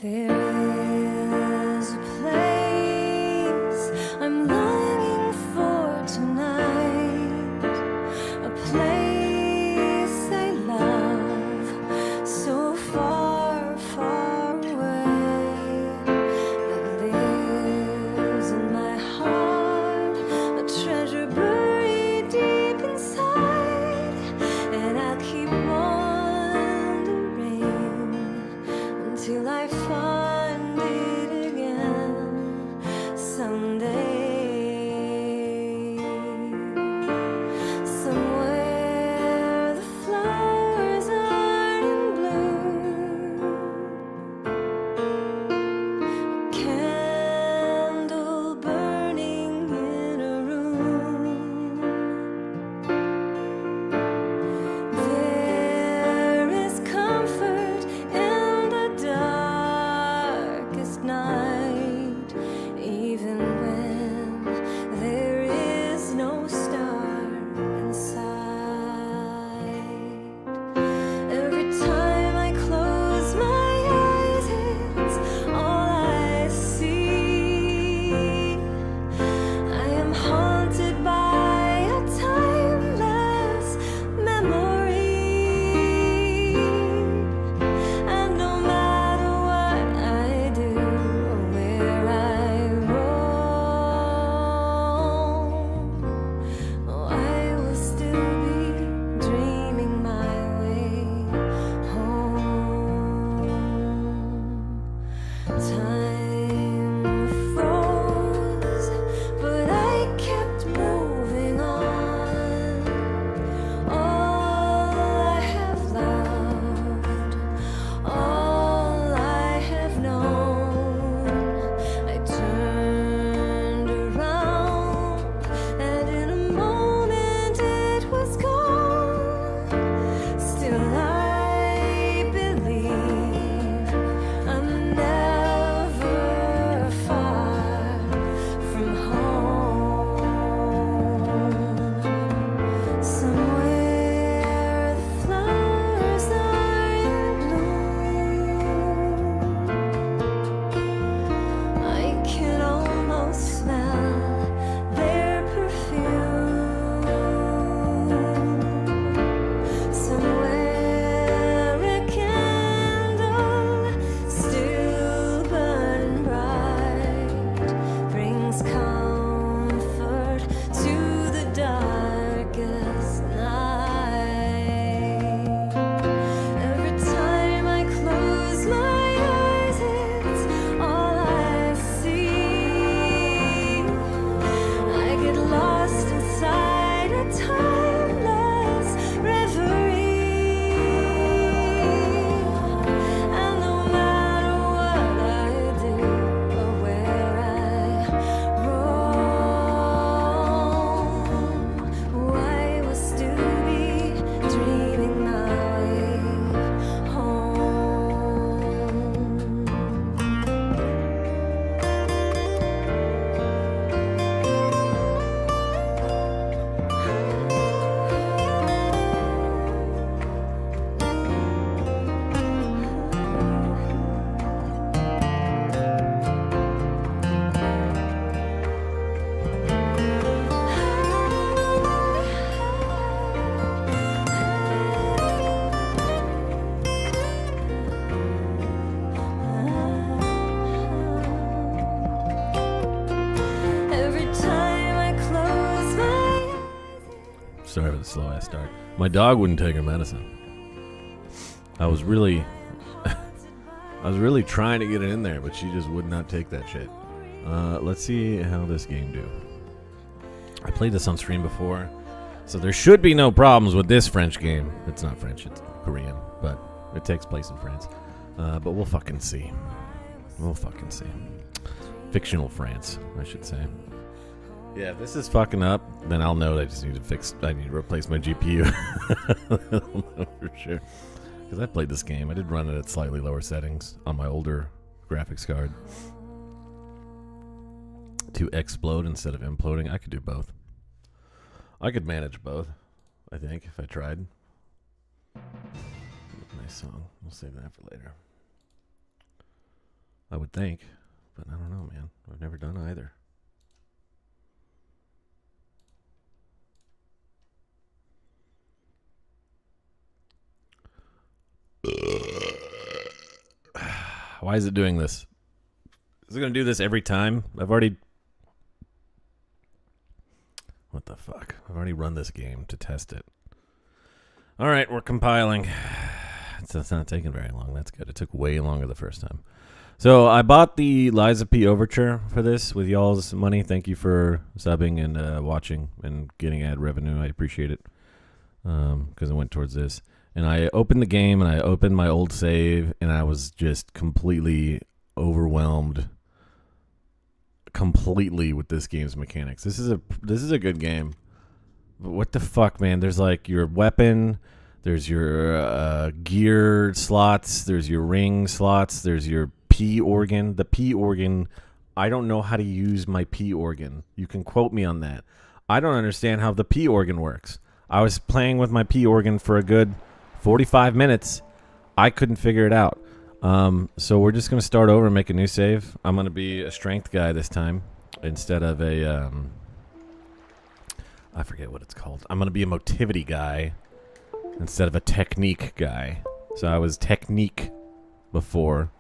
There is a place I'm longing for tonight, a place I love so far, far away, that lives in my heart, a treasure buried deep inside, and I'll keep wandering until I find it again someday. Somewhere the flowers are in bloom, a candle burning in a room. There is comfort in the darkest night, even when there is no star in sight. Every time I close my eyes, it's all I see. I am haunted by a timeless memory, and no matter what I do or where I roam, oh, I will still be dreaming my way home. Time froze, but I kept moving on. All I have loved, all I have known, I turned around, and in a moment it was gone. Still I believe I'm never far from home. Somewhere the flowers are in bloom, I can almost smell their perfume. Somewhere a candle still burning bright brings comfort to the darkest night. Every time I close my eyes, it's all I see. I get lost inside a timeless reverie, and no matter what I do or where I roam, oh, I will still be dreaming my way home. Every time I close my eyes. Sorry for the slow ass start. My dog wouldn't take her medicine. I was really trying to get it in there, but she just would not take that shit. Let's see how this game do. I played this on stream before, so there should be no problems with this French game. It's not French, it's Korean, but it takes place in France. But we'll fucking see. We'll fucking see. Fictional France, I should say. Yeah, if this is fucking up, then I'll know that I need to replace my GPU. I'll know for sure. Because I played this game. I did run it at slightly lower settings on my older graphics card to explode instead of imploding. I could do both. I could manage both, I think, if I tried. Nice song. We'll save that for later. I would think. But I don't know, man. I've never done either. Why is it doing this? Is it going to do this every time? What the fuck? I've already run this game to test it. All right, we're compiling. It's not taking very long. That's good. It took way longer the first time. So I bought the Liza P. Overture for this with y'all's money. Thank you for subbing and watching and getting ad revenue. I appreciate it because it went towards this. And I opened the game and I opened my old save and I was just completely overwhelmed with this game's mechanics. This is a good game. But what the fuck, man? There's like your weapon, there's your gear slots, there's your ring slots, there's your P organ. The P organ, I don't know how to use my P organ. You can quote me on that. I don't understand how the P organ works. I was playing with my P organ for a good 45 minutes. I couldn't figure it out. So we're just going to start over and make a new save. I'm going to be a strength guy this time instead of a... I forget what it's called. I'm going to be a motivity guy instead of a technique guy. So I was technique before.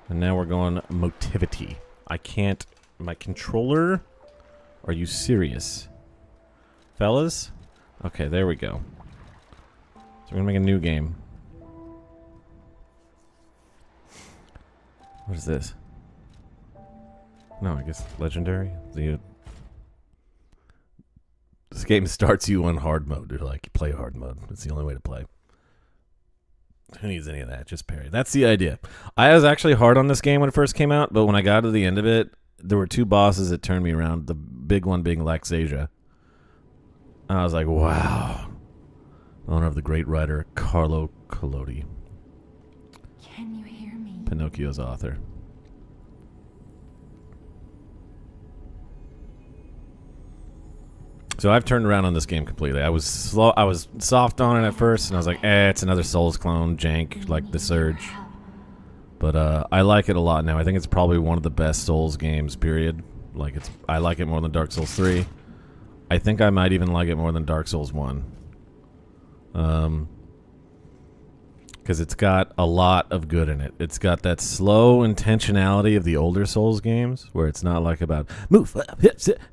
And now we're going motivity. I can't... My controller? Are you serious? Fellas? Okay, there we go. So we're going to make a new game. What is this? No, I guess legendary. This game starts you on hard mode. They're like, play hard mode. It's the only way to play. Who needs any of that? Just parry. That's the idea. I was actually hard on this game when it first came out, but when I got to the end of it, there were two bosses that turned me around. The big one being Laxasia. I was like, wow. Owner of the great writer Carlo Collodi. Can you hear me? Pinocchio's author. So I've turned around on this game completely. I was slow. I was soft on it at first, and I was like, it's another Souls clone, jank, like The Surge. But I like it a lot now. I think it's probably one of the best Souls games, period. Like I like it more than Dark Souls 3. I think I might even like it more than Dark Souls 1. Because it's got a lot of good in it. It's got that slow intentionality of the older Souls games, where it's not like about move,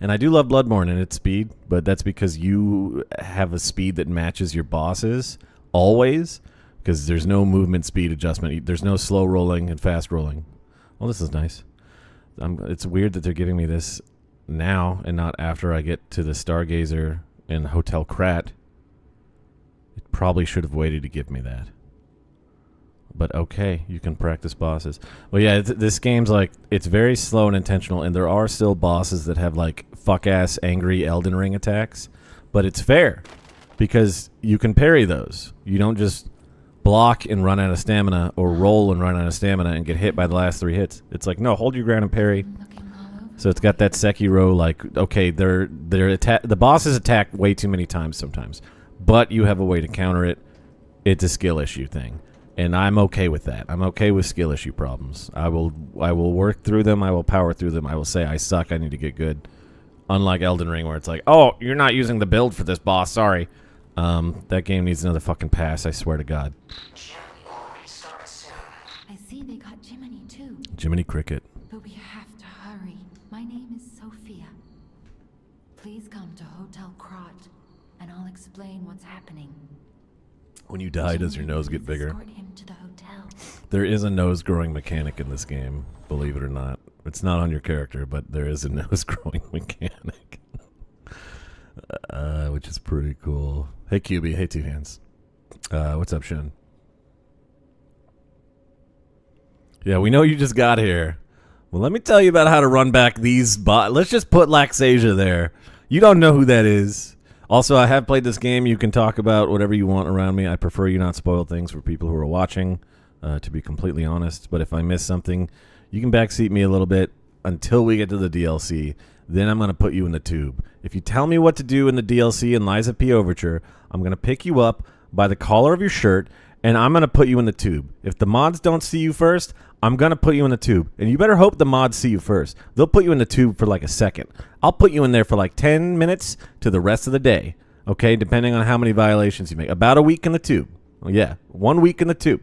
and I do love Bloodborne and its speed, but that's because you have a speed that matches your bosses always, because there's no movement speed adjustment. There's no slow rolling and fast rolling. Well, this is nice. It's weird that they're giving me this now and not after I get to the Stargazer and Hotel Krat. It probably should have waited to give me that. But okay, you can practice bosses. Well, yeah, this game's like, it's very slow and intentional, and there are still bosses that have like fuck-ass angry Elden Ring attacks, but it's fair, because you can parry those. You don't just block and run out of stamina, or roll and run out of stamina and get hit by the last 3 hits. It's like, no, hold your ground and parry. So it's got that Sekiro, like, okay, the bosses attack way too many times sometimes, but you have a way to counter it. It's a skill issue thing. And I'm okay with that. I'm okay with skill issue problems. I will work through them. I will power through them. I will say I suck. I need to get good. Unlike Elden Ring, where it's like, oh, you're not using the build for this boss. Sorry. That game needs another fucking pass. I swear to God. I see they got Jiminy too. Jiminy Cricket. But we have to hurry. My name is Sophia. Please come to Hotel Krat, and I'll explain what's happening. When you die, does your nose get bigger? Escort him to the hotel. There is a nose growing mechanic in this game, believe it or not. It's not on your character, but there is a nose growing mechanic. Which is pretty cool. Hey, QB. Hey, Two Hands. What's up, Shun? Yeah, we know you just got here. Well, let me tell you about how to run back these bots. Let's just put Laxasia there. You don't know who that is. Also, I have played this game. You can talk about whatever you want around me. I prefer you not spoil things for people who are watching, to be completely honest. But if I miss something, you can backseat me a little bit until we get to the DLC. Then I'm going to put you in the tube. If you tell me what to do in the DLC in Liza P. Overture, I'm going to pick you up by the collar of your shirt, and I'm going to put you in the tube. If the mods don't see you first, I'm going to put you in the tube. And you better hope the mods see you first. They'll put you in the tube for like a second. I'll put you in there for like 10 minutes to the rest of the day, okay, depending on how many violations you make. About a week in the tube. Oh, yeah, 1 week in the tube.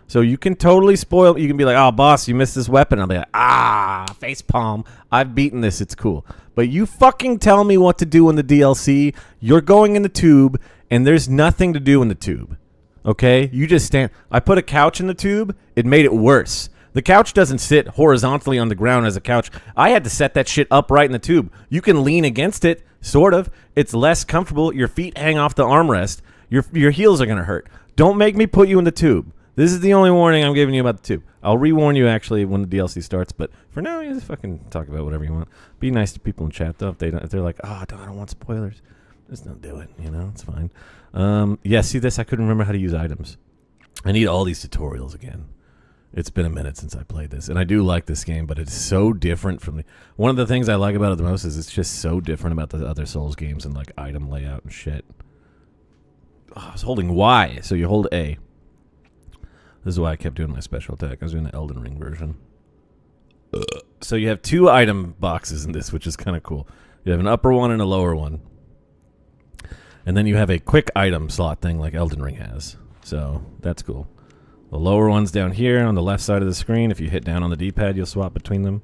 So you can totally spoil. You can be like, oh, boss, you missed this weapon. I'll be like, face palm. I've beaten this. It's cool. But you fucking tell me what to do in the DLC. You're going in the tube, and there's nothing to do in the tube. Okay? You just stand. I put a couch in the tube. It made it worse. The couch doesn't sit horizontally on the ground as a couch. I had to set that shit upright in the tube. You can lean against it, sort of. It's less comfortable. Your feet hang off the armrest. Your heels are going to hurt. Don't make me put you in the tube. This is the only warning I'm giving you about the tube. I'll re-warn you, actually, when the DLC starts. But for now, you just fucking talk about whatever you want. Be nice to people in chat, though. If they're like, I don't want spoilers. Just don't do it. It's fine. Yeah, see this? I couldn't remember how to use items. I need all these tutorials again. It's been a minute since I played this. And I do like this game, but it's so different from the... One of the things I like about it the most is it's just so different about the other Souls games and, like, item layout and shit. I was holding Y, so you hold A. This is why I kept doing my special attack. I was doing the Elden Ring version. So you have 2 item boxes in this, which is kind of cool. You have an upper one and a lower one. And then you have a quick item slot thing like Elden Ring has. So that's cool. The lower one's down here on the left side of the screen. If you hit down on the D-pad, you'll swap between them.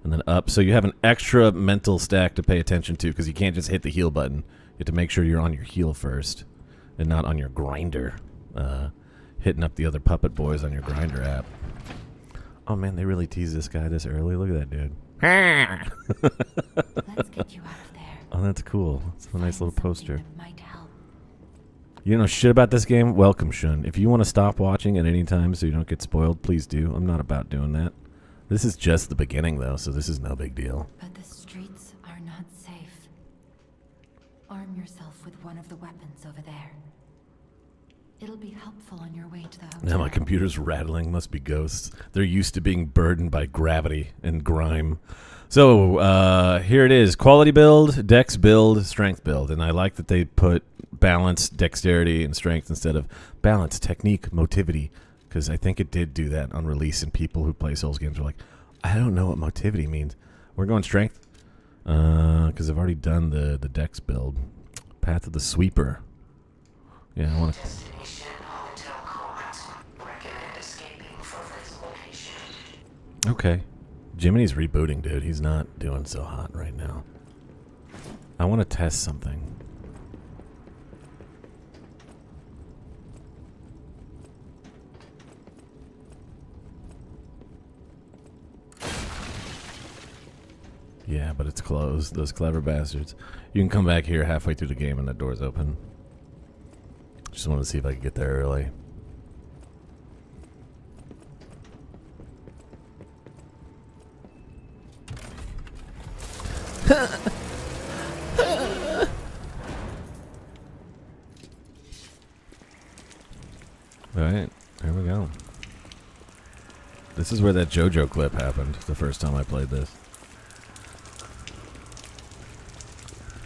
And then up. So you have an extra mental stack to pay attention to because you can't just hit the heal button. You have to make sure you're on your heal first and not on your grinder. Hitting up the other puppet boys on your grinder app. Oh man, they really tease this guy this early. Look at that dude. Let's get you out of there. Oh, that's cool. It's a nice little poster. That might help. You know shit about this game? Welcome, Shun. If you want to stop watching at any time so you don't get spoiled, please do. I'm not about doing that. This is just the beginning, though, so this is no big deal. But the streets are not safe. Arm yourself with one of the weapons over there. It'll be helpful on your way to the hotel. Now my computer's rattling. Must be ghosts. They're used to being burdened by gravity and grime. So here it is. Quality build, dex build, strength build. And I like that they put balance, dexterity, and strength instead of balance, technique, motivity. Because I think it did do that on release, and people who play Souls games are like, I don't know what motivity means. We're going strength. Because I've already done the dex build. Path of the Sweeper. Yeah, I want to... Okay. Jiminy's rebooting, dude. He's not doing so hot right now. I want to test something. Yeah, but it's closed. Those clever bastards. You can come back here halfway through the game and the door's open. Just wanted to see if I could get there early. Alright, here we go. This is where that JoJo clip happened the first time I played this.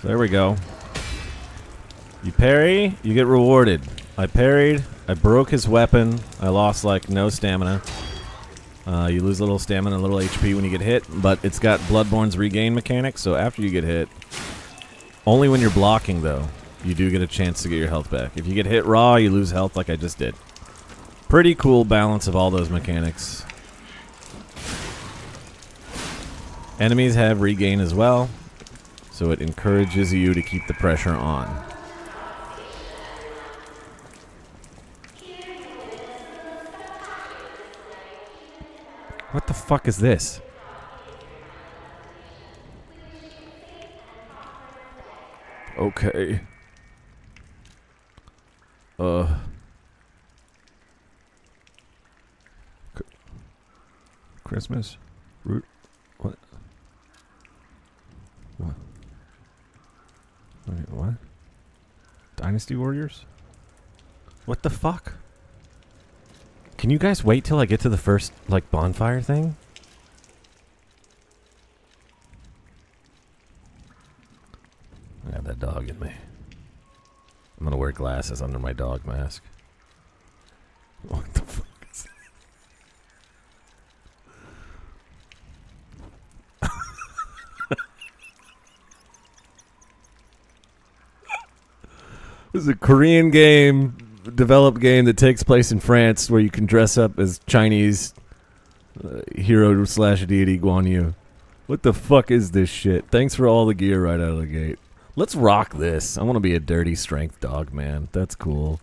So there we go. You parry, you get rewarded. I parried, I broke his weapon, I lost like no stamina. You lose a little stamina, a little HP when you get hit, but it's got Bloodborne's regain mechanics, so after you get hit, only when you're blocking though, you do get a chance to get your health back. If you get hit raw, you lose health like I just did. Pretty cool balance of all those mechanics. Enemies have regain as well, so it encourages you to keep the pressure on. What the fuck is this? Okay. Christmas? Root? What? What? Wait, what? Dynasty Warriors? What the fuck? Can you guys wait till I get to the first, like, bonfire thing? I got that dog in me. I'm gonna wear glasses under my dog mask. What the fuck is that? This is a Korean game, developed game that takes place in France, where you can dress up as Chinese hero slash deity Guan Yu. What the fuck is this shit? Thanks for all the gear right out of the gate. Let's rock this. I want to be a dirty strength dog, man. That's cool.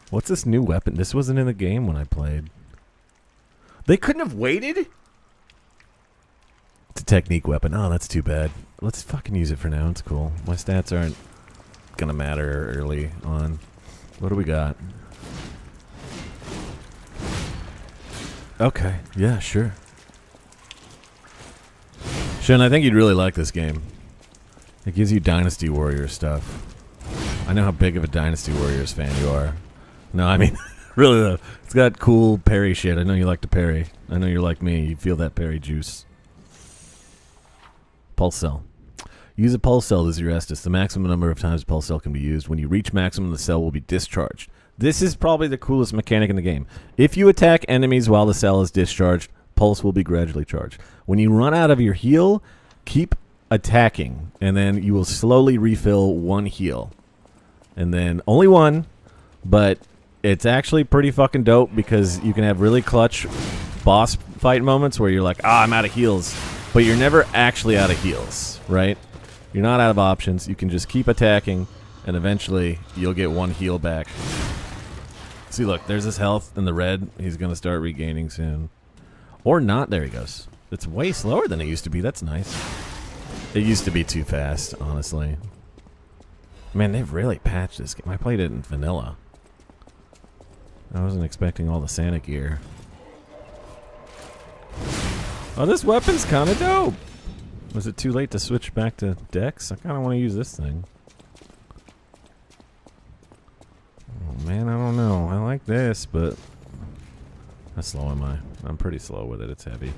What's this new weapon? This wasn't in the game when I played. They couldn't have waited? It's a technique weapon. Oh, that's too bad. Let's fucking use it for now. It's cool. My stats aren't gonna matter early on. What do we got? Okay. Yeah, sure. Shen, I think you'd really like this game. It gives you Dynasty Warrior stuff. I know how big of a Dynasty Warriors fan you are. No, I mean, really though. It's got cool parry shit. I know you like to parry. I know you're like me. You feel that parry juice. Pulse Cell. Use a Pulse Cell as your Estus. The maximum number of times Pulse Cell can be used. When you reach maximum, the cell will be discharged. This is probably the coolest mechanic in the game. If you attack enemies while the cell is discharged, Pulse will be gradually charged. When you run out of your heal, keep attacking, and then you will slowly refill one heal. And then only one, but it's actually pretty fucking dope because you can have really clutch boss fight moments where you're like, I'm out of heals. But you're never actually out of heals, right? You're not out of options. You can just keep attacking, and eventually you'll get one heal back. See, look, there's his health in the red. He's going to start regaining soon. Or not. There he goes. It's way slower than it used to be. That's nice. It used to be too fast, honestly. Man, they've really patched this game. I played it in vanilla. I wasn't expecting all the Santa gear. Oh, this weapon's kind of dope. Was it too late to switch back to Dex? I kind of want to use this thing. Oh, man, I don't know. I like this, but... How slow am I? I'm pretty slow with it. It's heavy.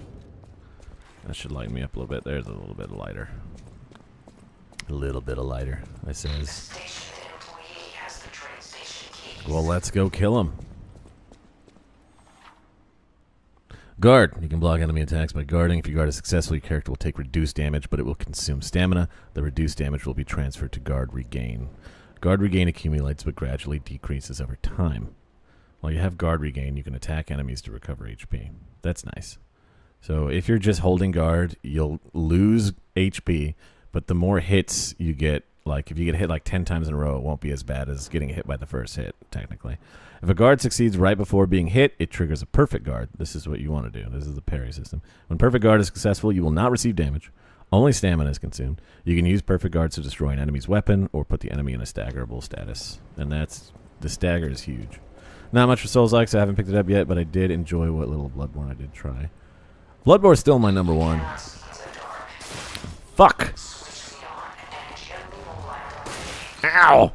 That should lighten me up a little bit. There's a little bit lighter. A little bit of lighter, I says. Well, let's go kill him. Guard. You can block enemy attacks by guarding. If you guard it successfully, your character will take reduced damage, but it will consume stamina. The reduced damage will be transferred to guard regain. Guard regain accumulates but gradually decreases over time. While you have guard regain, you can attack enemies to recover HP. That's nice. So if you're just holding guard, you'll lose HP, but the more hits you get, like if you get hit like 10 times in a row, it won't be as bad as getting hit by the first hit, technically. If a guard succeeds right before being hit, it triggers a perfect guard. This is what you want to do. This is the parry system. When perfect guard is successful, you will not receive damage. Only stamina is consumed. You can use perfect guards to destroy an enemy's weapon or put the enemy in a staggerable status. And that's, the stagger is huge. Not much for Souls-like, so I haven't picked it up yet, but I did enjoy what little Bloodborne I did try. Bloodborne's still my number one. Fuck! Ow!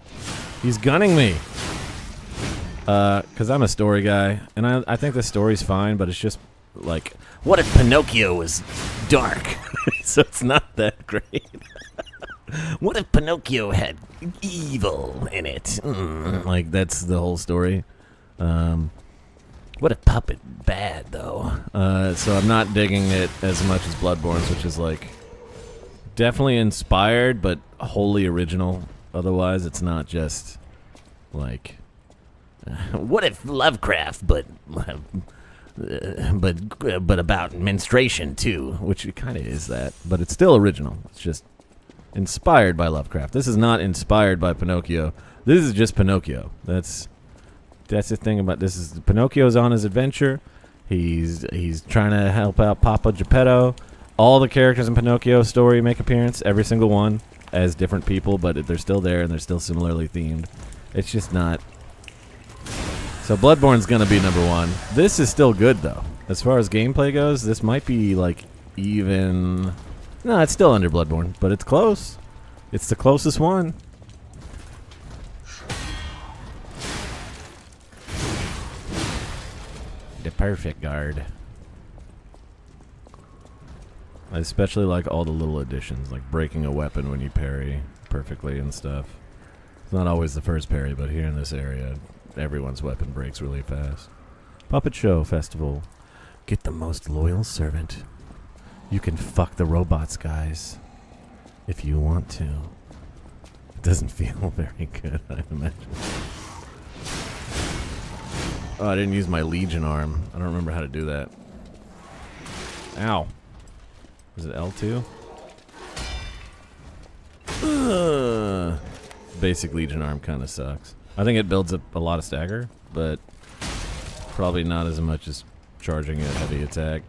He's gunning me. Because I'm a story guy, and I think the story's fine, but it's just, like, what if Pinocchio was dark? So it's not that great. What if Pinocchio had evil in it? Like, that's the whole story. What if Puppet bad, though? So I'm not digging it as much as Bloodborne's, which is, like, definitely inspired, but wholly original. Otherwise, it's not just, like... what if Lovecraft, but about menstruation too, which it kind of is that, but it's still original. It's just inspired by Lovecraft. This is not inspired by Pinocchio. This is just Pinocchio. That's the thing about this is Pinocchio's on his adventure. He's trying to help out Papa Geppetto. All the characters in Pinocchio's story make appearance, every single one, as different people, but they're still there and they're still similarly themed. It's just not. So Bloodborne's gonna be number one. This is still good though. As far as gameplay goes, this might be like even... No, it's still under Bloodborne, but it's close. It's the closest one. The perfect guard. I especially like all the little additions, like breaking a weapon when you parry perfectly and stuff. It's not always the first parry, but here in this area, everyone's weapon breaks really fast. Puppet Show Festival. Get the most loyal servant. You can fuck the robots, guys. If you want to. It doesn't feel very good, I imagine. Oh, I didn't use my Legion arm. I don't remember how to do that. Ow. Is it L2? Basic Legion arm kind of sucks. I think it builds up a lot of stagger, but probably not as much as charging a heavy attack.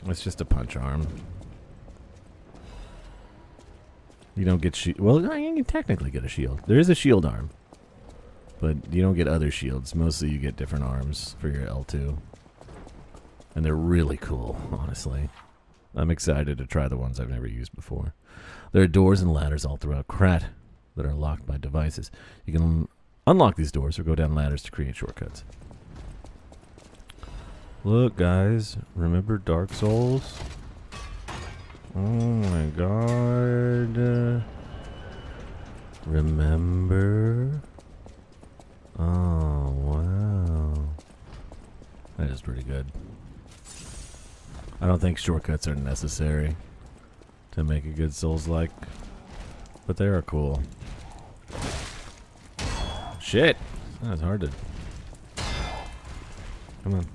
It's just a punch arm. You don't get shield. Well, you can technically get a shield. There is a shield arm, but you don't get other shields. Mostly you get different arms for your L2. And they're really cool, honestly. I'm excited to try the ones I've never used before. There are doors and ladders all throughout Krat that are locked by devices. You can unlock these doors or go down ladders to create shortcuts. Look, guys. Remember Dark Souls? Oh my god. Remember? Oh, wow. That is pretty good. I don't think shortcuts are necessary to make a good Souls-like, but they are cool. Shit! That was hard to... Come on.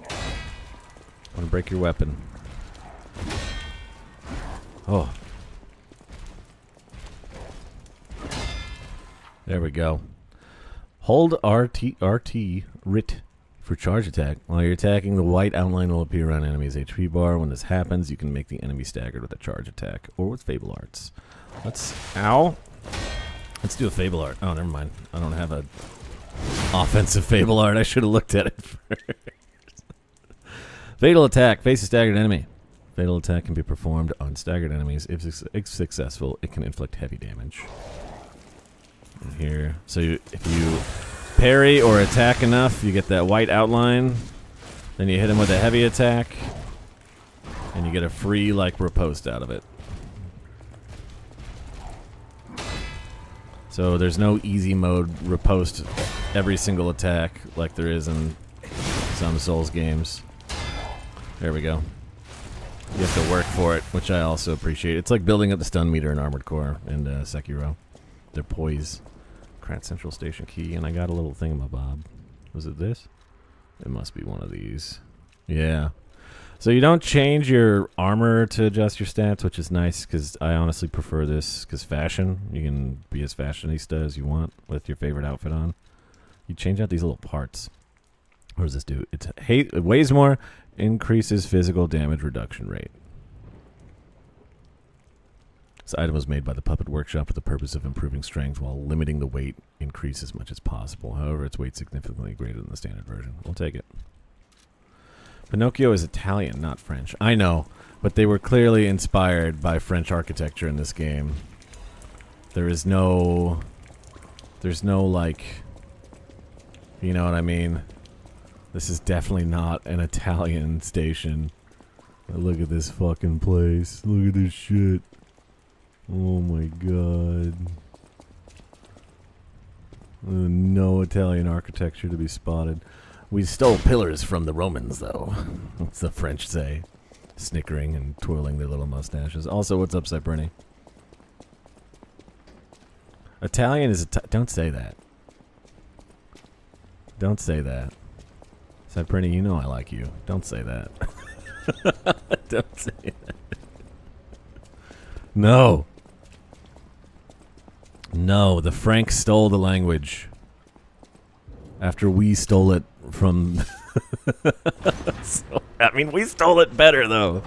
I want to break your weapon. Oh. There we go. Hold RT RIT for charge attack. While you're attacking, the white outline will appear on enemy's HP bar. When this happens, you can make the enemy staggered with a charge attack or with Fable Arts. Ow! Let's do a Fable Art. Oh, never mind. I don't have a offensive Fable Art. I should have looked at it first. Fatal attack. Face a staggered enemy. Fatal attack can be performed on staggered enemies. If successful, it can inflict heavy damage. And here, so if you parry or attack enough, you get that white outline. Then you hit him with a heavy attack, and you get a free like riposte out of it. So there's no easy mode riposte every single attack like there is in some Souls games. There we go. You have to work for it, which I also appreciate. It's like building up the stun meter in Armored Core and Sekiro. They're poise. Krat Central Station key, and I got a little thingamabob. Was it this? It must be one of these. Yeah. So you don't change your armor to adjust your stats, which is nice, because I honestly prefer this, because fashion, you can be as fashionista as you want with your favorite outfit on. You change out these little parts. What does this do? It weighs more, increases physical damage reduction rate. This item was made by the Puppet Workshop with the purpose of improving strength while limiting the weight increase as much as possible. However, its weight significantly greater than the standard version. We'll take it. Pinocchio is Italian, not French. I know, but they were clearly inspired by French architecture in this game. There's no like, you know what I mean? This is definitely not an Italian station. Look at this fucking place. Look at this shit. Oh my god. No Italian architecture to be spotted. We stole pillars from the Romans, though. What's the French say? Snickering and twirling their little mustaches. Also, what's up, Cyberni? Italian is... Don't say that. Don't say that. Cyberni, you know I like you. Don't say that. Don't say that. No. No, the Franks stole the language. After we stole it from... So, I mean, we stole it better, though.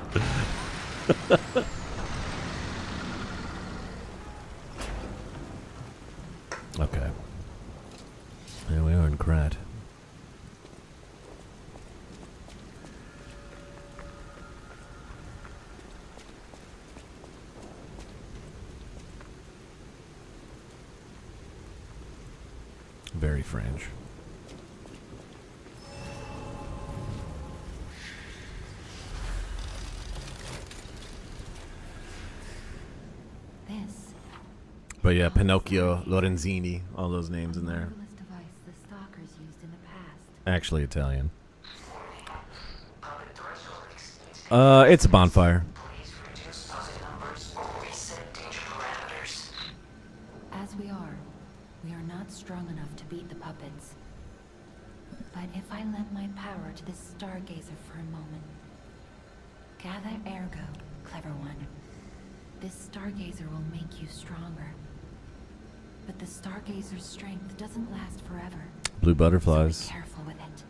Okay. Here we are in Krat. Very French. This. But yeah, Pinocchio, Lorenzini, all those names in there. Device the stalkers used in the past. actually Italian. It's a bonfire. As we are not strong enough to beat the puppets. But if I lend my power to this stargazer for a moment. Gather ergo, clever one. This stargazer will make you stronger. But the stargazer's strength doesn't last forever. Blue butterflies. So be careful with it.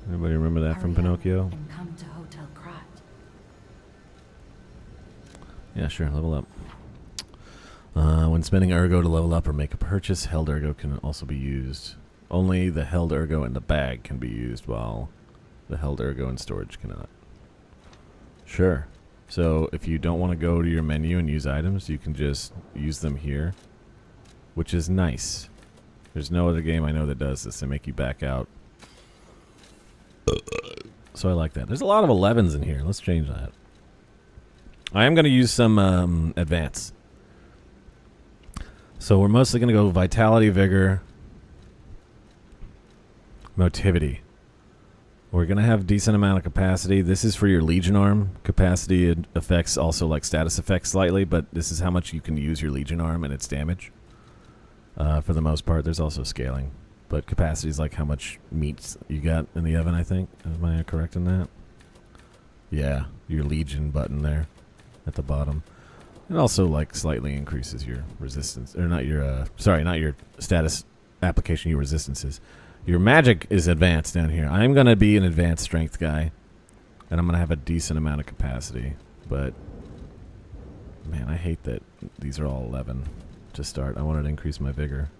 Anybody remember that from Pinocchio? And come to Hotel Crot. Yeah, sure. Level up. When spending ergo to level up or make a purchase, held ergo can also be used. Only the held ergo in the bag can be used, while the held ergo in storage cannot. Sure. So if you don't want to go to your menu and use items, you can just use them here, which is nice. There's no other game I know that does this. They make you back out. So I like that. There's a lot of 11s in here. Let's change that. I am going to use some advance. So we're mostly going to go Vitality, Vigor, Motivity. We're going to have a decent amount of capacity. This is for your Legion Arm. Capacity affects also like status effects slightly, but this is how much you can use your Legion Arm and its damage. For the most part, there's also scaling. But capacity is like how much meat you got in the oven, I think. Am I correct in that? Yeah, your Legion button there at the bottom. It also like slightly increases your resistance, or not your not your status application, your resistances. Your magic is advanced down here. I'm gonna be an advanced strength guy, and I'm gonna have a decent amount of capacity. But man, I hate that these are all 11 to start. I wanted to increase my vigor,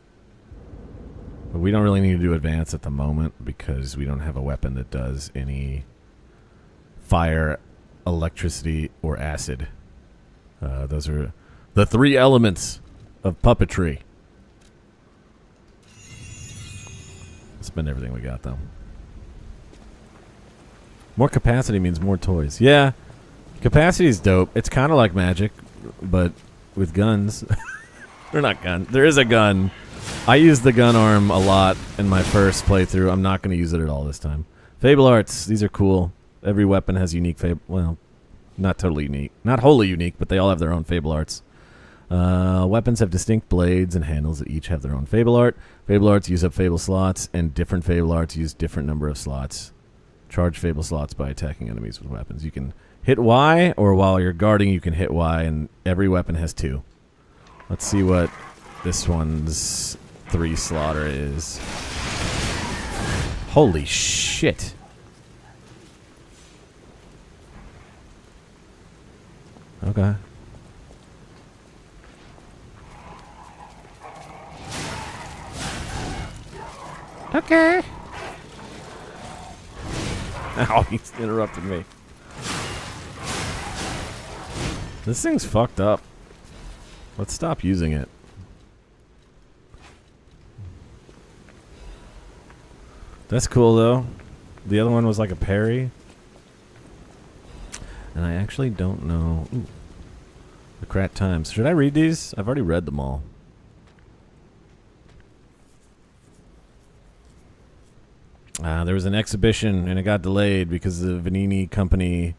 but we don't really need to do advance at the moment because we don't have a weapon that does any fire, electricity, or acid. Those are the 3 elements of puppetry. Spend everything we got, though. More capacity means more toys. Yeah, capacity is dope. It's kind of like magic, but with guns. They're not guns. There is a gun. I used the gun arm a lot in my first playthrough. I'm not going to use it at all this time. Fable arts. These are cool. Every weapon has unique fable. Well, not totally unique. Not wholly unique, but they all have their own fable arts. Weapons have distinct blades and handles that each have their own fable art. Fable arts use up fable slots, and different fable arts use different number of slots. Charge fable slots by attacking enemies with weapons. You can hit Y, or while you're guarding, you can hit Y, and every weapon has 2. Let's see what this one's 3 slaughter is. Holy shit. Okay. Okay. Ow, he's interrupted me. This thing's fucked up. Let's stop using it. That's cool, though. The other one was like a parry. And I actually don't know. Ooh. The Krat Times. Should I read these? I've already read them all. There was an exhibition and it got delayed because the Vanini company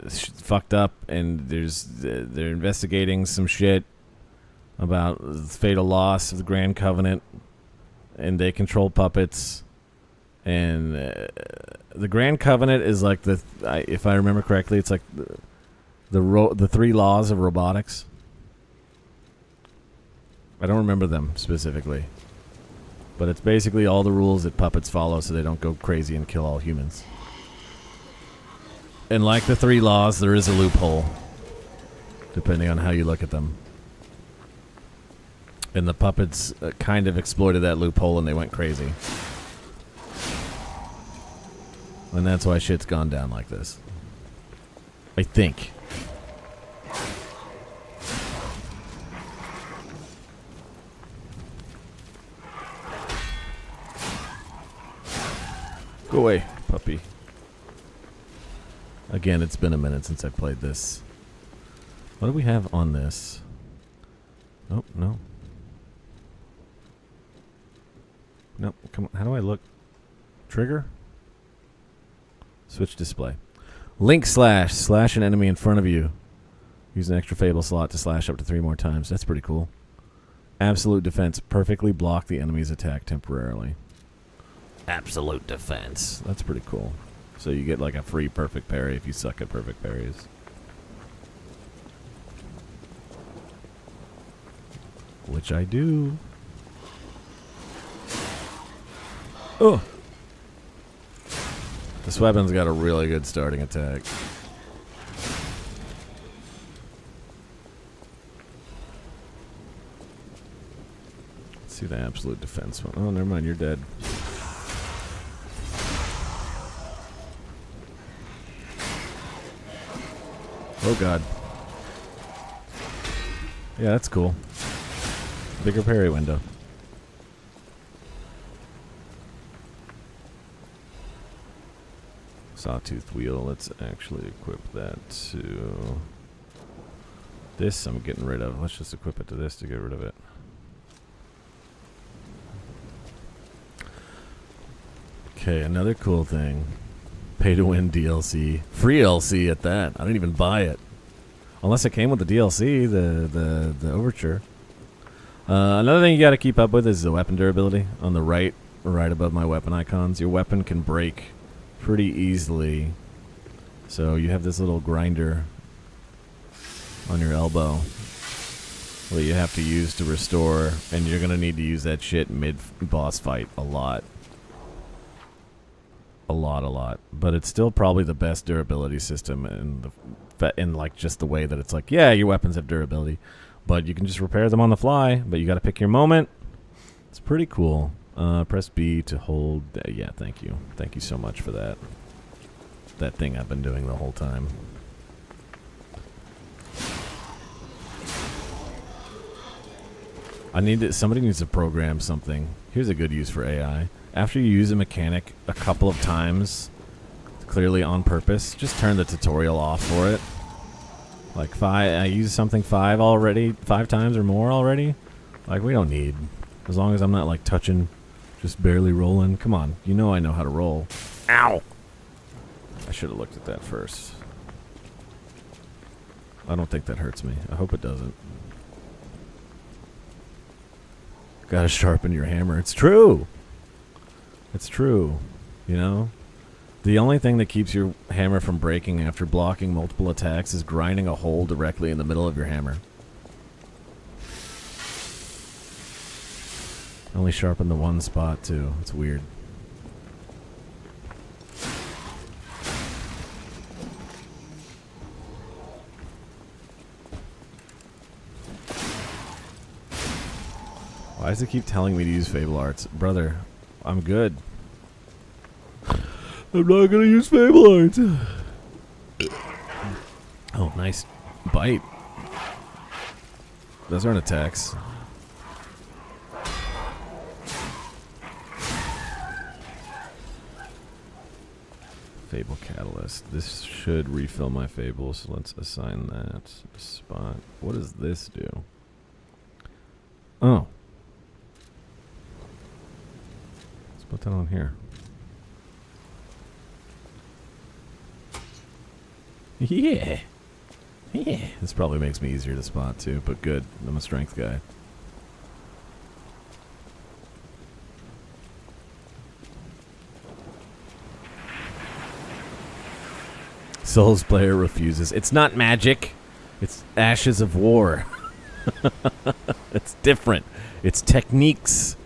fucked up, and they're investigating some shit about the fatal loss of the Grand Covenant, and they control puppets. And the Grand Covenant is like if I remember correctly, it's like the 3 laws of robotics. I don't remember them specifically, but it's basically all the rules that puppets follow so they don't go crazy and kill all humans. And like the 3 laws, there is a loophole, depending on how you look at them. And the puppets kind of exploited that loophole and they went crazy. And that's why shit's gone down like this. I think. Go away, puppy. Again, it's been a minute since I played this. What do we have on this? Oh, no. Nope. Come on. How do I look? Trigger? Switch display. Link slash. Slash an enemy in front of you. Use an extra Fable slot to slash up to 3 more times. That's pretty cool. Absolute defense. Perfectly block the enemy's attack temporarily. Absolute defense. That's pretty cool. So you get like a free perfect parry if you suck at perfect parries. Which I do. Oh! This weapon's got a really good starting attack. Let's see the absolute defense one. Oh, never mind, you're dead. Oh god. Yeah, that's cool. Bigger parry window. Sawtooth wheel. Let's actually equip that to this. I'm getting rid of. Let's just equip it to this to get rid of it. Okay, another cool thing. Pay to win DLC. Free LC at that. I didn't even buy it. Unless it came with the DLC, the Overture. Another thing you got to keep up with is the weapon durability. On the right above my weapon icons, your weapon can break pretty easily. So you have this little grinder on your elbow that you have to use to restore, and you're going to need to use that shit mid-boss fight a lot. A lot. But it's still probably the best durability system in like just the way that it's like, yeah, your weapons have durability, but you can just repair them on the fly, but you got to pick your moment. It's pretty cool. Press B to hold. Yeah, thank you. Thank you so much for that. That thing I've been doing the whole time. Somebody needs to program something. Here's a good use for AI. After you use a mechanic a couple of times, clearly on purpose, just turn the tutorial off for it. Like I use something 5 times or more already. Like, we don't need, as long as I'm not like touching, just barely rolling. Come on, you know I know how to roll. Ow! I should have looked at that first. I don't think that hurts me. I hope it doesn't. Gotta sharpen your hammer. It's true! It's true, you know? The only thing that keeps your hammer from breaking after blocking multiple attacks is grinding a hole directly in the middle of your hammer. Only sharpen the one spot, too. It's weird. Why does it keep telling me to use Fable Arts? Brother, I'm good. I'm not gonna use Fable Arts. Oh, nice bite. Those aren't attacks. Fable Catalyst. This should refill my Fable, so let's assign that spot. What does this do? Oh. Let's put that on here. Yeah. Yeah. This probably makes me easier to spot too, but good. I'm a strength guy. Souls player refuses. It's not magic. It's Ashes of War. It's different. It's techniques.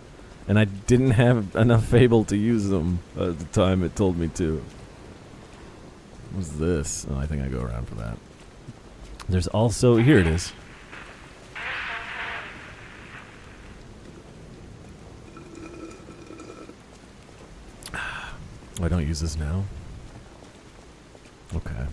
And I didn't have enough Fable to use them at the time it told me to. What's this? Oh, I think I go around for that. There's also... Here it is. I don't use this now. Okay.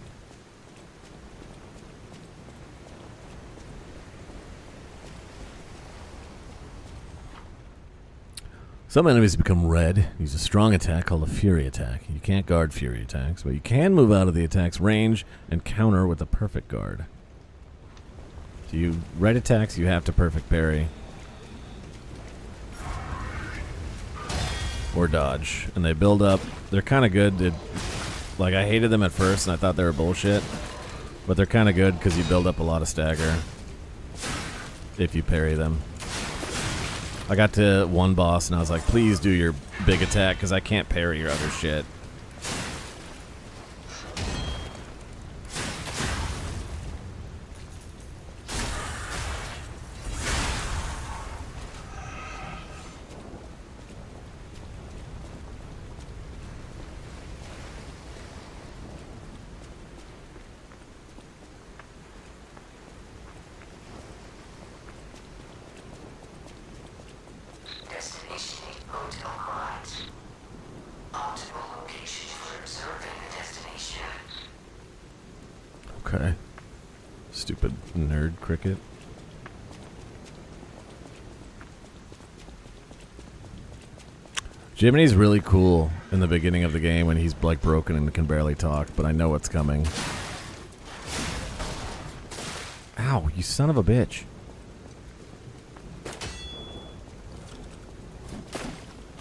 Some enemies become red. Use a strong attack called a Fury attack. You can't guard Fury attacks, but you can move out of the attack's range and counter with a perfect guard. So you red attacks, you have to perfect parry. or dodge, and they build up. They're kind of good. Like, I hated them at first, and I thought they were bullshit, but they're kind of good because you build up a lot of stagger if you parry them. I got to one boss, and I was like, please do your big attack, because I can't parry your other shit. Okay. Stupid nerd cricket. Jiminy's really cool in the beginning of the game when he's like broken and can barely talk, but I know what's coming. Ow, you son of a bitch.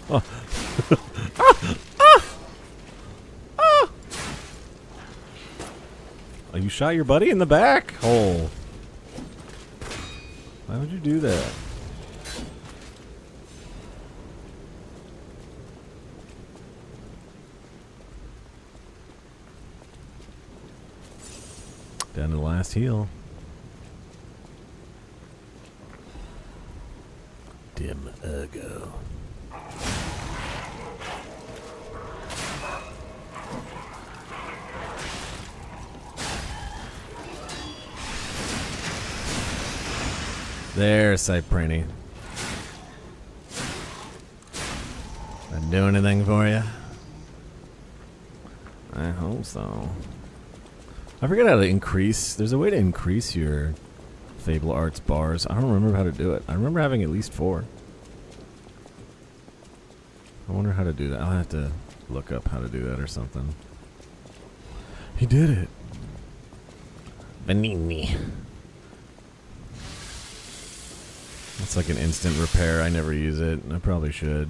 Oh. Oh, you shot your buddy in the back hole. Why would you do that? Down to the last heal. Dim ergo. There's Cyprini. That do anything for you? I hope so. I forget how to increase. There's a way to increase your Fable Arts bars. I don't remember how to do it. I remember having at least 4. I wonder how to do that. I'll have to look up how to do that or something. He did it. Vanini. It's like an instant repair. I never use it. I probably should.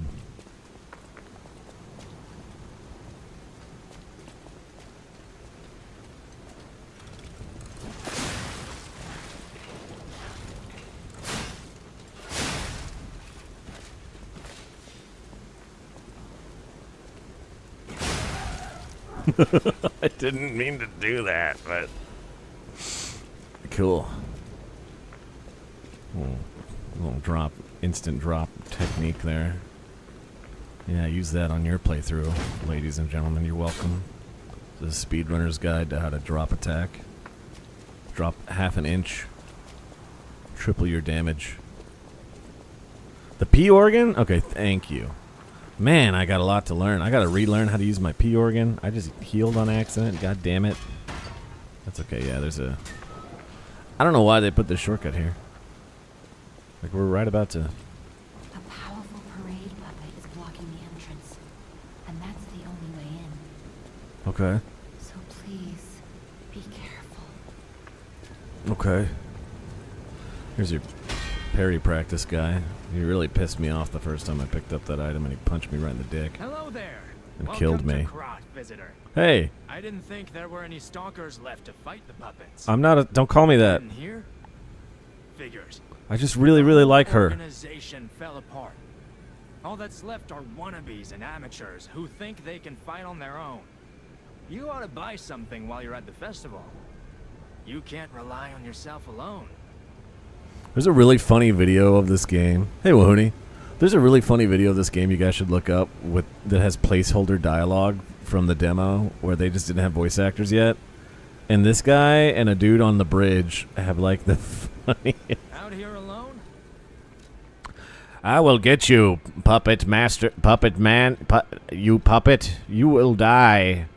I didn't mean to do that, but cool. Little drop, instant drop technique there. Yeah, use that on your playthrough, ladies and gentlemen. You're welcome. This is Speedrunner's Guide to how to drop attack. Drop half an inch. Triple your damage. The P organ? Okay, thank you. Man, I got a lot to learn. I got to relearn how to use my P organ. I just healed on accident. God damn it. That's okay. Yeah, there's a... I don't know why they put this shortcut here. Like, we're right about to... A powerful parade puppet is blocking the entrance, and that's the only way in. Okay. So please, be careful. Okay. Here's your parry practice guy. He really pissed me off the first time I picked up that item, and he punched me right in the dick. Hello there. And Welcome killed me. To Krot, visitor. Hey. I didn't think there were any stalkers left to fight the puppets. I'm not a... Don't call me that. Here? Figures. I just really, really like her. Organization fell apart. All that's left are wannabes and amateurs who think they can fight on their own. You ought to buy something while you're at the festival. You can't rely on yourself alone. There's a really funny video of this game. Hey, Wahuni. There's a really funny video of this game you guys should look up with that has placeholder dialogue from the demo where they just didn't have voice actors yet. And this guy and a dude on the bridge have like the funniest... Out here alone? I will get you, puppet master, puppet man, you puppet. You will die.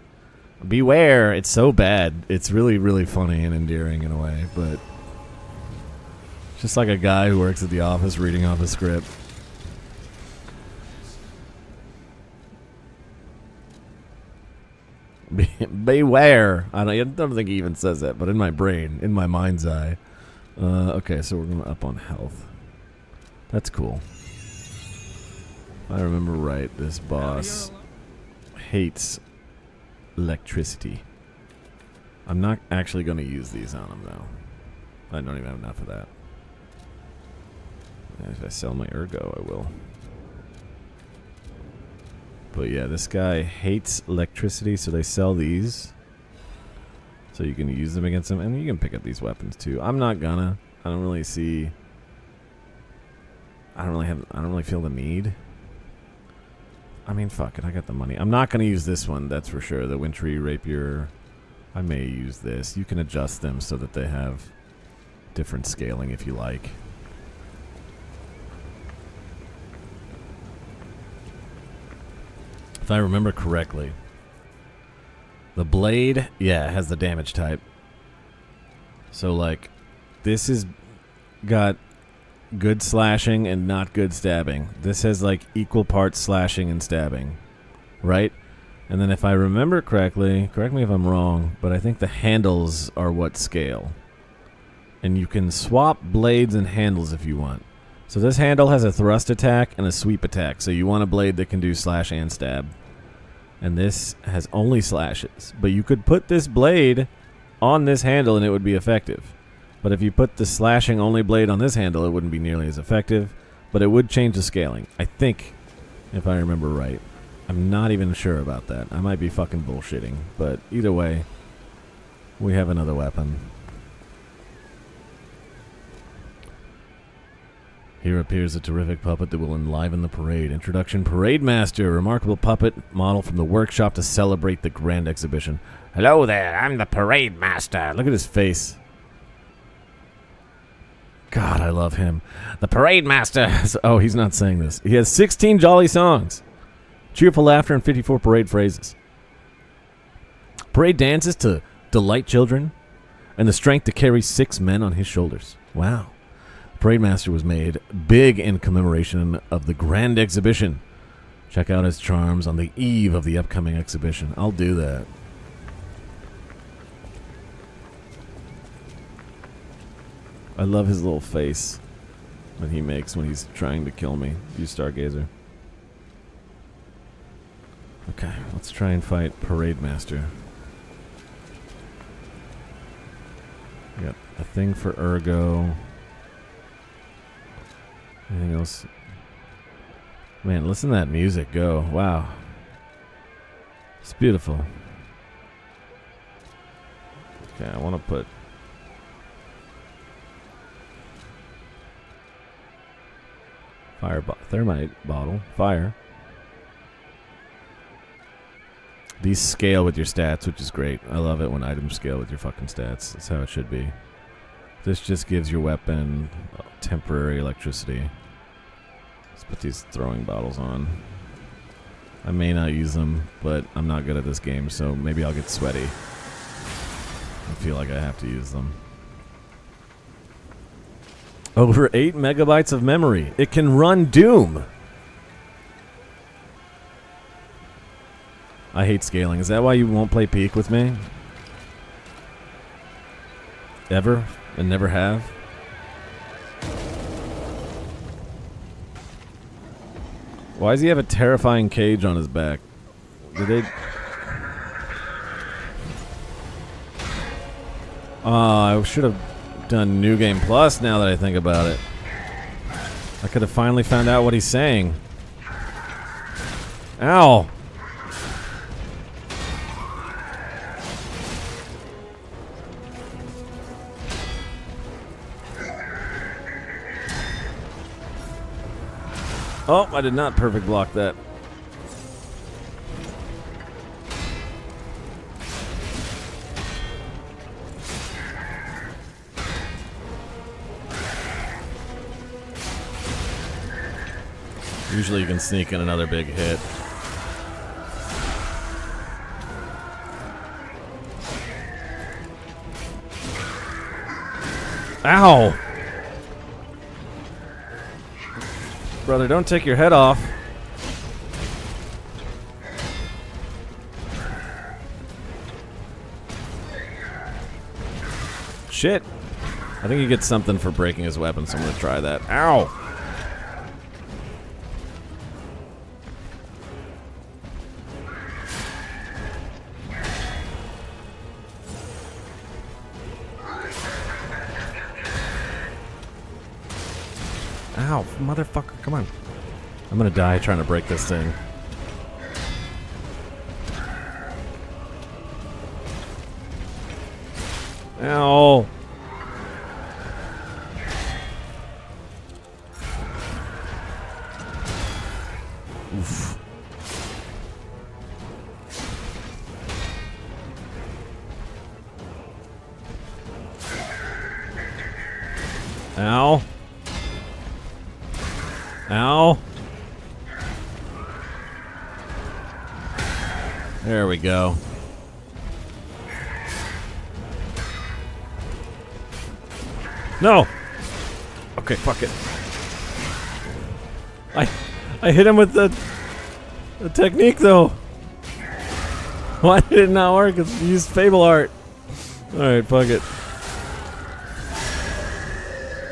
Beware. It's so bad. It's really, really funny and endearing in a way, but just like a guy who works at the office reading off a script. Beware. I don't think he even says that, but in my brain, in my mind's eye. Okay, so we're going up on health. That's cool. I remember right, this boss hates electricity. I'm not actually going to use these on him, though. I don't even have enough of that. If I sell my ergo, I will. But yeah, this guy hates electricity, so they sell these. So you can use them against him, and you can pick up these weapons too. I'm not gonna. I don't really see... I don't really feel the need. I mean, fuck it, I got the money. I'm not gonna use this one, that's for sure. The wintry rapier. I may use this. You can adjust them so that they have different scaling if you like. If I remember correctly, the blade, yeah, has the damage type. So, like, this has got good slashing and not good stabbing. This has, like, equal parts slashing and stabbing, right? And then if I remember correctly, correct me if I'm wrong, but I think the handles are what scale. And you can swap blades and handles if you want. So this handle has a thrust attack and a sweep attack. So you want a blade that can do slash and stab. And this has only slashes. But you could put this blade on this handle and it would be effective. But if you put the slashing only blade on this handle, it wouldn't be nearly as effective. But it would change the scaling, I think, if I remember right. I'm not even sure about that. I might be fucking bullshitting. But either way, we have another weapon. Here appears a terrific puppet that will enliven the parade. Introduction, Parade Master, remarkable puppet model from the workshop to celebrate the grand exhibition. Hello there, I'm the Parade Master. Look at his face. God, I love him. The Parade Master. Oh, he's not saying this. He has 16 jolly songs, cheerful laughter, and 54 parade phrases. Parade dances to delight children and the strength to carry 6 men on his shoulders. Wow. Parade Master was made big in commemoration of the grand exhibition. Check out his charms on the eve of the upcoming exhibition. I'll do that. I love his little face that he makes when he's trying to kill me. You Stargazer. Okay, let's try and fight Parade Master. Yep, a thing for ergo. Anything else? Man, listen to that music go. Wow. It's beautiful. Okay, I want to put... thermite bottle. Fire. These scale with your stats, which is great. I love it when items scale with your fucking stats. That's how it should be. This just gives your weapon temporary electricity. Let's put these throwing bottles on. I may not use them, but I'm not good at this game, so maybe I'll get sweaty. I feel like I have to use them. Over 8 megabytes of memory. It can run Doom. I hate scaling. Is that why you won't play Peak with me? Ever? And never have? Why does he have a terrifying cage on his back? Did they... I should have done New Game Plus now that I think about it. I could have finally found out what he's saying. Ow! Oh, I did not perfect block that. Usually you can sneak in another big hit. Ow! Brother, don't take your head off. Shit. I think he gets something for breaking his weapon, so I'm going to try that. Ow! Ow, motherfucker, come on. I'm gonna die trying to break this thing. Ow. Oof. Ow. Ow. There we go. No. Okay, fuck it. I hit him with the technique though. Why did it not work? It's used Fable Art. Alright, fuck it.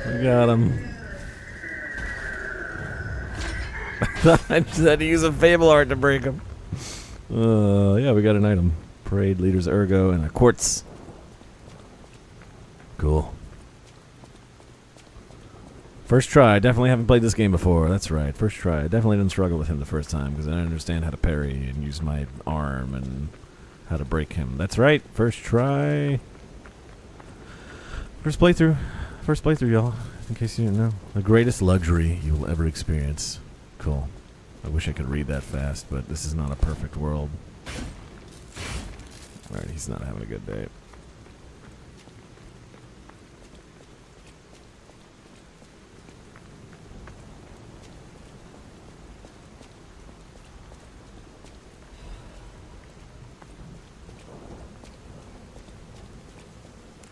We got him. I just had to use a Fable Art to break him. Yeah, we got an item. Parade Leader's Ergo and a Quartz. Cool. First try. I definitely haven't played this game before. That's right. First try. I definitely didn't struggle with him the first time because I didn't understand how to parry and use my arm and how to break him. That's right. First try. First playthrough. First playthrough, y'all. In case you didn't know. The greatest luxury you will ever experience. Cool. I wish I could read that fast, but this is not a perfect world. Alright, he's not having a good day.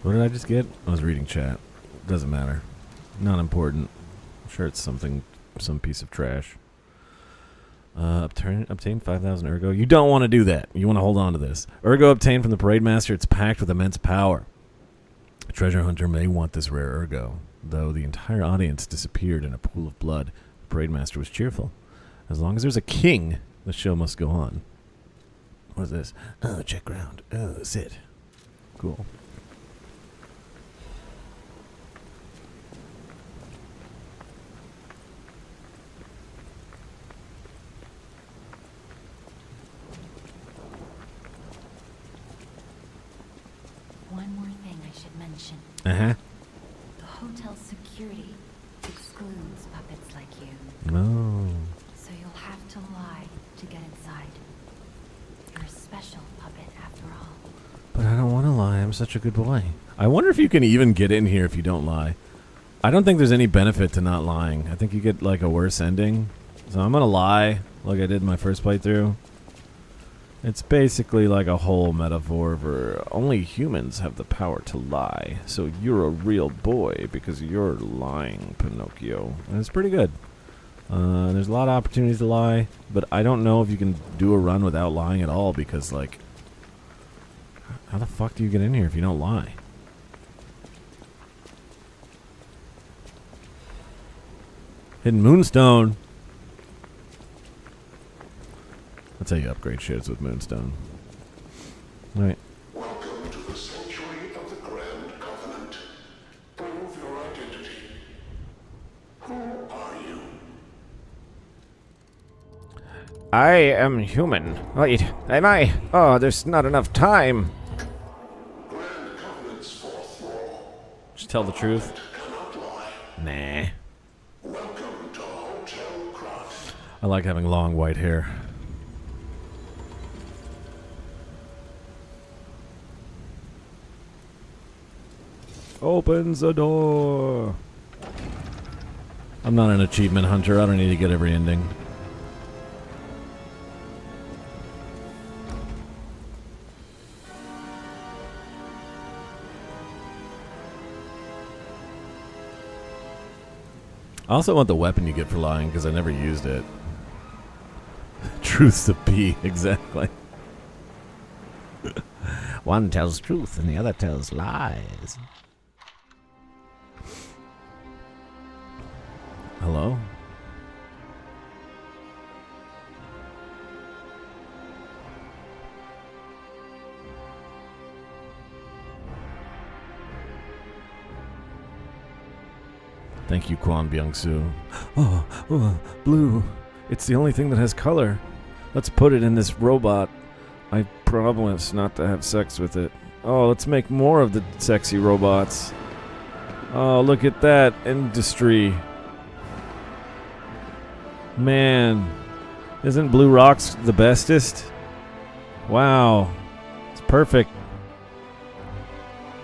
What did I just get? I was reading chat. Doesn't matter. Not important. I'm sure it's something, some piece of trash. Obtain 5,000 Ergo. You don't want to do that. You want to hold on to this. Ergo obtained from the Parade Master. It's packed with immense power. A treasure hunter may want this rare Ergo. Though the entire audience disappeared in a pool of blood, the Parade Master was cheerful. As long as there's a king, the show must go on. What is this? Oh, check ground. Oh, sit. Cool. One more thing I should mention. Uh-huh. The hotel's security excludes puppets like you. No. So you'll have to lie to get inside. You're a special puppet after all. But I don't want to lie. I'm such a good boy. I wonder if you can even get in here if you don't lie. I don't think there's any benefit to not lying. I think you get like a worse ending. So I'm going to lie like I did in my first playthrough. It's basically like a whole metaphor for only humans have the power to lie. So you're a real boy because you're lying, Pinocchio. And it's pretty good. There's a lot of opportunities to lie, but I don't know if you can do a run without lying at all because, like, how the fuck do you get in here if you don't lie? Hidden Moonstone. That's how you upgrade shits with Moonstone. Alright. Welcome to the sanctuary of the Grand Covenant. Prove your identity. Who are you? I am human. Wait, am I? Oh, there's not enough time. Grand Covenant's fourth law. Just tell the truth. Cannot lie. Nah. Welcome to Hotel Cross. I like having long white hair. Opens the door. I'm not an achievement hunter. I don't need to get every ending. I also want the weapon you get for lying because I never used it. Truth's the P, exactly. One tells truth and the other tells lies. Hello? Thank you, Kwon Byung-soo. Oh, blue. It's the only thing that has color. Let's put it in this robot. I promise not to have sex with it. Oh, let's make more of the sexy robots. Oh, look at that industry. Man, isn't Blue Rocks the bestest? Wow, it's perfect.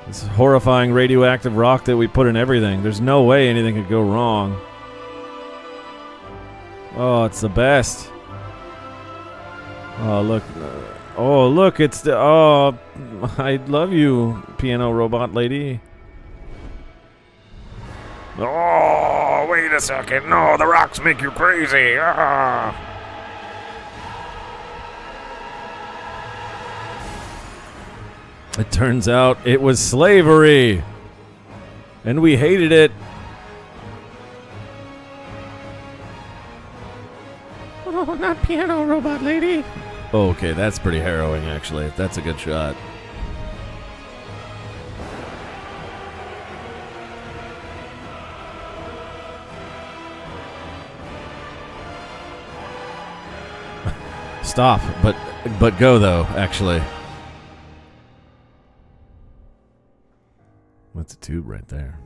This horrifying radioactive rock that we put in everything. There's no way anything could go wrong. Oh, it's the best. Oh, look. Oh, look, it's the... Oh, I love you, piano robot lady. Oh, wait a second. No, the rocks make you crazy. Ah. It turns out it was slavery. And we hated it. Oh, not piano robot lady. Oh, okay, that's pretty harrowing, actually. That's a good shot. Stop, but go though, actually. That's a tube right there.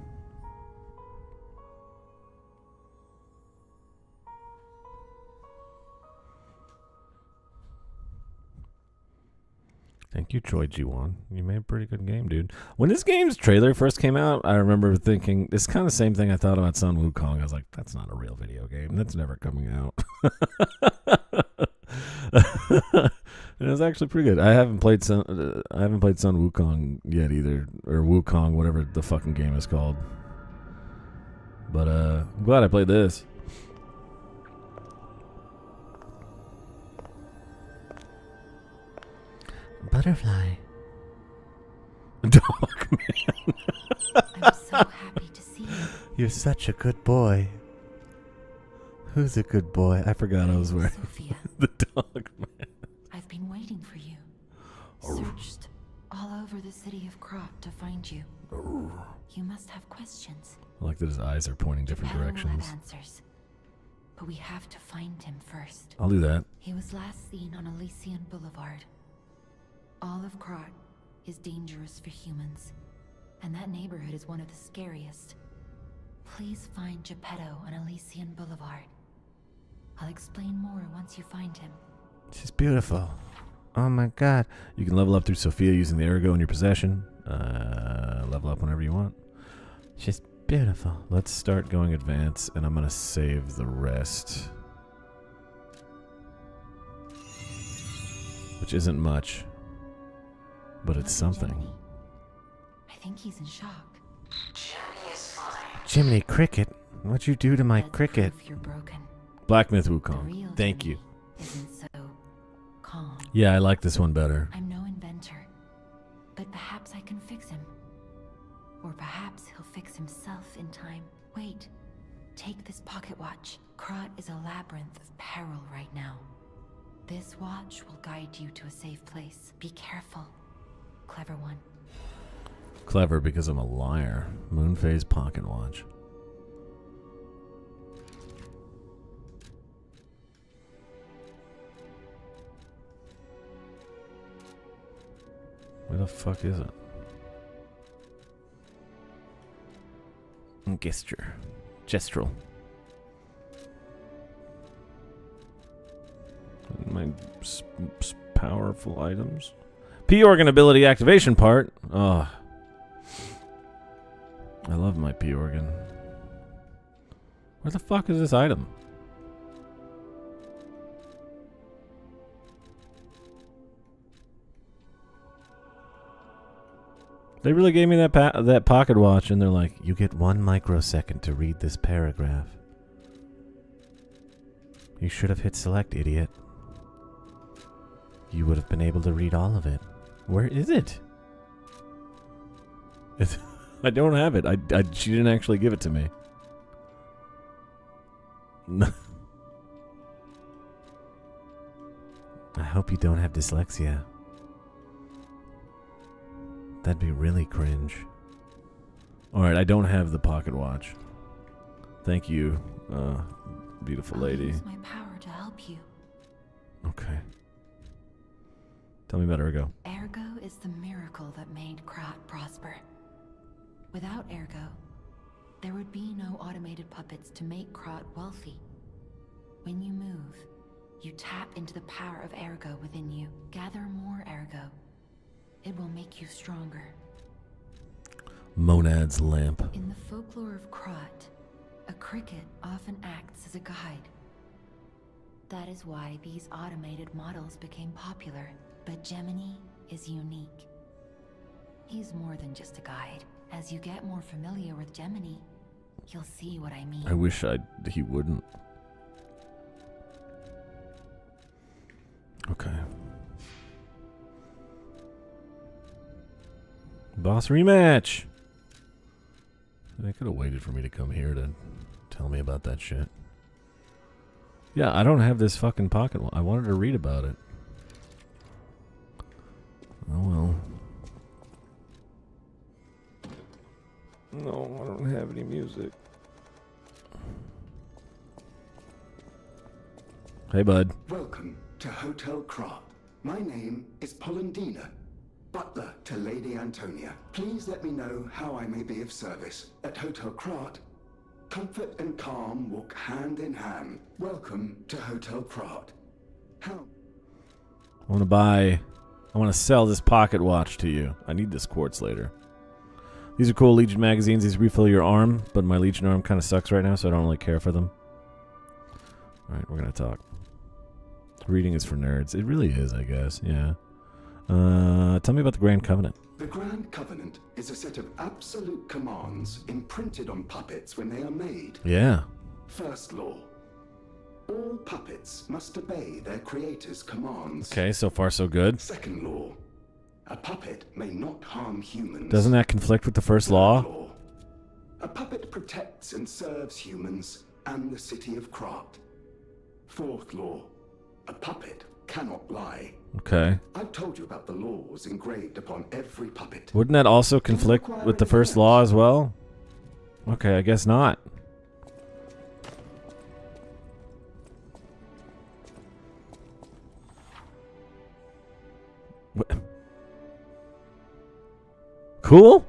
Thank you, Troy G1. You made a pretty good game, dude. When this game's trailer first came out, I remember thinking, it's kind of the same thing I thought about Sun Wukong. I was like, that's not a real video game. That's never coming out. And it was actually pretty good. I haven't played Sun Wukong yet either, or Wukong, whatever the fucking game is called. But I'm glad I played this. Butterfly. Dog man. I'm so happy to see you. You're such a good boy. Who's a good boy? I forgot I was wearing Sophia. the dog man. I've been waiting for you. Searched all over the city of Krot to find you. You must have questions. I like that his eyes are pointing different Geppetto will directions. have answers. But we have to find him first. I'll do that. He was last seen on Elysian Boulevard. All of Krot is dangerous for humans, and that neighborhood is one of the scariest. Please find Geppetto on Elysian Boulevard. I'll explain more once you find him. She's beautiful. Oh my god. You can level up through Sophia using the ergo in your possession. Level up whenever you want. She's beautiful. Let's start going advance, and I'm going to save the rest. Which isn't much. But it's something. Jiminy. I think he's in shock. Jiminy Cricket? What'd you do to my That's cricket? proof you're broken. Black Myth The Wukong. real Thank Jimmy you. Isn't so calm. Yeah, I like this one better. I'm no inventor, but perhaps I can fix him. Or perhaps he'll fix himself in time. Wait, take this pocket watch. Krot is a labyrinth of peril right now. This watch will guide you to a safe place. Be careful. Clever one. Clever because I'm a liar. Moonphase pocket watch. Where the fuck is it? Gesture. Gestural. My powerful items. P-organ ability activation part. Oh. I love my P-organ. Where the fuck is this item? They really gave me that pocket watch, and they're like, you get 1 microsecond to read this paragraph. You should have hit select, idiot. You would have been able to read all of it. Where is it? I don't have it. She didn't actually give it to me. I hope you don't have dyslexia. That'd be really cringe. Alright, I don't have the pocket watch. Thank you, beautiful lady. I'll use my power to help you. Okay. Tell me about Ergo. Ergo is the miracle that made Krat prosper. Without Ergo, there would be no automated puppets to make Krat wealthy. When you move, you tap into the power of Ergo within you. Gather more Ergo. It will make you stronger. Monad's lamp. In the folklore of Krat, a cricket often acts as a guide. That is why these automated models became popular. But Gemini is unique. He's more than just a guide. As you get more familiar with Gemini, you'll see what I mean. I wish he wouldn't. Okay. Boss rematch! They could have waited for me to come here to tell me about that shit. Yeah, I don't have this fucking pocket. I wanted to read about it. Oh well. No, I don't have any music. Hey, bud. Welcome to Hotel Krat. My name is Polendina, butler to Lady Antonia. Please let me know how I may be of service. At Hotel Krat, comfort and calm walk hand in hand. Welcome to Hotel Krat. How? I want to sell this pocket watch to you. I need this quartz later. These are cool Legion magazines. These refill your arm, but my Legion arm kind of sucks right now, so I don't really care for them. Alright, we're going to talk. Reading is for nerds. It really is, I guess. Yeah. Tell me about the Grand Covenant. The Grand Covenant is a set of absolute commands imprinted on puppets when they are made. Yeah. First law. All puppets must obey their creator's commands. Okay, so far so good. Second law. A puppet may not harm humans. Doesn't that conflict with the first law? A puppet protects and serves humans and the city of Krat. Fourth law. A puppet cannot lie. Okay. I've told you about the laws engraved upon every puppet. Wouldn't that also conflict with the first law as well? Okay, I guess not. What? Cool?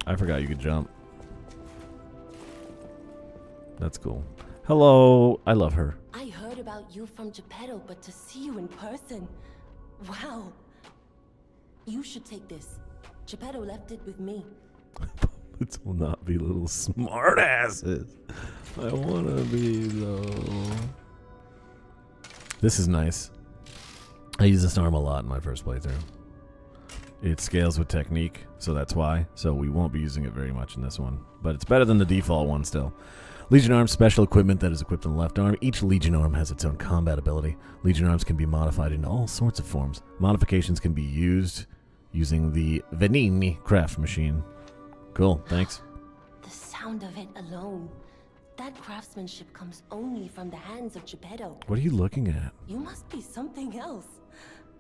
I forgot you could jump. That's cool. Hello. I love her. I heard about you from Geppetto, but to see you in person... Wow. You should take this. Geppetto left it with me. Puppets will not be little smartasses. I want to be, though. This is nice. I use this arm a lot in my first playthrough. It scales with technique, so that's why. So we won't be using it very much in this one. But it's better than the default one still. Legion Arm special equipment that is equipped on the left arm. Each Legion Arm has its own combat ability. Legion Arms can be modified in all sorts of forms. Modifications can be used using the Venini craft machine. Cool, thanks. The sound of it alone. That craftsmanship comes only from the hands of Geppetto. What are you looking at? You must be something else.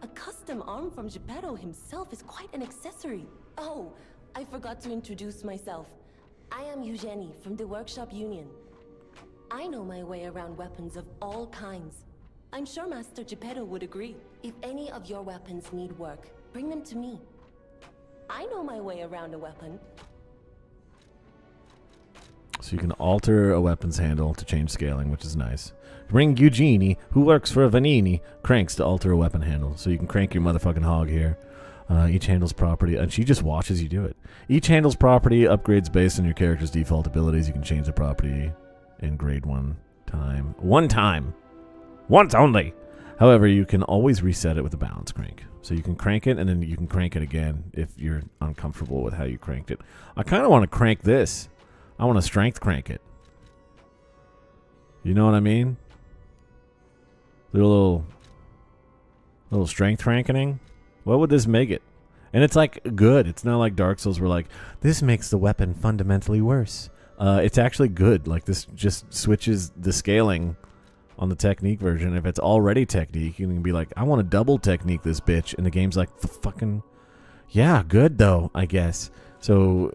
A custom arm from Geppetto himself is quite an accessory. Oh, I forgot to introduce myself. I am Eugenie from the Workshop Union. I know my way around weapons of all kinds. I'm sure Master Geppetto would agree. If any of your weapons need work, bring them to me. I know my way around a weapon. So you can alter a weapon's handle to change scaling, which is nice. Bring Eugenie, who works for Vanini, cranks to alter a weapon handle. So you can crank your motherfucking hog here. Each handle's property, and she just watches you do it. Each handle's property upgrades based on your character's default abilities. You can change the property in grade one time. One time! Once only! However, you can always reset it with a balance crank. So you can crank it, and then you can crank it again if you're uncomfortable with how you cranked it. I kind of want to crank this. I want to strength crank it. You know what I mean? Little strength cranking. What would this make it? And it's like good. It's not like Dark Souls where like, this makes the weapon fundamentally worse. It's actually good. Like this just switches the scaling on the technique version. If it's already technique, you can be like, I want to double technique this bitch. And the game's like, fucking, yeah, good though, I guess. So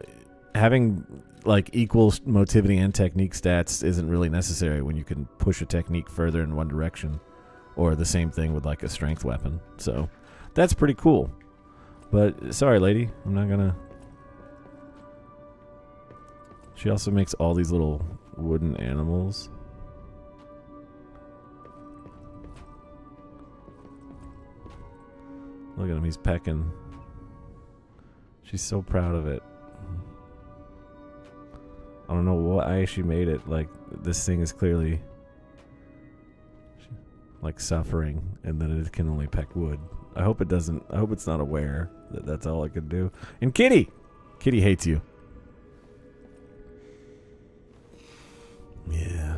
having like equal motivity and technique stats isn't really necessary when you can push a technique further in one direction. Or the same thing with like a strength weapon. So that's pretty cool. But sorry, lady, I'm not gonna. She also makes all these little wooden animals. Look at him, he's pecking. She's so proud of it. I don't know why she made it. Like, this thing is clearly like suffering, and then it can only peck wood. I hope it doesn't. I hope it's not aware that that's all it can do. And Kitty hates you. Yeah.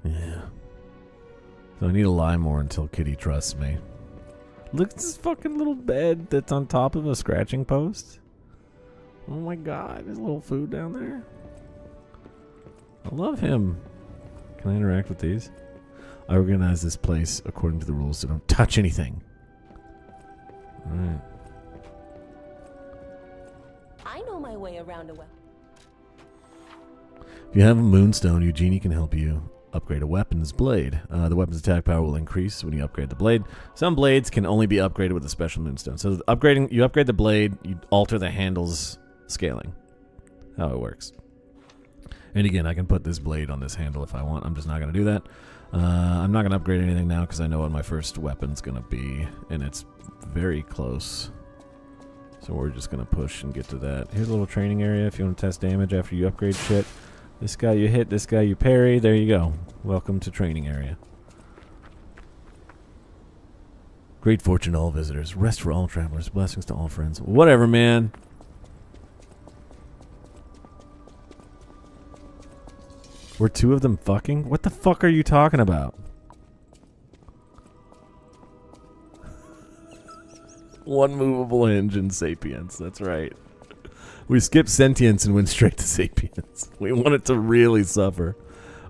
Yeah. So I need to lie more until Kitty trusts me. Look at this fucking little bed that's on top of a scratching post. Oh my god, there's a little food down there. I love him. Can I interact with these? I organize this place according to the rules, so don't touch anything. Alright. I know my way around a well. If you have a moonstone, Eugenie can help you upgrade a weapon's blade. The weapon's attack power will increase when you upgrade the blade. Some blades can only be upgraded with a special moonstone. So you upgrade the blade, you alter the handle's scaling. How it works. And again, I can put this blade on this handle if I want. I'm just not going to do that. I'm not going to upgrade anything now because I know what my first weapon's going to be. And it's very close. So we're just going to push and get to that. Here's a little training area if you want to test damage after you upgrade shit. This guy you hit, this guy you parry. There you go. Welcome to training area. Great fortune to all visitors. Rest for all travelers. Blessings to all friends. Whatever, man. Were two of them fucking? What the fuck are you talking about? One movable hinge in Sapience. That's right. We skipped sentience and went straight to sapience. We want it to really suffer.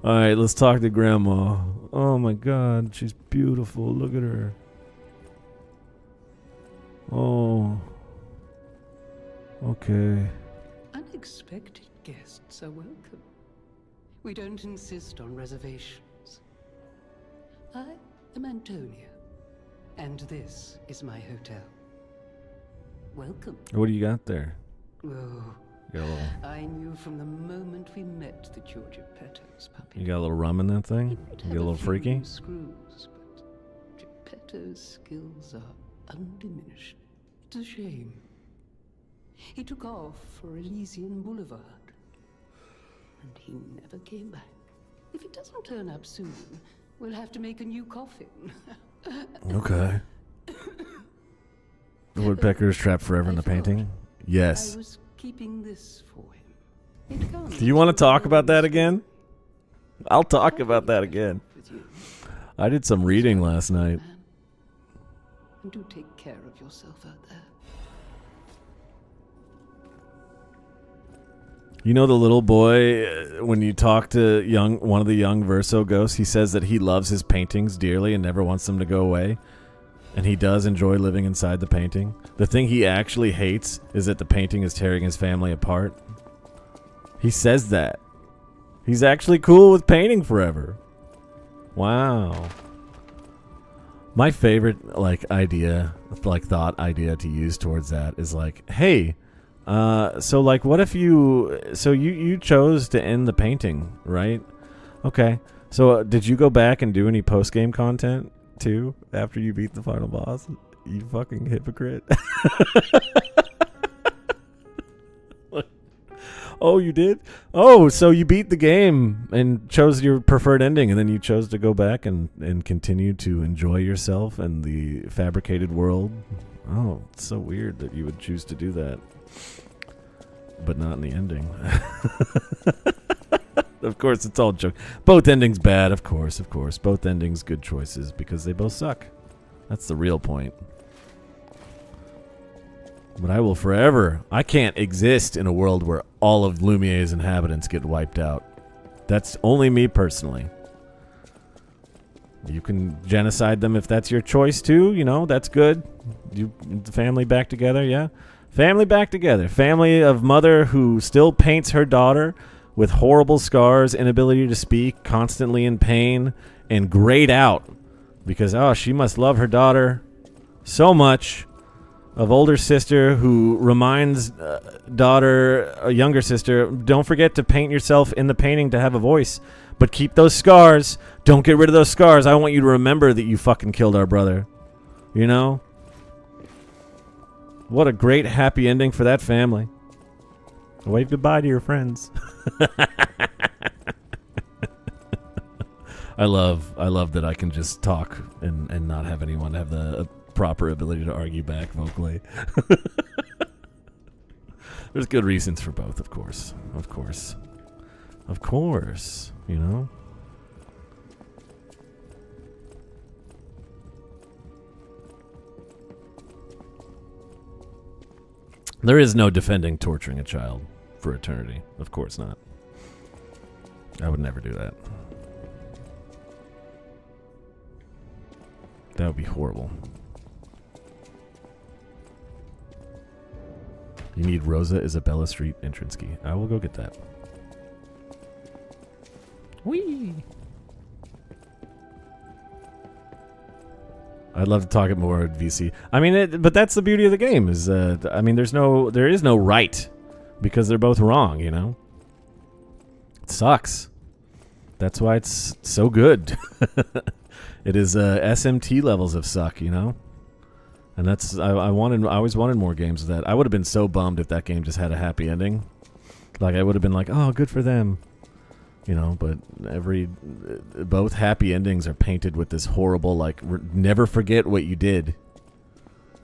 Alright, let's talk to Grandma. Oh my god, she's beautiful. Look at her. Oh. Okay. Unexpected guests are welcome. We don't insist on reservations. I am Antonia, and this is my hotel. Welcome. What do you got there? Oh, You got a little, I knew from the moment we met that you're Geppetto's puppy. you got a little rum in that thing? He might You have get a little freaky? few screws, but Geppetto's skills are undiminished. It's a shame. He took off for Elysian Boulevard, and he never came back. If he doesn't turn up soon, we'll have to make a new coffin. Okay. The woodpecker is trapped forever in the painting? Yes. I was keeping this for him. It comes Do you want to with talk about that the again? I'll talk about that again. with you. I did some reading last night. Man. And do take care of yourself out there. You know the little boy, when you talk to one of the young Verso ghosts, he says that he loves his paintings dearly and never wants them to go away. And he does enjoy living inside the painting. The thing he actually hates is that the painting is tearing his family apart. He says that. He's actually cool with painting forever. Wow. My favorite thought idea to use towards that is like, hey, so like what if you chose to end the painting, right? Okay. So did you go back and do any post-game content too after you beat the final boss? You fucking hypocrite. Oh, you did? Oh, so you beat the game and chose your preferred ending, and then you chose to go back and continue to enjoy yourself and the fabricated world? Oh, it's so weird that you would choose to do that. But not in the ending. Of course, it's all joke. Both endings bad, of course. Both endings good choices because they both suck. That's the real point. But I will forever. I can't exist in a world where all of Lumier's inhabitants get wiped out. That's only me personally. You can genocide them if that's your choice too. You know, that's good. You, the family back together, yeah? Family back together. Family of mother who still paints her daughter with horrible scars, inability to speak, constantly in pain, and grayed out. Because, oh, she must love her daughter so much. Of older sister who reminds daughter, a younger sister, don't forget to paint yourself in the painting to have a voice. But keep those scars. Don't get rid of those scars. I want you to remember that you fucking killed our brother. You know? What a great happy ending for that family. Wave goodbye to your friends. I love that I can just talk and not have anyone have the proper ability to argue back vocally. There's good reasons for both, of course. Of course. Of course, you know? There is no defending torturing a child for eternity. Of course not. I would never do that. That would be horrible. You need Rosa Isabella Street entrance key. I will go get that. Whee! I'd love to talk it more at VC. I mean, but that's the beauty of the game. Is I mean, there is no right because they're both wrong. You know, it sucks. That's why it's so good. It is SMT levels of suck. You know, and that's I always wanted more games of that. I would have been so bummed if that game just had a happy ending. Like I would have been like, oh, good for them. You know, but both happy endings are painted with this horrible, like, never forget what you did.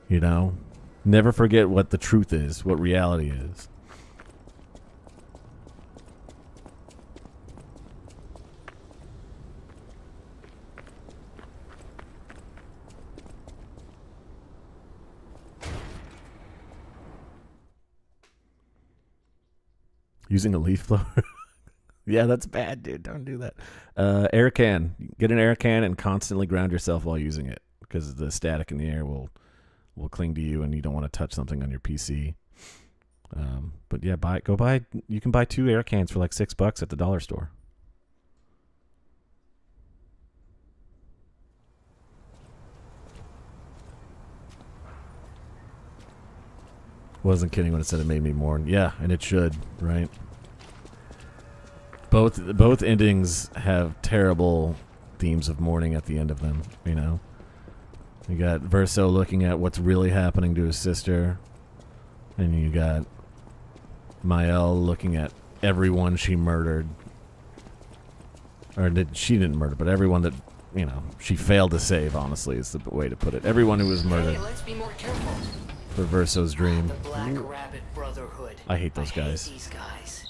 You know? Never forget what the truth is, what reality is. Using a leaf blower? Yeah, that's bad, dude. Don't do that. Air can. Get an air can and constantly ground yourself while using it because the static in the air will cling to you and you don't want to touch something on your PC. But yeah, you can buy 2 air cans for like $6 at the dollar store. Wasn't kidding when it said it made me mourn. Yeah, and it should, right? Both endings have terrible themes of mourning at the end of them, you know? You got Verso looking at what's really happening to his sister, and you got Mael looking at everyone she murdered. Or she didn't murder, but everyone that, you know, she failed to save, honestly, is the way to put it. Everyone who was murdered. Hey, let's be more careful. For Verso's dream. The Black Rabbit Brotherhood. I hate those guys. Hate these guys.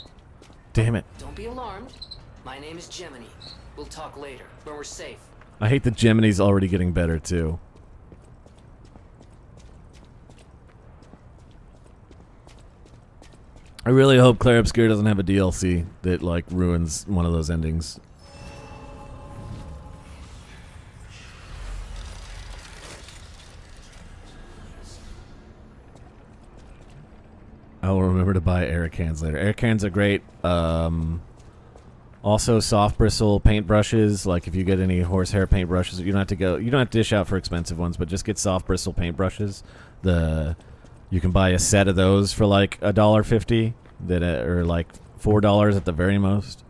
Damn it. Don't be alarmed. My name is Gemini. We'll talk later, when we're safe. I hate that Gemini's already getting better, too. I really hope Claire Obscure doesn't have a DLC that, like, ruins one of those endings. I will remember to buy air cans later. Air cans are great. Also, soft bristle paintbrushes. Like if you get any horsehair paintbrushes, you don't have to dish out for expensive ones, but just get soft bristle paintbrushes. You can buy a set of those for like $1.50, or like $4 at the very most.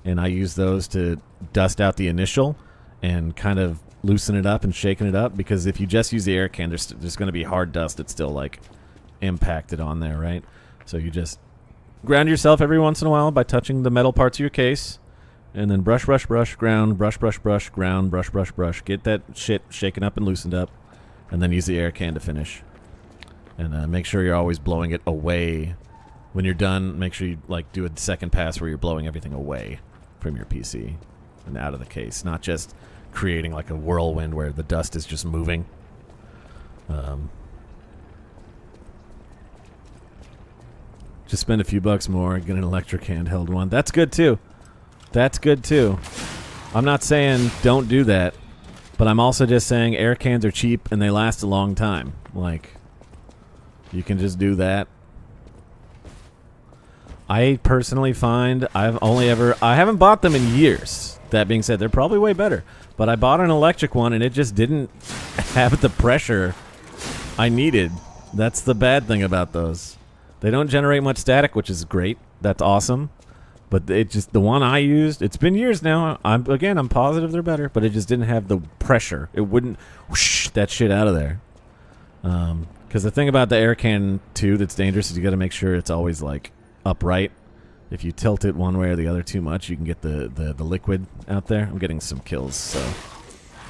And I use those to dust out the initial and kind of loosen it up and shaking it up, because if you just use the air can, there's going to be hard dust that's still like impacted on there, right? So you just ground yourself every once in a while by touching the metal parts of your case, and then brush, brush, brush, ground, brush, brush, brush, ground, brush, brush, brush. Get that shit shaken up and loosened up, and then use the air can to finish. And make sure you're always blowing it away. When you're done, make sure you like do a second pass where you're blowing everything away from your PC and out of the case, not just creating like a whirlwind where the dust is just moving. Just spend a few bucks more and get an electric handheld one. That's good too. That's good too. I'm not saying don't do that, but I'm also just saying air cans are cheap and they last a long time. Like, you can just do that. I personally find I haven't bought them in years. That being said, they're probably way better. But I bought an electric one and it just didn't have the pressure I needed. That's the bad thing about those. They don't generate much static, which is great. That's awesome. But it just, the one I used, it's been years now. I'm positive they're better, but it just didn't have the pressure. It wouldn't whoosh that shit out of there. Because the thing about the air can too that's dangerous is you got to make sure it's always like upright. If you tilt it one way or the other too much, you can get the liquid out there. I'm getting some kills, so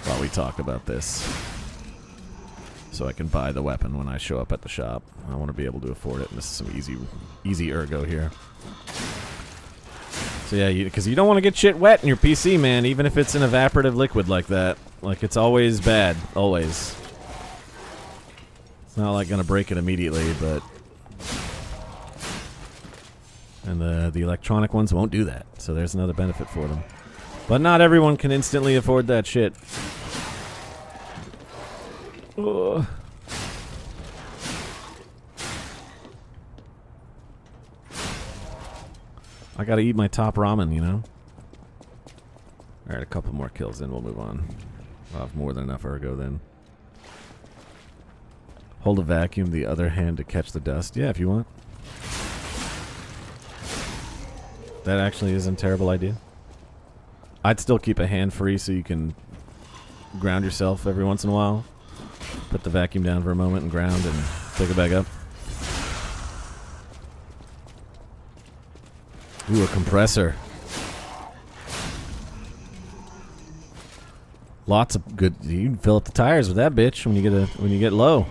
while we talk about this, so I can buy the weapon when I show up at the shop. I want to be able to afford it, and this is some easy ergo here. So yeah, because you don't want to get shit wet in your PC, man, even if it's an evaporative liquid like that. Like, it's always bad, always. It's not like gonna break it immediately, but... And the electronic ones won't do that, so there's another benefit for them. But not everyone can instantly afford that shit. Ugh. I gotta eat my top ramen, you know? Alright, a couple more kills, then we'll move on. I'll have more than enough ergo then. Hold a vacuum, the other hand to catch the dust. Yeah, if you want. That actually isn't a terrible idea. I'd still keep a hand free so you can ground yourself every once in a while. Put the vacuum down for a moment and ground and pick it back up. Ooh, a compressor. Lots of good. You can fill up the tires with that bitch when you get low.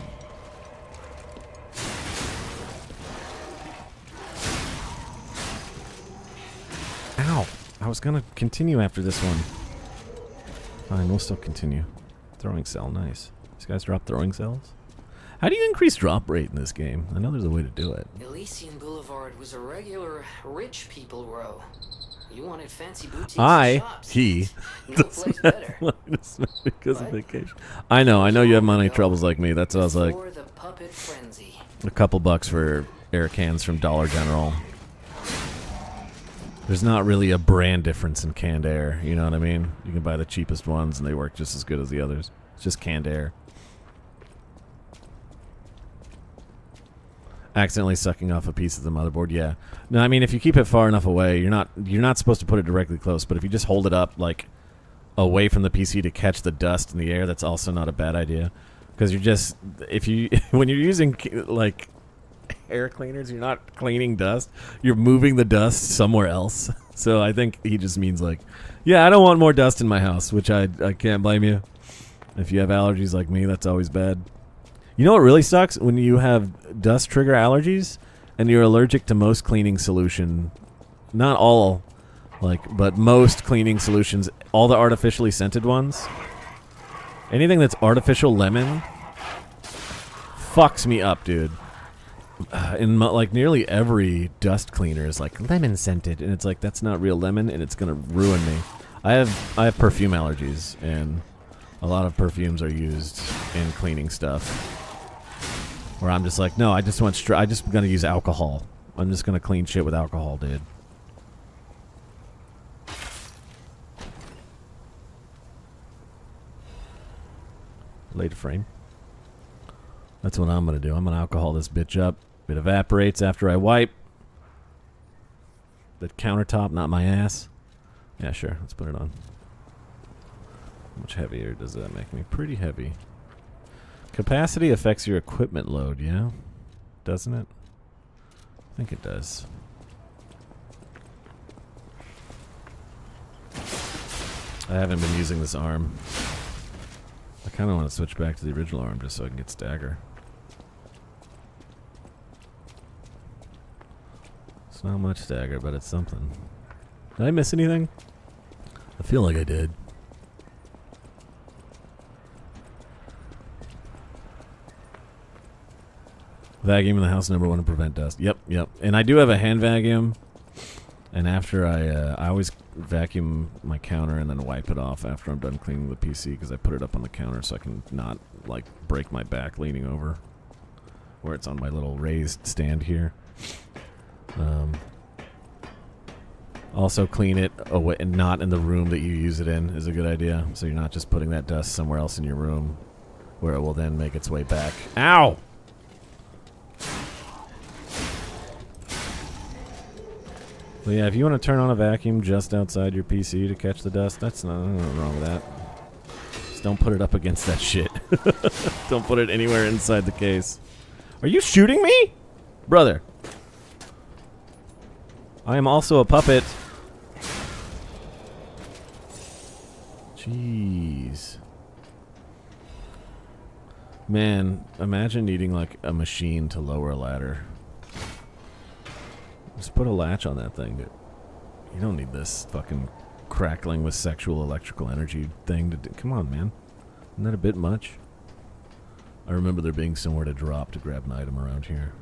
Ow! I was gonna continue after this one. Fine, we'll still continue. Throwing cell, nice. These guys drop throwing cells. How do you increase drop rate in this game? I know there's a way to do it. Elysian Boulevard was a regular rich people row. You wanted fancy boutiques and shops. No place better. Because of vacation. I know you have money troubles like me. That's what I was like. The puppet frenzy. A couple bucks for air cans from Dollar General. There's not really a brand difference in canned air. You know what I mean? You can buy the cheapest ones and they work just as good as the others. It's just canned air. Accidentally sucking off a piece of the motherboard, yeah. No, I mean, if you keep it far enough away, you're not supposed to put it directly close, but if you just hold it up, like, away from the PC to catch the dust in the air, that's also not a bad idea. Because you're just, when you're using, like, air cleaners, you're not cleaning dust, you're moving the dust somewhere else. So I think he just means, like, yeah, I don't want more dust in my house, which I can't blame you. If you have allergies like me, that's always bad. You know what really sucks? When you have dust trigger allergies and you're allergic to most cleaning solution. Not all, but most cleaning solutions. All the artificially scented ones. Anything that's artificial lemon fucks me up, dude. In nearly every dust cleaner is like lemon scented, and it's like that's not real lemon, and it's gonna ruin me. I have perfume allergies, and a lot of perfumes are used in cleaning stuff. Where I'm just like, no, I just gonna use alcohol. I'm just gonna clean shit with alcohol, dude. Laid frame. That's what I'm gonna do. I'm gonna alcohol this bitch up. It evaporates after I wipe. The countertop, not my ass. Yeah, sure. Let's put it on. How much heavier does that make me? Pretty heavy. Capacity affects your equipment load, yeah? Doesn't it? I think it does. I haven't been using this arm. I kind of want to switch back to the original arm just so I can get stagger. It's not much stagger, but it's something. Did I miss anything? I feel like I did. Vacuum in the house #1 to prevent dust. Yep. And I do have a hand vacuum. And after I always vacuum my counter and then wipe it off after I'm done cleaning the PC because I put it up on the counter so I can not like break my back leaning over where it's on my little raised stand here. Also clean it away and not in the room that you use it in is a good idea. So you're not just putting that dust somewhere else in your room where it will then make its way back. Ow! But yeah, if you want to turn on a vacuum just outside your PC to catch the dust, that's nothing wrong with that. Just don't put it up against that shit. Don't put it anywhere inside the case. Are you shooting me? Brother. I am also a puppet. Jeez. Man, imagine needing like a machine to lower a ladder. Just put a latch on that thing, dude. You don't need this fucking crackling with sexual electrical energy thing to do. Come on, man. Isn't that a bit much? I remember there being somewhere to drop to grab an item around here.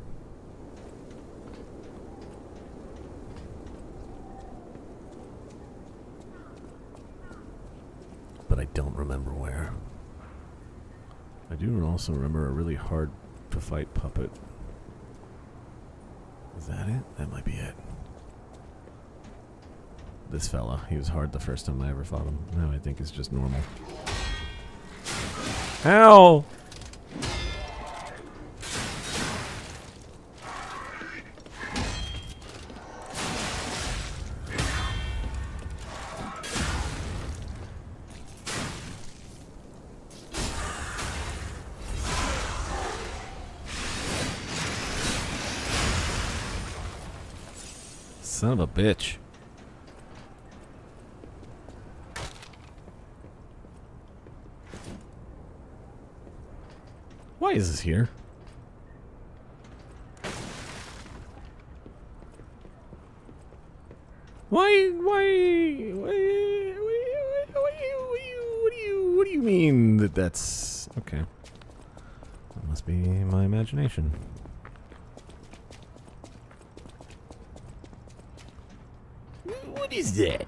But I don't remember where. I do also remember a really hard to fight puppet. Is that it? That might be it. This fella, he was hard the first time I ever fought him. Now I think it's just normal. Ow! Son of a bitch. Why is this here? What do you mean that's okay? That must be my imagination. What is that?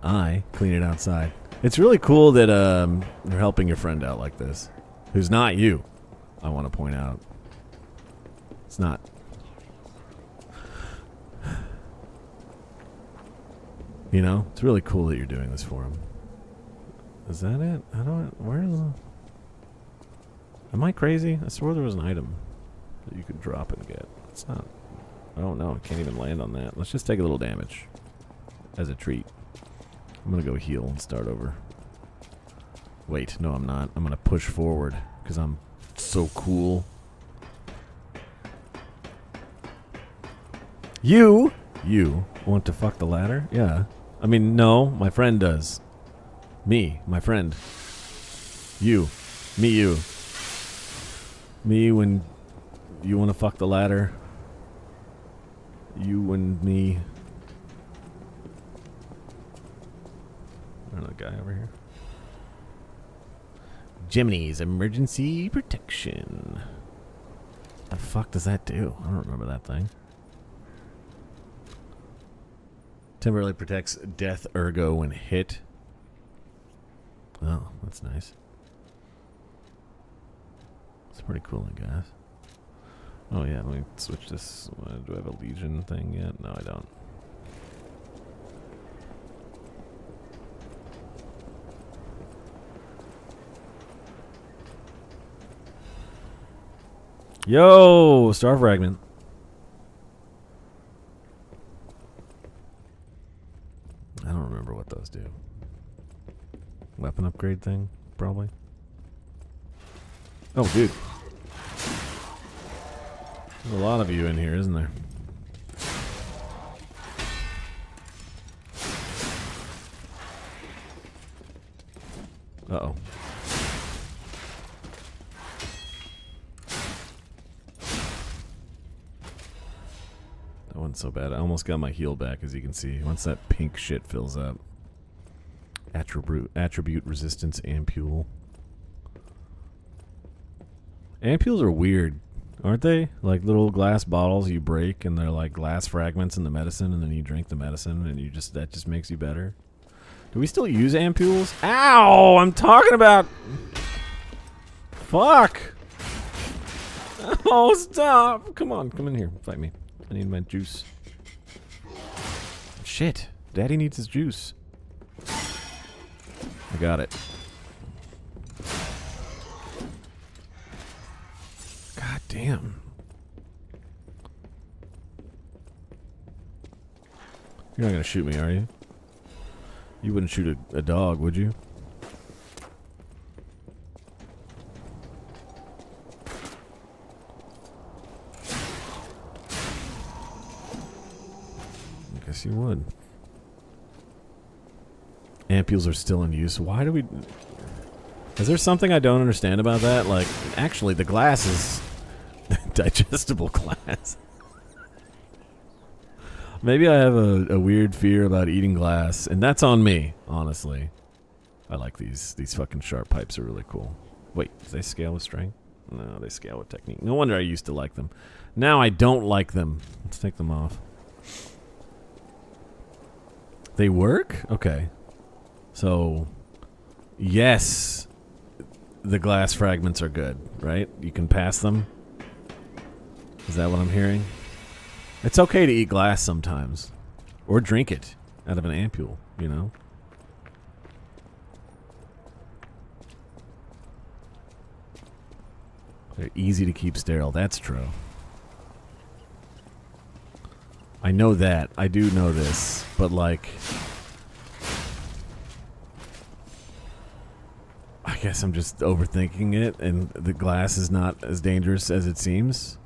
I clean it outside. It's really cool that you're helping your friend out like this, who's not you. I want to point out, it's not. You know, it's really cool that you're doing this for him. Is that it? I don't. Where is the? Am I crazy? I swore there was an item that you could drop and get. It's not. I don't know. I can't even land on that. Let's just take a little damage as a treat. I'm gonna go heal and start over. Wait, no, I'm not. I'm gonna push forward because I'm so cool. You want to fuck the ladder? Yeah. I mean, no, my friend does. Me, my friend. You. Me, you. Me when you want to fuck the ladder. You and me. Another guy over here. Jiminy's emergency protection. The fuck does that do? I don't remember that thing. Temporarily protects death ergo when hit. Oh, that's nice. It's pretty cool, I guess. Oh yeah, let me switch this. Do I have a Legion thing yet? No, I don't. Yo, Star Fragment. I don't remember what those do. Weapon upgrade thing, probably. Oh, dude. There's a lot of you in here, isn't there? Uh-oh. That wasn't so bad. I almost got my heal back, as you can see. Once that pink shit fills up. Attribute resistance ampule. Ampules are weird, aren't they? Like little glass bottles you break, and they're like glass fragments in the medicine, and then you drink the medicine, and that just makes you better. Do we still use ampules? Ow! I'm talking about. Fuck! Oh, stop! Come on, come in here, fight me. I need my juice. Shit, Daddy needs his juice. I got it. God damn. You're not gonna shoot me, are you? You wouldn't shoot a dog, would you? I guess you would. Ampules are still in use. Why do we... Is there something I don't understand about that? Like, actually, the glass is digestible glass. Maybe I have a weird fear about eating glass, and that's on me, honestly. I like these. These fucking sharp pipes are really cool. Wait, do they scale with strength? No, they scale with technique. No wonder I used to like them. Now I don't like them. Let's take them off. They work? Okay. So, yes, the glass fragments are good, right? You can pass them. Is that what I'm hearing? It's okay to eat glass sometimes. Or drink it out of an ampule, you know? They're easy to keep sterile. That's true. I know that. I do know this. But, like... I guess I'm just overthinking it, and the glass is not as dangerous as it seems.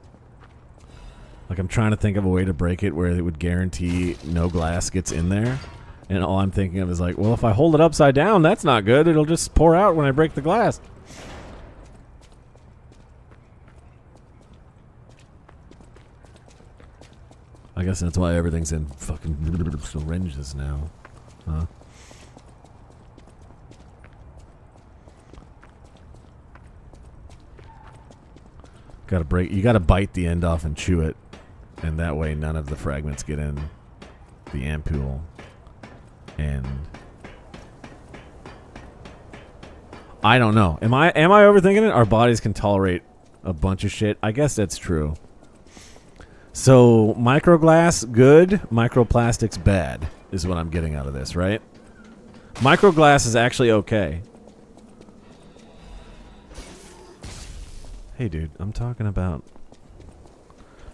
Like, I'm trying to think of a way to break it where it would guarantee no glass gets in there. And all I'm thinking of is like, well, if I hold it upside down, that's not good. It'll just pour out when I break the glass. I guess that's why everything's in fucking syringes now. Huh? You gotta bite the end off and chew it. And that way none of the fragments get in the ampule. And I don't know. Am I overthinking it? Our bodies can tolerate a bunch of shit. I guess that's true. So microglass good, microplastics bad is what I'm getting out of this, right? Microglass is actually okay. Hey dude, I'm talking about...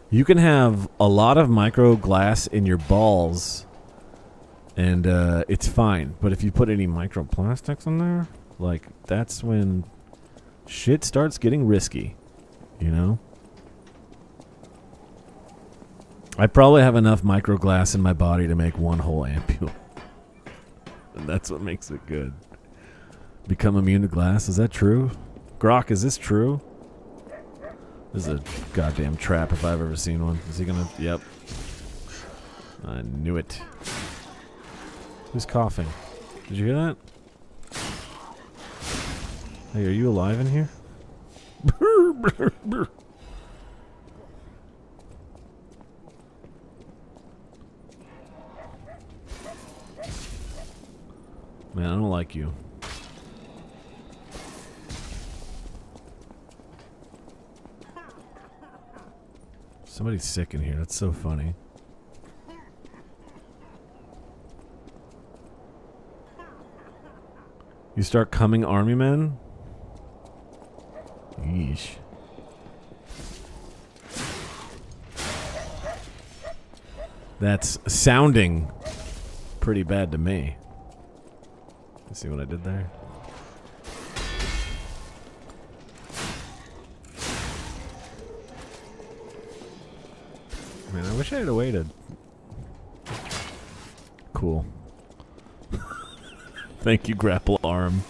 You can have a lot of microglass in your balls and it's fine. But if you put any microplastics in there, like, that's when shit starts getting risky, you know? I probably have enough microglass in my body to make one whole ampule. And that's what makes it good. Become immune to glass, is that true? Grok, is this true? This is a goddamn trap if I've ever seen one. Is he gonna... Yep. I knew it. Who's coughing? Did you hear that? Hey, are you alive in here? Man, I don't like you. Somebody's sick in here. That's so funny. You start coming army men? Yeesh. That's sounding pretty bad to me. Let's see what I did there. Man, I wish I had a way to... Cool. Thank you, Grapple Arm,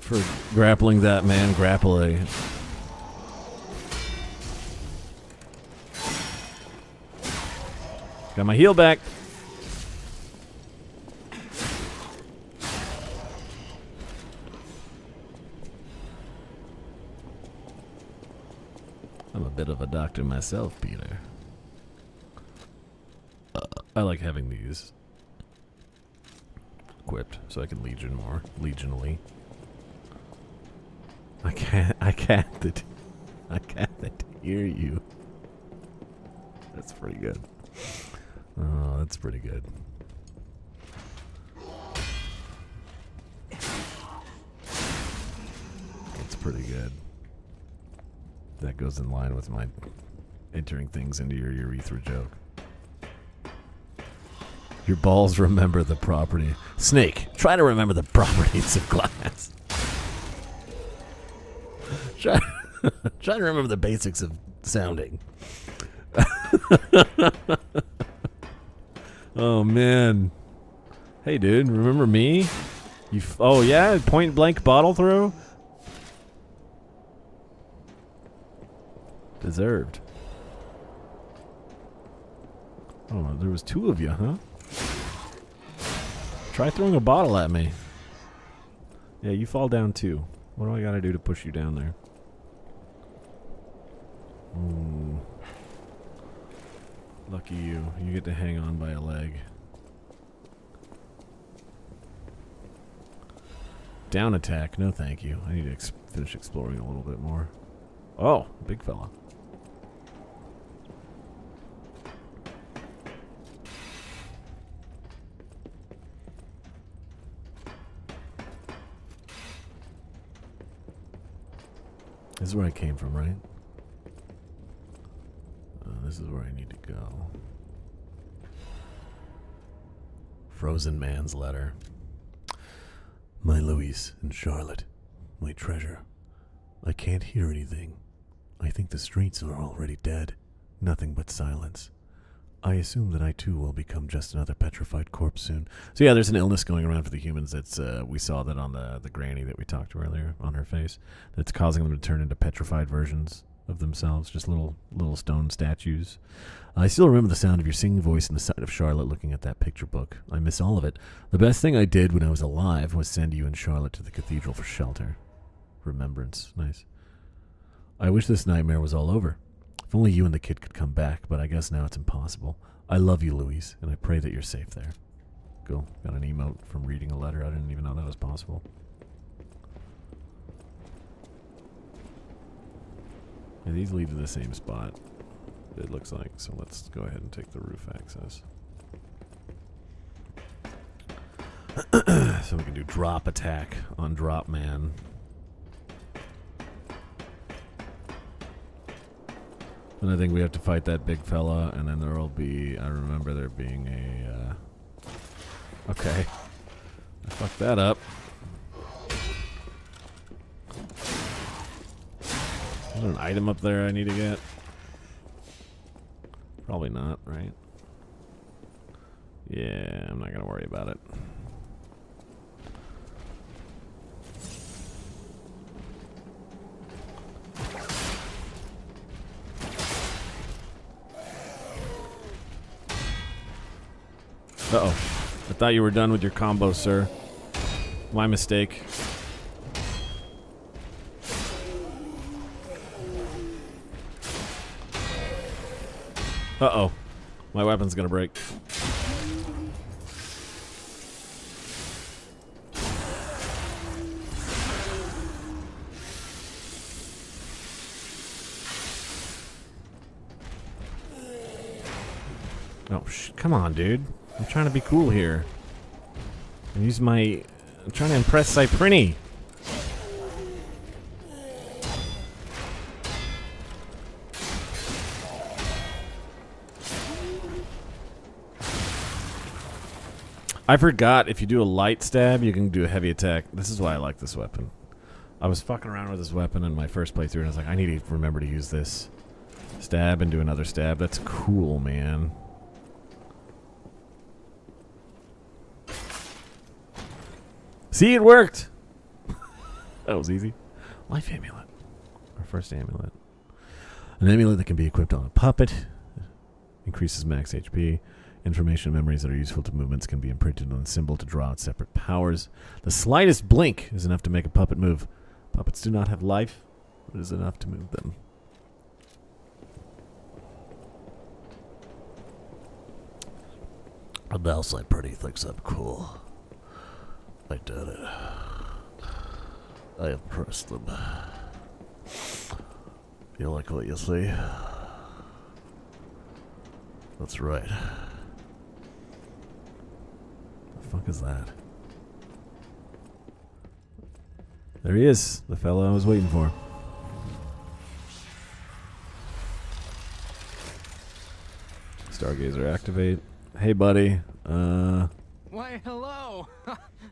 for grappling that man grappling. Got my heel back. I'm a bit of a doctor myself, Peter. I like having these equipped so I can legion more legionally. I can't hear you. That's pretty good. Oh, that's pretty good. That's pretty good. That goes in line with my entering things into your urethra joke. Your balls remember the property. Snake, try to remember the properties of glass. Try to remember the basics of sounding. Oh, man. Hey, dude, remember me? Oh, yeah? Point blank bottle throw? Deserved. Oh, there was two of you, huh? Try throwing a bottle at me. Yeah, you fall down too. What do I gotta do to push you down there? Ooh. Lucky you. You get to hang on by a leg. Down attack. No thank you. I need to finish exploring a little bit more. Oh, big fella. This is where I came from, right? This is where I need to go. Frozen man's letter. My Louise and Charlotte, my treasure. I can't hear anything. I think the streets are already dead. Nothing but silence. I assume that I too will become just another petrified corpse soon. So yeah, there's an illness going around for the humans. That's we saw that on the granny that we talked to earlier on her face. That's causing them to turn into petrified versions of themselves, just little stone statues. I still remember the sound of your singing voice and the sight of Charlotte looking at that picture book. I miss all of it. The best thing I did when I was alive was send you and Charlotte to the cathedral for shelter. Remembrance. Nice. I wish this nightmare was all over. If only you and the kid could come back, but I guess now it's impossible. I love you, Louise, and I pray that you're safe there. Cool. Got an emote from reading a letter. I didn't even know that was possible. Yeah, these lead to the same spot, it looks like. So let's go ahead and take the roof access. So we can do drop attack on Drop Man. And I think we have to fight that big fella, and then there will be... I remember there being a... Okay. I fucked that up. Is there an item up there I need to get? Probably not, right? Yeah, I'm not going to worry about it. Uh-oh. I thought you were done with your combo, sir. My mistake. Uh-oh. My weapon's gonna break. Oh, come on, dude. I'm trying to be cool here. I'm trying to impress Cyprini. I forgot if you do a light stab, you can do a heavy attack. This is why I like this weapon. I was fucking around with this weapon in my first playthrough, and I was like, I need to remember to use this. Stab and do another stab. That's cool, man. See, it worked! That was easy. Life amulet. Our first amulet. An amulet that can be equipped on a puppet. Increases max HP. Information and memories that are useful to movements can be imprinted on the symbol to draw out separate powers. The slightest blink is enough to make a puppet move. Puppets do not have life, but it is enough to move them. The mouse like pretty thinks I'm cool. I did it. I impressed them. You like what you see? That's right. The fuck is that? There he is, the fellow I was waiting for. Stargazer activate. Hey, buddy. Why, hello!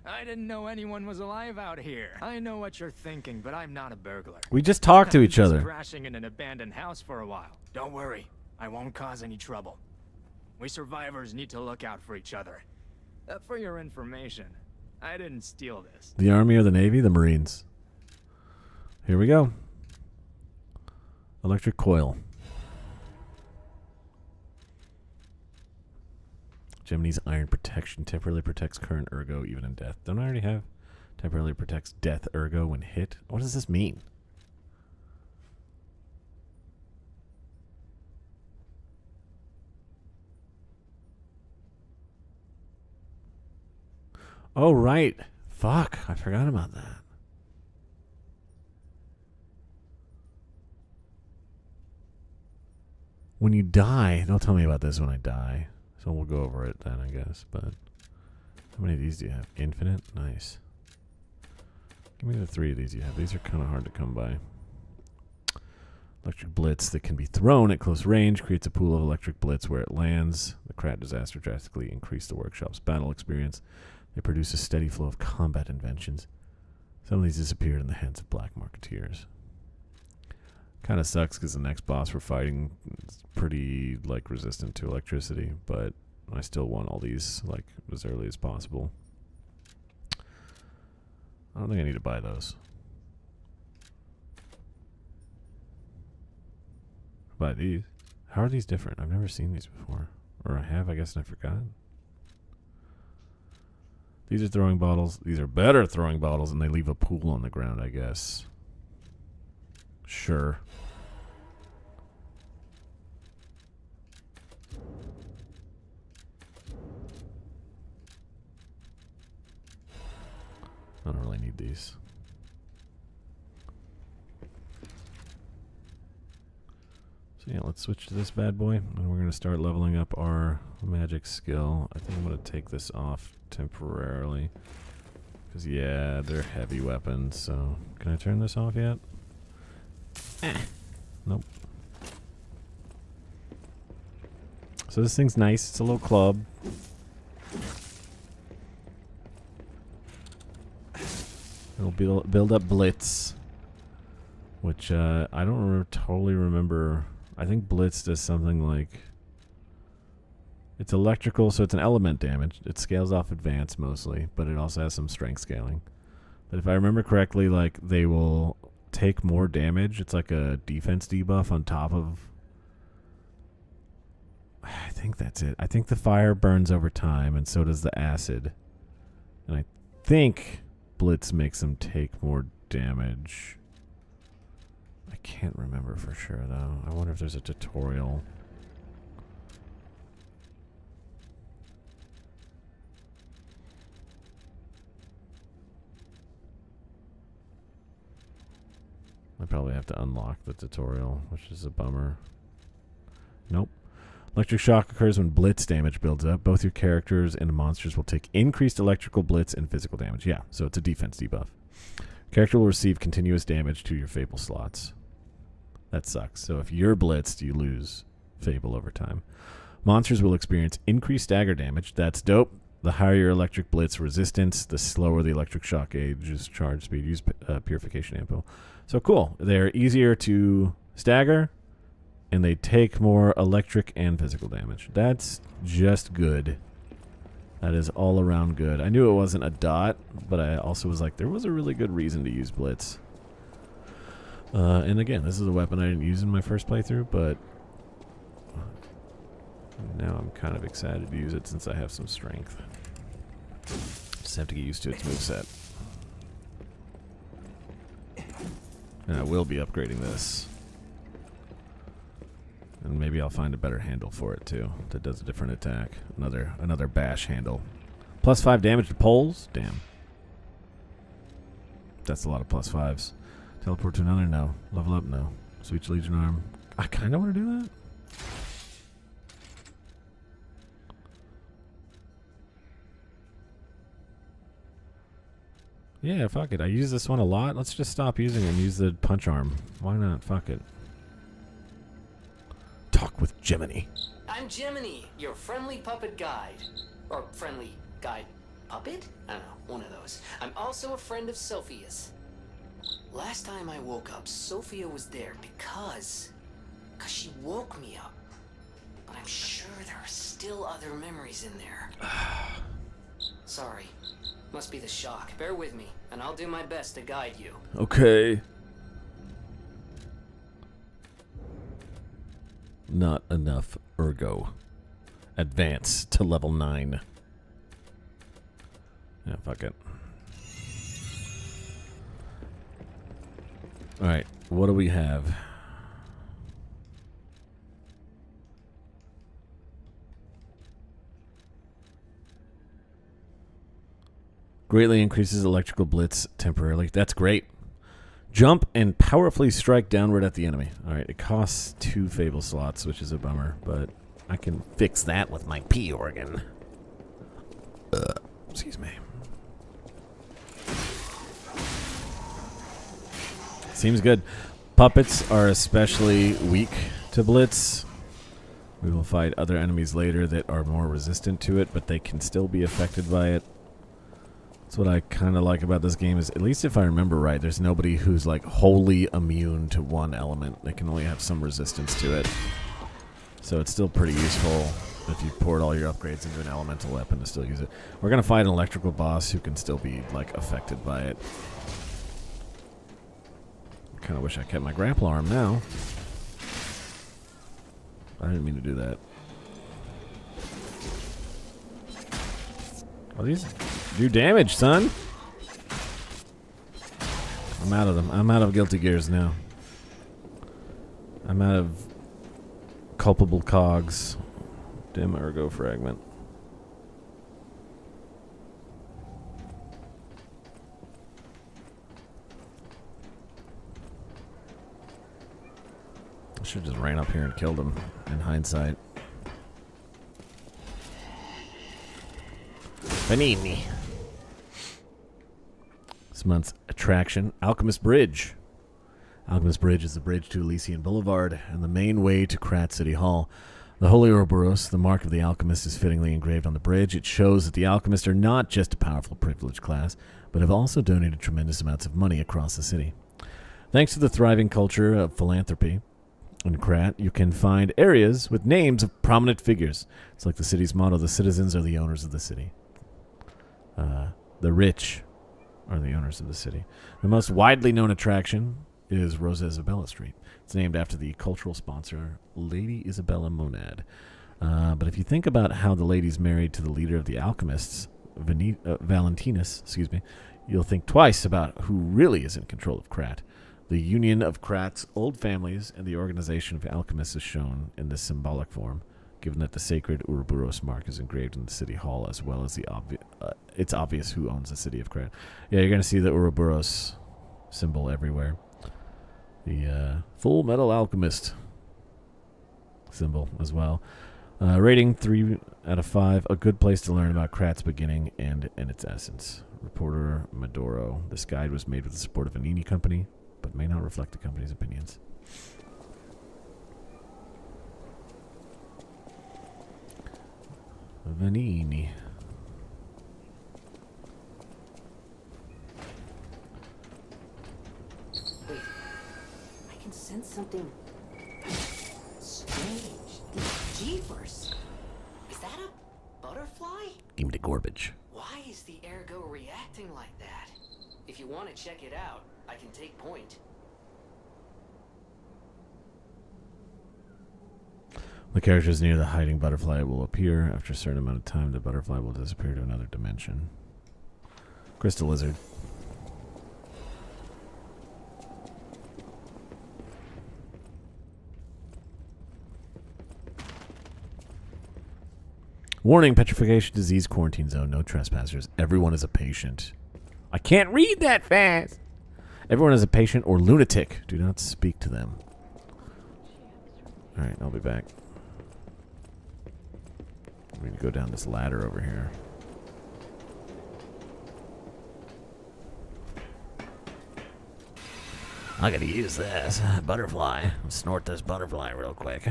I didn't know anyone was alive out here. I know what you're thinking, but I'm not a burglar. We just talked to each I'm other. just crashing in an abandoned house for a while. Don't worry, I won't cause any trouble. We survivors need to look out for each other. For your information, I didn't steal this. The Army or the Navy? The Marines. Here we go. Electric coil. Gemini's iron protection temporarily protects current ergo even in death. Don't I already have temporarily protects death ergo when hit? What does this mean? Oh, right. Fuck. I forgot about that. When you die, don't tell me about this when I die. So we'll go over it then, I guess. But how many of these do you have? Infinite? Nice. Give me the 3 of these you have. These are kind of hard to come by. Electric blitz that can be thrown at close range creates a pool of electric blitz where it lands. The Krat disaster drastically increased the workshop's battle experience. They produce a steady flow of combat inventions. Some of these disappeared in the hands of black marketeers. Kind of sucks because the next boss we're fighting is pretty like resistant to electricity, but I still want all these like as early as possible. I don't think I need to buy those. Buy these. How are these different? I've never seen these before. Or I have, I guess, and I forgot. These are throwing bottles. These are better throwing bottles, and they leave a pool on the ground, I guess. Sure. I don't really need these. So yeah, let's switch to this bad boy, and we're going to start leveling up our magic skill. I think I'm going to take this off temporarily. Because, yeah, they're heavy weapons, so... Can I turn this off yet? Nope. So this thing's nice. It's a little club. It'll build up blitz, which I don't totally remember. I think blitz does something like it's electrical, so it's an element damage. It scales off advance mostly, but it also has some strength scaling. But if I remember correctly, like they will take more damage. It's like a defense debuff on top of. I think that's it. I think the fire burns over time, and so does the acid. And I think blitz makes them take more damage. I can't remember for sure, though. I wonder if there's a tutorial. I probably have to unlock the tutorial, which is a bummer. Nope. Electric shock occurs when blitz damage builds up. Both your characters and the monsters will take increased electrical blitz and physical damage. Yeah, so it's a defense debuff. Character will receive continuous damage to your Fable slots. That sucks. So if you're blitzed, you lose Fable over time. Monsters will experience increased stagger damage. That's dope. The higher your electric blitz resistance, the slower the electric shock gauge's charge speed. Use purification ampo. So cool. They're easier to stagger, and they take more electric and physical damage. That's just good. That is all around good. I knew it wasn't a dot, but I also was like, there was a really good reason to use blitz. And again, this is a weapon I didn't use in my first playthrough, but now I'm kind of excited to use it since I have some strength. Just have to get used to its moveset. And I will be upgrading this. And maybe I'll find a better handle for it too that does a different attack. Another bash handle. +5 damage to poles? Damn. That's a lot of +5s. Teleport to another? No. Level up? No. Switch Legion arm. I kind of want to do that. Yeah, fuck it. I use this one a lot. Let's just stop using it and use the punch arm. Why not? Fuck it. Talk with Gemini. I'm Gemini, your friendly puppet guide. Or friendly guide puppet? I don't know, one of those. I'm also a friend of Sophia's. Last time I woke up, Sophia was there because she woke me up. But I'm sure there are still other memories in there. Sorry. Must be the shock. Bear with me, and I'll do my best to guide you. Okay. Not enough ergo. Advance to level 9. Yeah, fuck it. Alright, what do we have? Greatly increases electrical blitz temporarily. That's great. Jump and powerfully strike downward at the enemy. Alright, it costs 2 Fable slots, which is a bummer, but I can fix that with my P organ. Excuse me. Seems good. Puppets are especially weak to blitz. We will fight other enemies later that are more resistant to it, but they can still be affected by it. That's what I kind of like about this game is, at least if I remember right, there's nobody who's like wholly immune to one element. They can only have some resistance to it. So it's still pretty useful if you poured all your upgrades into an elemental weapon to still use it. We're going to fight an electrical boss who can still be like affected by it. Kind of wish I kept my grapple arm now. I didn't mean to do that. Oh, these do damage, son. I'm out of them. I'm out of Guilty Gears now. I'm out of culpable cogs. Dim ergo fragment. I should have just ran up here and killed him in hindsight. Panini. This month's attraction, Alchemist Bridge. Alchemist Bridge is the bridge to Elysian Boulevard and the main way to Krat City Hall. The Holy Ouroboros, the mark of the alchemist, is fittingly engraved on the bridge. It shows that the alchemists are not just a powerful privileged class, but have also donated tremendous amounts of money across the city. Thanks to the thriving culture of philanthropy in Krat, you can find areas with names of prominent figures. It's like the city's motto, the citizens are the owners of the city. The rich are the owners of the city. The most widely known attraction is Rosa Isabella Street. It's named after the cultural sponsor, Lady Isabella Monad. But if you think about how the lady's married to the leader of the alchemists, Valentinus, you'll think twice about who really is in control of Krat. The union of Krat's old families and the organization of alchemists is shown in this symbolic form, given that the sacred Ouroboros mark is engraved in the city hall, as well as the it's obvious who owns the city of Krat. Yeah, you're going to see the Ouroboros symbol everywhere. The Full Metal Alchemist symbol as well. Rating 3 out of 5. A good place to learn about Krat's beginning and its essence. Reporter Maduro. This guide was made with the support of Vanini Company, but may not reflect the company's opinions. Vanini. Wait, I can sense something strange. Jeepers! Is that a butterfly? Give me the garbage. Why is the ergo reacting like that? If you want to check it out, I can take point. The characters near the hiding butterfly will appear. After a certain amount of time, the butterfly will disappear to another dimension. Crystal Lizard. Warning, petrification disease quarantine zone. No trespassers. Everyone is a patient. I can't read that fast. Everyone is a patient or lunatic. Do not speak to them. Alright, I'll be back. I'm going to go down this ladder over here. I gotta use this butterfly. Snort this butterfly real quick.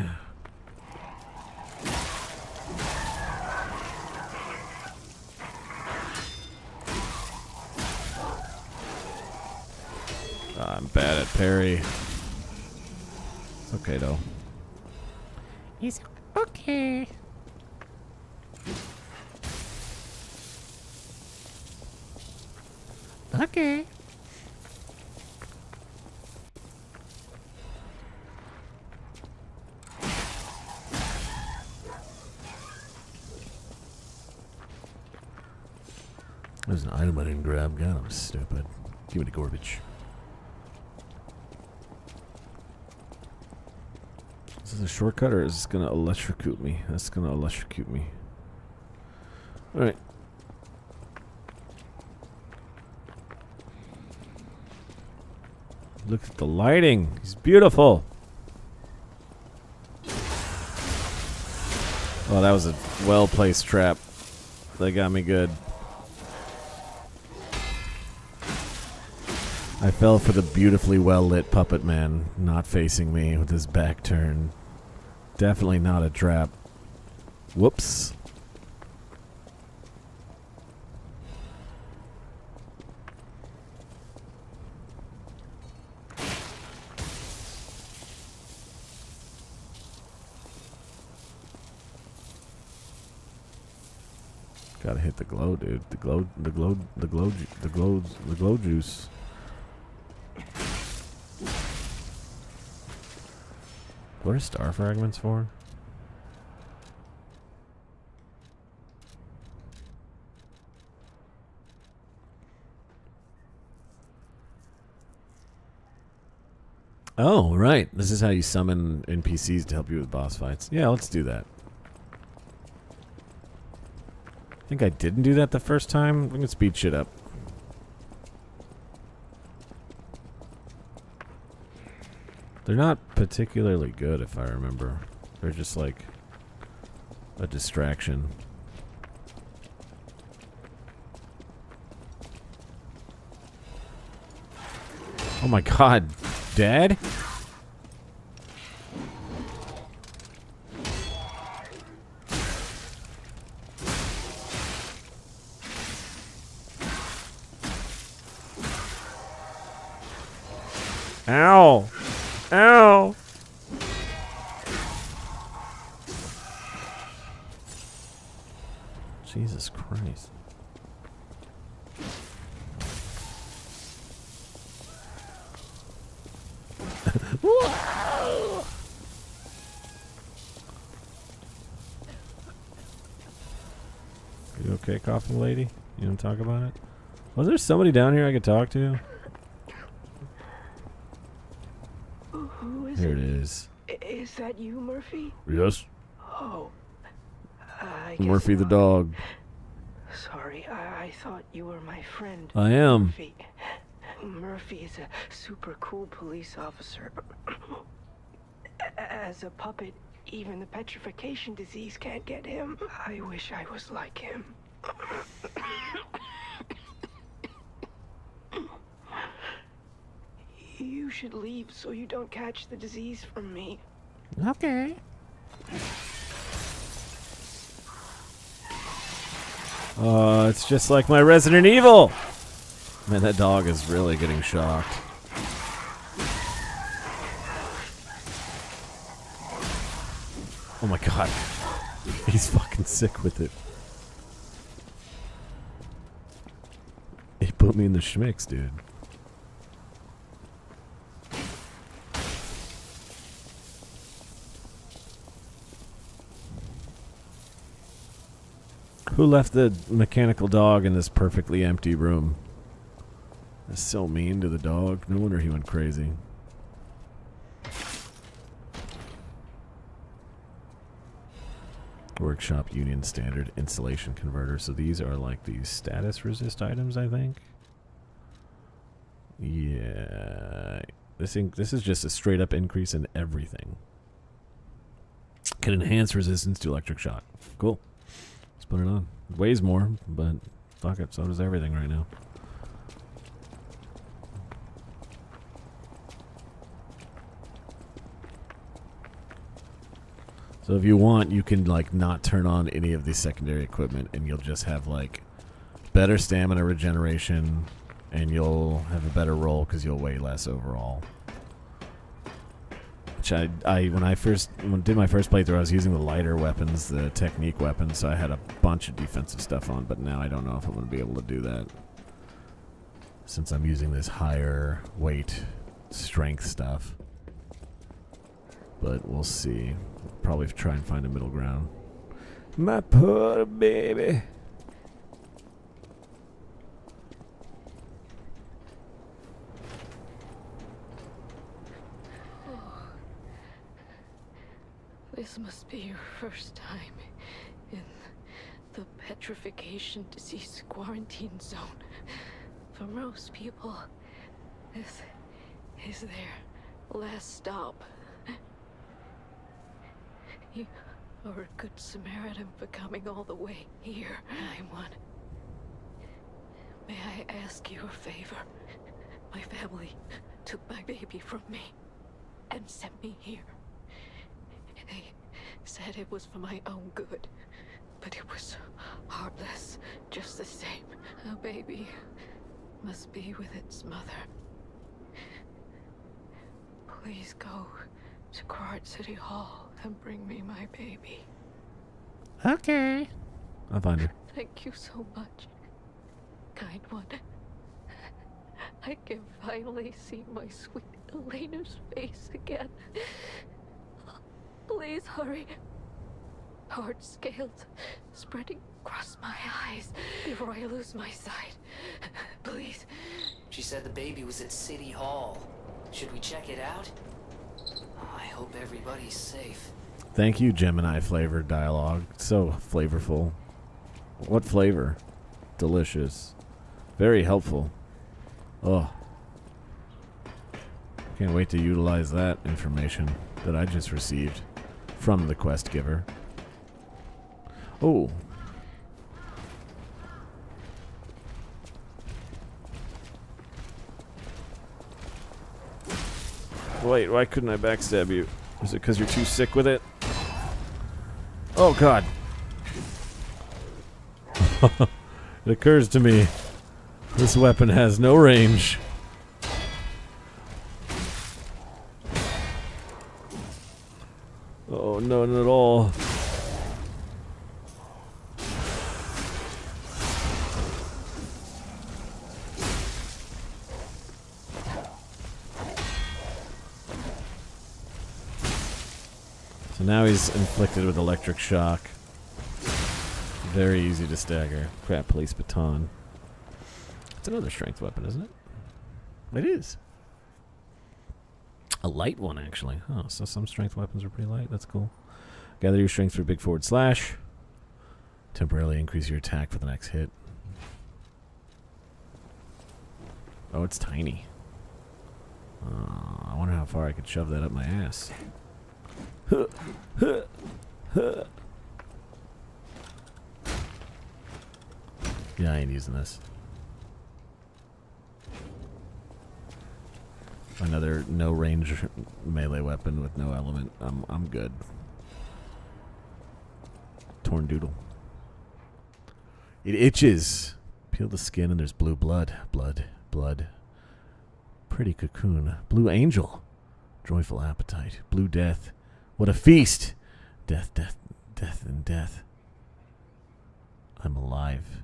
I'm bad at parry. It's okay though. It's okay. Okay. There's an item I didn't grab. God, I'm stupid. Give me the garbage. Is this a shortcut or is this gonna electrocute me? That's gonna electrocute me. Alright. Look at the lighting. He's beautiful. Oh, that was a well-placed trap. They got me good. I fell for the beautifully well-lit puppet man not facing me with his back turned. Definitely not a trap. Whoops. Gotta hit the glow, dude. The glow juice. What are star fragments for? Oh, right. This is how you summon NPCs to help you with boss fights. Yeah, let's do that. I think I didn't do that the first time. We can speed shit up. They're not particularly good, if I remember. They're just like a distraction. Oh my god, Dad? Ow! Ow! Jesus Christ. You okay, coughing lady? You don't talk about it? Was there somebody down here I could talk to? Who is Here it? it is. Is that you, Murphy? Yes. Oh. I guess Murphy the not. dog. Sorry, I thought you were my friend. I am. Murphy. Murphy is a super cool police officer. As a puppet, even the petrification disease can't get him. I wish I was like him. You should leave so you don't catch the disease from me. Okay. It's just like my Resident Evil. Man, that dog is really getting shocked. Oh my god. He's fucking sick with it. He put me in the schmicks, dude. Who left the mechanical dog in this perfectly empty room? That's so mean to the dog. No wonder he went crazy. Workshop Union Standard Insulation Converter. So these are like these status resist items, I think. Yeah. This is just a straight up increase in everything. Can enhance resistance to electric shock. Cool. Let's put it on. It weighs more, but fuck it, so does everything right now. So if you want, you can like not turn on any of the secondary equipment and you'll just have like better stamina regeneration and you'll have a better roll because you'll weigh less overall. Which when I did my first playthrough, I was using the lighter weapons, the technique weapons, so I had a bunch of defensive stuff on, but now I don't know if I'm going to be able to do that. Since I'm using this higher weight strength stuff. But we'll see. Probably try and find a middle ground. My poor baby. This must be your first time in the petrification disease quarantine zone. For most people, this is their last stop. You are a good Samaritan for coming all the way here. I'm one. May I ask you a favor? My family took my baby from me and sent me here. They said it was for my own good, but it was heartless just the same. A baby must be with its mother. Please go to Krat City Hall and bring me my baby. Okay. I'll find her. Thank you so much, kind one. I can finally see my sweet Elena's face again. Please hurry. Hard scales spreading across my eyes before I lose my sight. Please. She said the baby was at City Hall. Should we check it out? I hope everybody's safe. Thank you, Gemini flavored dialogue. So flavorful. What flavor? Delicious. Very helpful. Oh. Can't wait to utilize that information that I just received from the quest giver. Oh. Wait, why couldn't I backstab you? Is it because you're too sick with it? Oh, God. It occurs to me, this weapon has no range. Oh, none at all. So now he's inflicted with electric shock. Very easy to stagger. Crap, police baton. It's another strength weapon, isn't it? It is. A light one, actually. Oh, so some strength weapons are pretty light. That's cool. Gather your strength through big forward slash. Temporarily increase your attack for the next hit. Oh, it's tiny. I wonder how far I could shove that up my ass. Yeah, I ain't using this. Another no range melee weapon with no element. I'm good. Torn doodle. It itches. Peel the skin and there's blue blood. Blood. Pretty cocoon. Blue angel. Joyful appetite. Blue death. What a feast. Death and death. I'm alive.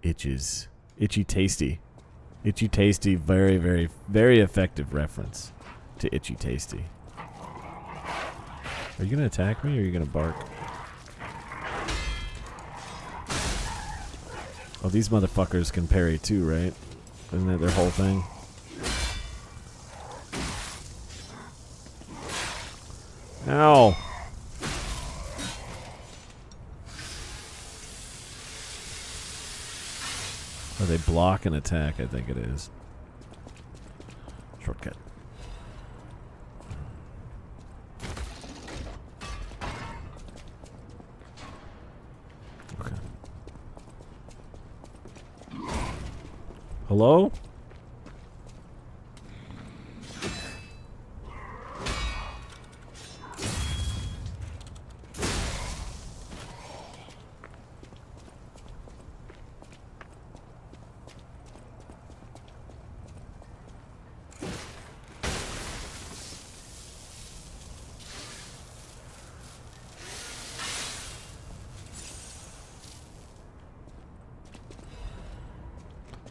Itches. Itchy tasty. Itchy Tasty, very, very, very effective reference to Itchy Tasty. Are you going to attack me or are you going to bark? Oh, these motherfuckers can parry too, right? Isn't that their whole thing? Ow! they block an attack, I think it is. Shortcut. Okay. Hello?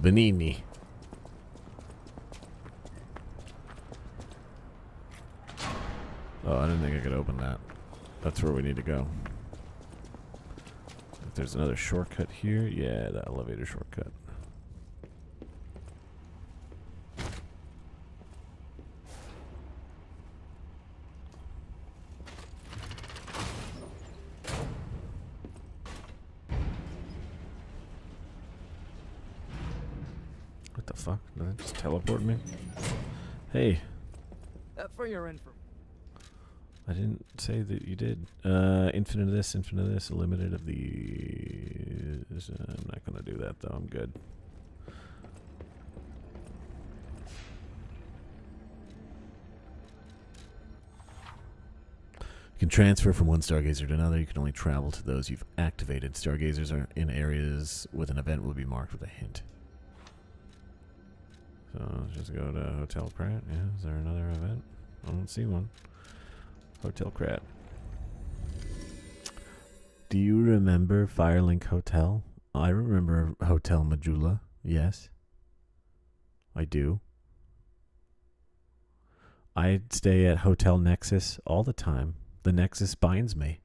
Benini. Oh, I didn't think I could open that. That's where we need to go. If there's another shortcut here, yeah, the elevator shortcut. What the fuck? Did that just teleport me? Hey. For your info. I didn't say that you did. Infinite of this, a limited of these. I'm not going to do that, though. I'm good. You can transfer from one Stargazer to another. You can only travel to those you've activated. Stargazers are in areas with an event will be marked with a hint. So let's just go to Hotel Pratt. Yeah, is there another event? I don't see one. Hotel Pratt. Do you remember Firelink Hotel? I remember Hotel Majula. Yes. I do. I stay at Hotel Nexus all the time. The Nexus binds me.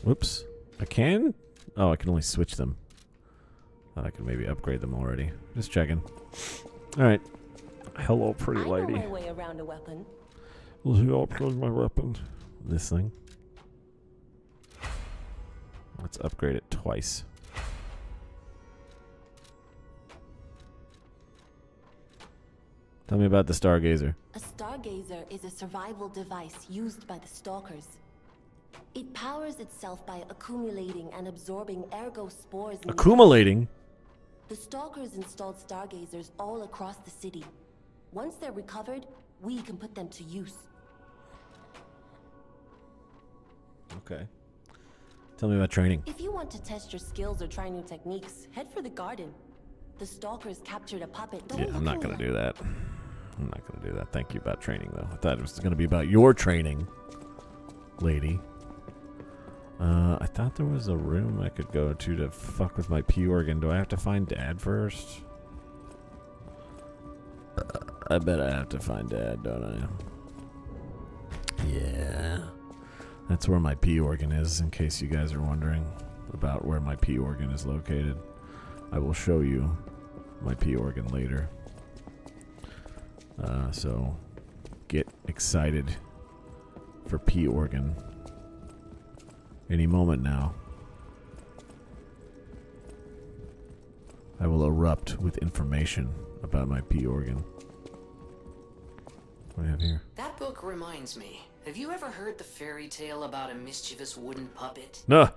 Whoops. I can? Oh, I can only switch them. Thought I could maybe upgrade them already. Just checking. Alright. Hello, pretty lady. I know my way around a weapon. Will you upgrade my weapon? This thing. Let's upgrade it twice. Tell me about the Stargazer. A Stargazer is a survival device used by the Stalkers. It powers itself by accumulating and absorbing ergo spores. Accumulating? The Stalkers installed Stargazers all across the city. Once they're recovered, we can put them to use. Okay. Tell me about training. If you want to test your skills or try new techniques, head for the garden. The Stalkers captured a puppet. Yeah, I'm not going to do that. I'm not going to do that. Thank you about training, though. I thought it was going to be about your training, lady. I thought there was a room I could go to fuck with my P organ. Do I have to find Dad first? I bet I have to find Dad, don't I? Yeah. That's where my P organ is, in case you guys are wondering about where my P organ is located. I will show you my P organ later. So get excited for P organ. Any moment now, I will erupt with information about my P organ. What do we have here? That book reminds me. Have you ever heard the fairy tale about a mischievous wooden puppet? No.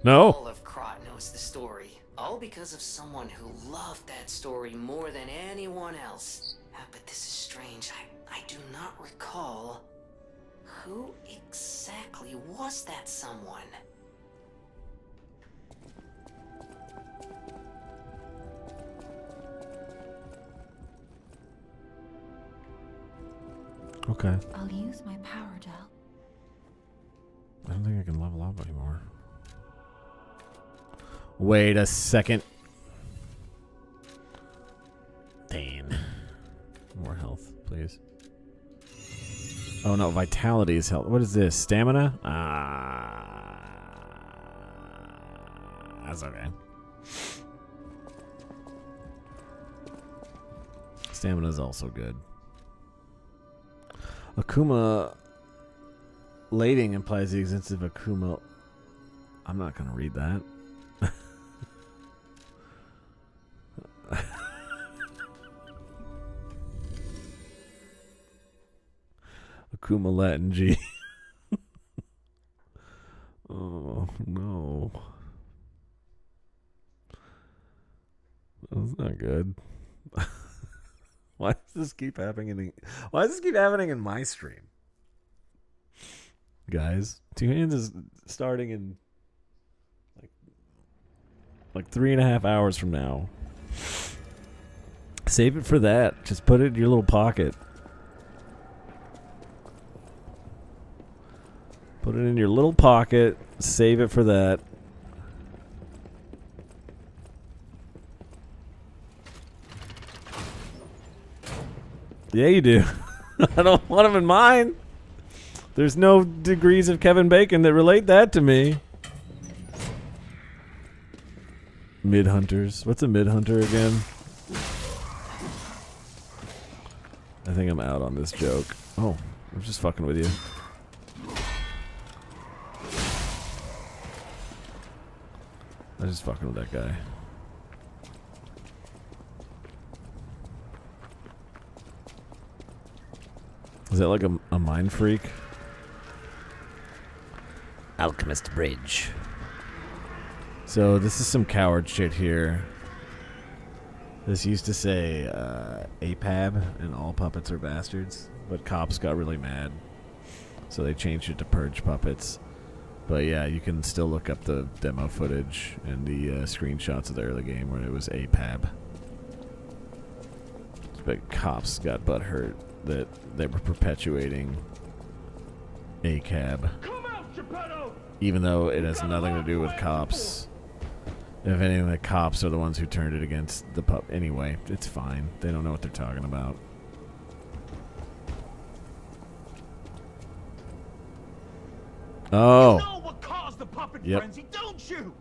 All of Krot knows the story. All because of someone who loved that story more than anyone else. But this is strange. I do not recall. Who exactly was that someone? Okay. I'll use my power to help. I don't think I can level up anymore. Wait a second. Dane. More health, please. Oh no, vitality is health. What is this? Stamina? That's okay. Stamina is also good. Akuma lading implies the existence of Akuma. I'm not going to read that. Akuma Latin G. Oh, no. That's not good. Why does this keep happening? Why does this keep happening in my stream? Guys, Two Hands is starting in like 3.5 hours from now. Save it for that. Just put it in your little pocket. Put it in your little pocket. Save it for that. Yeah, you do. I don't want them in mine. There's no degrees of Kevin Bacon that relate that to me. Mid-hunters. What's a mid-hunter again? I think I'm out on this joke. Oh, I'm just fucking with you. I'm just fucking with that guy. Is that like a mind freak? Alchemist Bridge. So this is some coward shit here. This used to say APAB and all puppets are bastards, but cops got really mad, so they changed it to purge puppets. But yeah, you can still look up the demo footage and the screenshots of the early game where it was APAB. But cops got butthurt that they were perpetuating ACAB. Even though it has nothing to do with cops. If anything, the cops are the ones who turned it against the pup. Anyway, it's fine. They don't know what they're talking about. Oh. You know what caused the puppet Yep. frenzy, don't you?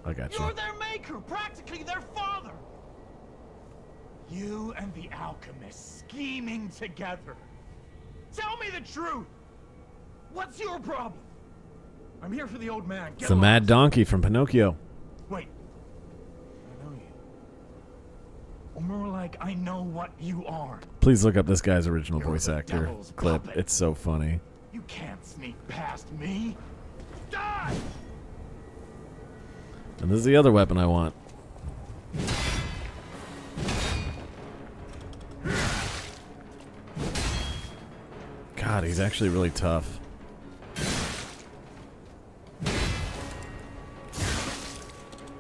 I got you. You're their maker, practically their father. You and the alchemist scheming together. Tell me the truth. What's your problem? I'm here for the old man. It's the mad donkey from Pinocchio. Wait. I know you. Or more like, I know what you are. Please look up this guy's original voice the actor devil's clip. puppet. It's so funny. You can't sneak past me. Die! And this is the other weapon I want. God, he's actually really tough.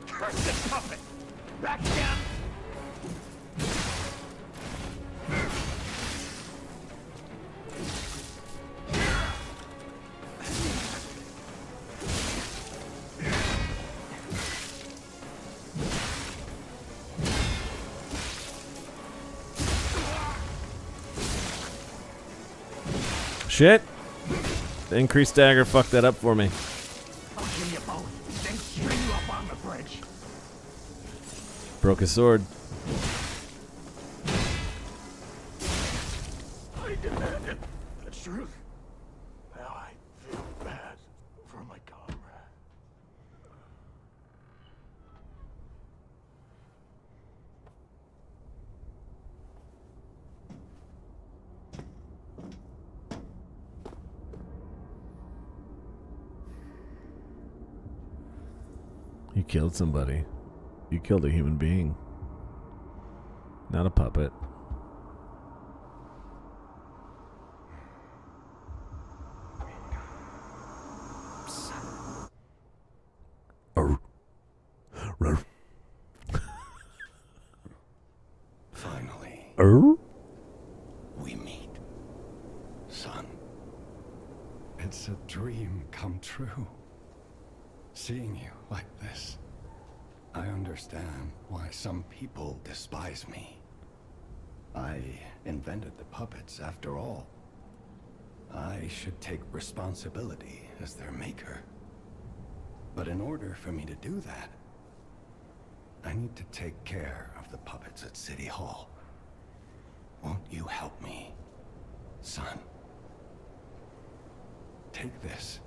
Cursed puppet! Back down! Shit! The increased dagger fucked that up for me. I'll give you both, then string you up on the bridge. Broke his sword. I demanded the truth. Now I feel bad for my comrade. You killed somebody. You killed a human being. Not a puppet. Finally, we meet. Son, it's a dream come true. Seeing you like this, I understand why some people despise me. I invented the puppets after all. I should take responsibility as their maker. But in order for me to do that, I need to take care of the puppets at City Hall. Won't you help me, son? Take this.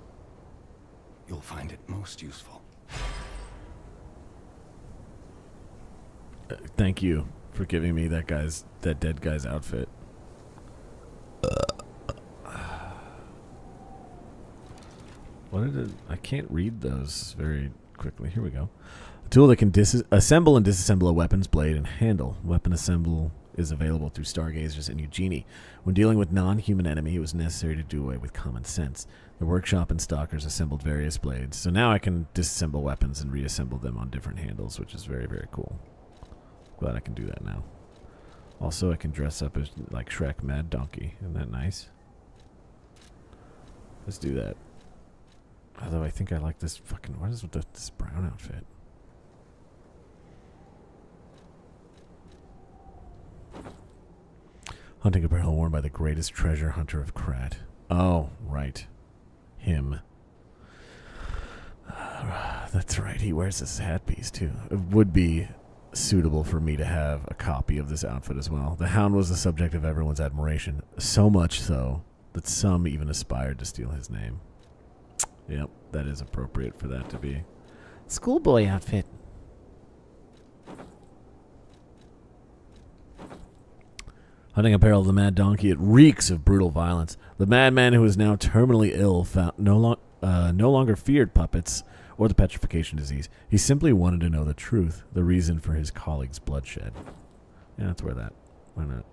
You'll find it most useful. Thank you for giving me that dead guy's outfit. What did it? I can't read those very quickly. Here we go. A tool that can assemble and disassemble a weapon's blade and handle. Weapon assemble is available through stargazers in Eugenie. When dealing with non-human enemy, it was necessary to do away with common sense. The workshop and stalkers assembled various blades. So now I can disassemble weapons and reassemble them on different handles, which is very, very cool. Glad I can do that now. Also, I can dress up as like Shrek Mad Donkey. Isn't that nice? Let's do that. Although I think I like this fucking... What is with this brown outfit? Hunting apparel worn by the greatest treasure hunter of Krat. Oh, right. Him. That's right. He wears this hat piece, too. It would be suitable for me to have a copy of this outfit as well. The Hound was the subject of everyone's admiration. So much so that some even aspired to steal his name. Yep, that is appropriate for that to be. Schoolboy outfit. Hunting apparel of the Mad Donkey, it reeks of brutal violence. The madman who is now terminally ill no longer feared puppets or the petrification disease. He simply wanted to know the truth, the reason for his colleagues' bloodshed. Yeah, let's wear that. Why not?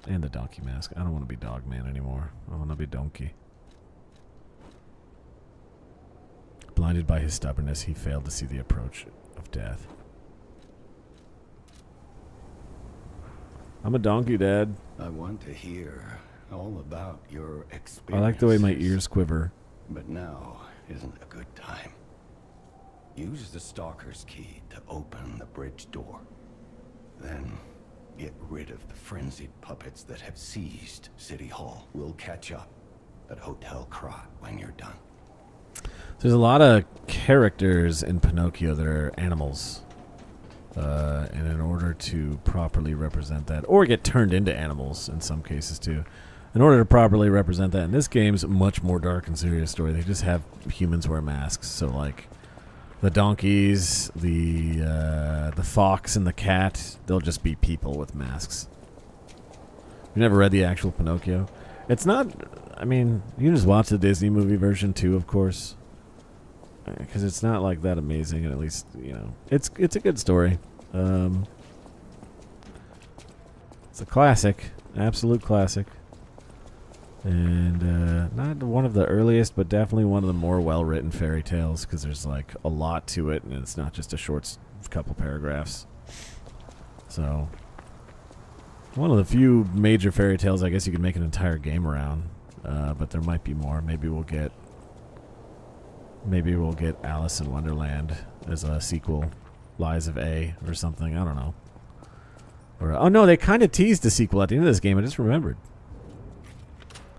And the donkey mask. I don't want to be dog man anymore. I want to be donkey. Blinded by his stubbornness, he failed to see the approach of death. I'm a donkey, Dad. I want to hear all about your experience. I like the way my ears quiver. But now isn't a good time. Use the Stalker's key to open the bridge door. Then get rid of the frenzied puppets that have seized City Hall. We'll catch up at Hotel Krat when you're done. There's a lot of characters in Pinocchio that are animals. And in order to properly represent that, or get turned into animals in some cases too, in order to properly represent that, in this game's a much more dark and serious story. They just have humans wear masks. So like the donkeys, the fox and the cat, they'll just be people with masks. You never read the actual Pinocchio? It's not, I mean, you just watch the Disney movie version too, of course. Because it's not like that amazing, and at least, you know, it's a good story. It's a classic, absolute classic. And not one of the earliest, but definitely one of the more well-written fairy tales, because there's like a lot to it, and it's not just a short couple paragraphs. So, one of the few major fairy tales I guess you could make an entire game around. But there might be more. Maybe we'll get Alice in Wonderland as a sequel, Lies of A or something. I don't know. Or oh no, they kind of teased a sequel at the end of this game. I just remembered.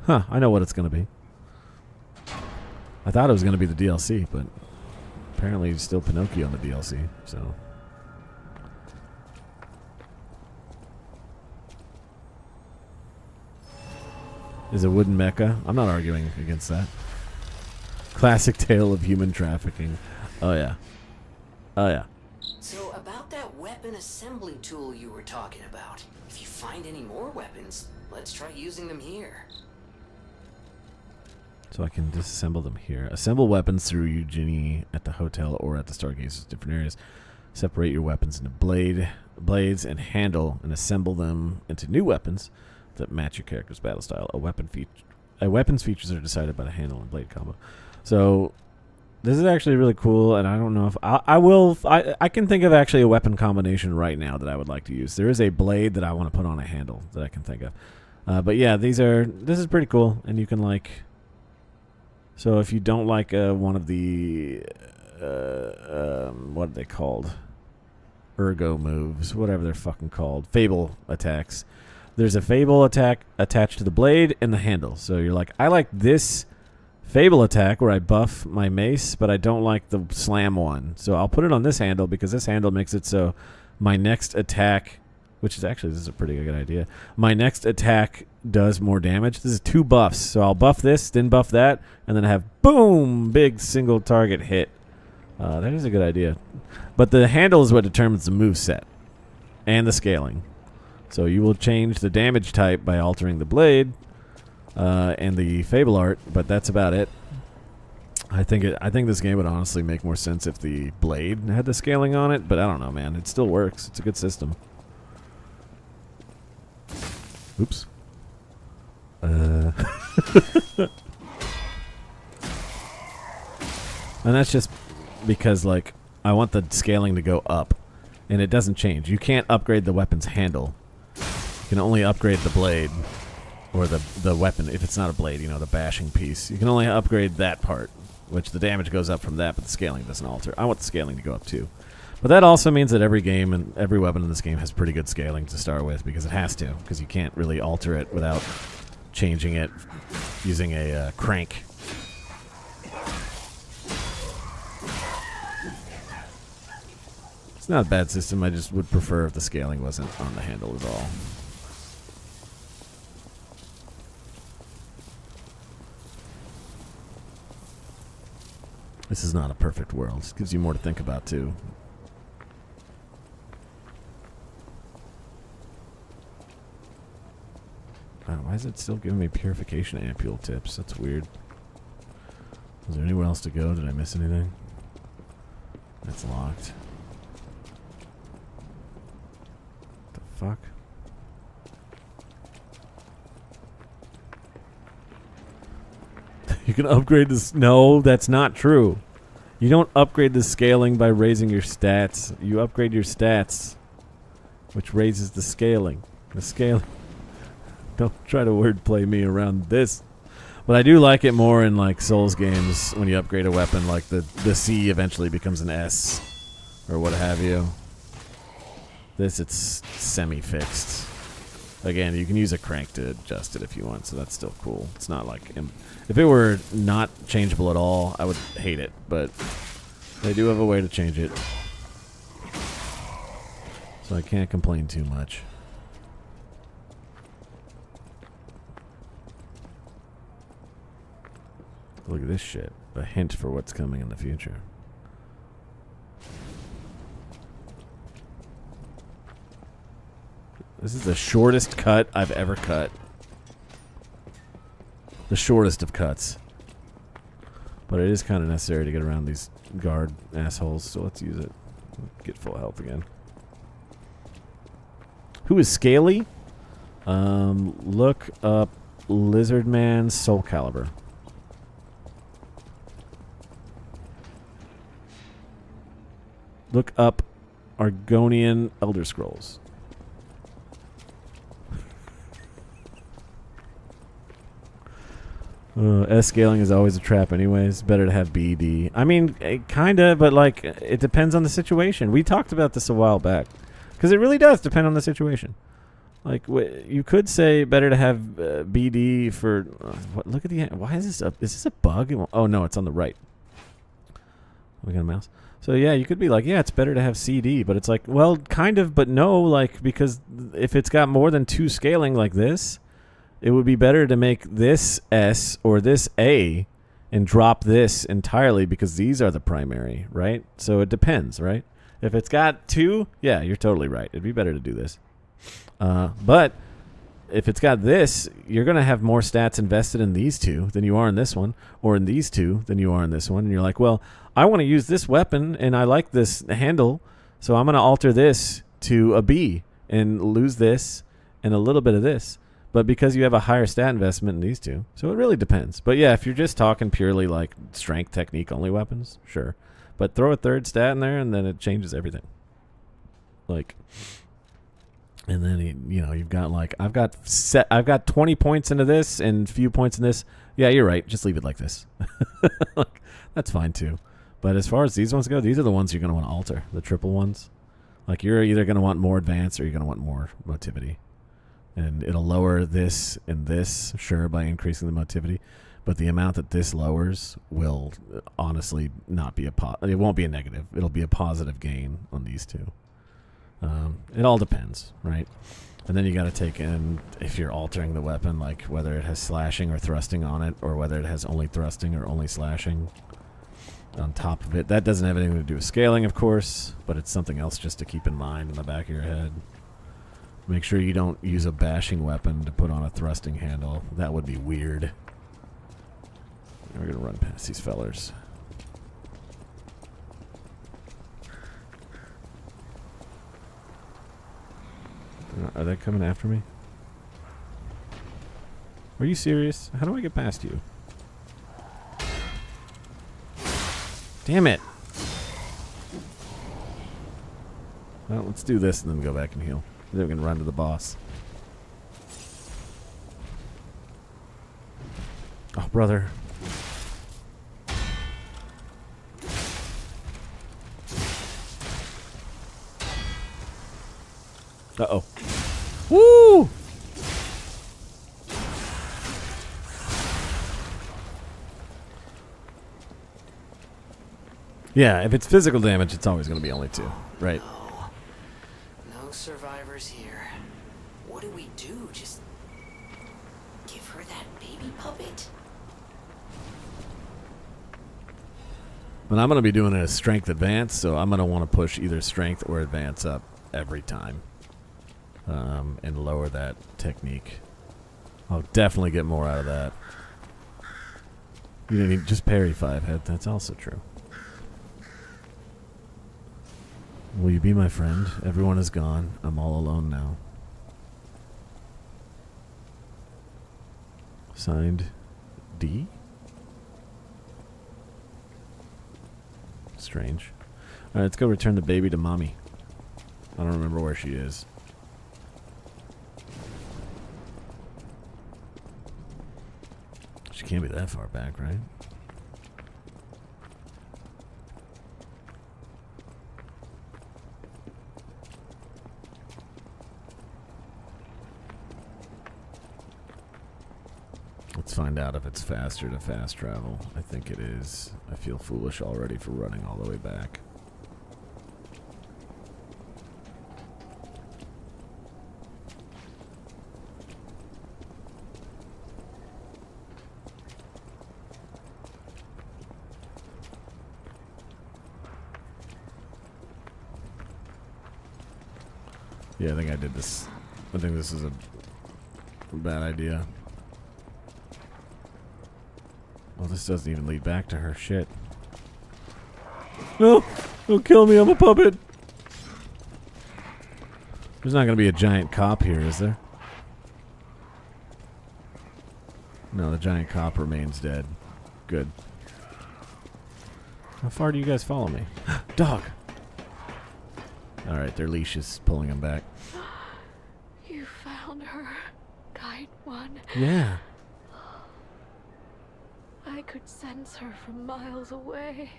Huh, I know what it's going to be. I thought it was going to be the DLC, but apparently it's still Pinocchio on the DLC, so. Is a wooden mecha? I'm not arguing against that. Classic tale of human trafficking. Oh yeah. Oh yeah. So about that weapon assembly tool you were talking about, if you find any more weapons, let's try using them here. So I can disassemble them here. Assemble weapons through Eugenie at the hotel or at the Stargazers, different areas. Separate your weapons into blades and handle, and assemble them into new weapons that match your character's battle style. Weapons features are decided by the handle and blade combo. So this is actually really cool, and I don't know if I can think of actually a weapon combination right now that I would like to use. There is a blade that I want to put on a handle that I can think of. But yeah, this is pretty cool, and you can like. So if you don't like one of the what are they called? Ergo moves, whatever they're fucking called, Fable attacks. There's a Fable attack attached to the blade and the handle. So you're like, I like this Fable attack, where I buff my mace, but I don't like the slam one. So I'll put it on this handle because this handle makes it so my next attack, which is actually, this is a pretty good idea. My next attack does more damage. This is 2 buffs. So I'll buff this, then buff that, and then have boom, big single target hit. That is a good idea. But the handle is what determines the move set and the scaling. So you will change the damage type by altering the blade and the Fable art, but that's about it. I think this game would honestly make more sense if the blade had the scaling on it, but I don't know, man. It still works. It's a good system. Oops. And that's just because, like, I want the scaling to go up, and it doesn't change. You can't upgrade the weapon's handle. You can only upgrade the blade, or the weapon, if it's not a blade, you know, the bashing piece. You can only upgrade that part, which the damage goes up from that, but the scaling doesn't alter. I want the scaling to go up too. But that also means that every game and every weapon in this game has pretty good scaling to start with, because it has to, because you can't really alter it without changing it using a crank. It's not a bad system. I just would prefer if the scaling wasn't on the handle at all. This is not a perfect world. It gives you more to think about, too. Why is it still giving me purification ampule tips? That's weird. Is there anywhere else to go? Did I miss anything? That's locked. The fuck? You can upgrade this. No, that's not true. You don't upgrade the scaling by raising your stats. You upgrade your stats, which raises the scaling. The scaling. Don't try to wordplay me around this. But I do like it more in, like, Souls games when you upgrade a weapon, like the C eventually becomes an S or what have you. This, it's semi-fixed. Again, you can use a crank to adjust it if you want, so that's still cool. It's not like... If it were not changeable at all, I would hate it, but they do have a way to change it. So I can't complain too much. Look at this shit. A hint for what's coming in the future. This is the shortest cut I've ever cut. The shortest of cuts. But it is kind of necessary to get around these guard assholes, so let's use it. Get full health again. Who is Scaly? Look up Lizardman Soul Calibur. Look up Argonian Elder Scrolls. S scaling is always a trap anyways. Better to have BD. I mean, kinda, but like, it depends on the situation. We talked about this a while back. Because it really does depend on the situation. Like, you could say better to have BD for... what? Look at the... Why is this up? Is this a bug? Oh, no, it's on the right. We got a mouse. So, yeah, you could be like, yeah, it's better to have CD. But it's like, well, kind of, but no. Like, because if it's got more than 2 scaling like this... It would be better to make this S or this A and drop this entirely because these are the primary, right? So it depends, right? If it's got 2, yeah, you're totally right. It'd be better to do this. But if it's got this, you're going to have more stats invested in these 2 than you are in this one, or in these 2 than you are in this one. And you're like, well, I want to use this weapon and I like this handle, so I'm going to alter this to a B and lose this and a little bit of this. But because you have a higher stat investment in these 2. So it really depends. But yeah, if you're just talking purely like strength technique only weapons, sure. But throw a 3rd stat in there and then it changes everything. Like, and then, you know, you've got like, I've got 20 points into this and few points in this. Yeah, you're right. Just leave it like this. Like, that's fine too. But as far as these ones go, these are the ones you're going to want to alter. The triple ones. Like, you're either going to want more advance or you're going to want more motivity. And it'll lower this and this, sure, by increasing the motivity. But the amount that this lowers will honestly not be it won't be a negative. It'll be a positive gain on these two. It all depends, right? And then you got to take in if you're altering the weapon, like whether it has slashing or thrusting on it, or whether it has only thrusting or only slashing on top of it. That doesn't have anything to do with scaling, of course, but it's something else just to keep in mind in the back of your head. Make sure you don't use a bashing weapon to put on a thrusting handle. That would be weird. We're going to run past these fellers. Are they coming after me? Are you serious? How do I get past you? Damn it! Well, let's do this and then go back and heal. Then we can run to the boss. Oh, brother. Uh-oh. Woo! Yeah, if it's physical damage, it's always going to be only 2, right? No survivors here. What do we do? Just give her that baby puppet? But I'm going to be doing it as strength advance, so I'm going to want to push either strength or advance up every time. And lower that technique. I'll definitely get more out of that. You didn't just parry 5-hit. That's also true. Will you be my friend? Everyone is gone. I'm all alone now. Signed, D? Strange. Alright, let's go return the baby to mommy. I don't remember where she is. She can't be that far back, right? Let's find out if it's faster to fast travel. I think it is. I feel foolish already for running all the way back. Yeah, I think I did this. I think this is a bad idea. Well, this doesn't even lead back to her. Shit. No! Don't kill me, I'm a puppet! There's not gonna be a giant cop here, is there? No, the giant cop remains dead. Good. How far do you guys follow me? Dog! Alright, their leash is pulling him back. You found her, Guide One. Yeah. I could sense her from miles away.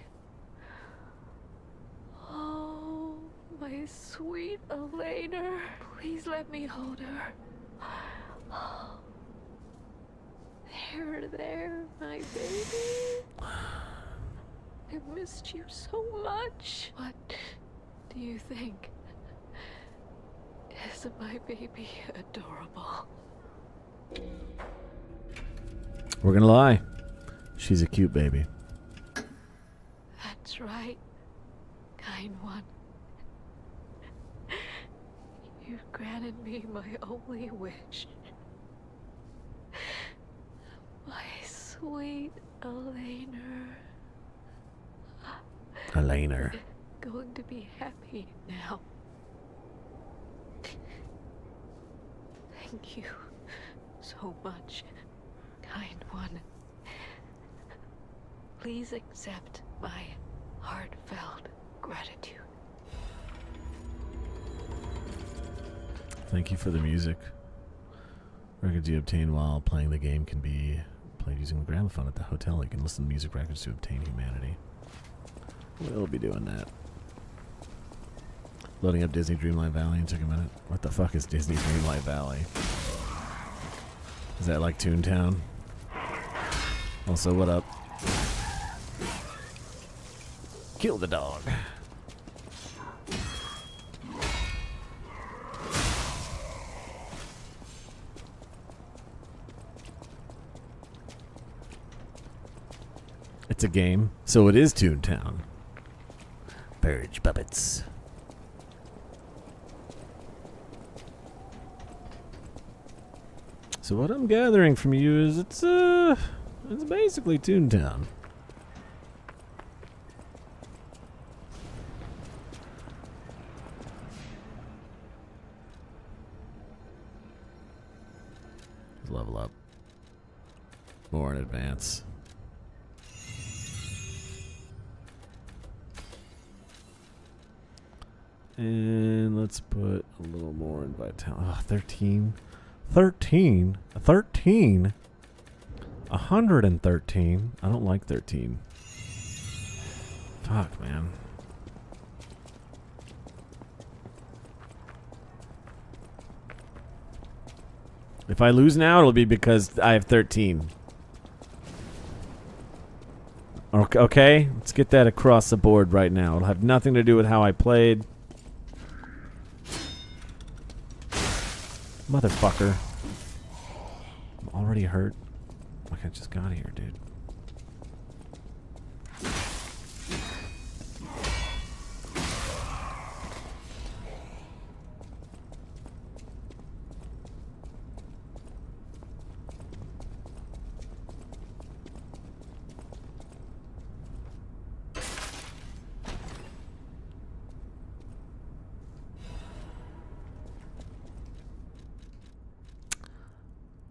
Oh, my sweet Elena. Please let me hold her. There, my baby. I missed you so much. What do you think? Isn't my baby adorable? We're gonna lie. She's a cute baby. That's right, Kind One. You've granted me my only wish. My sweet Elena. Elena. Going to be happy now. Thank you so much, Kind One. Please accept my heartfelt gratitude. Thank you for the music. Records you obtain while playing the game can be played using the gramophone at the hotel. You can listen to music records to obtain humanity. We'll be doing that. Loading up Disney Dreamlight Valley and took a minute. What the fuck is Disney Dreamlight Valley? Is that like Toontown? Also, what up? Kill the dog. It's a game, so it is Toontown. Purge puppets. So what I'm gathering from you is it's basically Toontown. Let's level up. More in advance. And let's put a little more in vitality. Oh, 13. 13? 13? 113? I don't like 13. Fuck, man. If I lose now, it'll be because I have 13. Okay? Let's get that across the board right now. It'll have nothing to do with how I played. Motherfucker. I'm already hurt. Like I just got here, dude.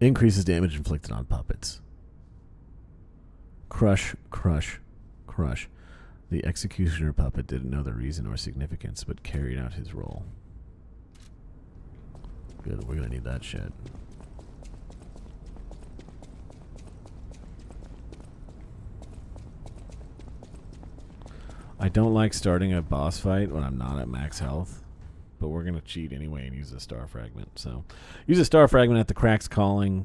Increases damage inflicted on puppets. Crush, crush, crush. The executioner puppet didn't know the reason or significance, but carried out his role. Good, we're gonna need that shit. I don't like starting a boss fight when I'm not at max health. But we're going to cheat anyway and use a star fragment. So, use a star fragment at the Cracks Calling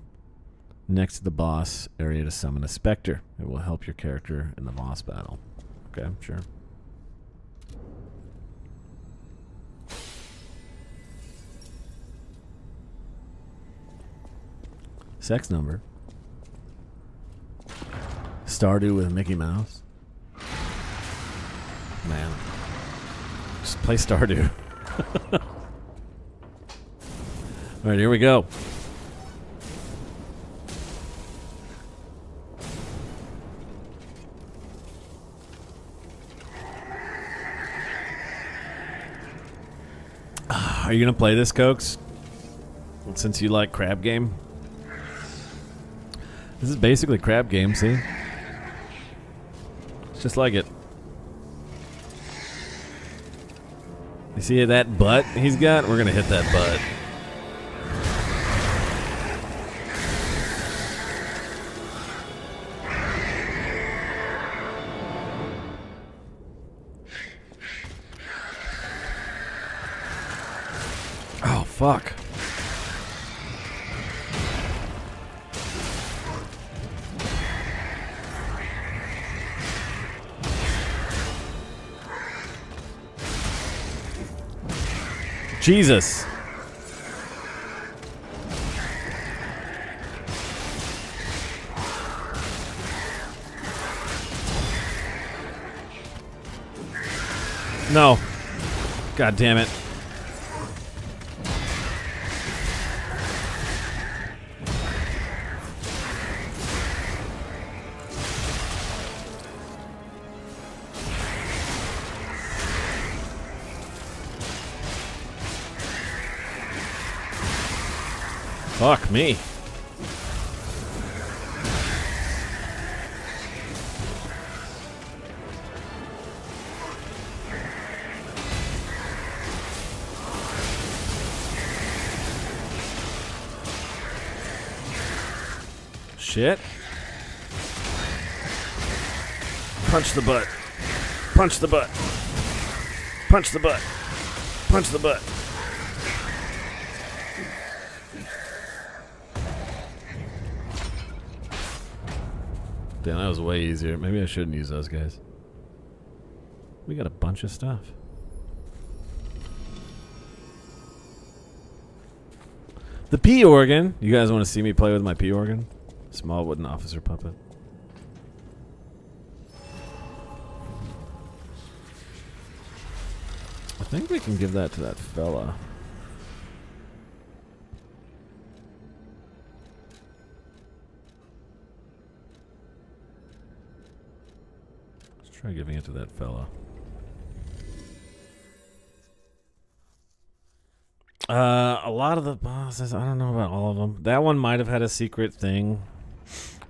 next to the boss area to summon a specter. It will help your character in the boss battle. Okay, sure. Sex number. Stardew with Mickey Mouse. Man. Just play Stardew. Alright, here we go. Are you gonna play this, Cokes? Since you like crab game? This is basically crab game, see? It's just like it. You see that butt he's got? We're gonna hit that butt. Oh, fuck. Jesus. No. God damn it. Fuck me. Shit. Punch the butt. Punch the butt. Punch the butt. Punch the butt. Damn, that was way easier. Maybe I shouldn't use those guys. We got a bunch of stuff. The P organ. You guys want to see me play with my P organ? Small wooden officer puppet. I think we can give that to that fella. Let's try giving it to that fella. A lot of the bosses, I don't know about all of them. That one might have had a secret thing,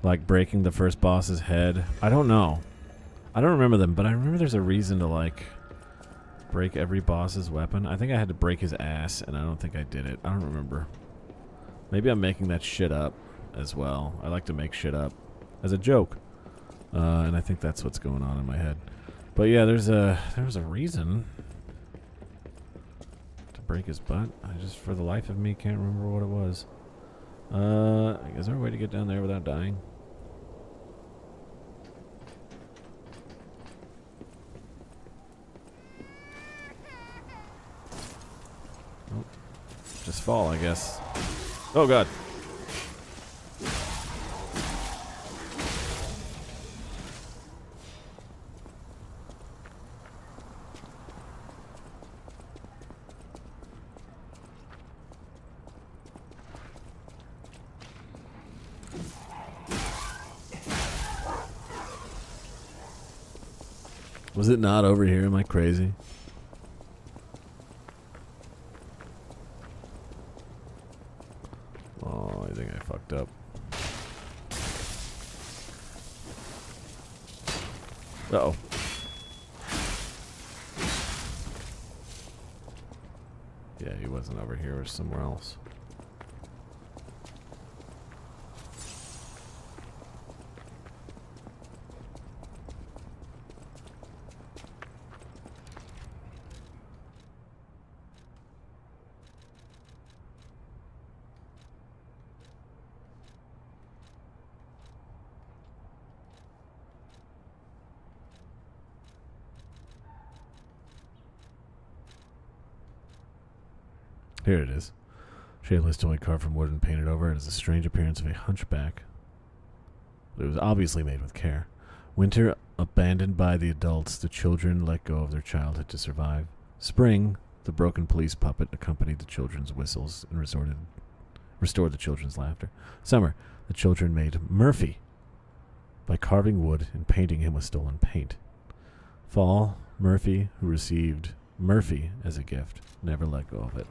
like breaking the first boss's head. I don't know. I don't remember them, but I remember there's a reason to, like, break every boss's weapon. I think I had to break his ass, and I don't think I did it. I don't remember. Maybe I'm making that shit up as well. I like to make shit up as a joke. And I think that's what's going on in my head. But yeah, there was a reason to break his butt. I just, for the life of me, can't remember what it was. Is there a way to get down there without dying? Oh, just fall, I guess. Oh god. Was it not over here? Am I crazy? Oh, I think I fucked up. Uh-oh. Yeah, he wasn't over here or somewhere else. Here it is. Shapeless toy carved from wood and painted over. It has a strange appearance of a hunchback. But it was obviously made with care. Winter, abandoned by the adults, the children let go of their childhood to survive. Spring, the broken police puppet accompanied the children's whistles and restored the children's laughter. Summer, the children made Murphy by carving wood and painting him with stolen paint. Fall, Murphy, who received Murphy as a gift, never let go of it.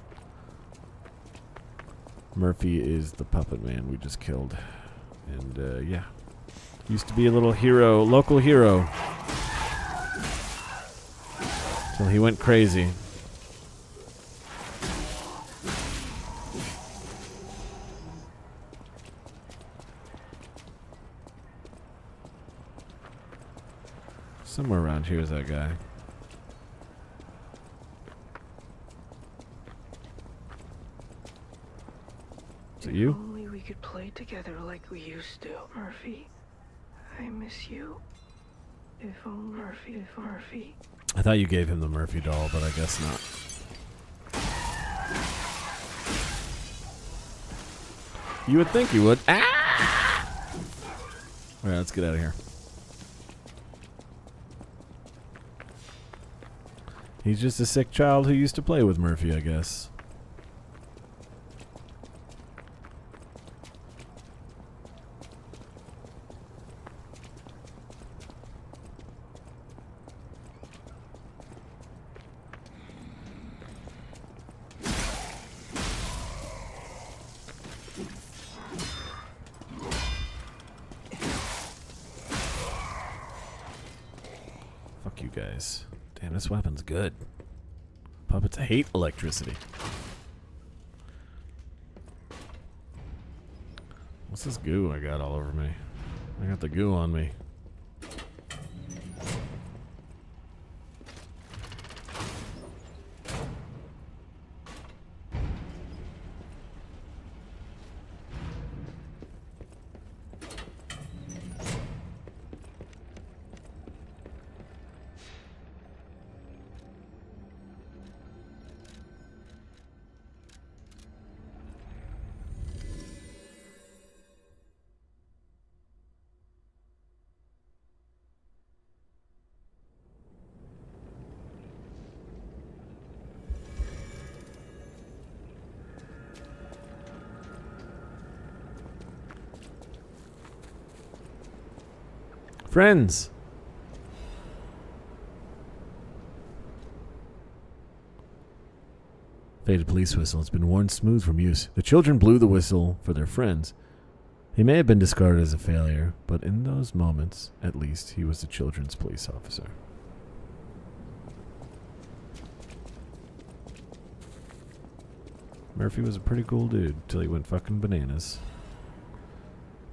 Murphy is the puppet man we just killed. And, yeah. Used to be a little hero, local hero. Till he went crazy. Somewhere around here is that guy. Is it you? If only we could play together like we used to, Murphy. I miss you. If only Murphy. I thought you gave him the Murphy doll, but I guess not. You would think you would. Ah! Alright, let's get out of here. He's just a sick child who used to play with Murphy, I guess. Fuck you guys. Damn, this weapon's good. Puppets hate electricity. What's this goo I got all over me? I got the goo on me. Friends. Faded police whistle. It's been worn smooth from use. The children blew the whistle for their friends. He may have been discarded as a failure, but in those moments, at least, he was the children's police officer. Murphy was a pretty cool dude till he went fucking bananas.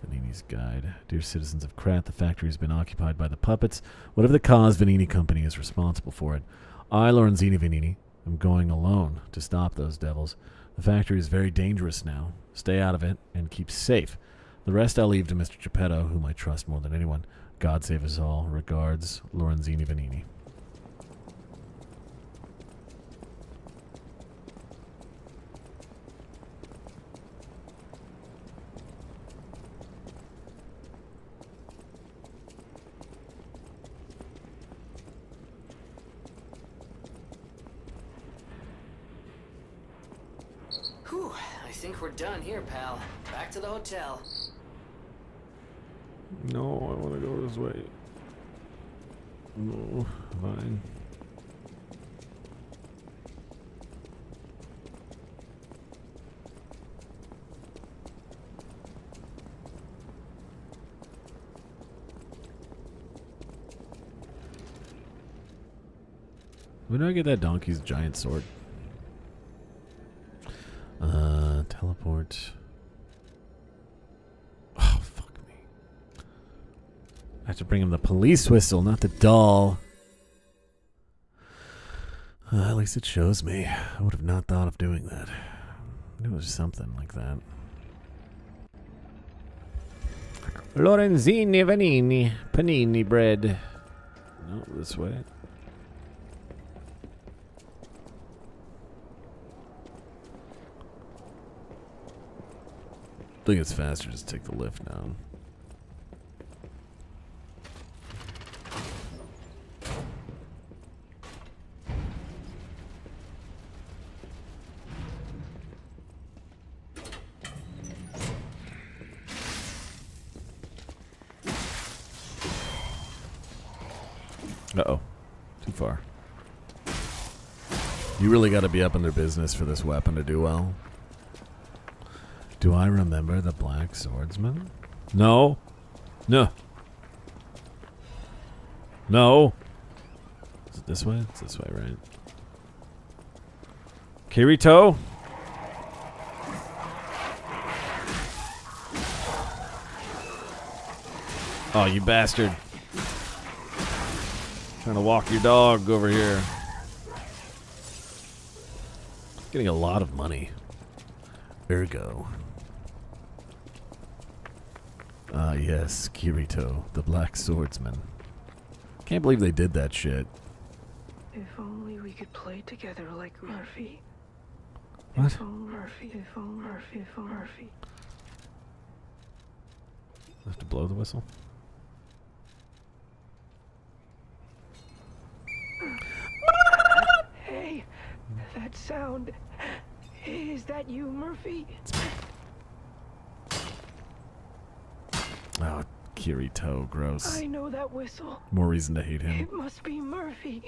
Vanini's guide. Dear citizens of Krat, the factory has been occupied by the puppets. Whatever the cause, Vanini Company is responsible for it. I, Lorenzini Vanini, am going alone to stop those devils. The factory is very dangerous now. Stay out of it and keep safe. The rest I'll leave to Mr. Geppetto, whom I trust more than anyone. God save us all. Regards, Lorenzini Vanini. Whew, I think we're done here, pal. Back to the hotel. No, I want to go this way. No, fine. When do I get that donkey's giant sword? Teleport. Oh, fuck me. I have to bring him the police whistle, not the doll. At least it shows me. I would have not thought of doing that. I knew it was something like that. Lorenzini Vanini. Panini bread. No, this way. I think it's faster just take the lift down. Uh-oh. Too far. You really got to be up in their business for this weapon to do well. Do I remember the Black Swordsman? No. No. No. Is it this way? It's this way, right? Kirito? Oh, you bastard. Trying to walk your dog over here. Getting a lot of money. Ergo. Ah, yes, Kirito, the Black Swordsman. Can't believe they did that shit. If only we could play together like Murphy. What? If only Murphy, if only Murphy, if only Murphy. I have to blow the whistle? Hey, that sound. Is that you, Murphy? Oh, Kirito, gross. I know that whistle. More reason to hate him. It must be Murphy.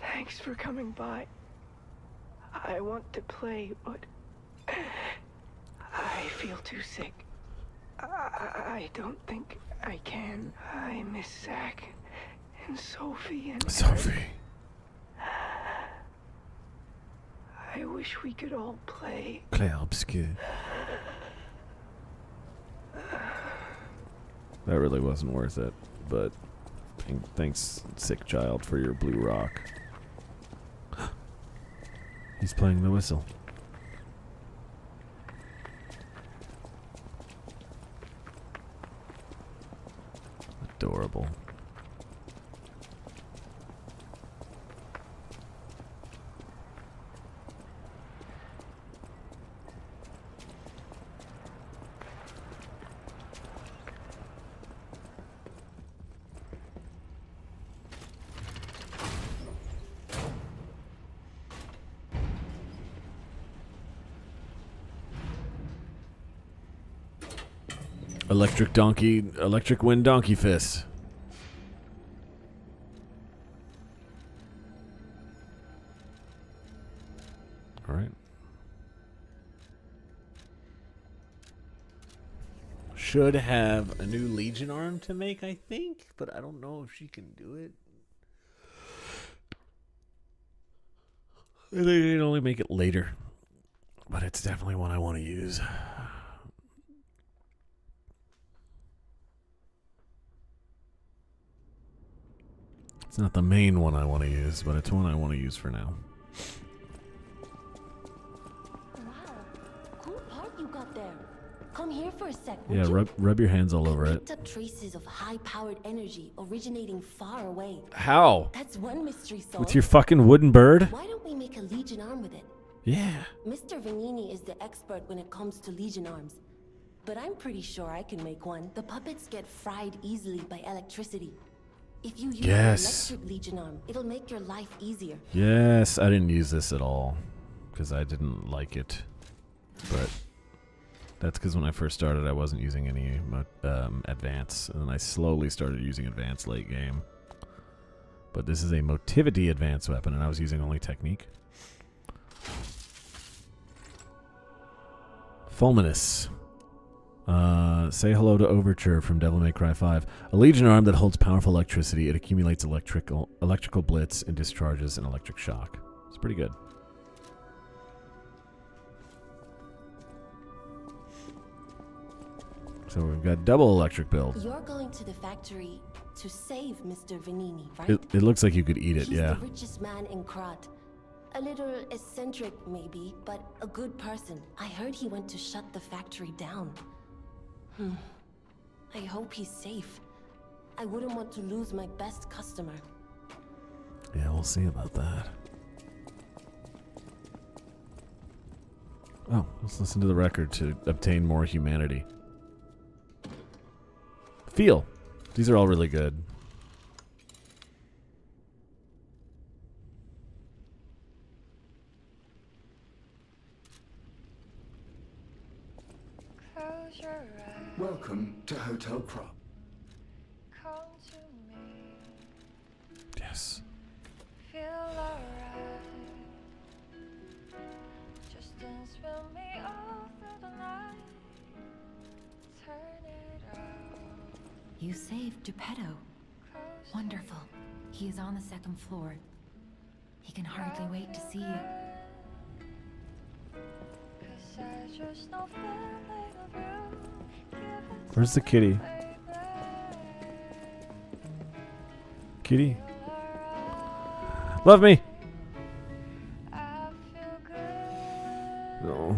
Thanks for coming by. I want to play, but I feel too sick. I don't think I can. I miss Zach and Sophie and Sophie. I wish we could all play. Claire Obscure. That really wasn't worth it, but thanks, sick child, for your blue rock. He's playing the whistle. Adorable. Electric wind donkey fist. All right. Should have a new Legion arm to make, I think, but I don't know if she can do it. I think they can only make it later, but it's definitely one I want to use. It's not the main one I want to use, but it's one I want to use for now. Wow, cool part you got there. Come here for a sec. Yeah, rub your hands all over I it. picked up traces of high-powered energy originating far away. How? That's one mystery solved. With your fucking wooden bird? Why don't we make a Legion arm with it? Yeah. Mr. Vanini is the expert when it comes to Legion arms. But I'm pretty sure I can make one. The puppets get fried easily by electricity. If you use an electric Legion arm, it'll make your life easier. Yes, I didn't use this at all because I didn't like it. But that's because when I first started, I wasn't using any advance, and then I slowly started using advance late game. But this is a motivity advance weapon, and I was using only technique. Fulminous. Say hello to Overture from Devil May Cry 5. A Legion arm that holds powerful electricity. It accumulates electrical blitz and discharges an electric shock. It's pretty good. So we've got double electric build. You're going to the factory to save Mr. Vanini, right? It looks like you could eat it, He's yeah. the richest man in Krat. A little eccentric, maybe, but a good person. I heard he went to shut the factory down. I hope he's safe. I wouldn't want to lose my best customer. Yeah, we'll see about that. Oh, let's listen to the record to obtain more humanity. Feel. These are all really good. Welcome to Hotel Crop. Come to me. Yes. Feel alright. Just dance with me all through the night. Turn it out. You saved Geppetto. Wonderful. He is on the second floor. He can hardly wait to see you. 'Cause I just know feeling of you. Where's the kitty? Kitty? Love me! No.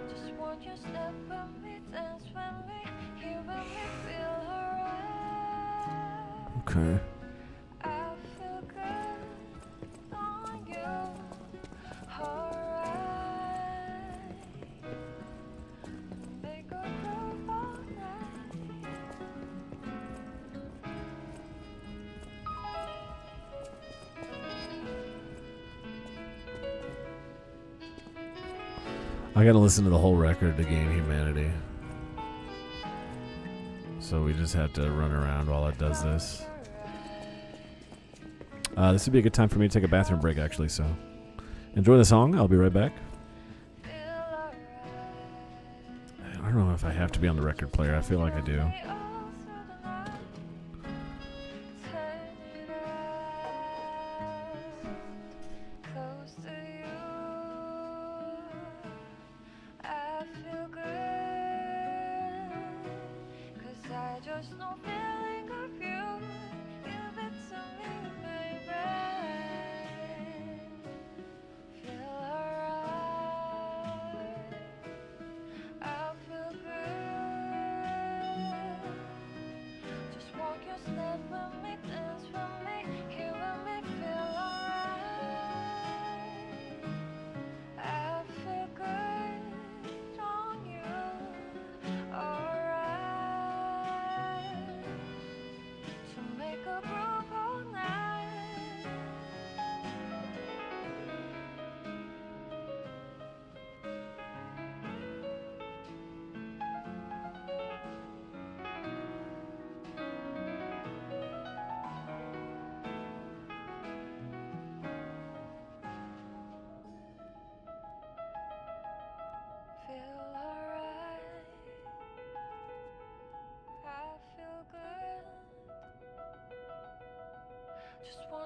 Just want you step with me, dance with me, hear with me, feel alright. Okay. I feel good on you, alright. Make a groove all night. I gotta listen to the whole record to gain humanity. So we just have to run around while it does this. This would be a good time for me to take a bathroom break, actually, so enjoy the song. I'll be right back. I don't know if I have to be on the record player. I feel like I do.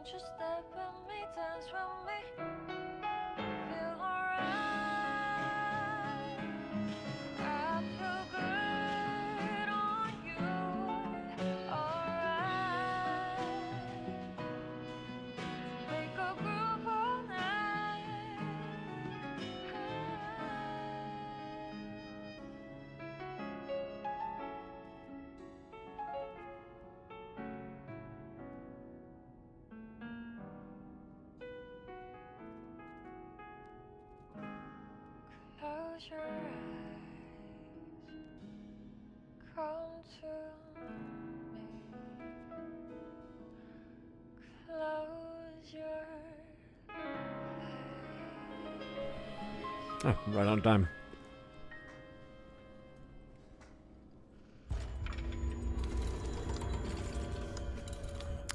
won't you step with me, dance with me, feel alright. I feel good on you, alright. Make a groove all night. Close your eyes, come to me. Close your Oh, right on time.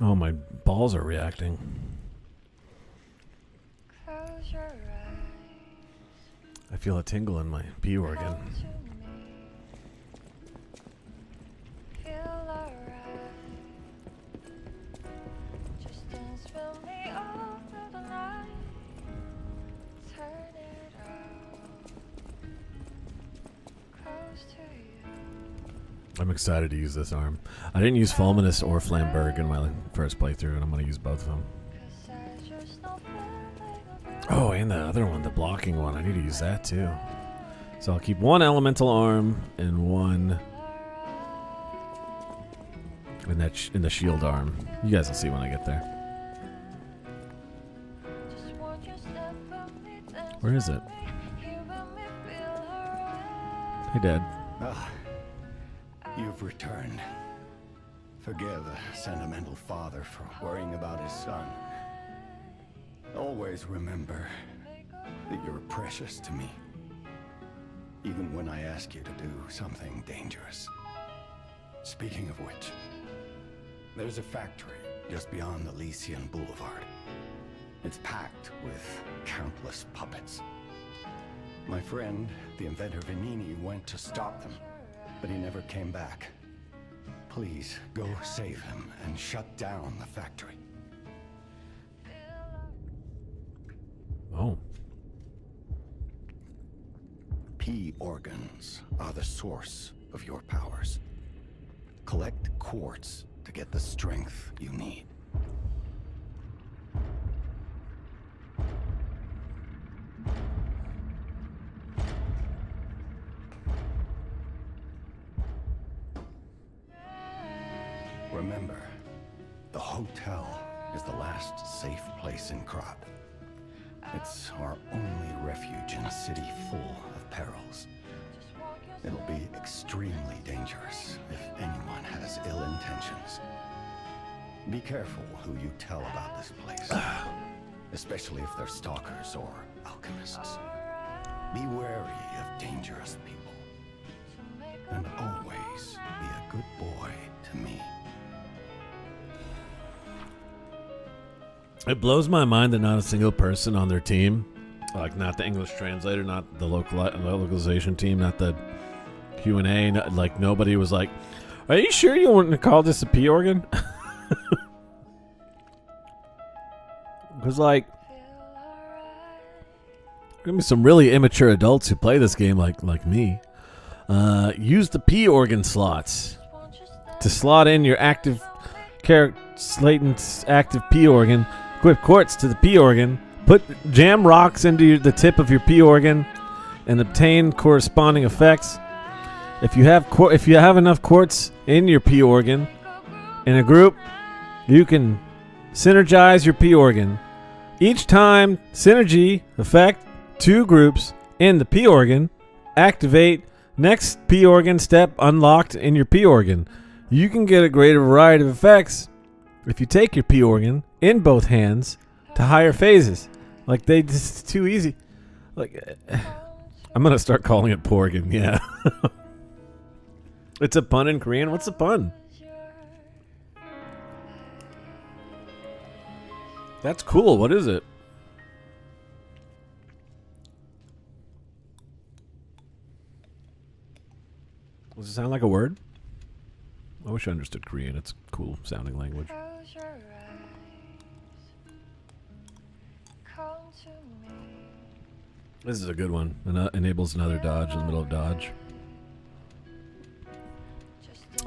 Oh, my balls are reacting. close your eyes. I feel a tingle in my pee organ. Come to me. Feel alright. Just dance with me all through the night. Turn it out. Close to you. I'm excited to use this arm. I didn't use Fulminus or Flamberg in my first playthrough, and I'm going to use both of them. 'Cause I just know feeling of Oh, and the other one, the blocking one. I need to use that too. So I'll keep one elemental arm and one in the shield arm. You guys will see when I get there. just want you step with me, dance Where is it? here when we feel alright. Hey, Dad. Ah, you've returned. Forgive a sentimental father for worrying about his son. Always remember that you're precious to me, even when I ask you to do something dangerous. Speaking of which, there's a factory just beyond Elysian Boulevard. It's packed with countless puppets. My friend, the inventor Vanini, went to stop them, but he never came back. Please, go save him and shut down the factory. Oh. P organs are the source of your powers. Collect quartz to get the strength you need. Remember, the hotel is the last safe place in Krat. It's our only refuge in a city full of perils. It'll be extremely dangerous if anyone has ill intentions. Be careful who you tell about this place, especially if they're stalkers or alchemists. Be wary of dangerous people, and always be a good boy to me. It blows my mind that not a single person on their team, like not the English translator, not the localization team, not the Q&A, like nobody was like, "Are you sure you want to call this a P organ?" Because like, there's gonna be some really immature adults who play this game, like me. Use the P organ slots to slot in your active Slayton's active P organ. Equip quartz to the P organ. Jam rocks into the tip of your P organ, and obtain corresponding effects. If you have enough quartz in your P organ in a group, you can synergize your P organ. Each time synergy effect 2 groups in the P organ, activate next P organ step unlocked in your P organ. You can get a greater variety of effects if you take your P organ in both hands to higher phases. Like it's too easy. Like I'm gonna start calling it porgan. Yeah, it's a pun in Korean. What's the pun? That's cool. What is it? Does it sound like a word? I wish I understood Korean. It's a cool sounding language. Close your eyes. This is a good one. Enables another dodge in the middle of dodge.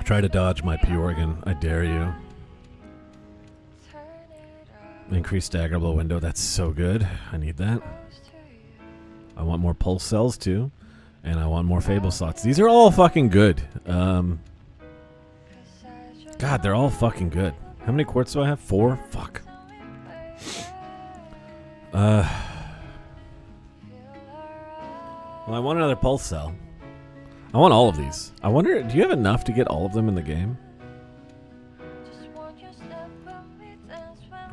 Try to dodge my P-Organ. I dare you. Increase staggerable window. That's so good. I need that. I want more pulse cells too. And I want more Fable slots. These are all fucking good. God, they're all fucking good. How many quartz do I have? 4? Fuck. Well, I want another pulse cell. I want all of these. I wonder, do you have enough to get all of them in the game?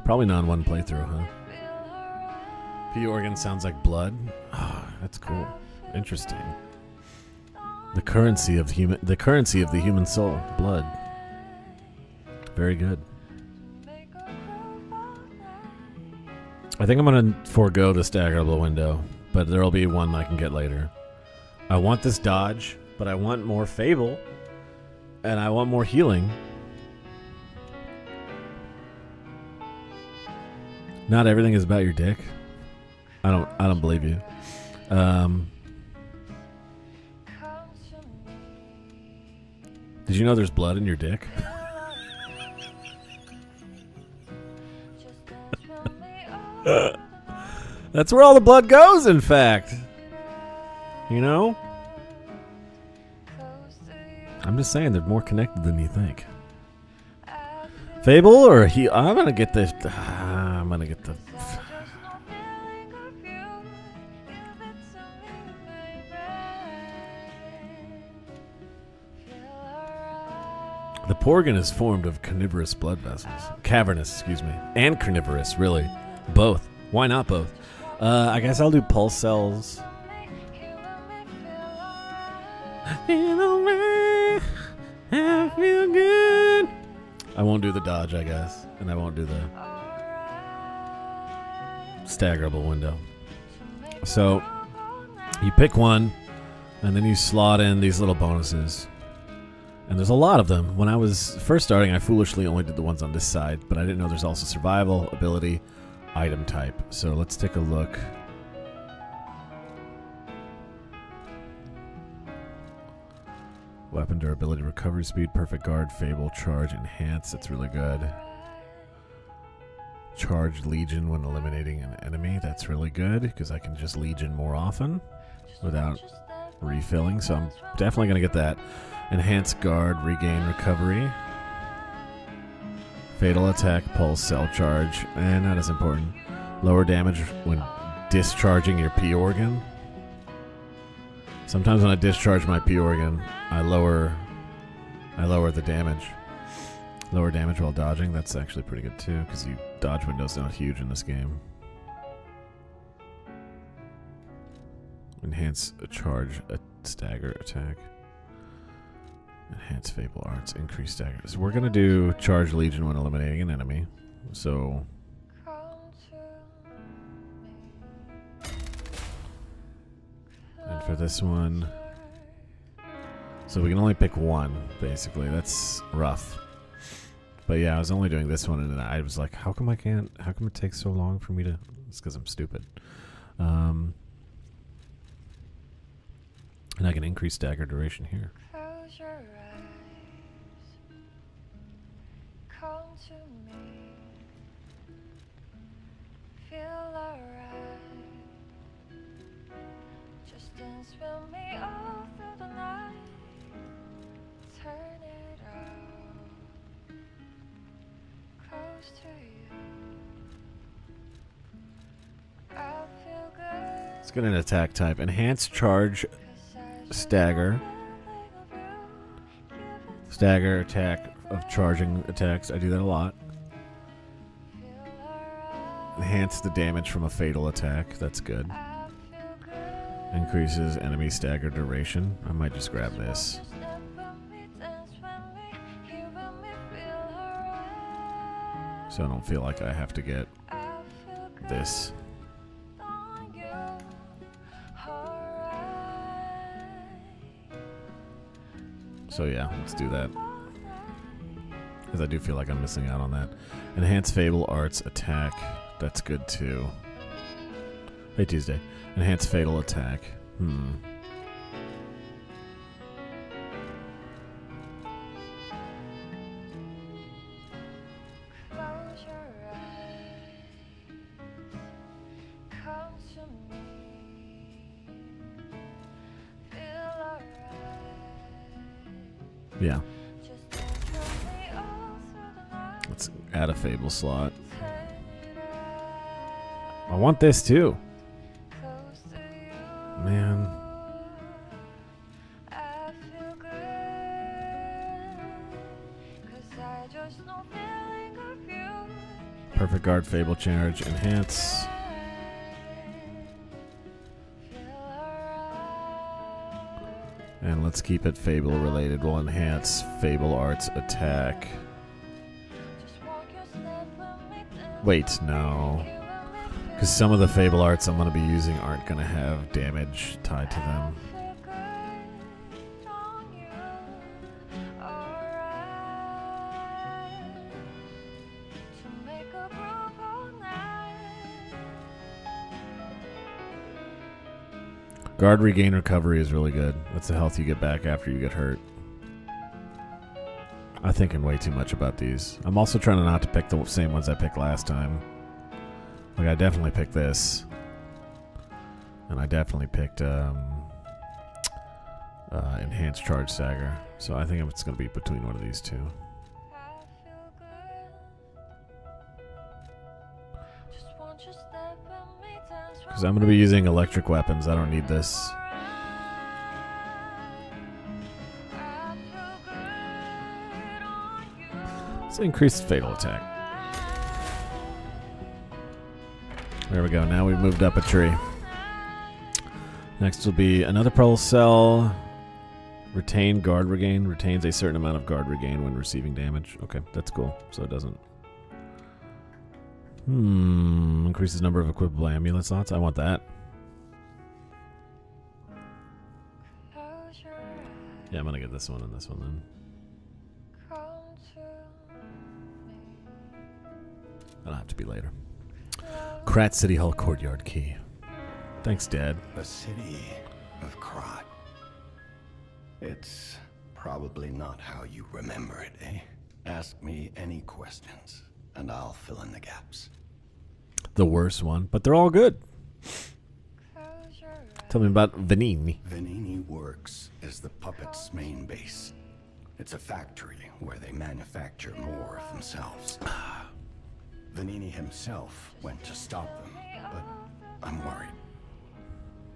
Probably not in one playthrough, huh? P-Organ sounds like blood. Oh, that's cool. Interesting. The currency of the human soul, blood. Very good. I think I'm gonna forego the staggerable window, but there'll be one I can get later. I want this dodge, but I want more Fable, and I want more healing. Not everything is about your dick. I don't believe you. Did you know there's blood in your dick? That's where all the blood goes, in fact. You know? I'm just saying they're more connected than you think. Fable or I'm gonna get the. I'm gonna get the. The Porgan is formed of carnivorous blood vessels. Cavernous, excuse me. And carnivorous, really. Both. Why not both? I guess I'll do pulse cells. I feel good. I won't do the dodge, I guess. And I won't do the staggerable window. So, you pick one, and then you slot in these little bonuses. And there's a lot of them. When I was first starting, I foolishly only did the ones on this side, but I didn't know there's also survival, ability, item type. So let's take a look. Weapon durability, recovery speed, perfect guard, fable, charge, enhance. That's really good. Charge legion when eliminating an enemy. That's really good because I can just legion more often without refilling. So I'm definitely going to get that. Enhance guard, regain recovery. Fatal attack, pulse, cell charge. And not as important. Lower damage when discharging your P-Organ. Sometimes when I discharge my P-Organ, I lower the damage. Lower damage while dodging. That's actually pretty good too, because you dodge window's not huge in this game. Enhance a charge, a stagger attack. Enhance Fable Arts, increase stagger. So we're gonna do charge legion when eliminating an enemy. So and for this one, so we can only pick one, basically. That's rough. But yeah, I was only doing this one, and I was like, how come it takes so long for me to... It's because I'm stupid. And I can increase stagger duration here. Close your eyes. Come to me. Feel alright. Just dance with me all through the night. Turn it out. Close to you. I feel good. Let's get an attack type. Enhance charge, stagger. Stagger attack of charging attacks. I do that a lot. Enhance the damage from a fatal attack. That's good. Increases enemy stagger duration. I might just grab this. So I don't feel like I have to get this. So yeah, let's do that. Because I do feel like I'm missing out on that. Enhance Fable Arts attack. That's good too. Hey, Tuesday. Enhance fatal attack. Close your eyes, come to me, feel alright. Yeah. Just don't trust me all through the night. Let's add a fable slot. I want this too. Close to you, Man. I feel good, 'cause I just know feeling of you. Perfect guard, fable charge, enhance. And let's keep it fable related. We'll enhance fable arts attack. Wait, no. Because some of the fable arts I'm going to be using aren't going to have damage tied to them. Guard regain recovery is really good. That's the health you get back after you get hurt. I'm thinking way too much about these. I'm also trying not to pick the same ones I picked last time. Like, I definitely picked this. And I definitely picked enhanced charge stagger. So I think it's going to be between one of these two. Because I'm going to be using electric weapons. I don't need this. Let's increase fatal attack. There we go. Now we've moved up a tree. Next will be another pearl cell. Retain guard regain. Retains a certain amount of guard regain when receiving damage. Okay, that's cool. So it doesn't. Increases number of equipable amulet slots. I want that. Yeah, I'm gonna get this one and this one then. That'll have to be later. Krat City Hall Courtyard Key. Thanks, Dad. The city of Krat. It's probably not how you remember it, eh? Ask me any questions, and I'll fill in the gaps. The worst one, but they're all good. Tell me about Venini. Venini Works is the puppet's main base. It's a factory where they manufacture more of themselves. Venini himself went to stop them, but I'm worried.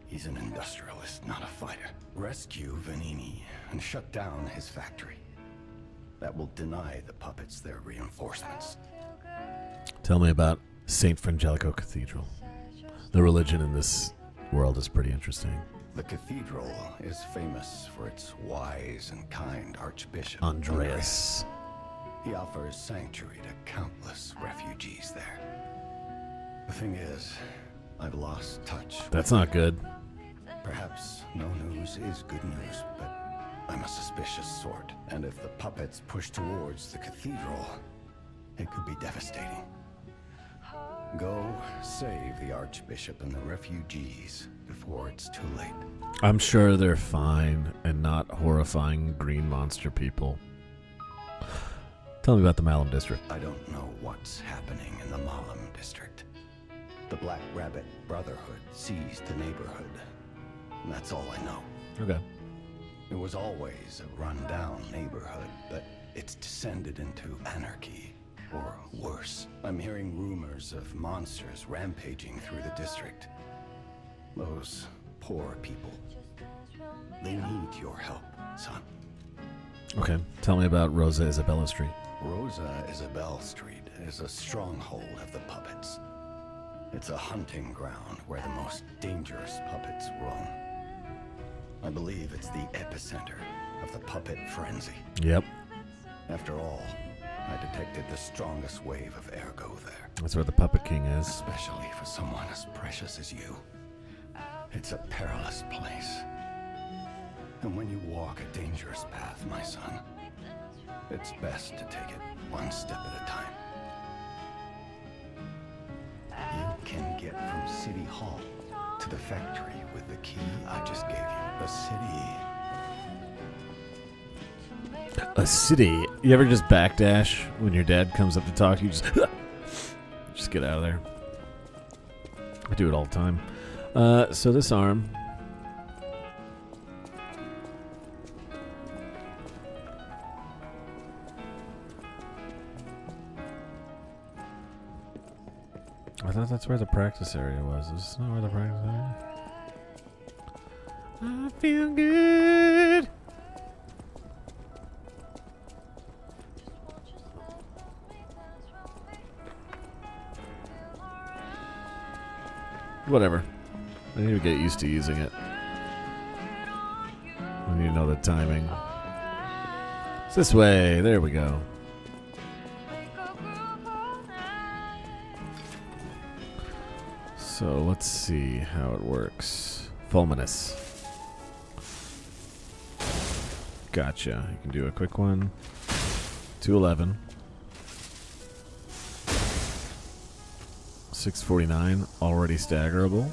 He's an industrialist, not a fighter. Rescue Venini and shut down his factory. That will deny the puppets their reinforcements. Tell me about St. Frangelico Cathedral. The religion in this world is pretty interesting. The cathedral is famous for its wise and kind Archbishop Andreas. He offers sanctuary to countless refugees there. The thing is, I've lost touch. That's not good. Perhaps no news is good news, but I'm a suspicious sort. And if the puppets push towards the cathedral, it could be devastating. Go save the Archbishop and the refugees before it's too late. I'm sure they're fine and not horrifying green monster people. Tell me about the Malum district. I don't know what's happening in the Malum district. The Black Rabbit Brotherhood seized the neighborhood. And that's all I know. Okay. It was always a run-down neighborhood, but it's descended into anarchy, or worse. I'm hearing rumors of monsters rampaging through the district. Those poor people. They need your help, son. Okay. Tell me about Rosa Isabella Street. Rosa Isabel Street is a stronghold of the puppets. It's a hunting ground where the most dangerous puppets roam. I believe it's the epicenter of the puppet frenzy. Yep. After all, I detected the strongest wave of ergo there. That's where the Puppet King is. Especially for someone as precious as you. It's a perilous place. And when you walk a dangerous path, my son, it's best to take it one step at a time. You can get from City Hall to the factory with the key I just gave you. A city. A city. You ever just backdash when your dad comes up to talk to you? Just get out of there. I do it all the time. So this arm. I thought that's where the practice area was. Is this not where the practice area? I feel good. Whatever. I need to get used to using it. I need to know the timing. It's this way. There we go. So let's see how it works. Fulminous. Gotcha. You can do a quick one. 211. 649. Already staggerable.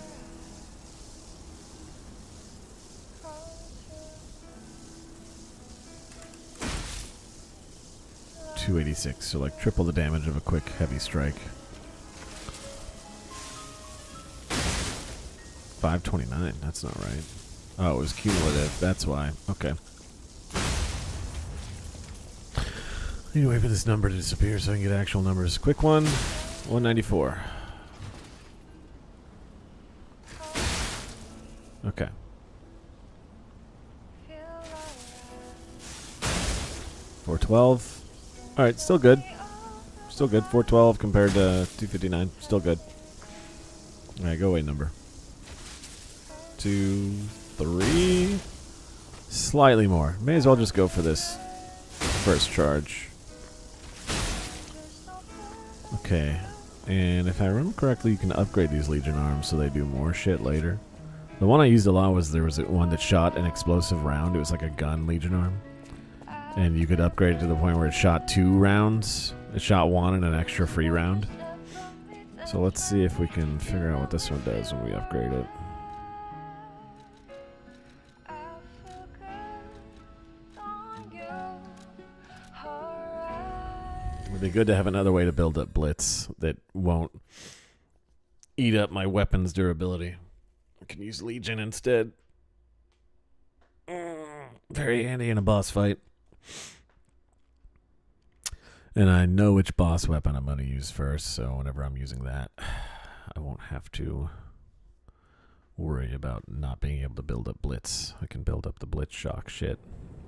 $286. So like triple the damage of a quick heavy strike. 529. That's not right. Oh, it was cumulative. That's why. Okay. I need to wait for this number to disappear so I can get actual numbers. Quick one. 194. Okay. 412. Alright, still good. Still good. 412 compared to 259. Still good. Alright, go away number. 2, 3. Slightly more. May as well just go for this first charge. Okay. And if I remember correctly, you can upgrade these Legion arms so they do more shit later. The one I used a lot was there was one that shot an explosive round. It was like a gun Legion arm. And you could upgrade it to the point where it shot 2 rounds. It shot 1 and an extra free round. So let's see if we can figure out what this one does when we upgrade it. It would be good to have another way to build up Blitz that won't eat up my weapon's durability. I can use Legion instead. Very handy in a boss fight. And I know which boss weapon I'm going to use first, so whenever I'm using that, I won't have to worry about not being able to build up Blitz. I can build up the Blitz shock shit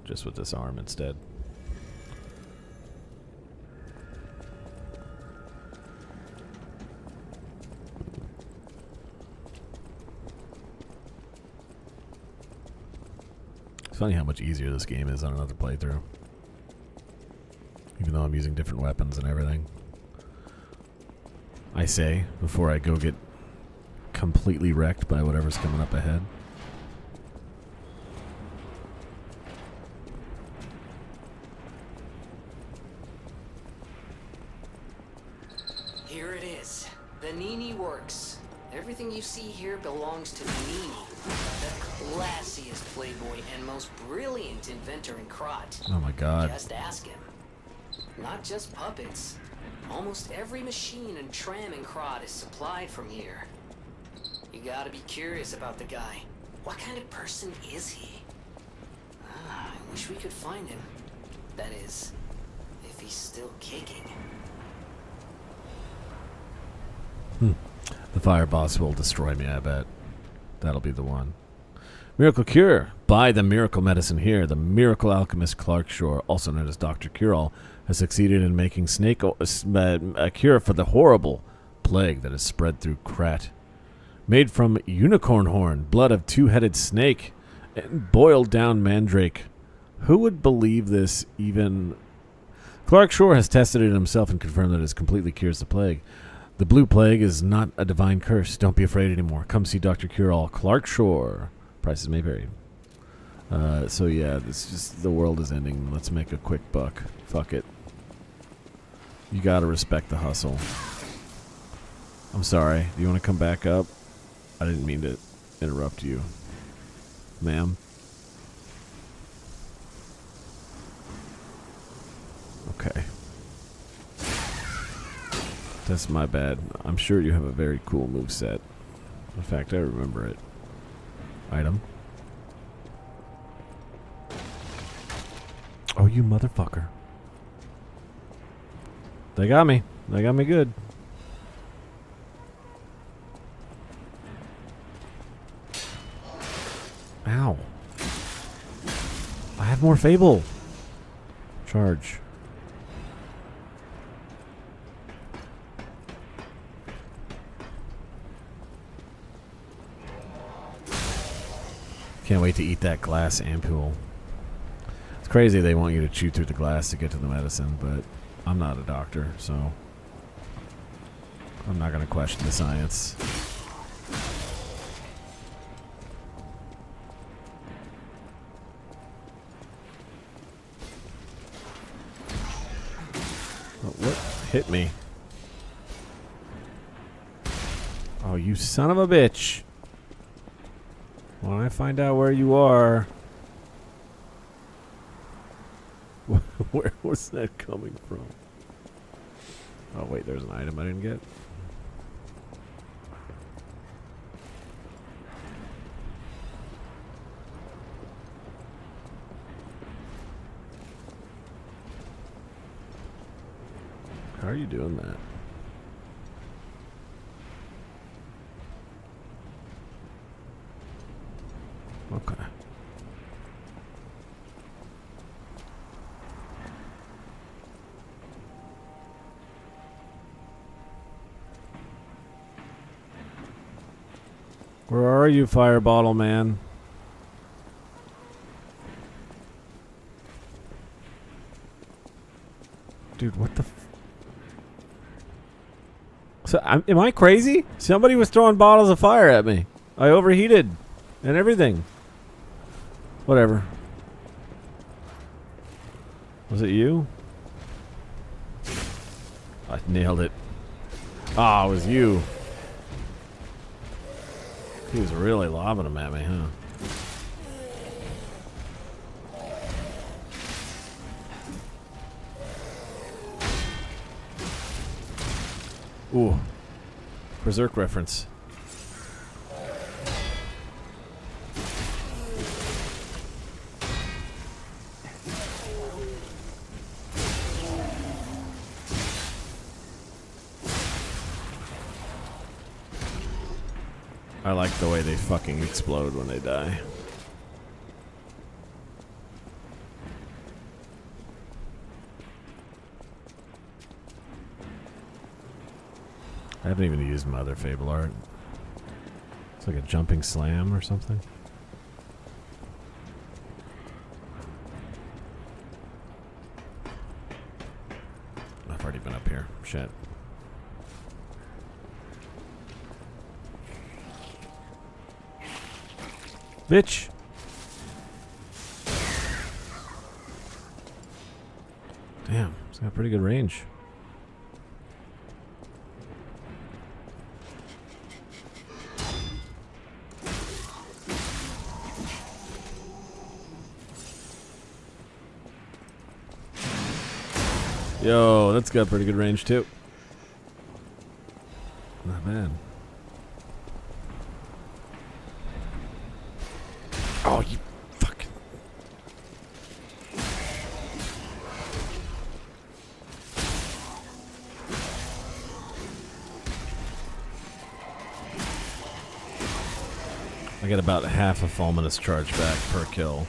just with this arm instead. It's funny how much easier this game is on another playthrough. Even though I'm using different weapons and everything. I say, before I go get completely wrecked by whatever's coming up ahead. Here it is. The Nini works. Everything you see here belongs to Nini, the classiest playboy and most brilliant inventor in Krot. Oh my god. Just ask him. Not just puppets. Almost every machine and tram in Krot is supplied from here. You gotta be curious about the guy. What kind of person is he? I wish we could find him. That is, if he's still kicking. The fire boss will destroy me, I bet. That'll be the one. Miracle Cure. Buy the miracle medicine here. The miracle alchemist Clark Shore, also known as Dr. Cure-All, has succeeded in making a cure for the horrible plague that has spread through Krat. Made from unicorn horn, blood of 2-headed snake, and boiled down mandrake. Who would believe this even? Clark Shore has tested it himself and confirmed that it completely cures the plague. The blue plague is not a divine curse. Don't be afraid anymore. Come see Dr. Cure-All, Clark Shore. Prices may vary. So yeah, it's just the world is ending. Let's make a quick buck. Fuck it. You gotta respect the hustle. I'm sorry. Do you want to come back up? I didn't mean to interrupt you, ma'am. Okay. That's my bad. I'm sure you have a very cool moveset. In fact, I remember it. Item. Oh, you motherfucker. They got me. They got me good. Ow. I have more Fable. Charge. Can't wait to eat that glass ampule. It's crazy they want you to chew through the glass to get to the medicine, but I'm not a doctor, so I'm not going to question the science. Oh, what hit me? Oh, you son of a bitch. When I find out where you are... Where was that coming from? Oh, wait, there's an item I didn't get. How are you doing that? Okay. Where are you, fire bottle man? Dude, what the So, am I crazy? Somebody was throwing bottles of fire at me. I overheated and everything. Whatever. Was it you? I nailed it. Ah, it was you. He was really lobbing them at me, huh? Ooh. Berserk reference. I like the way they fucking explode when they die. I haven't even used my other Fable art. It's like a jumping slam or something. I've already been up here. Shit. Bitch. Damn, it's got pretty good range. Yo, that's got pretty good range too. Not bad. Oh, you fucking... I get about half a fulminous charge back per kill.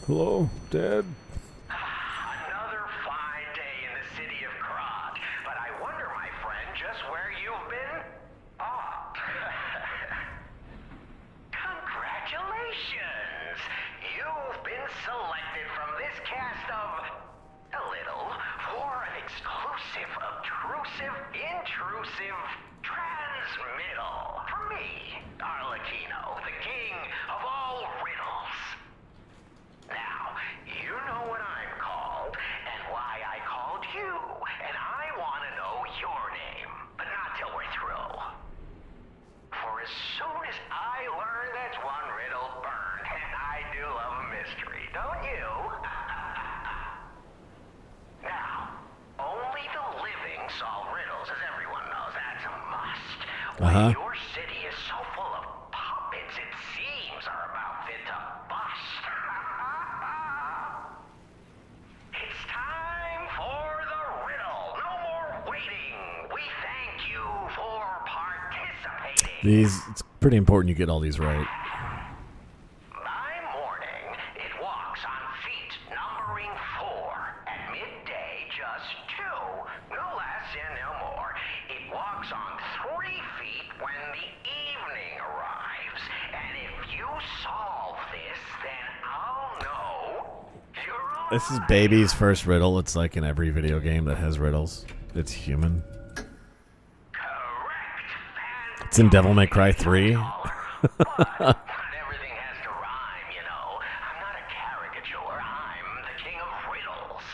Hello, Dad? Another fine day in the city of Krat, but I wonder, my friend, just where you've been? Ah, intrusive transmittal. For me, Arlecchino, the king of all riddles. Now, you know what I'm called, and why I called you, and I want to know your name, but not till we're through. For as soon as I learn that's one riddle burned, and I do love a mystery, don't you? Now, only the living solve riddles, as everyone knows. That's a must. When your city is so full of puppets, it seems are about fit to bust. It's time for the riddle. No more waiting. We thank you for participating. It's pretty important you get all these right. By morning, it walks on feet numbering 4. At midday, just 2. No less and no more. It walks on 3 feet when the evening arrives. And if you solve this, then I'll know you're This is baby's first riddle. It's like in every video game that has riddles. It's human. It's in Devil May Cry 3. Not everything has to rhyme, you know. I'm not a caricature. I'm the king of riddles.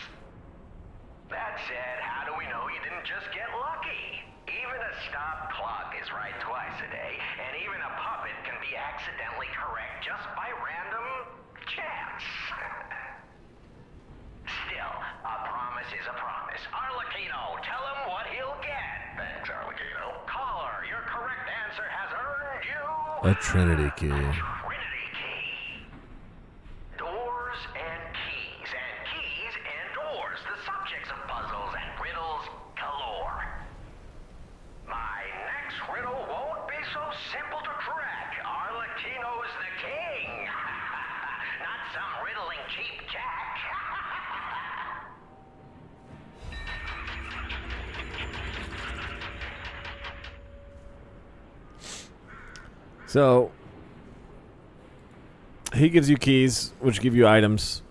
That said, how do we know you didn't just get lucky? Even a stopped clock is right twice a day, and even a puppet can be accidentally correct just by random chance. Still, a promise is a promise. Arlecchino, tell him what he'll get. Thanks, Arlecchino. Caller, your correct answer has earned you A Trinity key. Trinity key. Doors and keys and doors, the subjects of puzzles and riddles galore. My next riddle won't be so simple to crack. Arlecchino's the king. Not some riddling cheap jack. So he gives you keys, which give you items.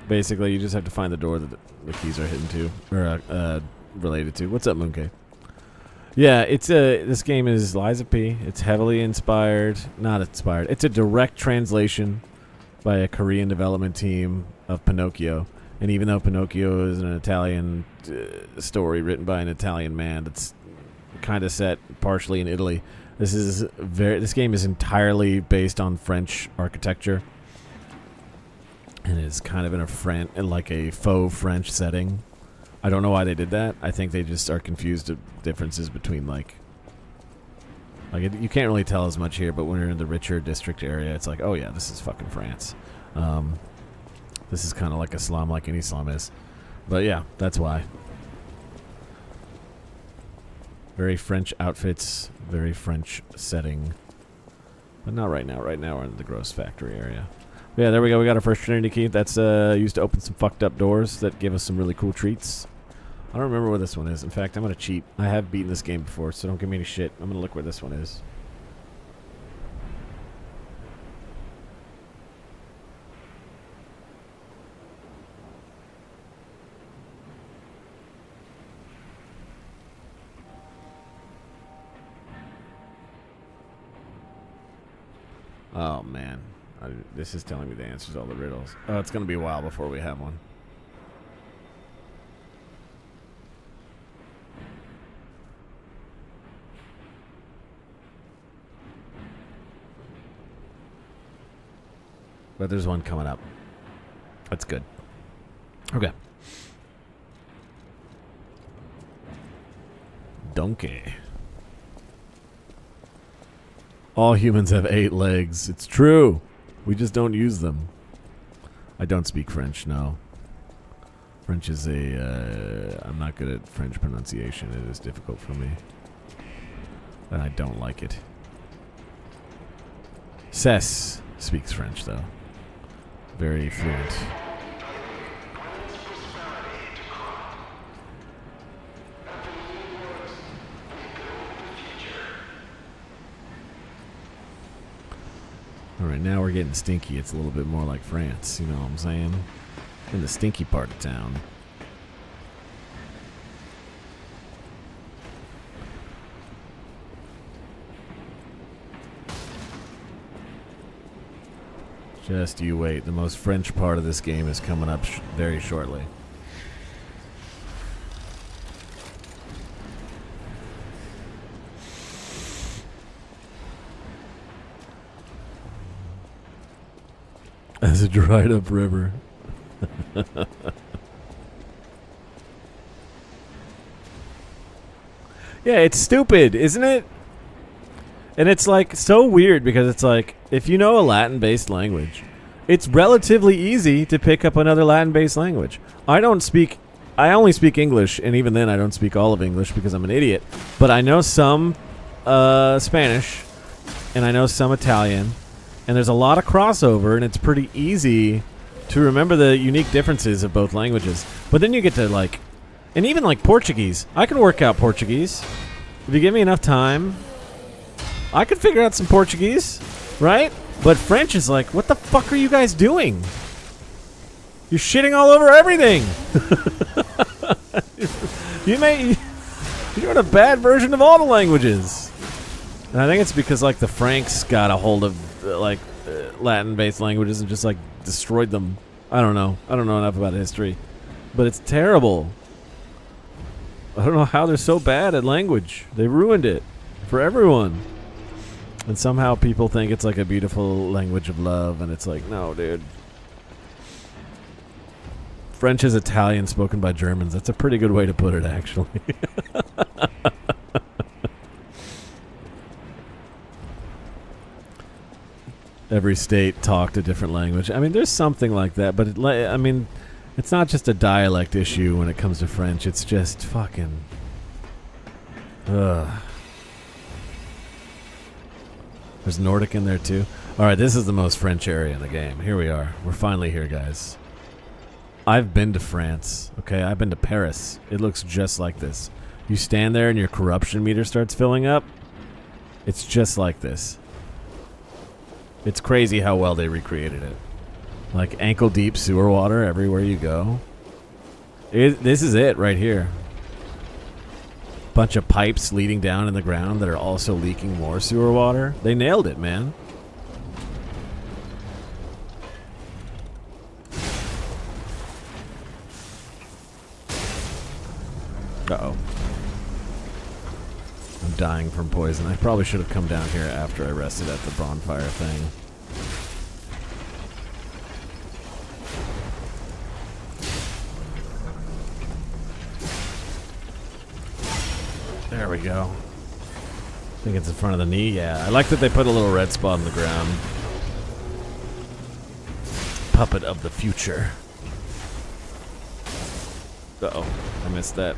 Basically, you just have to find the door that the keys are hidden to or related to. What's up, Mooncake? Yeah, it's this game is Lies of P. It's heavily inspired, not inspired. It's a direct translation by a Korean development team of Pinocchio. And even though Pinocchio is an Italian story written by an Italian man, that's kind of set partially in Italy. This game is entirely based on French architecture, and it's kind of in like a faux French setting. I don't know why they did that. I think they just are confused of differences between you can't really tell as much here, but when you're in the richer district area, it's like, oh yeah, this is fucking France. This is kind of like a slum, like any slum is. But yeah, that's why. Very French outfits, very French setting. But not right now. Right now we're in the gross factory area. But yeah, there we go. We got our first Trinity key. That's used to open some fucked up doors that give us some really cool treats. I don't remember where this one is. In fact, I'm going to cheat. I have beaten this game before, so don't give me any shit. I'm going to look where this one is. Oh, man. This is telling me the answers to all the riddles. Oh, it's going to be a while before we have one. But there's one coming up. That's good. Okay. Donkey. All humans have 8 legs. It's true. We just don't use them. I don't speak French, no. French is I'm not good at French pronunciation. It is difficult for me. And I don't like it. Cess speaks French, though. Very fluent. Alright, now we're getting stinky. It's a little bit more like France, you know what I'm saying? In the stinky part of town. Just you wait. The most French part of this game is coming up very shortly. As a dried up river. Yeah, it's stupid, isn't it? And it's like so weird because it's like if you know a Latin-based language, it's relatively easy to pick up another Latin-based language. I only speak English, and even then I don't speak all of English because I'm an idiot. But I know some Spanish, and I know some Italian, and there's a lot of crossover, and it's pretty easy to remember the unique differences of both languages. But then you get to like, and even like Portuguese. I can work out Portuguese. If you give me enough time, I could figure out some Portuguese, right? But French is like, what the fuck are you guys doing? You're shitting all over everything. You're doing a bad version of all the languages. And I think it's because like the Franks got a hold of Latin-based languages and just like destroyed them. I don't know. I don't know enough about history, but it's terrible. I don't know how they're so bad at language. They ruined it for everyone. And somehow people think it's like a beautiful language of love, and it's like, no, dude. French is Italian spoken by Germans. That's a pretty good way to put it, actually. Every state talked a different language. I mean, there's something like that, but I mean, it's not just a dialect issue when it comes to French. It's just fucking... Ugh. There's Nordic in there too. Alright, this is the most French area in the game. Here we are. We're finally here, guys. I've been to France. Okay, I've been to Paris. It looks just like this. You stand there and your corruption meter starts filling up. It's just like this. It's crazy how well they recreated it. Like ankle-deep sewer water everywhere you go. This is it right here. Bunch of pipes leading down in the ground that are also leaking more sewer water. They nailed it, man. Uh-oh. I'm dying from poison. I probably should have come down here after I rested at the bonfire thing. There we go. I think it's in front of the knee. Yeah, I like that they put a little red spot on the ground. Puppet of the future. Uh-oh, I missed that.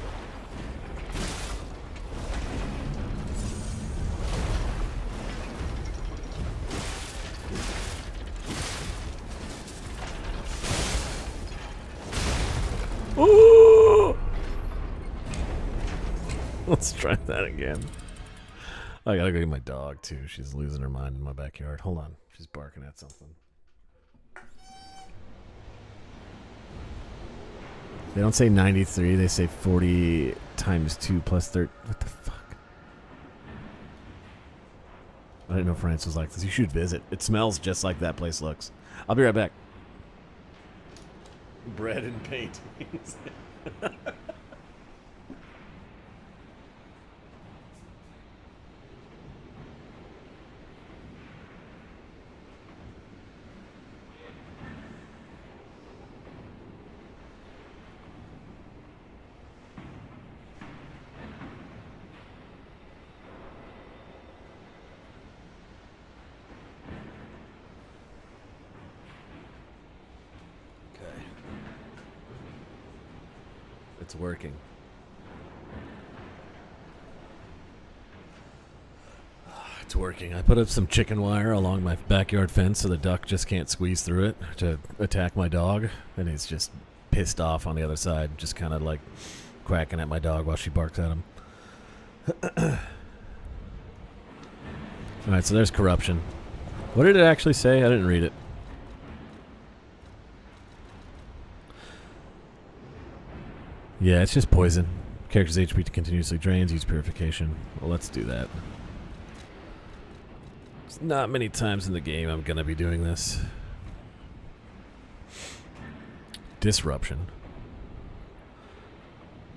Ooh! Let's try that again. I gotta go get my dog too. She's losing her mind in my backyard. Hold on. She's barking at something. They don't say 93. They say 40 times 2 plus 30. What the fuck? I didn't know France was like this. You should visit. It smells just like that place looks. I'll be right back. Bread and paintings. It's working. It's working. I put up some chicken wire along my backyard fence so the duck just can't squeeze through it to attack my dog. And he's just pissed off on the other side, just kind of like quacking at my dog while she barks at him. Alright, so there's corruption. What did it actually say? I didn't read it. Yeah, it's just poison. Character's HP continuously drains, use purification. Well, let's do that. There's not many times in the game I'm gonna be doing this. disruption.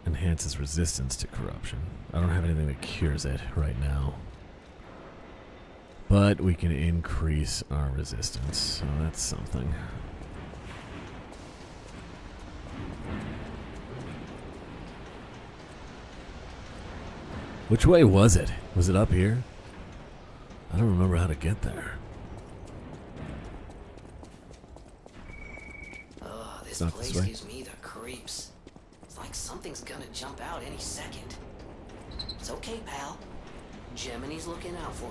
Enhances resistance to corruption. I don't have anything that cures it right now. But we can increase our resistance, so that's something. Which way was it? Was it up here? I don't remember how to get there. Oh, this Not place this way. gives me the creeps. It's like something's gonna jump out any second. It's okay, pal. Gemini's looking out for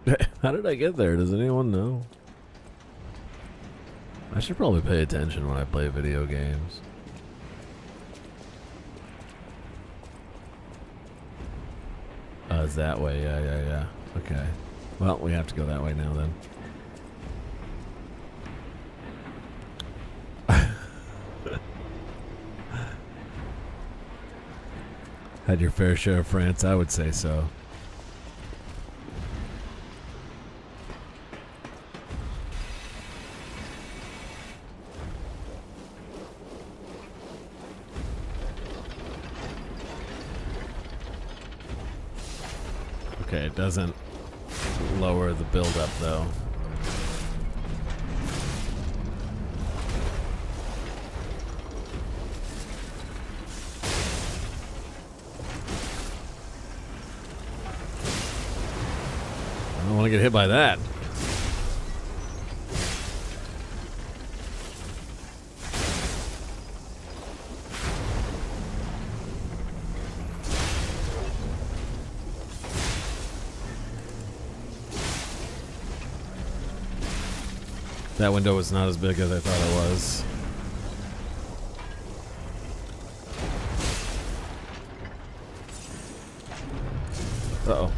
you. How did I get there? Does anyone know? I should probably pay attention when I play video games. It's that way. Yeah. Okay. Well, we have to go that way now then. Had your fair share of France? I would say so. Okay, it doesn't lower the build-up, though. I don't want to get hit by that. That window was not as big as I thought it was. Uh-oh.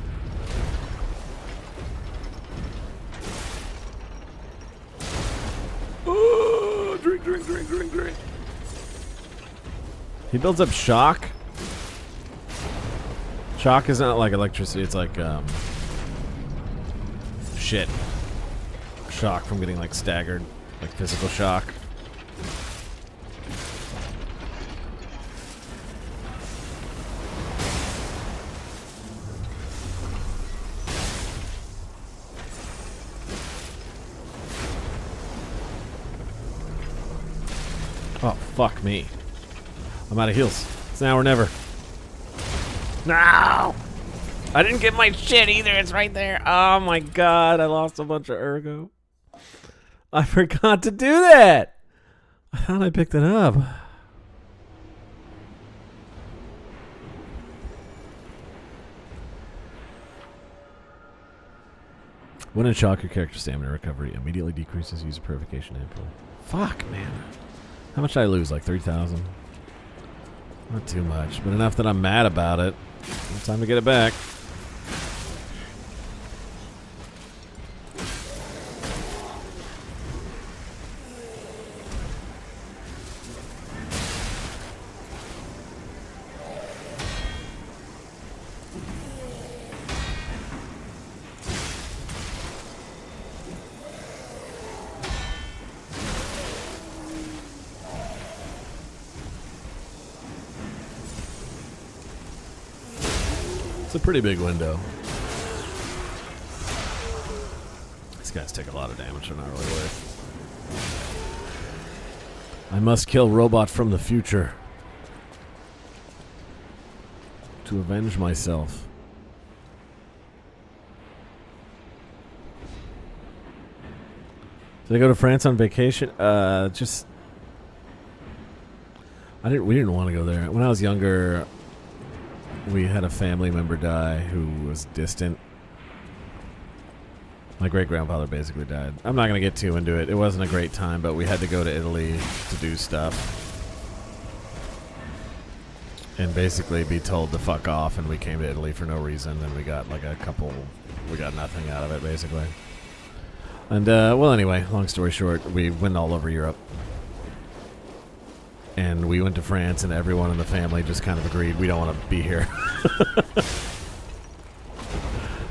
Oh, drink. He builds up shock. Shock is not like electricity, it's like, shit. Shock from getting like staggered, like physical shock. Oh, fuck me. I'm out of heals. It's now or never. No! I didn't get my shit either. It's right there. Oh my god, I lost a bunch of ergo. I forgot to do that. I thought I picked it up. When in shock, your character's stamina recovery immediately decreases. Use a purification ampoule. Fuck, man. How much did I lose? Like 3,000? Not too much, but enough that I'm mad about it. It's time to get it back. It's a pretty big window. These guys take a lot of damage, they're not really worth. I must kill robot from the future to avenge myself. Did I go to France on vacation? We didn't want to go there. When I was younger, we had a family member die who was distant. My great-grandfather basically died. I'm not going to get too into it. It wasn't a great time, but we had to go to Italy to do stuff. And basically be told to fuck off, and we came to Italy for no reason, and we got like we got nothing out of it, basically. And, well, anyway, long story short, we went all over Europe. And we went to France, and everyone in the family just kind of agreed we don't want to be here.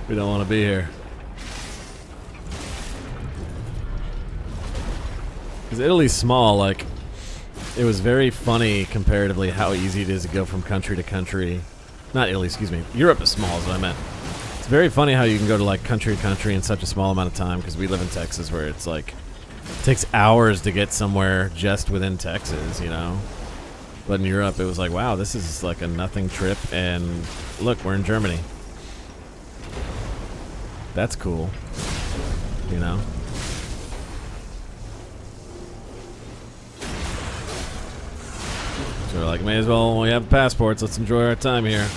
We don't want to be here. Because Italy's small, like, it was very funny comparatively how easy it is to go from country to country. Not Italy, excuse me. Europe is small is what I meant. It's very funny how you can go to like country to country in such a small amount of time, because we live in Texas where it's like, it takes hours to get somewhere just within Texas, you know? But in Europe it was like, wow, this is like a nothing trip, and look, we're in Germany. That's cool, you know? So we're like, may as well, when we have passports, let's enjoy our time here.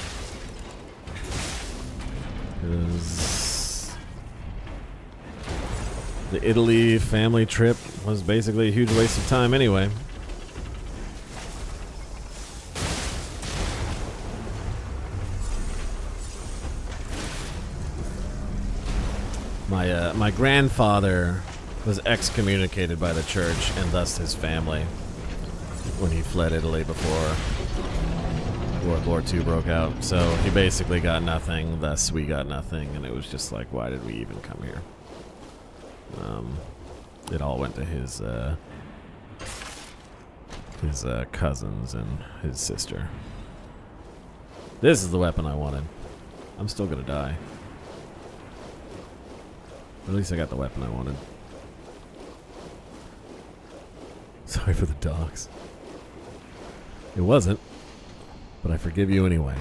'Cause the Italy family trip was basically a huge waste of time anyway. My grandfather was excommunicated by the church and thus his family when he fled Italy before World War II broke out. So he basically got nothing, thus we got nothing, and it was just like, why did we even come here? It all went to his cousins and his sister. This is the weapon I wanted. I'm still gonna die. At least I got the weapon I wanted. Sorry for the dogs. It wasn't, but I forgive you anyway.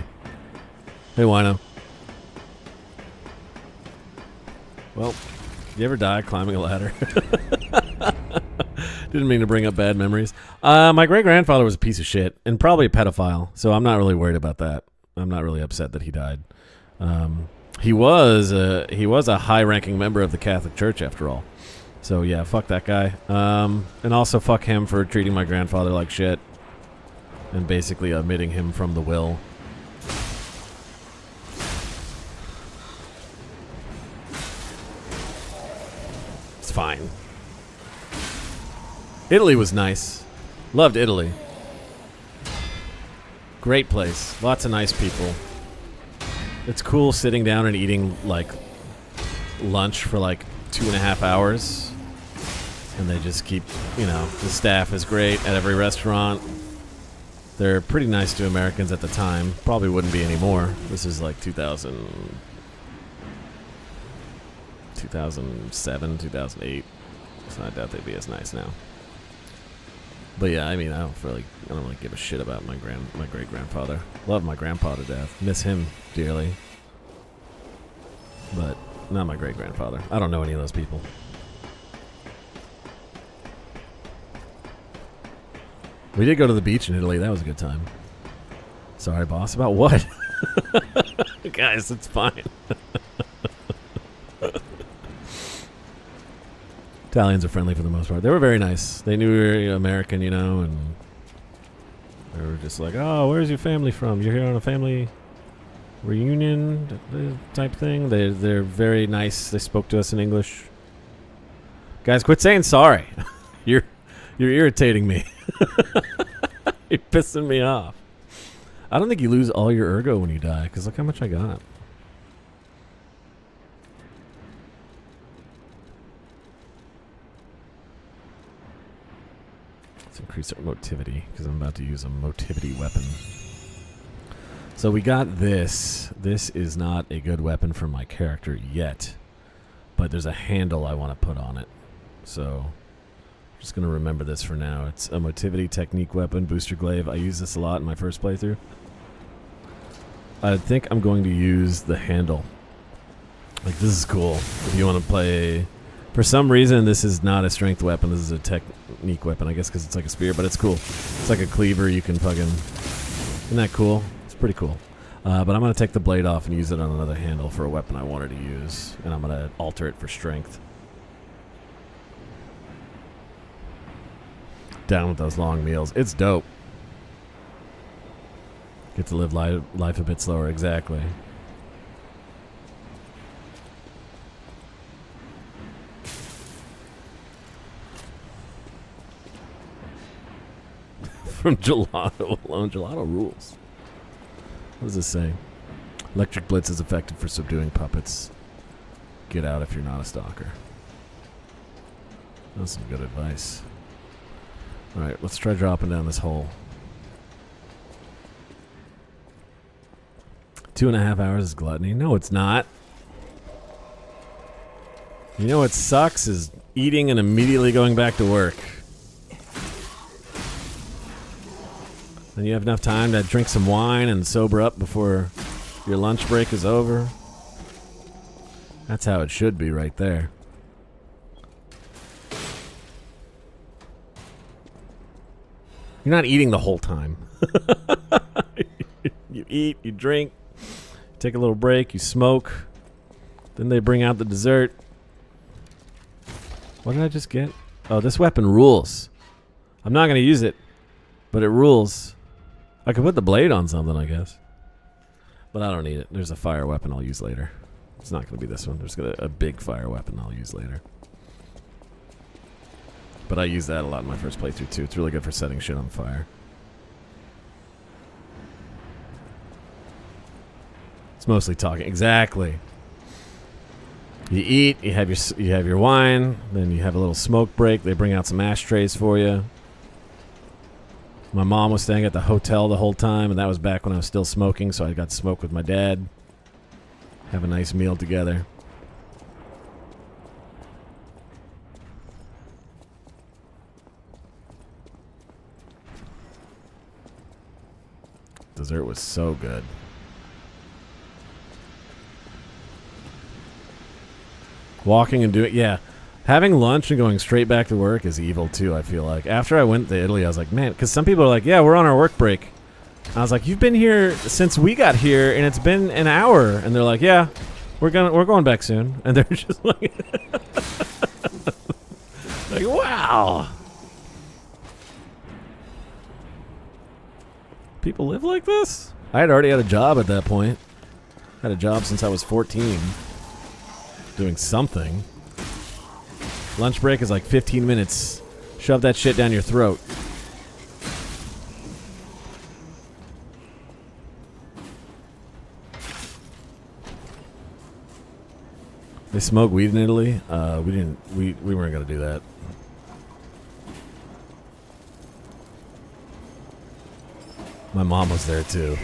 Hey, Wino. Well, you ever die climbing a ladder? Didn't mean to bring up bad memories. My great-grandfather was a piece of shit and probably a pedophile, so I'm not really worried about that. I'm not really upset that he died. He was a high-ranking member of the Catholic Church, after all. So yeah, fuck that guy. And also fuck him for treating my grandfather like shit and basically omitting him from the will. It's fine. Italy was nice. Loved Italy. Great place. Lots of nice people. It's cool sitting down and eating like lunch for like 2.5 hours. And they just keep, you know, the staff is great at every restaurant. They're pretty nice to Americans at the time. Probably wouldn't be anymore. This is like 2007, 2008. So I doubt they'd be as nice now. But yeah, I mean, I don't really give a shit about my great grandfather. Love my grandpa to death. Miss him dearly. But not my great grandfather. I don't know any of those people. We did go to the beach in Italy. That was a good time. Sorry, boss. About what? Guys, it's fine. Italians are friendly for the most part. They were very nice. They knew we were American, you know, and they were just like, oh, where's your family from? You're here on a family reunion type thing. They're very nice. They spoke to us in English. Guys, quit saying sorry. You're irritating me. You're pissing me off. I don't think you lose all your ergo when you die, because look how much I got. Let's increase our motivity, because I'm about to use a motivity weapon. So we got this. This is not a good weapon for my character yet, but there's a handle I want to put on it. So I'm just going to remember this for now. It's a motivity technique weapon, booster glaive. I used this a lot in my first playthrough. I think I'm going to use the handle. Like, this is cool. If you want to play... For some reason, this is not a strength weapon. This is a technique weapon, I guess, because it's like a spear, but it's cool. It's like a cleaver. You can fucking... Isn't that cool? It's pretty cool. But I'm going to take the blade off and use it on another handle for a weapon I wanted to use. And I'm going to alter it for strength. Down with those long meals. It's dope. Get to live life a bit slower, exactly. From Gelato alone. Gelato rules. What does this say? Electric Blitz is effective for subduing puppets. get out if you're not a stalker. That's some good advice. Alright, let's try dropping down this hole. 2.5 hours is gluttony. No, it's not. You know what sucks is eating and immediately going back to work. Then you have enough time to drink some wine and sober up before your lunch break is over. That's how it should be right there. You're not eating the whole time. You eat, you drink, take a little break, you smoke. Then they bring out the dessert. What did I just get? Oh, this weapon rules. I'm not going to use it, but it rules. I could put the blade on something, I guess. But I don't need it. There's a fire weapon I'll use later. It's not going to be this one. There's a big fire weapon I'll use later. But I use that a lot in my first playthrough, too. It's really good for setting shit on fire. It's mostly talking. Exactly. You eat, you have your wine, then you have a little smoke break. They bring out some ashtrays for you. My mom was staying at the hotel the whole time, and that was back when I was still smoking, so I got to smoke with my dad. Have a nice meal together. Dessert was so good. Walking and doing, yeah. Having lunch and going straight back to work is evil too, I feel like. After I went to Italy, I was like, man, because some people are like, yeah, we're on our work break. I was like, you've been here since we got here, and it's been an hour. And they're like, yeah, we're going back soon. And they're just like, like, wow. People live like this? I had already had a job at that point. Had a job since I was 14. Doing something. Lunch break is like 15 minutes. Shove that shit down your throat. They smoke weed in Italy? We weren't gonna do that. My mom was there too.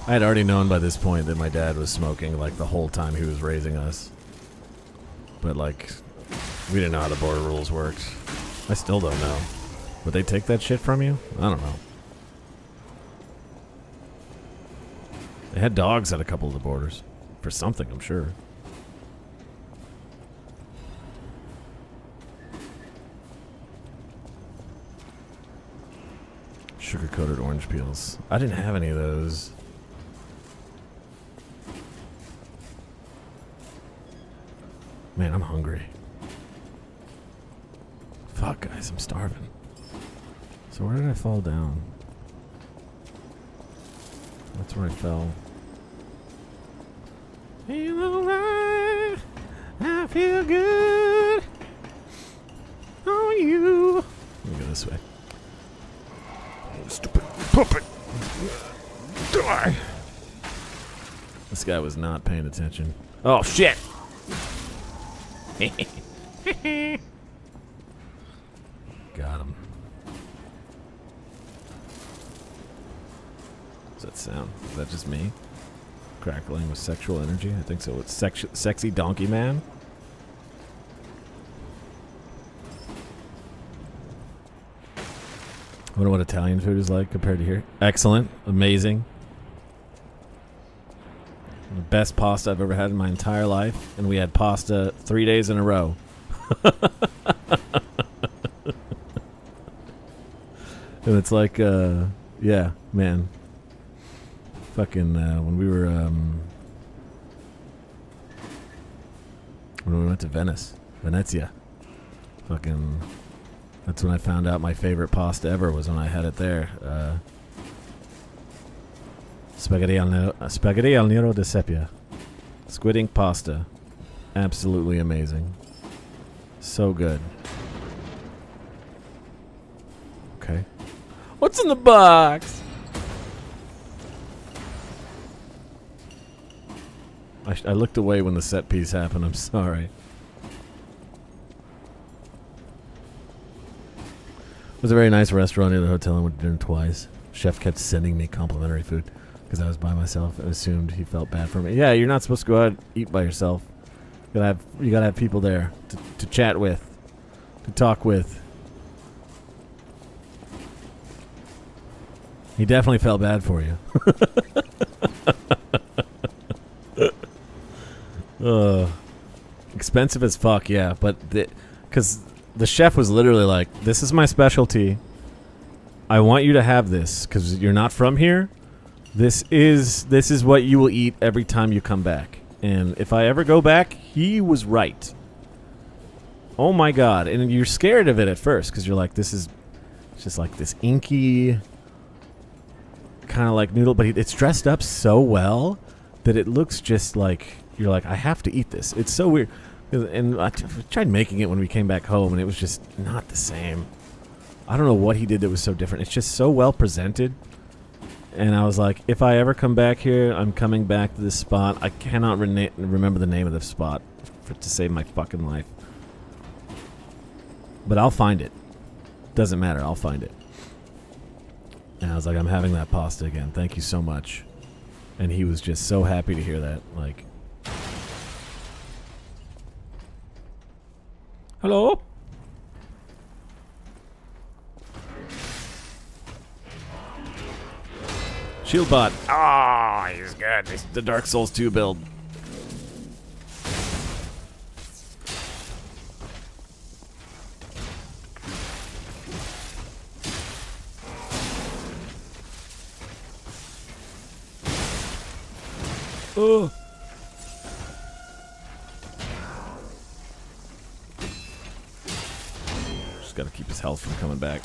I had already known by this point that my dad was smoking like the whole time he was raising us. But like, we didn't know how the border rules worked. I still don't know. Would they take that shit from you? I don't know. They had dogs at a couple of the borders. For something, I'm sure. Sugar-coated orange peels. I didn't have any of those. Man, I'm hungry. Fuck, guys, I'm starving. So where did I fall down? That's where I fell. Feel alright. I feel good. On you. Let me go this way. Stupid puppet. Die. This guy was not paying attention. Oh, shit. Got him. What's that sound? Is that just me? Crackling with sexual energy? I think so. It's sexy donkey man. I wonder what Italian food is like compared to here. Excellent. Amazing. The best pasta I've ever had in my entire life. And we had pasta 3 days in a row. And it's like, yeah, man. Fucking, when we were, when we went to Venezia. Fucking, that's when I found out my favorite pasta ever was when I had it there. Spaghetti al nero di seppia. Squid ink pasta. Absolutely amazing. So good. Okay. What's in the box? I looked away when the set piece happened. I'm sorry. It was a very nice restaurant near the hotel. I went to dinner twice. Chef kept sending me complimentary food because I was by myself and assumed he felt bad for me. Yeah, you're not supposed to go out and eat by yourself. You gotta have people there to chat with, to talk with. He definitely felt bad for you. Expensive as fuck, yeah. But because the chef was literally like, "This is my specialty. I want you to have this because you're not from here. This is what you will eat every time you come back. And if I ever go back," he was right. Oh my god! And you're scared of it at first because you're like, "This is just like this inky." Kind of like noodle, but it's dressed up so well that it looks just like you're like, I have to eat this. It's so weird. And I tried making it when we came back home, and it was just not the same. I don't know what he did that was so different. It's just so well presented. And I was like, if I ever come back here, I'm coming back to this spot. I cannot remember the name of the spot to save my fucking life. But I'll find it. Doesn't matter. I'll find it. And I was like, I'm having that pasta again. Thank you so much. And he was just so happy to hear that. Like, hello? Shieldbot. Ah, he's good. It's the Dark Souls 2 build. Oh. Just gotta keep his health from coming back.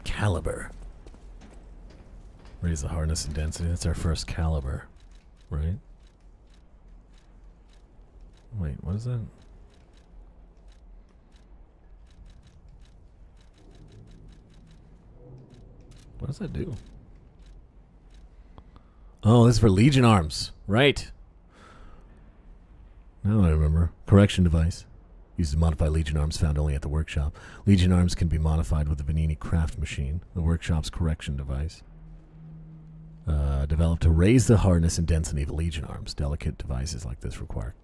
Caliber. Raise the hardness and density. That's our first caliber, right? Wait, what is that? What does that do? Oh, this is for Legion arms. Right. Now I remember. Correction device. Used to modify Legion arms found only at the workshop. Legion arms can be modified with the Vanini craft machine, the workshop's correction device. Developed to raise the hardness and density of Legion arms. Delicate devices like this require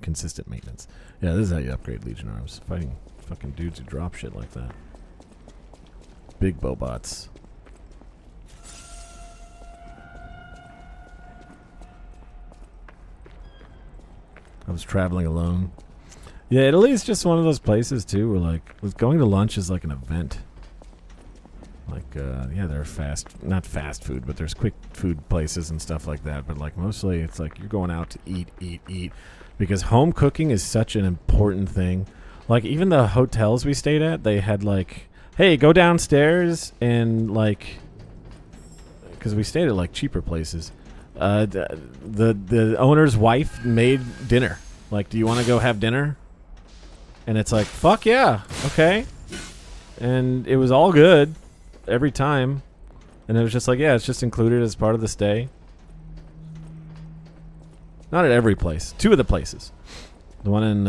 consistent maintenance. Yeah, this is how you upgrade Legion arms. Fighting fucking dudes who drop shit like that. Big bobots. I was traveling alone. Yeah, Italy is just one of those places too where like going to lunch is like an event. Like yeah, there are not fast food, but there's quick food places and stuff like that. But like mostly it's like you're going out to eat. Because home cooking is such an important thing. Like even the hotels we stayed at, they had like, hey, go downstairs and like, because we stayed at like cheaper places. The owner's wife made dinner. Like, do you want to go have dinner? And it's like, fuck yeah, okay. And it was all good every time. And it was just like, yeah, it's just included as part of the stay. Not at every place. Two of the places. The one in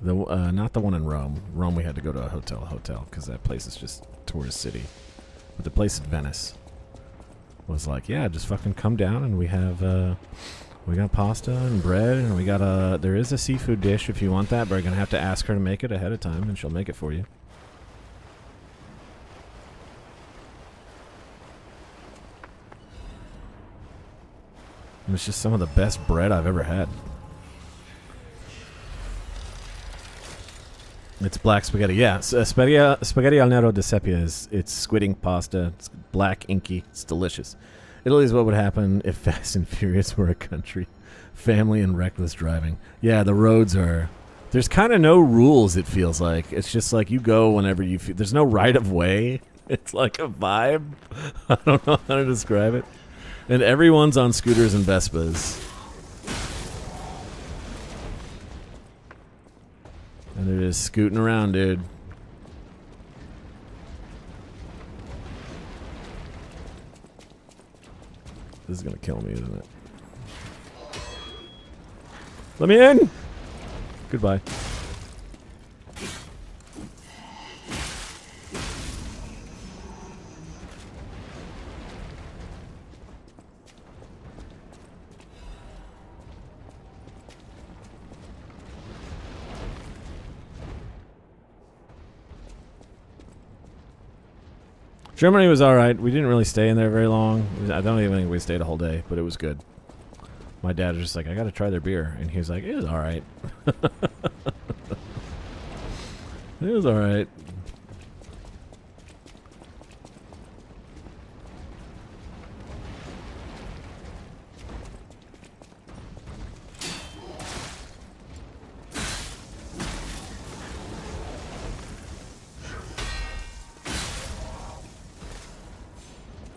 not the one in Rome. Rome we had to go to a hotel because that place is just tourist city. But the place in Venice was like, yeah, just fucking come down and we have we got pasta and bread and we got there is a seafood dish if you want that, but you're gonna have to ask her to make it ahead of time and she'll make it for you. It was just some of the best bread I've ever had. It's black spaghetti. Yeah, spaghetti al nero di sepia it's squid ink pasta. It's black, inky. It's delicious. Italy is what would happen if Fast and Furious were a country. Family and reckless driving. Yeah, the roads are... There's kind of no rules, it feels like. It's just like you go whenever you feel... There's no right of way. It's like a vibe. I don't know how to describe it. And everyone's on scooters and Vespas. And they're just scooting around, dude. This is gonna kill me, isn't it? Let me in! Goodbye. Germany was alright. We didn't really stay in there very long. I don't even think we stayed a whole day, but it was good. My dad was just like, I gotta try their beer. And he was like, it was alright. It was alright.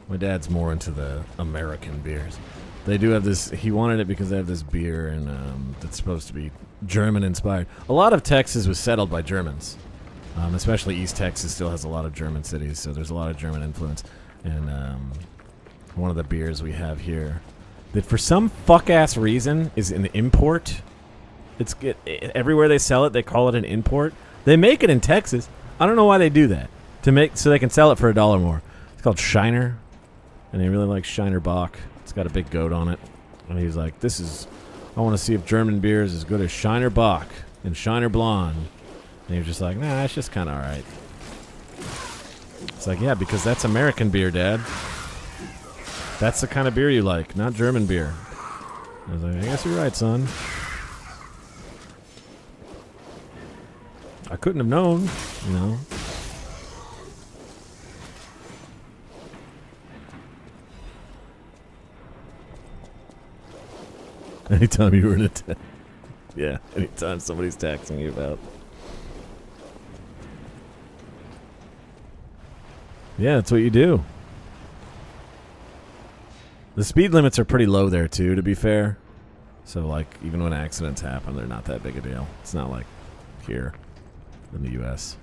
My dad's more into the American beers. They do have this. He wanted it because they have this beer and that's supposed to be German inspired. A lot of Texas was settled by Germans, especially East Texas still has a lot of German cities, so there's a lot of German influence. And one of the beers we have here, that for some fuck ass reason is an import. Everywhere they sell it, they call it an import. They make it in Texas. I don't know why they do that so they can sell it for $1 more. It's called Shiner. And he really likes Shiner Bock. It's got a big goat on it. And he's like, I want to see if German beer is as good as Shiner Bock and Shiner Blonde. And he was just like, nah, it's just kind of alright. It's like, yeah, because that's American beer, Dad. That's the kind of beer you like, not German beer. I was like, I guess you're right, son. I couldn't have known, you know. Anytime you were in a yeah, anytime somebody's taxing you about. Yeah, that's what you do. The speed limits are pretty low there too, to be fair. So like, even when accidents happen, they're not that big a deal. It's not like here in the US.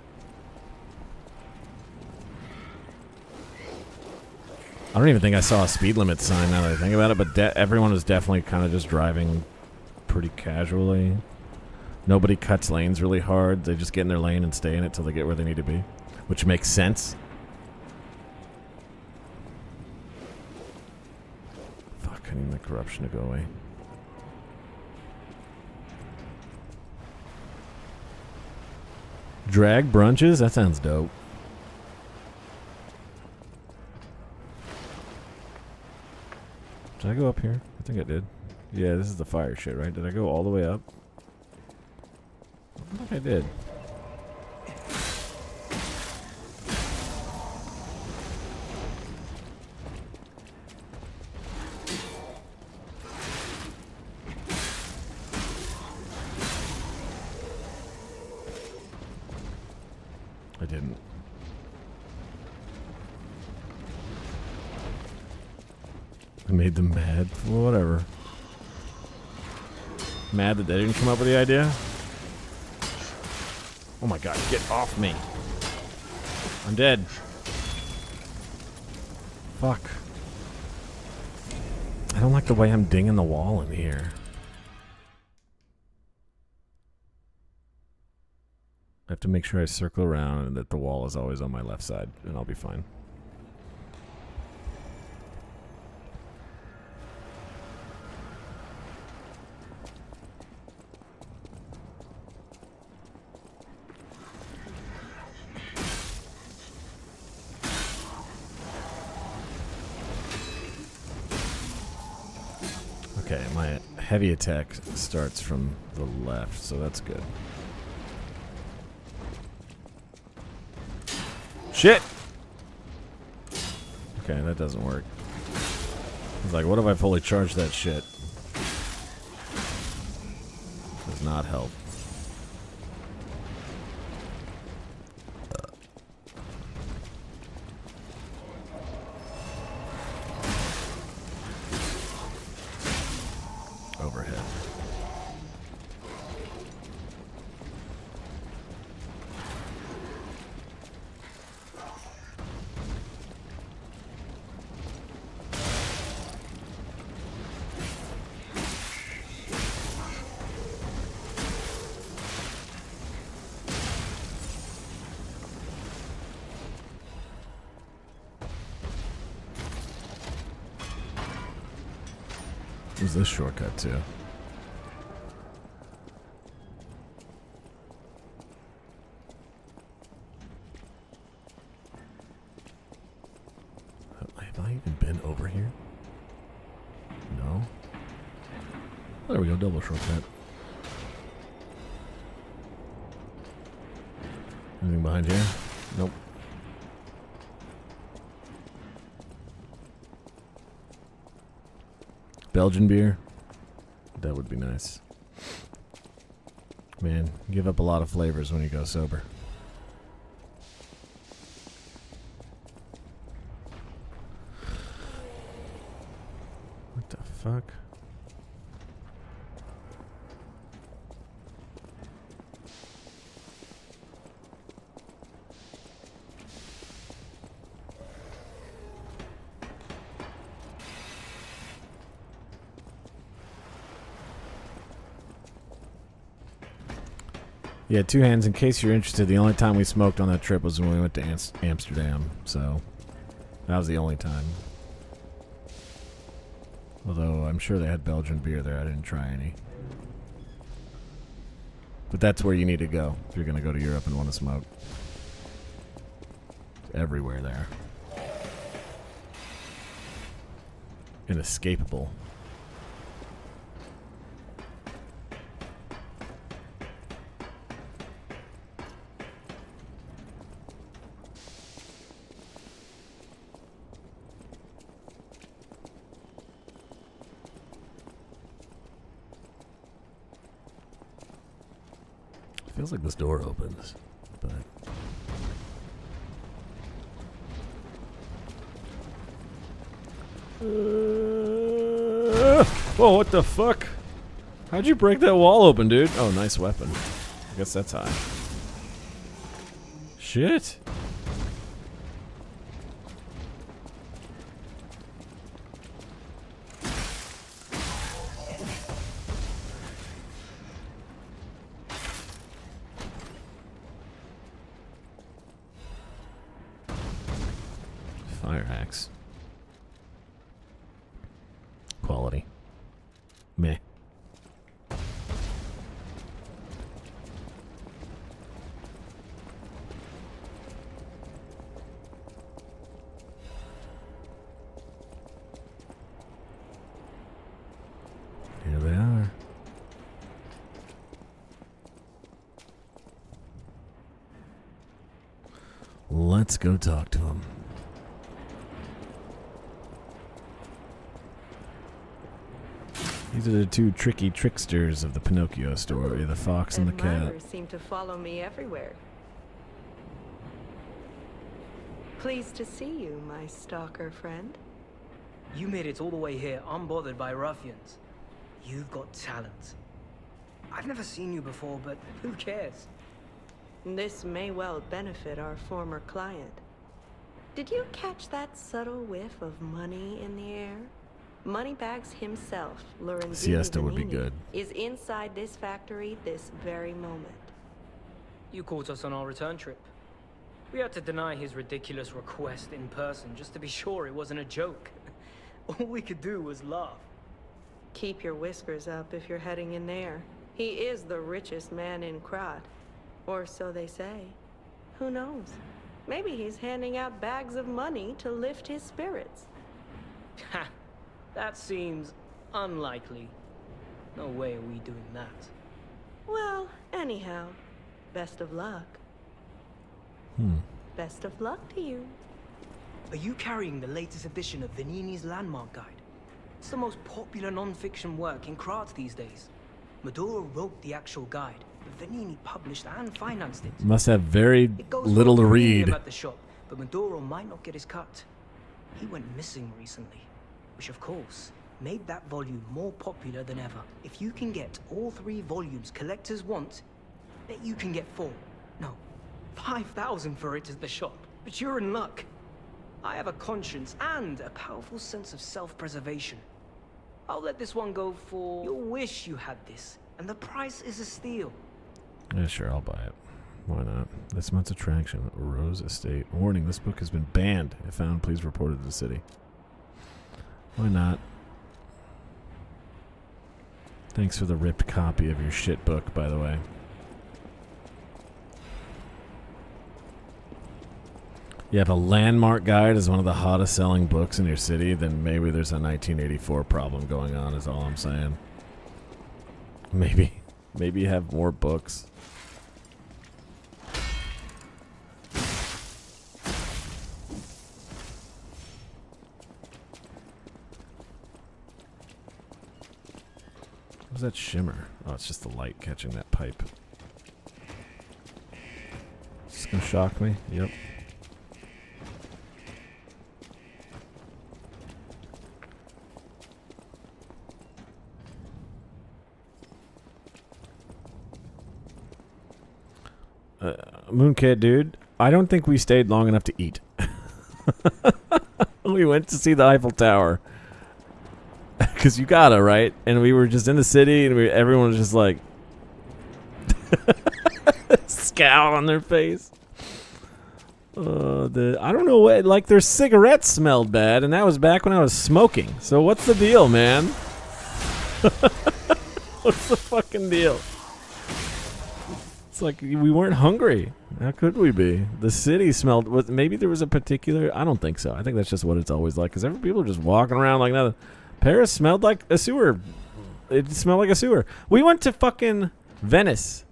I don't even think I saw a speed limit sign now that I think about it, but everyone was definitely kind of just driving pretty casually. Nobody cuts lanes really hard. They just get in their lane and stay in it till they get where they need to be, which makes sense. Fuck, I need the corruption to go away. Drag brunches? That sounds dope. Did I go up here? I think I did. Yeah, this is the fire shit, right? Did I go all the way up? I think I did. I didn't. I made them mad. Well, whatever. Mad that they didn't come up with the idea? Oh my god, get off me. I'm dead. Fuck. I don't like the way I'm dinging the wall in here. I have to make sure I circle around and that the wall is always on my left side, and I'll be fine. Okay, my heavy attack starts from the left, so that's good. Shit! Okay, that doesn't work. I was like, what if I fully charge that shit? Does not help. Overhead. What's this shortcut to? Have I even been over here? No. There we go, double shortcut. Anything behind here? Nope. Belgian beer? That would be nice. Man, you give up a lot of flavors when you go sober. What the fuck? Yeah, two hands. In case you're interested, the only time we smoked on that trip was when we went to Amsterdam. So that was the only time. Although I'm sure they had Belgian beer there. I didn't try any. But that's where you need to go if you're going to go to Europe and want to smoke. It's everywhere there. Inescapable. Feels like this door opens, but whoa, what the fuck? How'd you break that wall open, dude? Oh, nice weapon. I guess that's high. Shit. Fire axe. Quality. Meh. Here they are. Let's go talk to him. These are the two tricky tricksters of the Pinocchio story, the fox and the cat. Admirers seem to follow me everywhere. Pleased to see you, my stalker friend. You made it all the way here unbothered by ruffians. You've got talent. I've never seen you before, but who cares? This may well benefit our former client. Did you catch that subtle whiff of money in the air? Moneybags himself, Lorenzini Siesta would be Vanini, good. is inside this factory this very moment. You caught us on our return trip. We had to deny his ridiculous request in person just to be sure it wasn't a joke. All we could do was laugh. Keep your whiskers up if you're heading in there. He is the richest man in Krat. Or so they say. Who knows? Maybe he's handing out bags of money to lift his spirits. Ha! That seems unlikely. No way are we doing that. Well, anyhow, best of luck. Best of luck to you. Are you carrying the latest edition of Vanini's Landmark Guide? It's the most popular non-fiction work in Krat these days. Maduro wrote the actual guide, but Vanini published and financed it. Must have very It goes little for to a premium read. at the shop, but Maduro might not get his cut. He went missing recently, which of course made that volume more popular than ever. If you can get all 3 volumes collectors want, bet you can get 4. No, 5,000 for it at the shop. But you're in luck. I have a conscience and a powerful sense of self-preservation. I'll let this one go for... You'll wish you had this, and the price is a steal. Yeah, sure, I'll buy it. Why not? This month's attraction, Rose Estate. Warning, this book has been banned. If found, please report it to the city. Why not? Thanks for the ripped copy of your shit book, by the way. You have a landmark guide as one of the hottest selling books in your city, then maybe there's a 1984 problem going on, is all I'm saying. Maybe you have more books. What's that shimmer? Oh, it's just the light catching that pipe. Is this gonna shock me? Yep. Moonkid, dude, I don't think we stayed long enough to eat. We went to see the Eiffel Tower. Because you gotta, right? And we were just in the city, and everyone was just like... scowl on their face. I don't know what... Like, their cigarettes smelled bad, and that was back when I was smoking. So what's the deal, man? What's the fucking deal? It's like we weren't hungry. How could we be? The city smelled... Maybe there was a particular... I don't think so. I think that's just what it's always like. Because people are just walking around like nothing. Paris smelled like a sewer. It smelled like a sewer. We went to fucking Venice.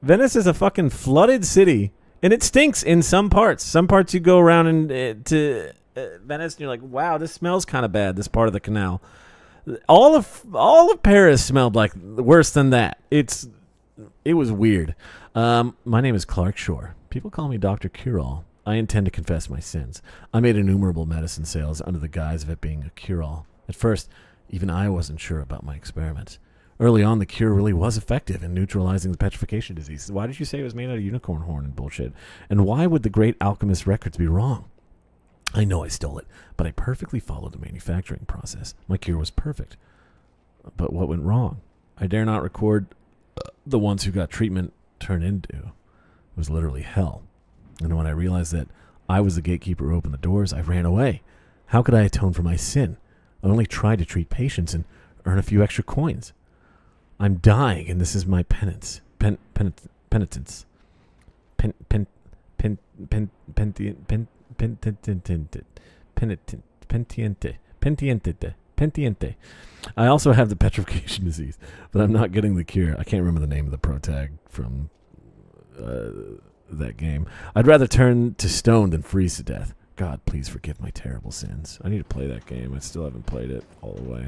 Venice is a fucking flooded city. And it stinks in some parts. Some parts you go around to Venice and you're like, wow, this smells kind of bad, this part of the canal. All of Paris smelled like worse than that. It was weird. My name is Clark Shore. People call me Dr. Cure-All. I intend to confess my sins. I made innumerable medicine sales under the guise of it being a cure-all. At first, even I wasn't sure about my experiments. Early on, the cure really was effective in neutralizing the petrification disease. Why did you say it was made out of unicorn horn and bullshit? And why would the great alchemist records be wrong? I know I stole it, but I perfectly followed the manufacturing process. My cure was perfect. But what went wrong? I dare not record the ones who got treatment turned into. It was literally hell. And when I realized that I was the gatekeeper who opened the doors, I ran away. How could I atone for my sin? I only tried to treat patients and earn a few extra coins. I'm dying, and this is my penance. Penitence. Pentiente. I also have the petrification disease, but I'm not getting the cure. I can't remember the name of the protag from that game. I'd rather turn to stone than freeze to death. God, please forgive my terrible sins. I need to play that game. I still haven't played it all the way.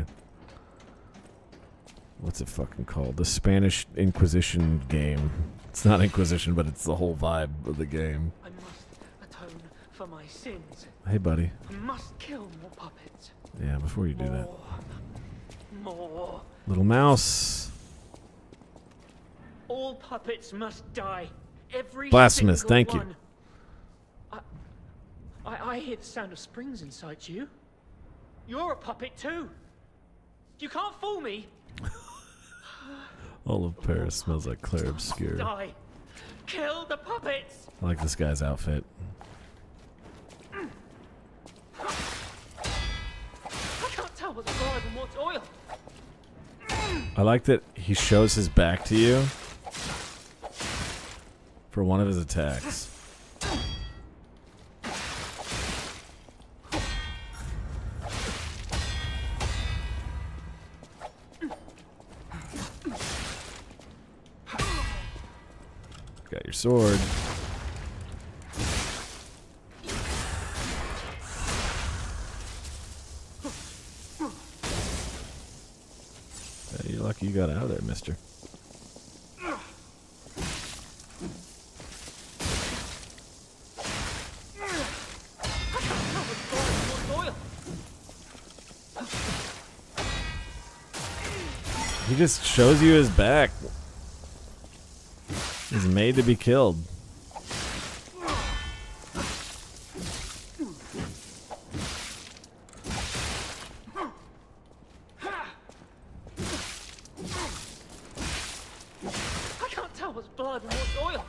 What's it fucking called? The Spanish Inquisition game. It's not Inquisition, but it's the whole vibe of the game. I must atone for my sins. Hey, buddy. I must kill more puppets. Yeah, before you do that. More. Little mouse. All puppets must die. Every Blasphemous, single thank you. one. I hear the sound of springs inside you. You're a puppet too. You can't fool me. All of Paris smells like Claire Obscure. Die. Kill the puppets. I like this guy's outfit. I can't tell what's blood and what's oil. I like that he shows his back to you for one of his attacks. Got your sword. You're lucky you got out of there, mister. He just shows you his back. He's made to be killed. I can't tell what's blood and what's oil.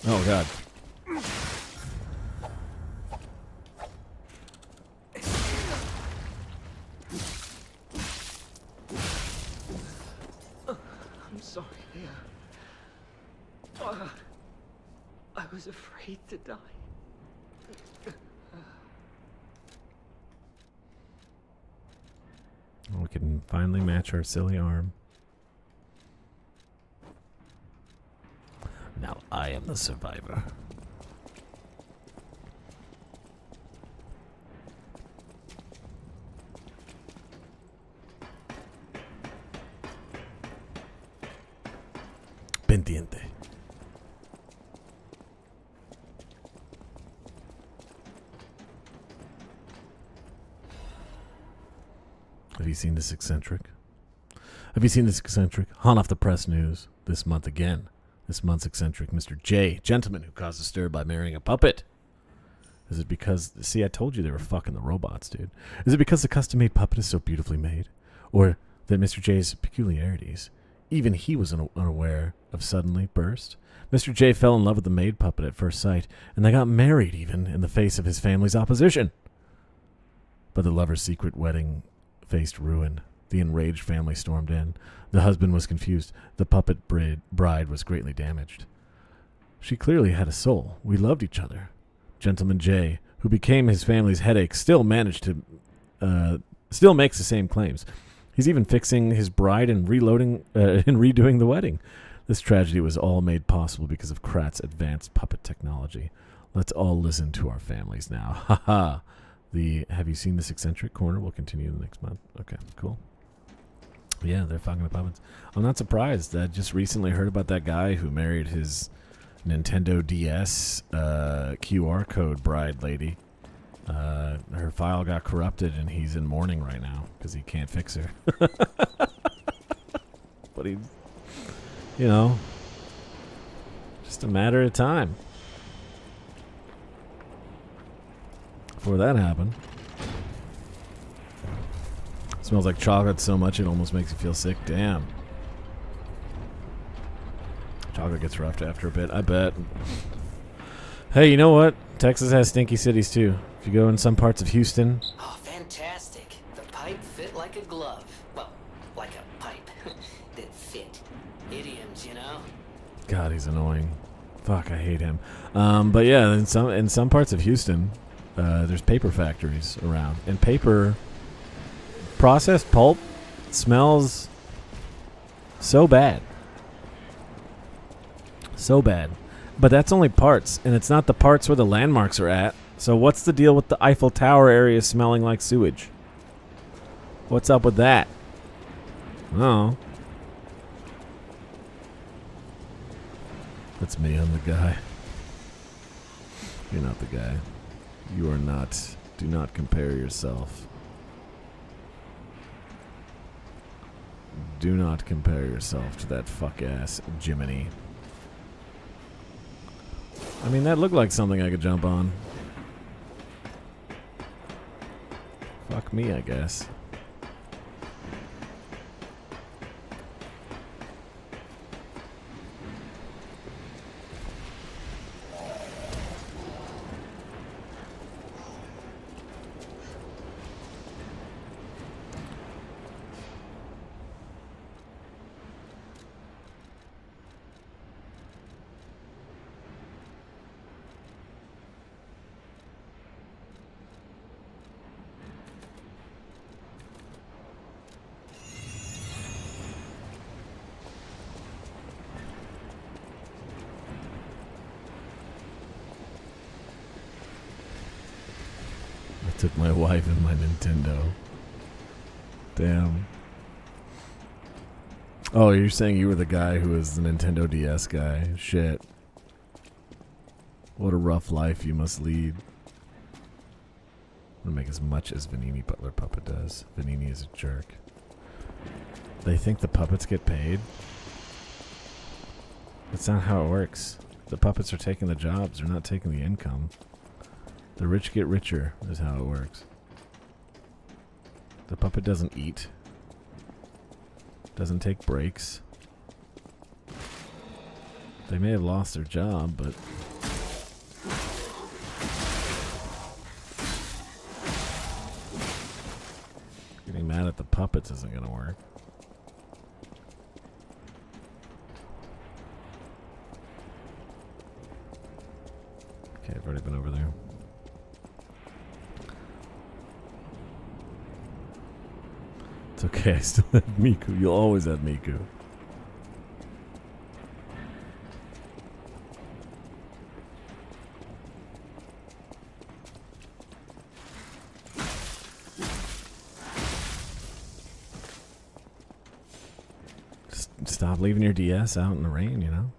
Oh god. I was afraid to die. We can finally match our silly arm. Now I am the survivor. Pendiente. Have you seen this eccentric? Have you seen this eccentric? Hot off the press news this month again. This month's eccentric, Mr. J, gentleman who caused a stir by marrying a puppet. Is it because... See, I told you they were fucking the robots, dude. Is it because the custom-made puppet is so beautifully made? Or that Mr. J's peculiarities, even he was unaware of suddenly burst? Mr. J fell in love with the maid puppet at first sight, and they got married even in the face of his family's opposition. But the lovers' secret wedding faced ruin. The enraged family stormed in. The husband was confused. The puppet bride was greatly damaged. She clearly had a soul. We loved each other. Gentleman J, who became his family's headache, still makes the same claims. He's even fixing his bride and redoing the wedding. This tragedy was all made possible because of Krat's advanced puppet technology. Let's all listen to our families now. Ha ha. The Have You Seen This Eccentric corner will continue the next month. Okay, cool. Yeah, they're fucking the puppets. I'm not surprised. I just recently heard about that guy who married his Nintendo DS QR code bride lady. Her file got corrupted and he's in mourning right now because he can't fix her. But he, you know, just a matter of time before that happened. Smells like chocolate so much it almost makes you feel sick. Damn. Chocolate gets rough after a bit, I bet. Hey, you know what? Texas has stinky cities too. If you go in some parts of Houston. Oh, fantastic. The pipe fit like a glove. Well, like a pipe that fit. Idioms, you know? God, he's annoying. Fuck, I hate him. But yeah, in some parts of Houston, there's paper factories around. And paper, processed pulp, smells so bad. So bad. But that's only parts, and it's not the parts where the landmarks are at. So what's the deal with the Eiffel Tower area smelling like sewage? What's up with that? Oh. That's me, I'm the guy. You're not the guy. You are not. Do not compare yourself. Do not compare yourself to that fuck-ass Jiminy. I mean, that looked like something I could jump on. Fuck me, I guess. Took my wife and my Nintendo. Damn. Oh, you're saying you were the guy who was the Nintendo DS guy. Shit. What a rough life you must lead. I'm gonna make as much as Vanini Butler Puppet does. Vanini is a jerk. They think the puppets get paid? That's not how it works. The puppets are taking the jobs. They're not taking the income. The rich get richer, is how it works. The puppet doesn't eat. Doesn't take breaks. They may have lost their job, but... getting mad at the puppets isn't gonna work. already been over there. It's okay, I still have Miku. You'll always have Miku. Just stop leaving your DS out in the rain, you know?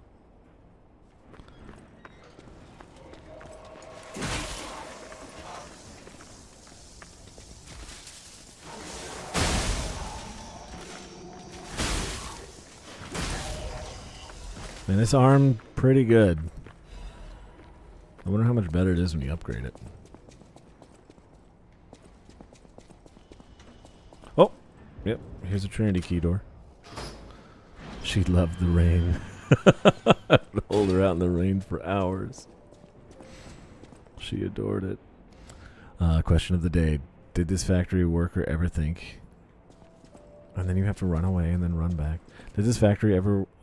Man, this arm pretty good. I wonder how much better it is when you upgrade it. Oh! Yep, here's a Trinity key door. She loved the rain. I'd hold her out in the rain for hours. She adored it. Question of the day. Did this factory worker ever think... And then you have to run away and then run back. Did this factory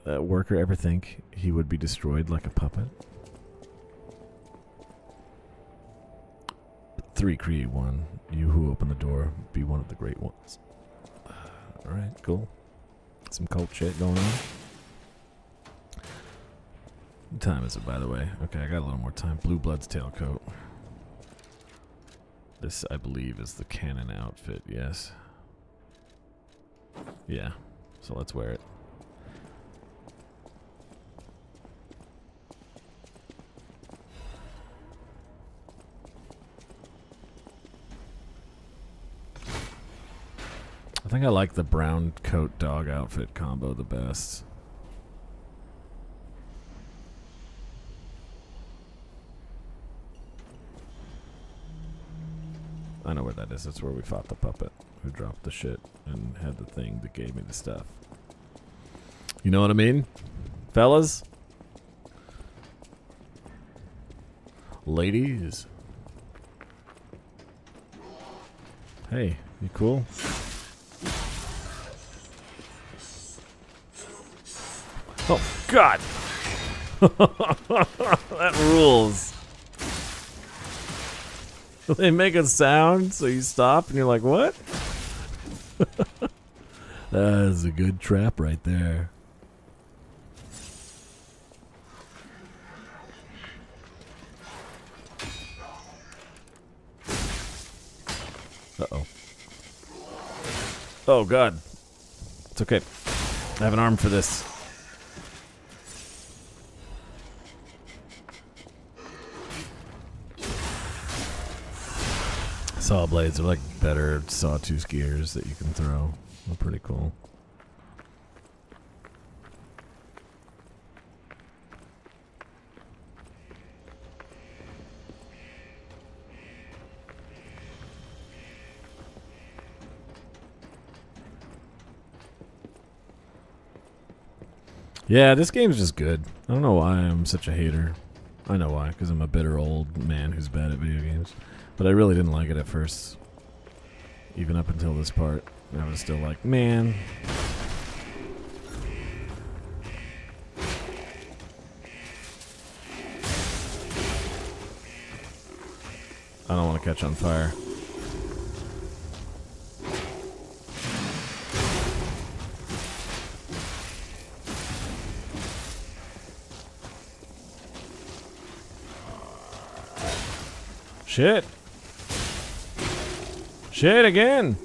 worker ever think he would be destroyed like a puppet? 3 create 1. You who open the door, be one of the great ones. Alright, cool. Some cult shit going on. What time is it, by the way? Okay, I got a little more time. Blue Blood's tailcoat. This, I believe, is the canon outfit, yes. Yeah, so let's wear it. I think I like the brown coat dog outfit combo the best. I know where that is. That's where we fought the puppet who dropped the shit and had the thing that gave me the stuff. You know what I mean? Fellas? Ladies? Hey, you cool? Oh, God! That rules. They make a sound, so you stop, and you're like, what? That is a good trap right there. Uh-oh. Oh, God. It's okay. I have an arm for this. Saw blades are like better sawtooth gears that you can throw. They're pretty cool. Yeah, this game's just good. I don't know why I'm such a hater. I know why, because I'm a bitter old man who's bad at video games. But I really didn't like it at first. Even up until this part. I was still like, man. I don't want to catch on fire. Shit. Shit again.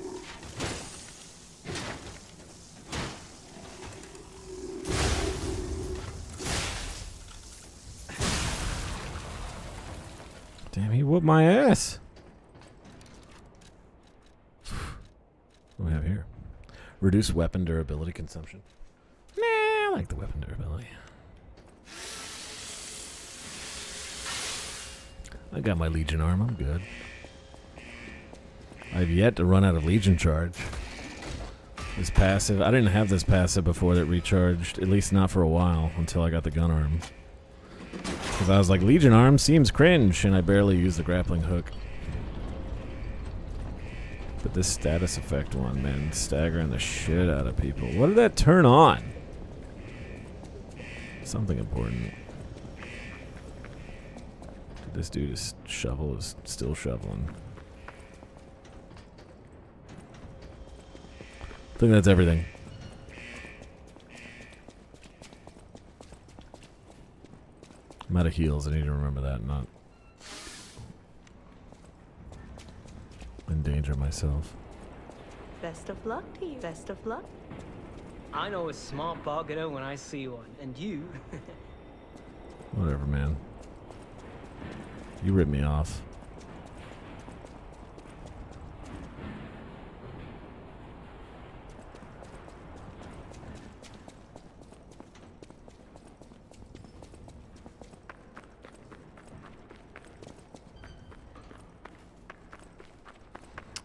Damn, he whooped my ass. What do we have here? Reduce weapon durability consumption. Nah, I like the weapon durability. I got my Legion arm, I'm good. I've yet to run out of Legion charge. This passive, I didn't have this passive before that recharged, at least not for a while, until I got the gun arm. Because I was like, Legion arm seems cringe, and I barely used the grappling hook. But this status effect one, man, staggering the shit out of people. What did that turn on? Something important. This dude is still shoveling. I think that's everything. I'm out of heals. I need to remember that and not endanger myself. Best of luck to you. Best of luck. I know a smart bargainer when I see one, and you... Whatever, man. You ripped me off.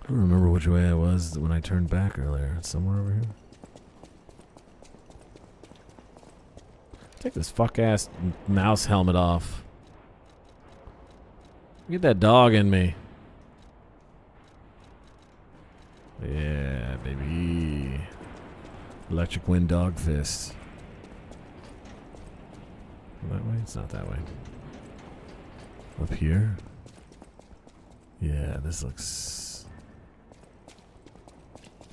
I don't remember which way I was when I turned back earlier. It's somewhere over here. Take this fuck-ass mouse helmet off. Get that dog in me. Yeah, baby. Electric wind dog fist. That way? It's not that way. Up here? Yeah, this looks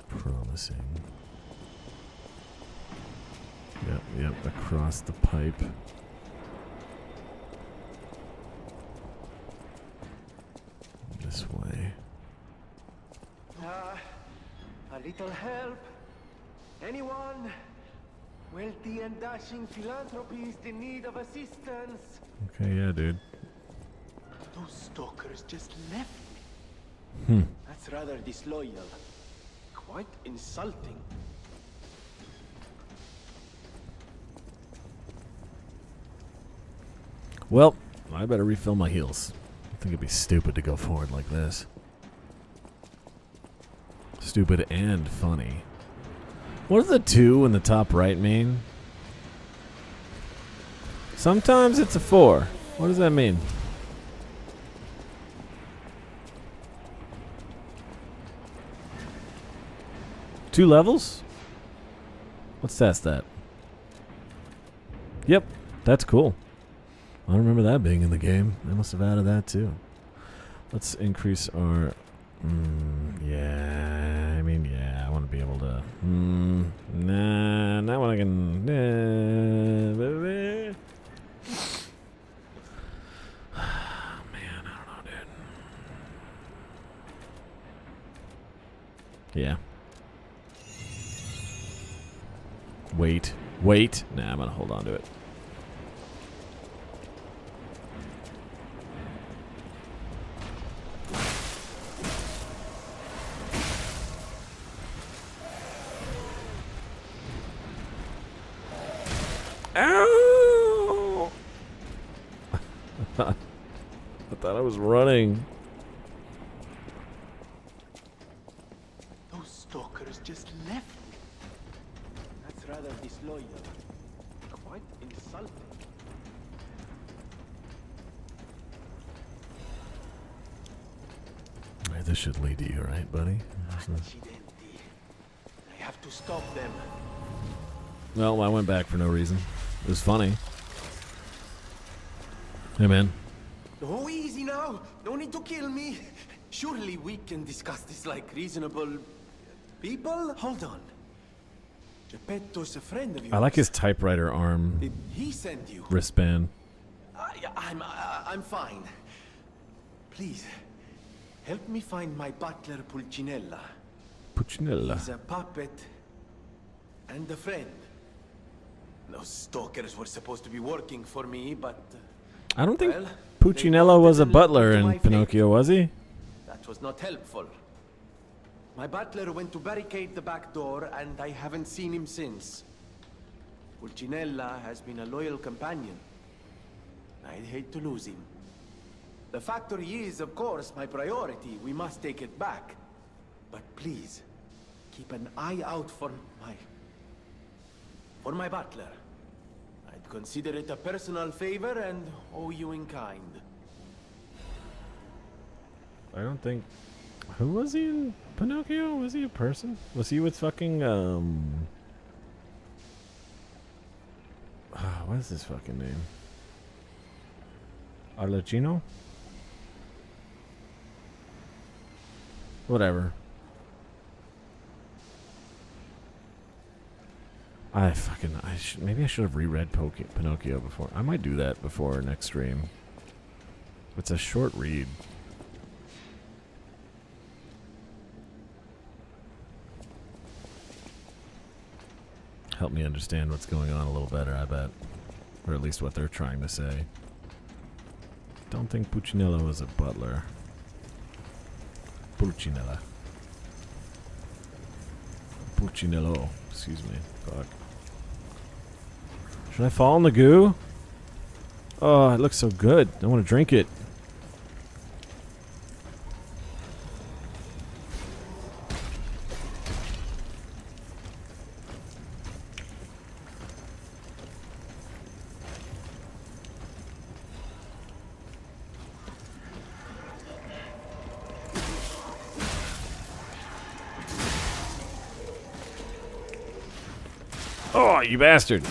promising. Yep, across the pipe. This way. A little help? Anyone? Wealthy and dashing philanthropist in need of assistance? Okay, yeah, dude. Those stalkers just left me. That's rather disloyal. Quite insulting. Well, I better refill my heals. I think it'd be stupid to go forward like this. Stupid and funny. What does the 2 in the top right mean? Sometimes it's a 4. What does that mean? Two levels? Let's test that. Yep, that's cool. I don't remember that being in the game. They must have added that too. Let's increase our... yeah, I mean, yeah, I want to be able to... nah, not when I can... man, I don't know, dude. Yeah. Wait. Nah, I'm gonna hold on to it. Ow! I thought I was running. Those stalkers just left me. That's rather disloyal. Quite insulting. Alright, this should lead to you, right, buddy? Accidenti. I have to stop them. Well, I went back for no reason. It was funny. Hey, man. Oh, easy now. No need to kill me. Surely we can discuss this like reasonable people? Hold on. Geppetto's a friend of yours. I like his typewriter arm. Did he send you? Wristband. I'm fine. Please, help me find my butler Pulcinella. Pulcinella. He's a puppet and a friend. Those stalkers were supposed to be working for me, but... I don't think well, Pulcinella was a butler in Pinocchio, was he? That was not helpful. My butler went to barricade the back door, and I haven't seen him since. Pulcinella has been a loyal companion. I'd hate to lose him. The factory is, of course, my priority. We must take it back. But please, keep an eye out for my butler. I'd consider it a personal favor and owe you in kind. I don't think... Who was he in Pinocchio? Was he a person? Was he with fucking, what is his fucking name? Arlecchino? Whatever. Maybe I should have reread Pinocchio before. I might do that before next stream. It's a short read. Help me understand what's going on a little better, I bet. Or at least what they're trying to say. Don't think Pulcinella was a butler. Pulcinella. Pulcinello. Excuse me. Fuck. Should I fall in the goo? Oh, it looks so good. I want to drink it. Oh, you bastard.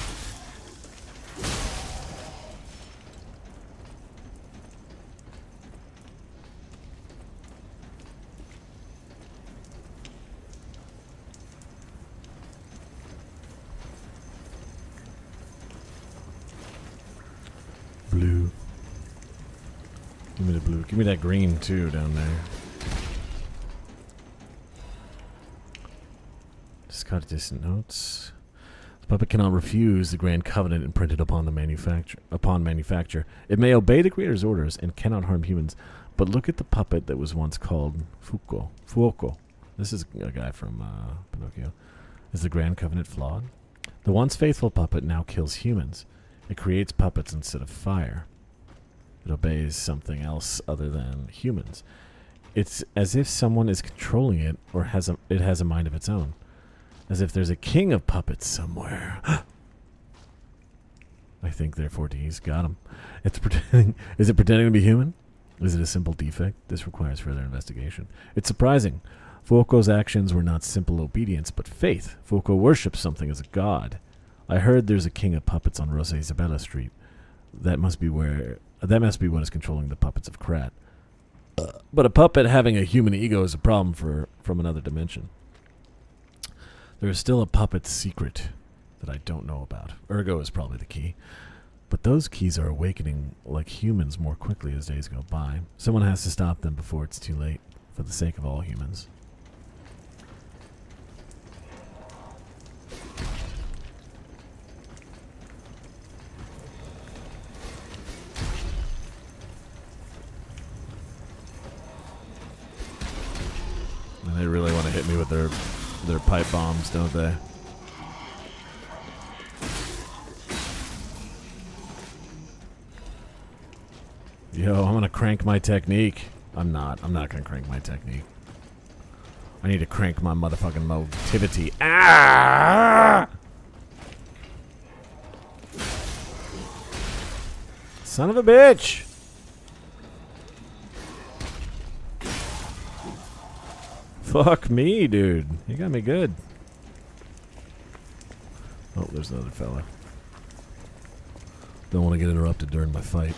Blue. Give me the blue. Give me that green too down there. Discard distant notes. The puppet cannot refuse the Grand Covenant imprinted upon manufacture. It may obey the Creator's orders and cannot harm humans. But look at the puppet that was once called Fuoco. This is a guy from Pinocchio. Is the Grand Covenant flawed? The once faithful puppet now kills humans. It creates puppets instead of fire. It obeys something else other than humans. It's as if someone is controlling it, or it has a mind of its own. As if there's a king of puppets somewhere. I think therefore D's got him. It's pretending. Is it pretending to be human? Is it a simple defect? This requires further investigation. It's surprising. Fuoco's actions were not simple obedience, but faith. Fuoco worships something as a god. I heard there's a king of puppets on Rosa Isabella Street. That must be what is controlling the puppets of Krat. But a puppet having a human ego is a problem from another dimension. There is still a puppet's secret that I don't know about. Ergo is probably the key. But those keys are awakening like humans more quickly as days go by. Someone has to stop them before it's too late, for the sake of all humans. And they really want to hit me with their pipe bombs, don't they? Yo, I'm gonna crank my technique. I'm not gonna crank my technique. I need to crank my motherfucking motivity. Ah! Son of a bitch! Fuck me, dude. You got me good. Oh, there's another fella. Don't want to get interrupted during my fight.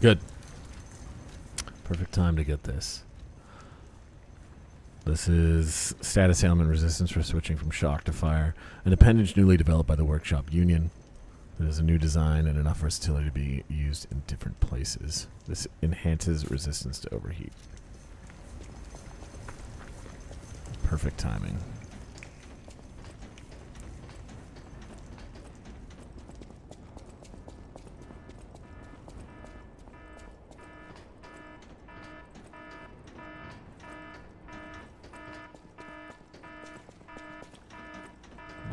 Good. Perfect time to get this. This is status ailment resistance for switching from shock to fire, an appendage newly developed by the Workshop Union. There's a new design and enough versatility to be used in different places. This enhances resistance to overheat. Perfect timing.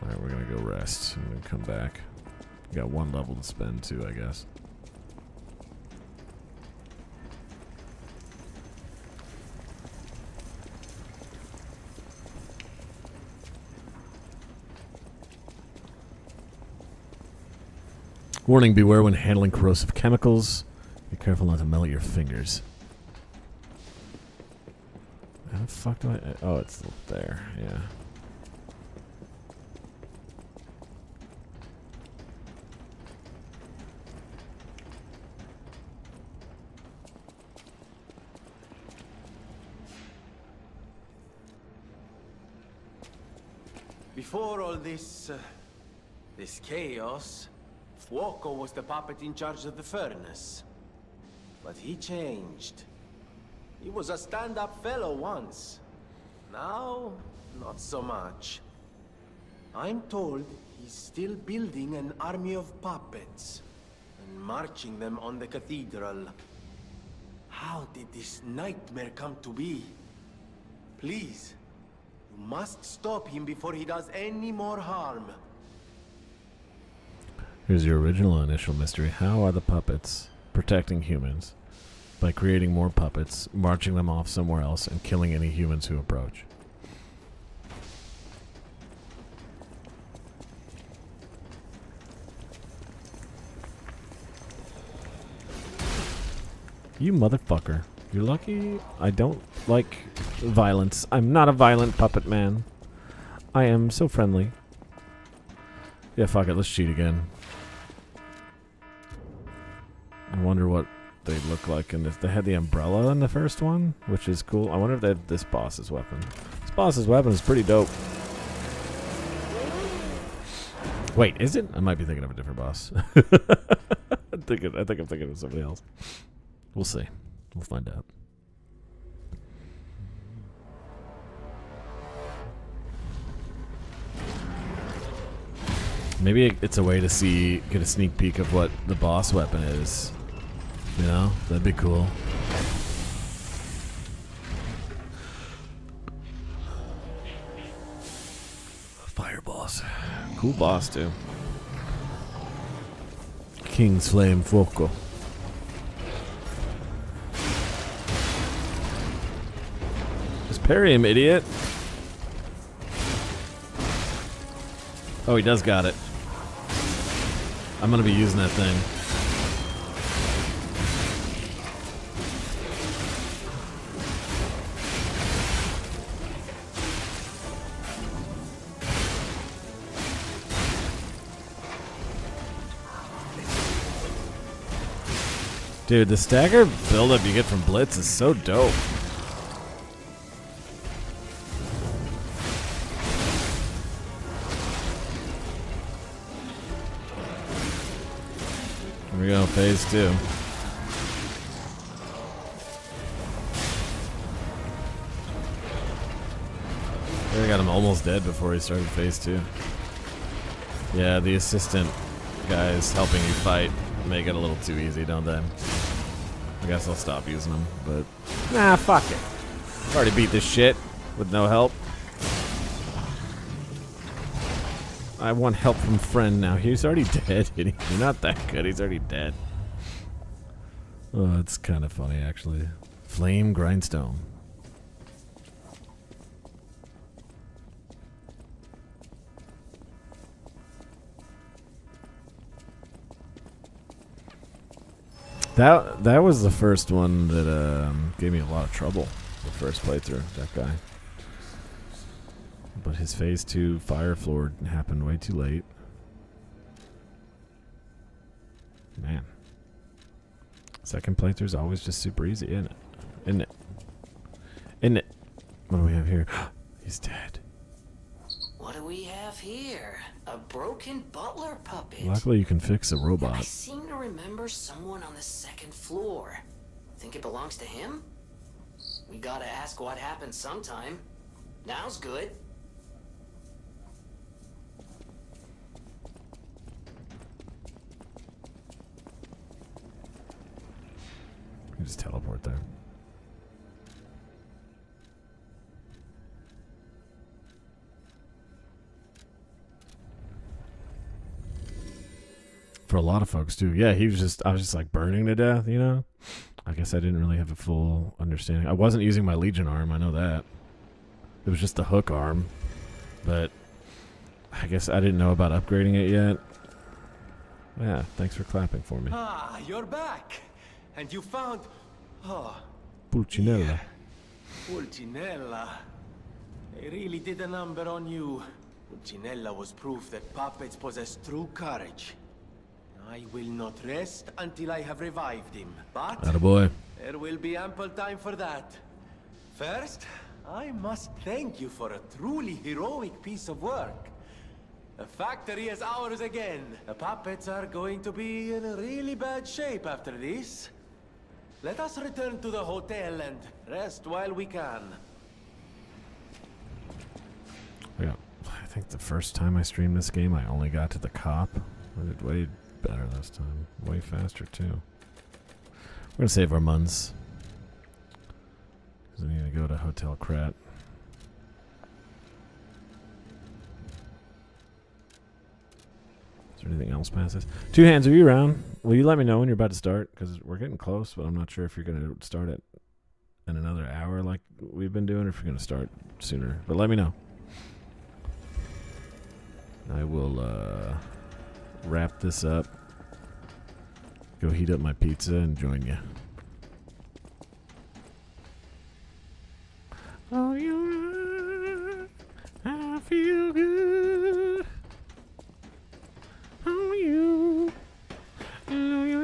Alright, we're gonna go rest and then come back. We got one level to spend too, I guess. Warning, beware when handling corrosive chemicals. Be careful not to melt your fingers. How the fuck do I... Oh, it's there, yeah. Before all this chaos, Fuoco was the puppet in charge of the furnace. But he changed. He was a stand-up fellow once. Now, not so much. I'm told he's still building an army of puppets and marching them on the cathedral. How did this nightmare come to be? Please, you must stop him before he does any more harm. Here's your original initial mystery. How are the puppets protecting humans? By creating more puppets, marching them off somewhere else, and killing any humans who approach. You motherfucker. You're lucky I don't like violence. I'm not a violent puppet man. I am so friendly. Yeah, fuck it. Let's cheat again. I wonder what they look like in this. They had the umbrella in the first one, which is cool. I wonder if they have this boss's weapon. This boss's weapon is pretty dope. Wait, is it? I might be thinking of a different boss. I think I'm thinking of somebody else. We'll see. We'll find out. Maybe it's a way to get a sneak peek of what the boss weapon is. You know? That'd be cool. Fire boss. Cool boss, too. King's Flame Fuoco. Just parry him, idiot. Oh, he does got it. I'm gonna be using that thing. Dude, the stagger buildup you get from Blitz is so dope. Here we go, phase 2. I got him almost dead before he started phase 2. Yeah, the assistant guys helping you fight make it a little too easy, don't they? I guess I'll stop using them, but... Nah, fuck it. I've already beat this shit with no help. I want help from friend now. He's already dead. You're not that good. He's already dead. Oh, it's kind of funny, actually. Flame Grindstone. That was the first one that gave me a lot of trouble. The first playthrough, that guy. But his phase 2 fire floor happened way too late. Man. Second playthrough's always just super easy, isn't it? Isn't it? Isn't it? What do we have here? He's dead. What do we have here? A broken butler puppet. Luckily, you can fix a I robot. seem to remember someone on the second floor. Think it belongs to him? We gotta ask what happened sometime. Now's good. You can just teleport there. For a lot of folks too. Yeah, I was just like burning to death, you know? I guess I didn't really have a full understanding. I wasn't using my Legion arm, I know that. It was just the hook arm. But I guess I didn't know about upgrading it yet. Yeah, thanks for clapping for me. Ah, you're back. And you found... Oh, Pulcinella. Pulcinella. They really did a number on you. Pulcinella was proof that puppets possess true courage. I will not rest until I have revived him, but Attaboy. there will be ample time for that. First, I must thank you for a truly heroic piece of work. The factory is ours again. The puppets are going to be in a really bad shape after this. Let us return to the hotel and rest while we can. Yeah, I think the first time I streamed this game, I only got to the cop. I did way better this time. Way faster, too. We're going to save our muns. Because I need to go to Hotel Krat. Is there anything else past this? Two Hands, are you around? Will you let me know when you're about to start? Because we're getting close, but I'm not sure if you're going to start it in another hour like we've been doing, or if you're going to start sooner. But let me know. I will wrap this up, go heat up my pizza, and join you. Oh, you, I feel good. Oh, you, oh, you.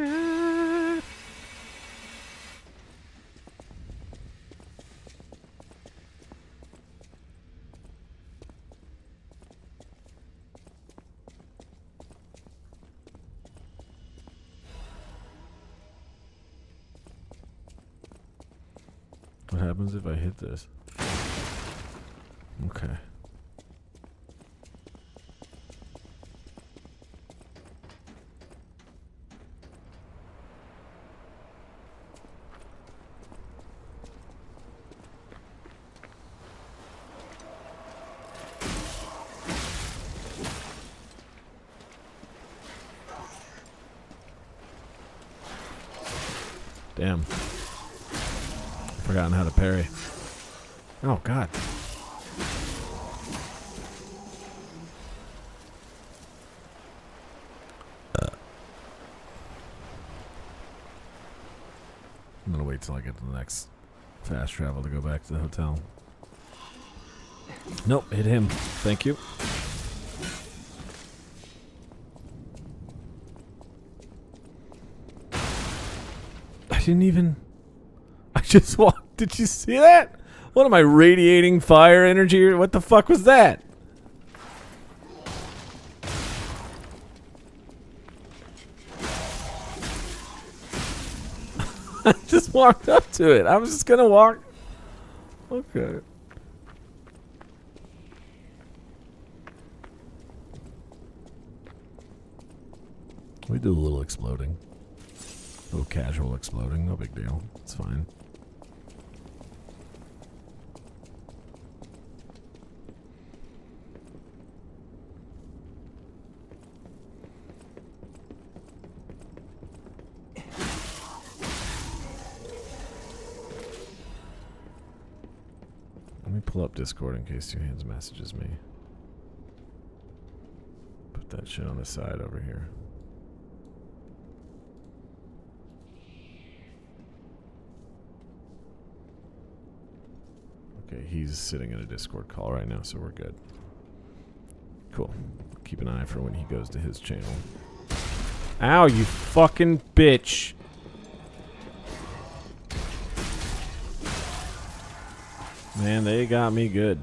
What happens if I hit this? Okay. Damn. Forgotten how to parry. Oh, God. I'm gonna wait till I get to the next fast travel to go back to the hotel. Nope, hit him. Thank you. I didn't even... I just walked. Did you see that? What am I, radiating fire energy? What the fuck was that? I just walked up to it. I was just gonna walk. Okay. We do a little exploding. A little casual exploding. No big deal. It's fine. Let me pull up Discord in case Two Hands messages me. Put that shit on the side over here. Okay, he's sitting in a Discord call right now, so we're good. Cool. Keep an eye for when he goes to his channel. Ow, you fucking bitch! Man, they got me good.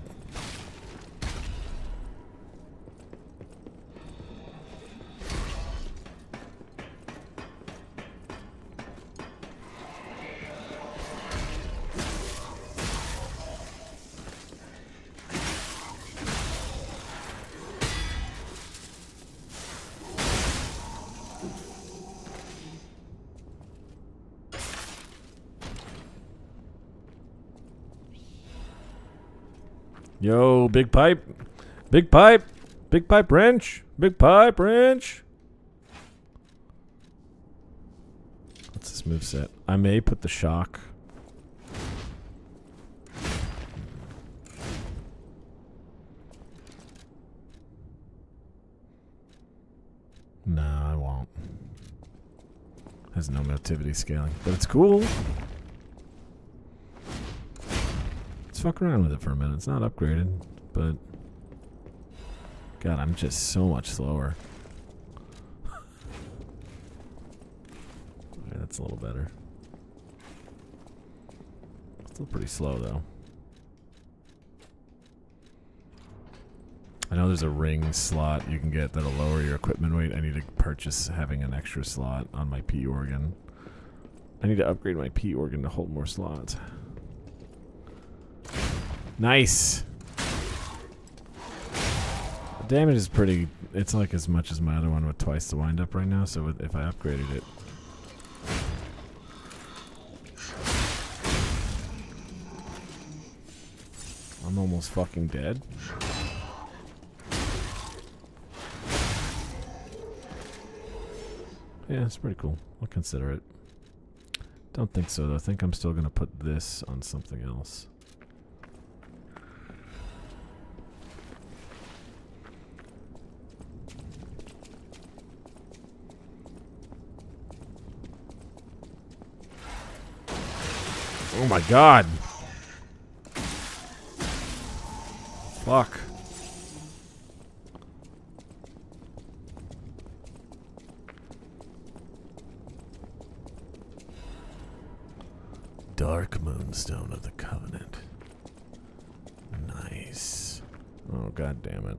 Yo, big pipe. Big pipe. Big pipe wrench. Big pipe wrench. What's this moveset? I may put the shock. No, I won't. Has no motivity scaling, but it's cool. Let's fuck around with it for a minute. It's not upgraded, but God, I'm just so much slower. Okay, that's a little better. Still pretty slow though. I know there's a ring slot you can get that'll lower your equipment weight. I need to purchase having an extra slot on my P organ. I need to upgrade my P organ to hold more slots. Nice! The damage is pretty... It's like as much as my other one with twice the wind up right now, so if I upgraded it... I'm almost fucking dead. Yeah, it's pretty cool. I'll consider it. Don't think so, though. I think I'm still going to put this on something else. Oh my god! Fuck. Dark Moonstone of the Covenant. Nice. Oh, god damn it.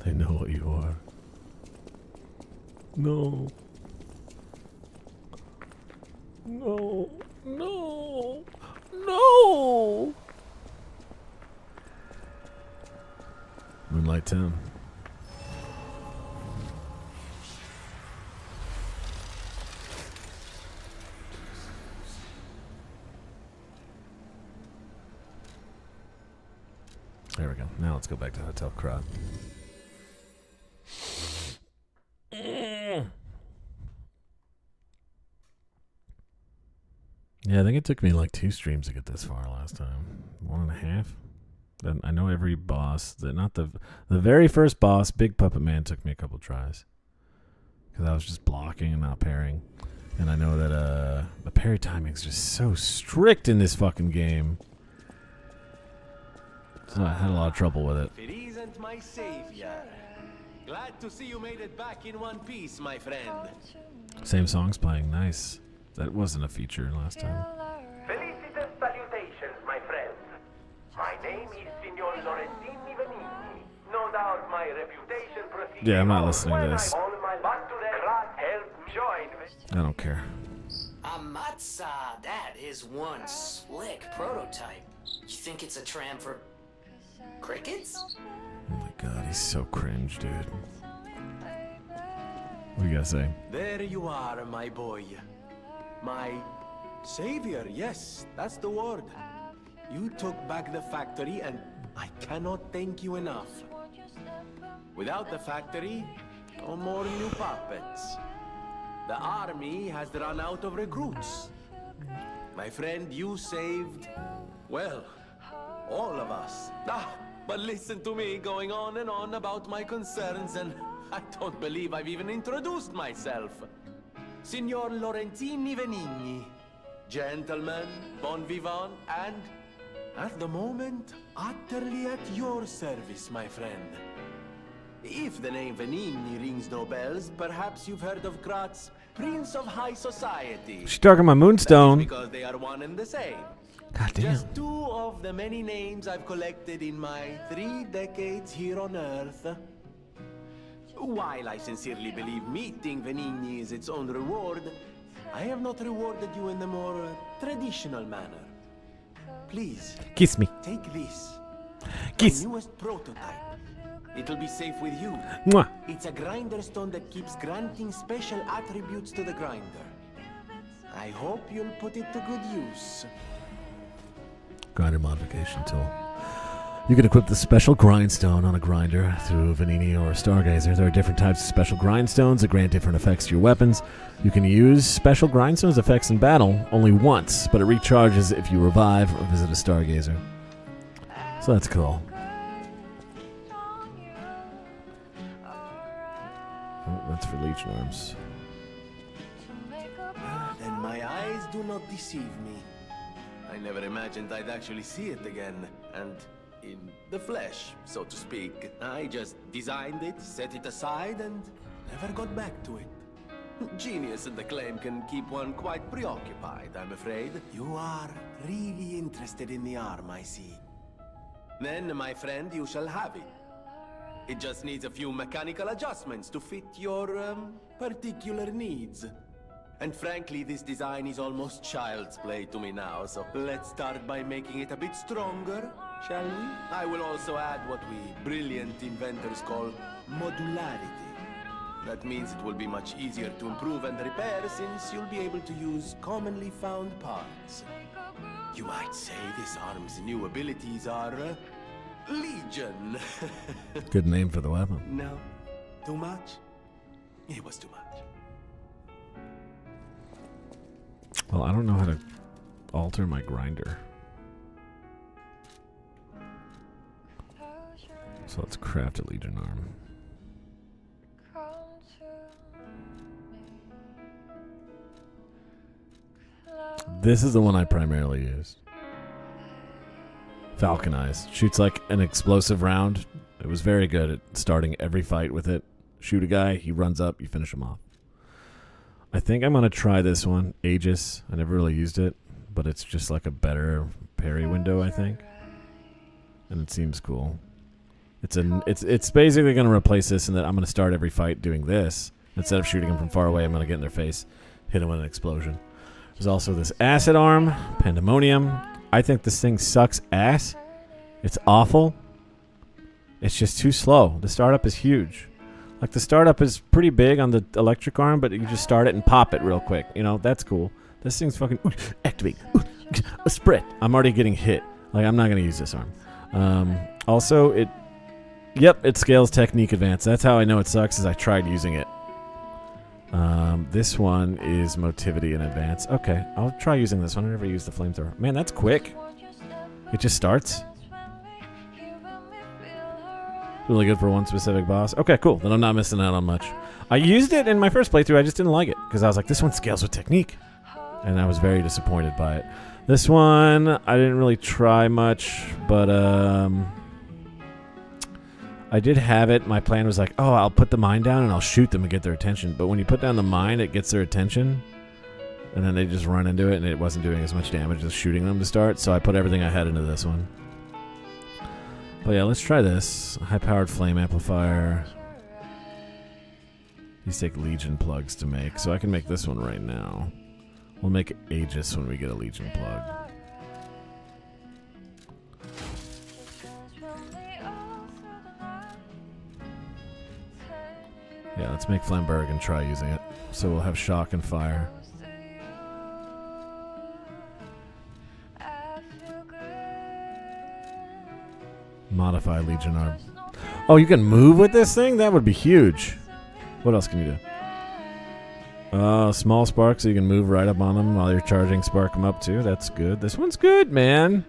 They know what you are. No. No. No. No. Moonlight Town. There we go. Now let's go back to Hotel Crot. Yeah, I think it took me like 2 streams to get this far last time. 1.5. Then I know every boss. Not the very first boss, Big Puppet Man, took me a couple tries because I was just blocking and not parrying. And I know that the parry timing is just so strict in this fucking game. So I had a lot of trouble with it. It isn't my savior. Glad to see you made it back in one piece, my friend. Same song's playing. Nice. That wasn't a feature last time. Felicitous salutations, my friends. My name is Signor Lorenzini Venini. No doubt my reputation precedes. Yeah, I'm not listening to this. I don't care. Amatsa, that is one slick prototype. You think it's a tram for crickets? Oh my god, he's so cringe, dude. What do you gotta say? There you are, my boy. My savior, yes, that's the word. You took back the factory and I cannot thank you enough. Without the factory, no more new puppets. The army has run out of recruits. My friend, you saved, well, all of us. But listen to me going on and on about my concerns, and I don't believe I've even introduced myself. Signor Lorenzini Venigni, gentleman, bon vivant, and at the moment, utterly at your service, my friend. If the name Venigni rings no bells, perhaps you've heard of Krat's Prince of High Society. She's talking my moonstone. Because they are one and the same. God damn. Just 2 of the many names I've collected in my 3 decades here on Earth. While I sincerely believe meeting Venigni is its own reward, I have not rewarded you in the more traditional manner. Please. Kiss me. Take this. Kiss. The newest prototype. It'll be safe with you. Mwah. It's a grinder stone that keeps granting special attributes to the grinder. I hope you'll put it to good use. Grinder modification tool. You can equip the special grindstone on a grinder through Venini or Stargazer. There are different types of special grindstones that grant different effects to your weapons. You can use special grindstones effects in battle only once, but it recharges if you revive or visit a Stargazer. So that's cool. Oh, that's for Legion Arms. Then my eyes do not deceive me. I never imagined I'd actually see it again, and in the flesh, so to speak. I just designed it, set it aside, and never got back to it. Genius and acclaim can keep one quite preoccupied, I'm afraid. You are really interested in the arm, I see. Then, my friend, you shall have it. It just needs a few mechanical adjustments to fit your, particular needs. And frankly, this design is almost child's play to me now, so let's start by making it a bit stronger, shall we? I will also add what we brilliant inventors call modularity. That means it will be much easier to improve and repair since you'll be able to use commonly found parts. You might say this arm's new abilities are, Legion. Good name for the weapon. No? Too much? It was too much. Well, I don't know how to alter my grinder. So let's craft a Legion arm. This is the one I primarily use. Falconized. Shoots like an explosive round. It was very good at starting every fight with it. Shoot a guy, he runs up, you finish him off. I think I'm going to try this one, Aegis. I never really used it, but it's just like a better parry window, I think. And it seems cool. It's basically going to replace this in that I'm going to start every fight doing this. Instead of shooting them from far away, I'm going to get in their face, hit them with an explosion. There's also this acid arm, Pandemonium. I think this thing sucks ass. It's awful. It's just too slow. The startup is huge. Like, the startup is pretty big on the electric arm, but you just start it and pop it real quick. You know, that's cool. This thing's fucking... activate. A sprint. I'm already getting hit. Like, I'm not going to use this arm. Also, it... Yep, it scales technique advance. That's how I know it sucks, is I tried using it. This one is motivity in advance. Okay, I'll try using this one. I never used the flamethrower. Man, that's quick. It just starts. Really good for one specific boss. Okay, cool. Then I'm not missing out on much. I used it in my first playthrough. I just didn't like it because I was like, this one scales with technique. And I was very disappointed by it. This one, I didn't really try much, but I did have it. My plan was like, oh, I'll put the mine down and I'll shoot them and get their attention. But when you put down the mine, it gets their attention. And then they just run into it, and it wasn't doing as much damage as shooting them to start. So I put everything I had into this one. But yeah, let's try this. High-powered flame amplifier. These take Legion plugs to make, so I can make this one right now. We'll make Aegis when we get a Legion plug. Yeah, let's make Flamberg and try using it. So we'll have shock and fire. Modify Legion arm. Oh, you can move with this thing? That would be huge. What else can you do? Small spark, so you can move right up on them while you're charging. Spark them up too. That's good. This one's good, man.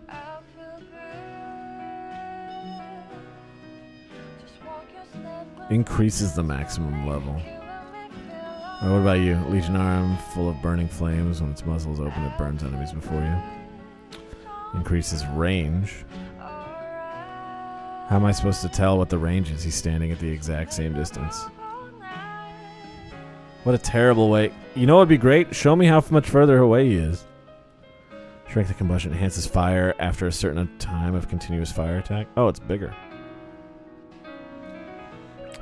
Increases the maximum level. Right, what about you? Legion arm, full of burning flames. When its muzzle is open, it burns enemies before you. Increases range. How am I supposed to tell what the range is? He's standing at the exact same distance. What a terrible way. You know what would be great? Show me how much further away he is. Strength of combustion enhances fire after a certain time of continuous fire attack. Oh, it's bigger.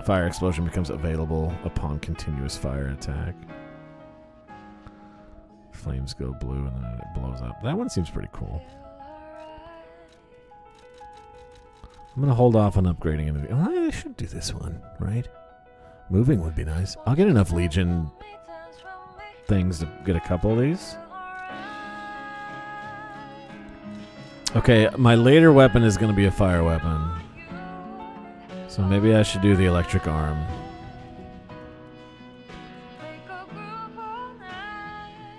Fire explosion becomes available upon continuous fire attack. Flames go blue and then it blows up. That one seems pretty cool. I'm going to hold off on upgrading into the... Oh, I should do this one, right? Moving would be nice. I'll get enough Legion things to get a couple of these. Okay, my later weapon is going to be a fire weapon. So maybe I should do the electric arm.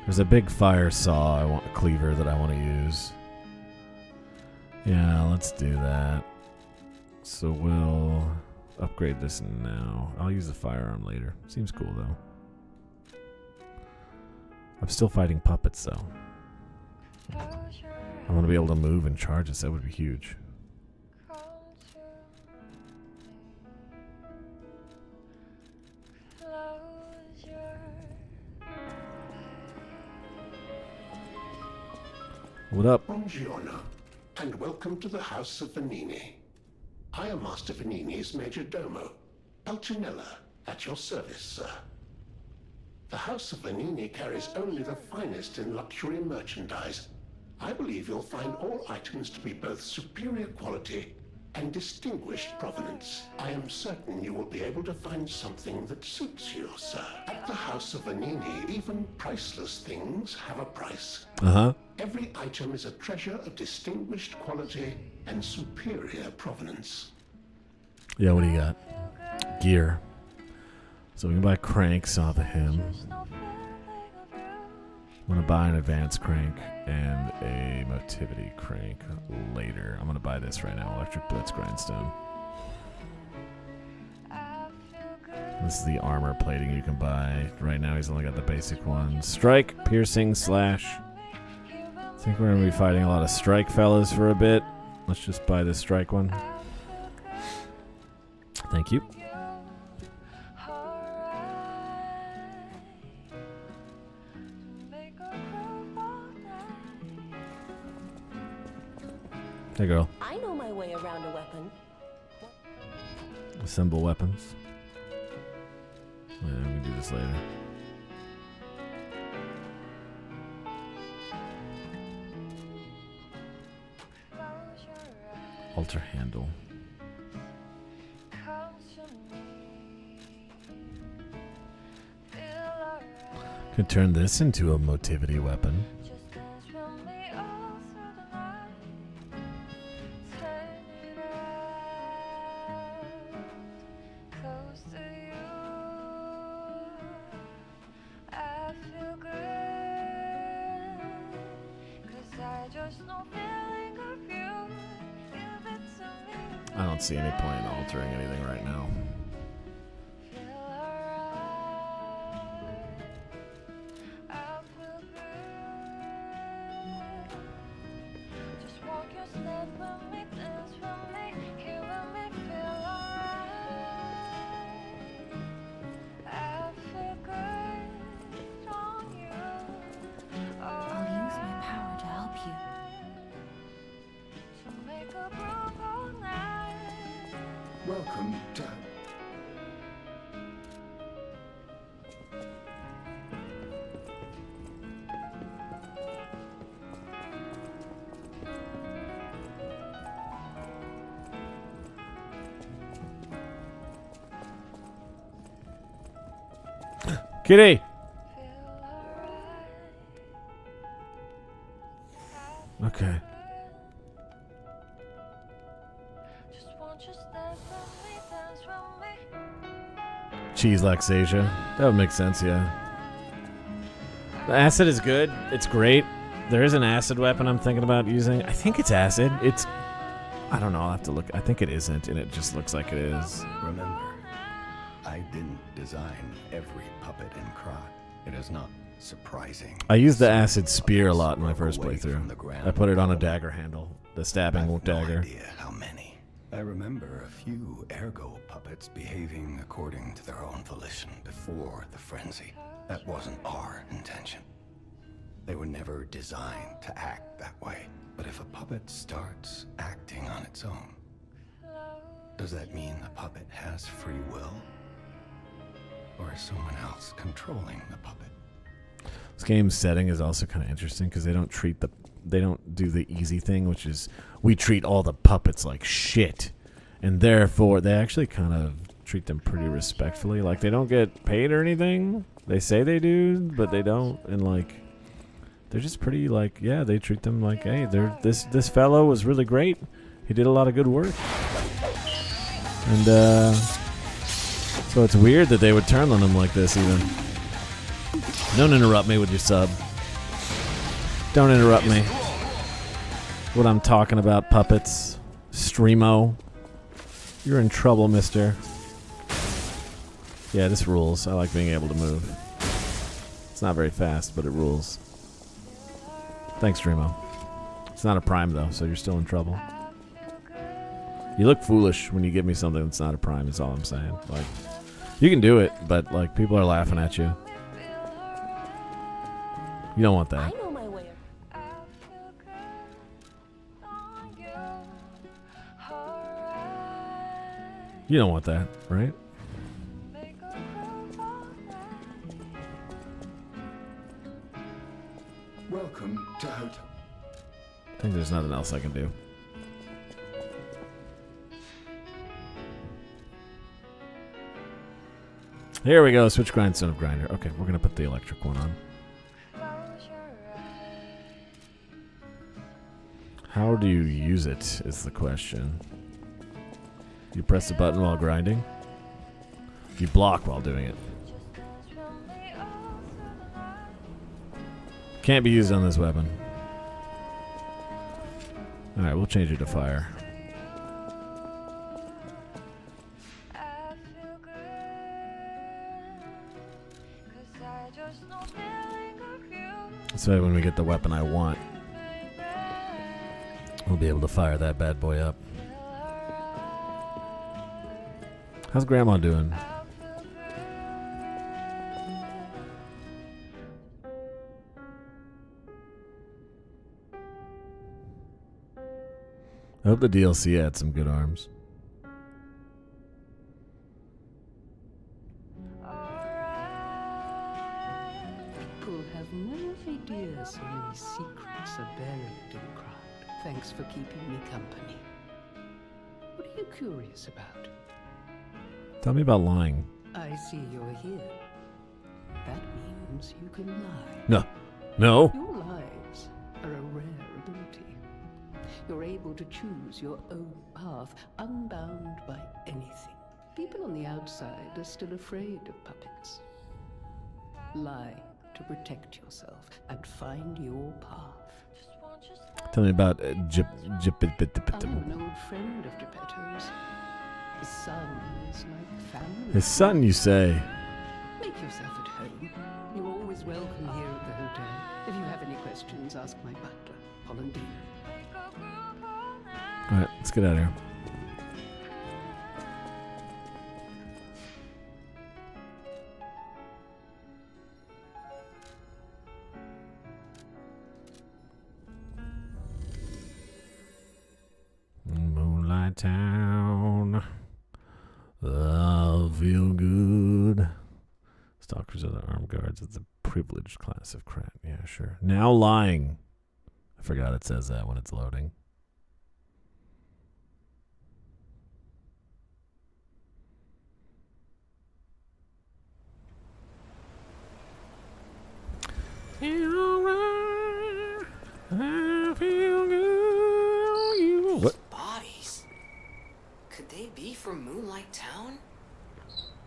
There's a big fire saw cleaver that I want to use. Yeah, let's do that. So we'll upgrade this now. I'll use the firearm later. Seems cool though. I'm still fighting puppets though. I want to be able to move and charge this. That would be huge. What up? Buongiorno, and welcome to the House of Venini. I am Master Venini's Major Domo, Pulcinella, at your service, sir. The House of Venini carries only the finest in luxury merchandise. I believe you'll find all items to be both superior quality and distinguished provenance. I am certain you will be able to find something that suits you, sir. At the House of Venini, even priceless things have a price. Uh-huh. Every item is a treasure of distinguished quality and superior provenance. Yeah, what do you got? Gear. So we can buy cranks off of him. I'm going to buy an advanced crank and a motivity crank later. I'm going to buy this right now, Electric Blitz Grindstone. This is the armor plating you can buy. Right now he's only got the basic one. Strike, piercing, slash. I think we're going to be fighting a lot of strike fellas for a bit. Let's just buy this strike one. Thank you. Hey, girl. I know my way around a weapon. Assemble weapons. Yeah, we can do this later. Alter handle. Could turn this into a motivity weapon. I don't see any point in altering anything right now. I'll use my power to help you. Welcome to... Kitty! Okay. Cheese Laxasia. That would make sense, yeah. The acid is good. It's great. There is an acid weapon I'm thinking about using. I think it's acid. It's... I don't know. I'll have to look. I think it isn't, and it just looks like it is. Remember, I didn't design every puppet in Krat. It is not surprising. I used the acid spear a lot in my first playthrough. I put it on a dagger handle. The stabbing dagger. Idea how many. I remember a few ergo puppets behaving according to their own volition before the frenzy. That wasn't our intention. They were never designed to act that way. But if a puppet starts acting on its own, does that mean the puppet has free will? Or is someone else controlling the puppet? This game's setting is also kind of interesting because they don't do the easy thing, which is we treat all the puppets like shit, and therefore they actually kind of treat them pretty respectfully. Like, they don't get paid or anything. They say they do, but they don't, and like they're just pretty like, yeah, they treat them like, hey, this fellow was really great. He did a lot of good work, and so it's weird that they would turn on him like this even. Don't interrupt me with your sub. Don't interrupt me. What I'm talking about, puppets. Streamo. You're in trouble, mister. Yeah, this rules. I like being able to move. It's not very fast, but it rules. Thanks, Streamo. It's not a prime, though, so you're still in trouble. You look foolish when you give me something that's not a prime, is all I'm saying. Like, you can do it, but like, people are laughing at you. You don't want that. I know my way. You don't want that, right? Welcome to Hotel. I think there's nothing else I can do. Here we go. Switch grindstone of grinder. Okay, we're gonna put the electric one on. How do you use it is the question. You press the button while grinding. You block while doing it. Can't be used on this weapon. Alright, we'll change it to fire. This way when we get the weapon I want, we'll be able to fire that bad boy up. How's Grandma doing? I hope the DLC had some good arms. People have no idea so many secrets are buried in Krat. Thanks for keeping me company. What are you curious about? Tell me about lying. I see you're here. That means you can lie. No. No. Your lies are a rare ability. You're able to choose your own path, unbound by anything. People on the outside are still afraid of puppets. Lie to protect yourself and find your path. Tell me about I'm an old friend of Geppetto's. His son is like family. His son, you say? Make yourself at home. You're always welcome here at the hotel. If you have any questions, ask my butler, Polendina. Alright, let's get out of here. Moonlight Town. I feel good. Stalkers are the armed guards. It's a privileged class of Krat. Yeah, sure. Now lying. I forgot it says that when it's loading. I feel good. What? Bodies? Could they be from Moonlight Town?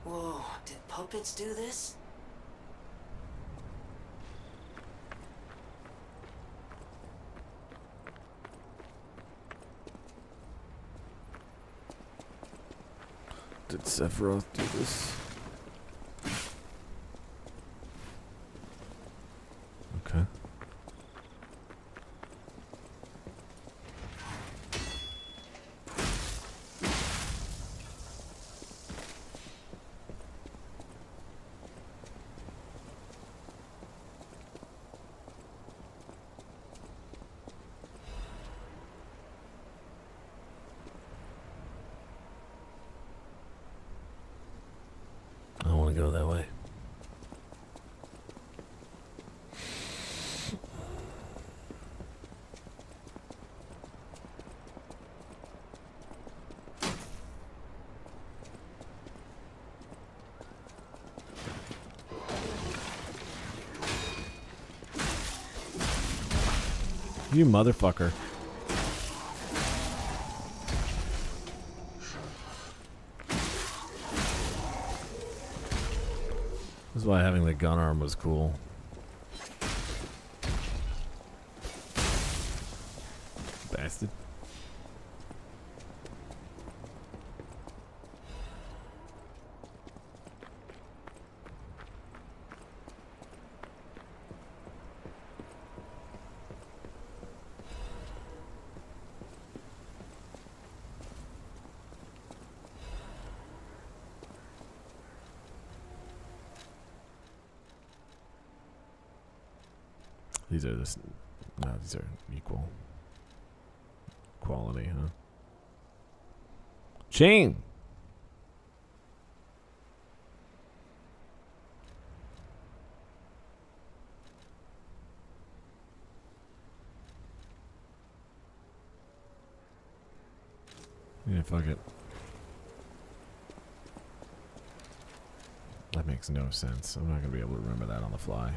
Whoa, did puppets do this? Did Sephiroth do this? Okay. You motherfucker. This is why having the gun arm was cool. Bastard. These are this. No, these are equal quality, huh? Chain. Yeah, fuck it. That makes no sense. I'm not gonna be able to remember that on the fly.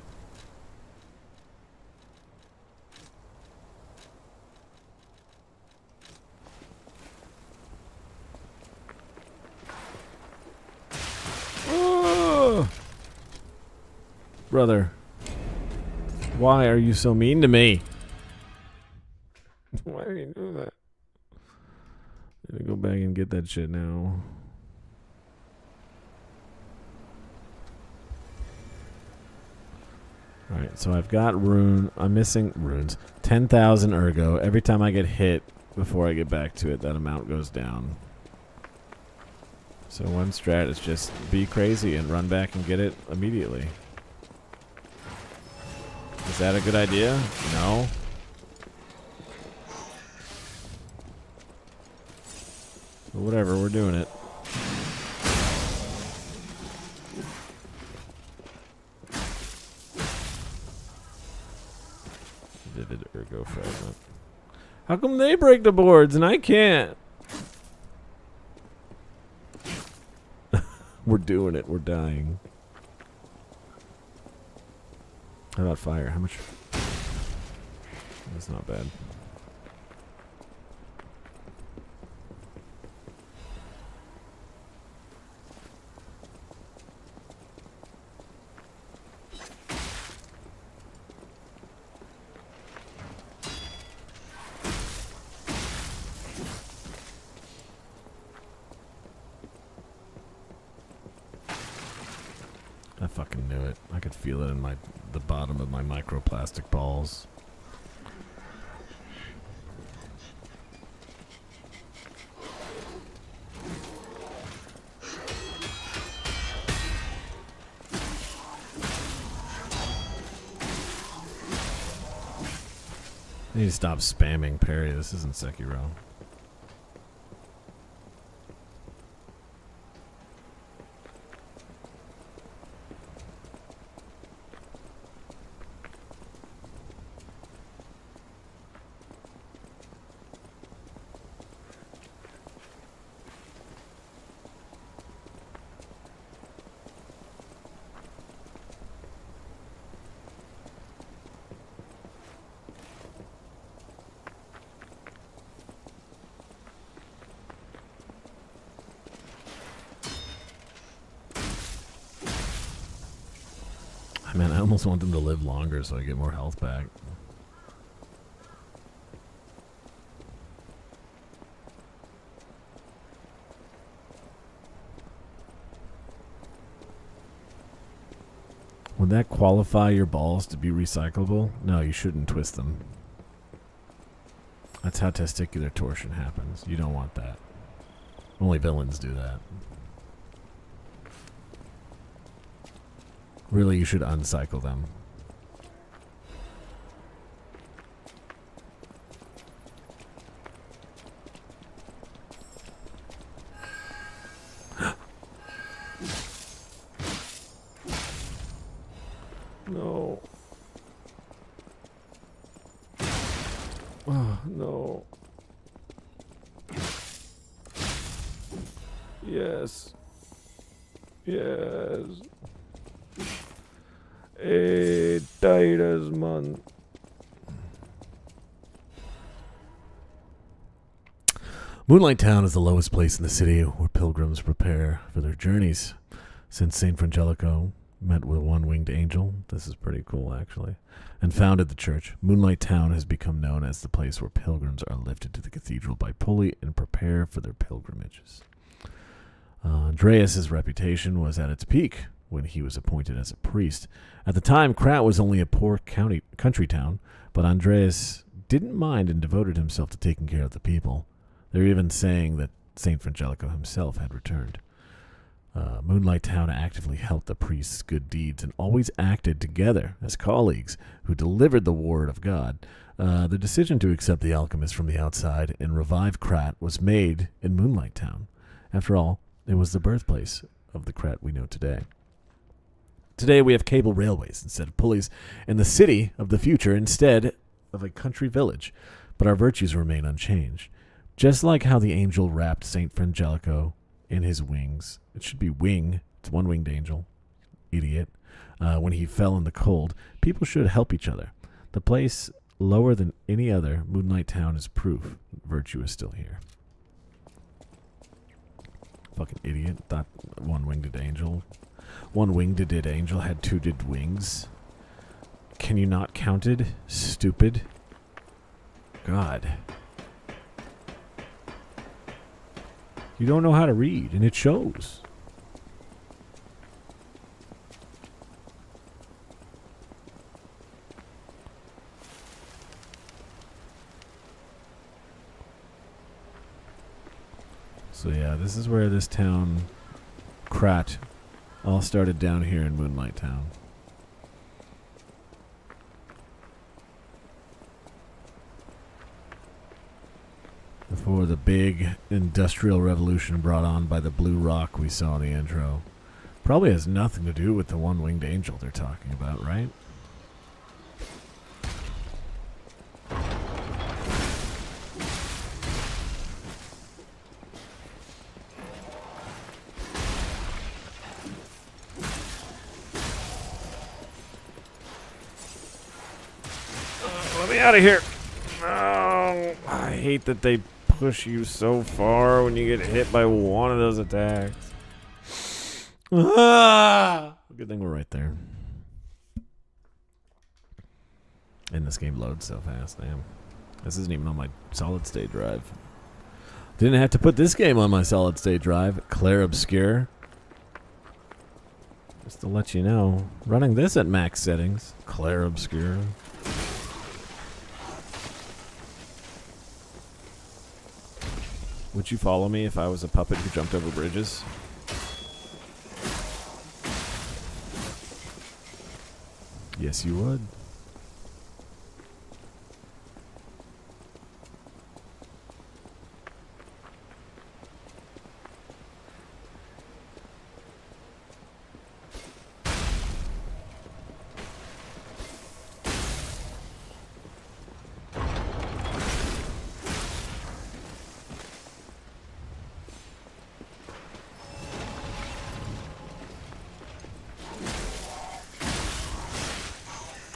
Brother, why are you so mean to me? Why do you do that? I'm gonna go back and get that shit now. Alright, so I've got rune. I'm missing runes. 10,000 ergo. Every time I get hit before I get back to it, that amount goes down. So one strat is just be crazy and run back and get it immediately. Is that a good idea? No. But whatever, we're doing it. Vivid ergo fragment. How come they break the boards and I can't? We're doing it. We're dying. How about fire? How much? That's not bad. I fucking knew it. I could feel it in the bottom of my microplastic balls. I need to stop spamming parry. This isn't Sekiro. Man, I almost want them to live longer so I get more health back. Would that qualify your balls to be recyclable? No, you shouldn't twist them. That's how testicular torsion happens. You don't want that. Only villains do that. Really, you should uncycle them. No. Oh, no. Yes. Yes. Titus, man. Moonlight Town is the lowest place in the city where pilgrims prepare for their journeys. Since Saint Frangelico met with a one-winged angel, this is pretty cool actually, and founded the church, Moonlight Town has become known as the place where pilgrims are lifted to the cathedral by pulley and prepare for their pilgrimages. Andreas's reputation was at its peak when he was appointed as a priest. At the time, Krat was only a poor country town, but Andreas didn't mind and devoted himself to taking care of the people. They're even saying that Saint Frangelico himself had returned. Moonlight Town actively helped the priest's good deeds and always acted together as colleagues who delivered the word of God. The decision to accept the alchemist from the outside and revive Krat was made in Moonlight Town. After all, it was the birthplace of the Krat we know today. Today we have cable railways instead of pulleys, and the city of the future instead of a country village, but our virtues remain unchanged. Just like how the angel wrapped Saint Frangelico in his wings. It should be wing. It's one-winged angel. Idiot. When he fell in the cold, people should help each other. The place lower than any other, Moonlight Town, is proof virtue is still here. Fucking idiot. Thought one-winged angel. One-winged angel had two-did wings. Can you not count it? Stupid. God. You don't know how to read, and it shows. So yeah, this is where this town, Krat, all started down here in Moonlight Town. Before the big industrial revolution brought on by the blue rock we saw in the intro. Probably has nothing to do with the one-winged angel they're talking about, right? Let me out of here. Oh, I hate that they push you so far when you get hit by one of those attacks. Good thing we're right there. And this game loads so fast, damn. This isn't even on my solid state drive. Didn't have to put this game on my solid state drive. Claire Obscure. Just to let you know, running this at max settings. Claire Obscure. Would you follow me if I was a puppet who jumped over bridges? Yes, you would.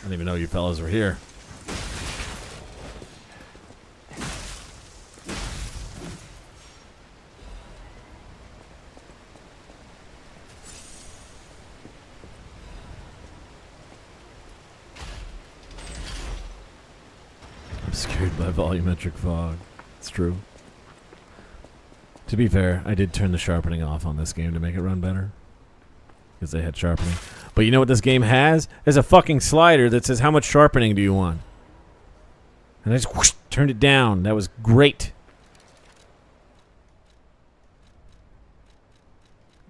I didn't even know you fellas were here. I'm scared by volumetric fog. It's true. To be fair, I did turn the sharpening off on this game to make it run better. Because they had sharpening. But you know what this game has? There's a fucking slider that says how much sharpening do you want. And I just whoosh, turned it down. That was great.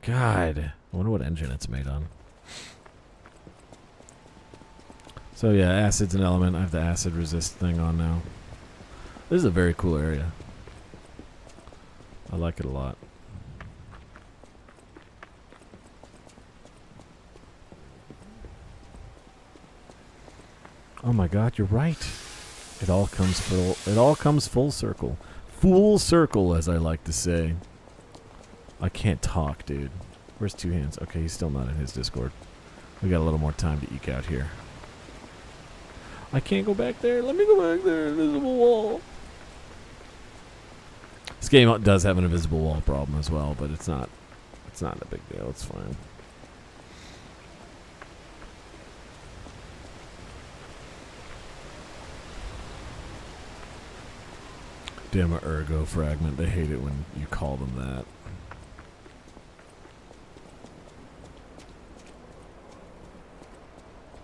God. I wonder what engine it's made on. So yeah, acid's an element. I have the acid resist thing on now. This is a very cool area. I like it a lot. Oh my God, you're right. It all comes full circle. Full circle, as I like to say. I can't talk, dude. Where's Two Hands? Okay, he's still not in his Discord. We got a little more time to eke out here. I can't go back there. Let me go back there. Invisible wall. This game does have an invisible wall problem as well, but it's not a big deal. It's fine. Damn, a ergo fragment. They hate it when you call them that.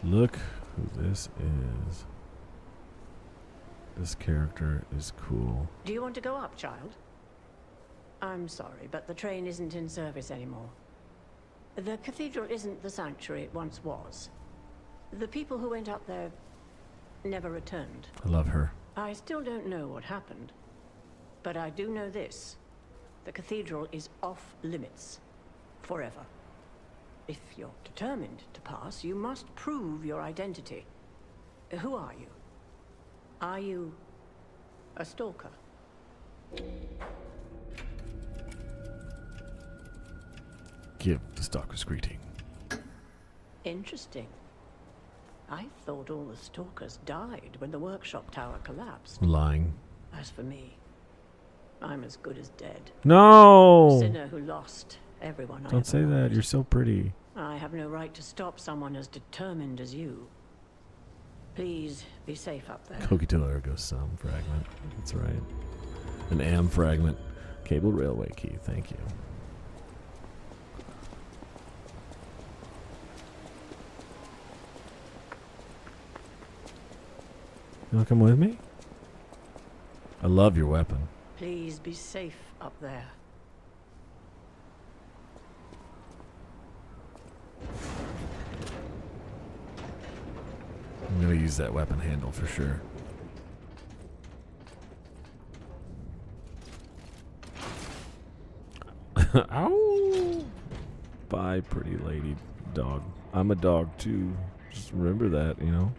Look who this is. This character is cool. Do you want to go up, child? I'm sorry, but the train isn't in service anymore. The cathedral isn't the sanctuary it once was. The people who went up there never returned. I love her. I still don't know what happened, but I do know this. The cathedral is off limits. Forever. If you're determined to pass, you must prove your identity. Who are you? Are you a stalker? Give the stalker's greeting. Interesting. I thought all the stalkers died when the workshop tower collapsed. Lying. As for me, I'm as good as dead. No! Sinner who lost everyone I Don't ever say that. loved. You're so pretty. I have no right to stop someone as determined as you. Please be safe up there. Kokito ergo sum fragment. That's right. An AM fragment. Cable railway key. Thank you. You wanna come with me? I love your weapon. Please be safe up there. I'm gonna use that weapon handle for sure. Ow! Bye, pretty lady dog. I'm a dog too. Just remember that, you know?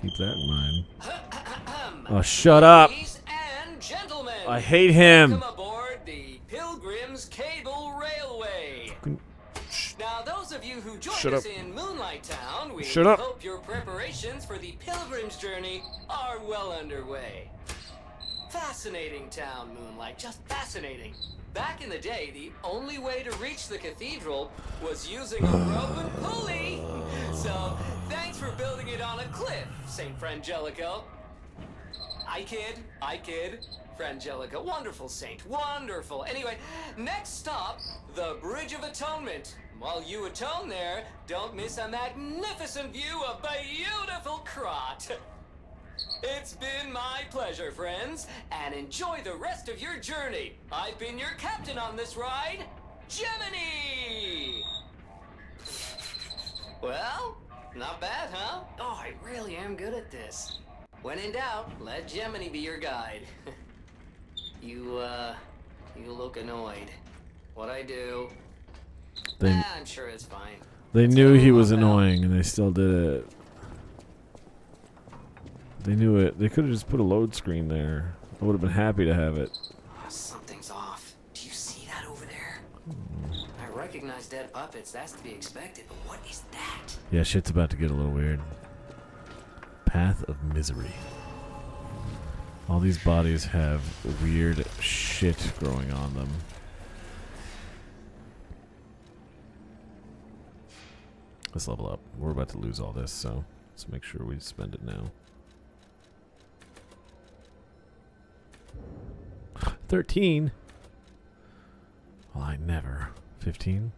Keep that in mind. Oh, shut up! Ladies and gentlemen, I hate him! welcome aboard the Pilgrim's Cable Railway. Now, those of you who joined Shut us up. in Moonlight Town, we Shut up. hope your preparations for the Pilgrim's journey are well underway. Fascinating town, Moonlight, just fascinating. Back in the day, the only way to reach the cathedral was using a rope and pulley. So, thanks for building it on a cliff, St. Frangelico. I kid. Frangelica, wonderful saint, wonderful. Anyway, next stop, the Bridge of Atonement. While you atone there, don't miss a magnificent view of beautiful Krot. It's been my pleasure, friends, and enjoy the rest of your journey. I've been your captain on this ride, Gemini! Well, not bad, huh? Oh, I really am good at this. When in doubt, let Gemini be your guide. You look annoyed. What I do? I'm sure it's fine. They knew he was annoying and they still did it. They knew it. They could have just put a load screen there. I would have been happy to have it. Oh, something's off. Do you see that over there? I recognize dead puppets. That's to be expected. But what is that? Yeah, shit's about to get a little weird. Path of Misery. All these bodies have weird shit growing on them. Let's level up. We're about to lose all this, so let's make sure we spend it now. 13? Well, I never. 15?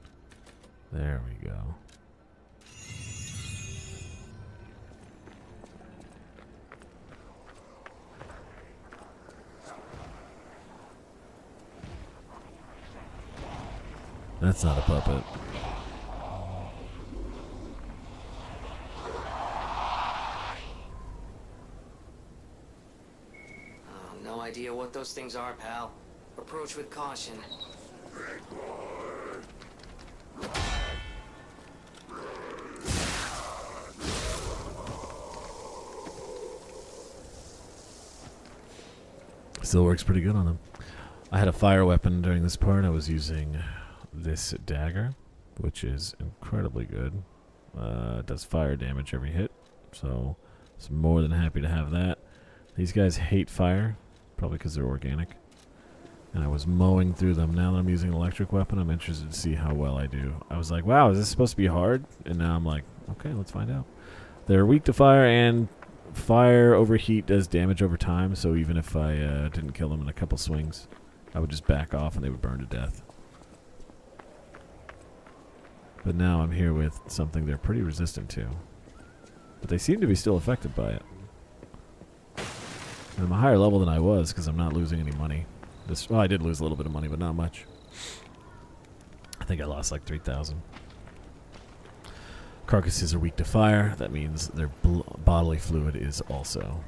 There we go. That's not a puppet. Oh, no idea what those things are, pal. Approach with caution. Still works pretty good on them. I had a fire weapon during this part. I was using this dagger, which is incredibly good. It does fire damage every hit, so I'm more than happy to have that. These guys hate fire, probably because they're organic. And I was mowing through them. Now that I'm using an electric weapon, I'm interested to see how well I do. I was like, wow, is this supposed to be hard? And now I'm like, okay, let's find out. They're weak to fire, and fire overheat does damage over time, so even if I didn't kill them in a couple swings, I would just back off and they would burn to death. But now I'm here with something they're pretty resistant to. But they seem to be still affected by it. And I'm a higher level than I was because I'm not losing any money. Well, I did lose a little bit of money, but not much. I think I lost like 3,000. Carcasses are weak to fire. That means their bodily fluid is also.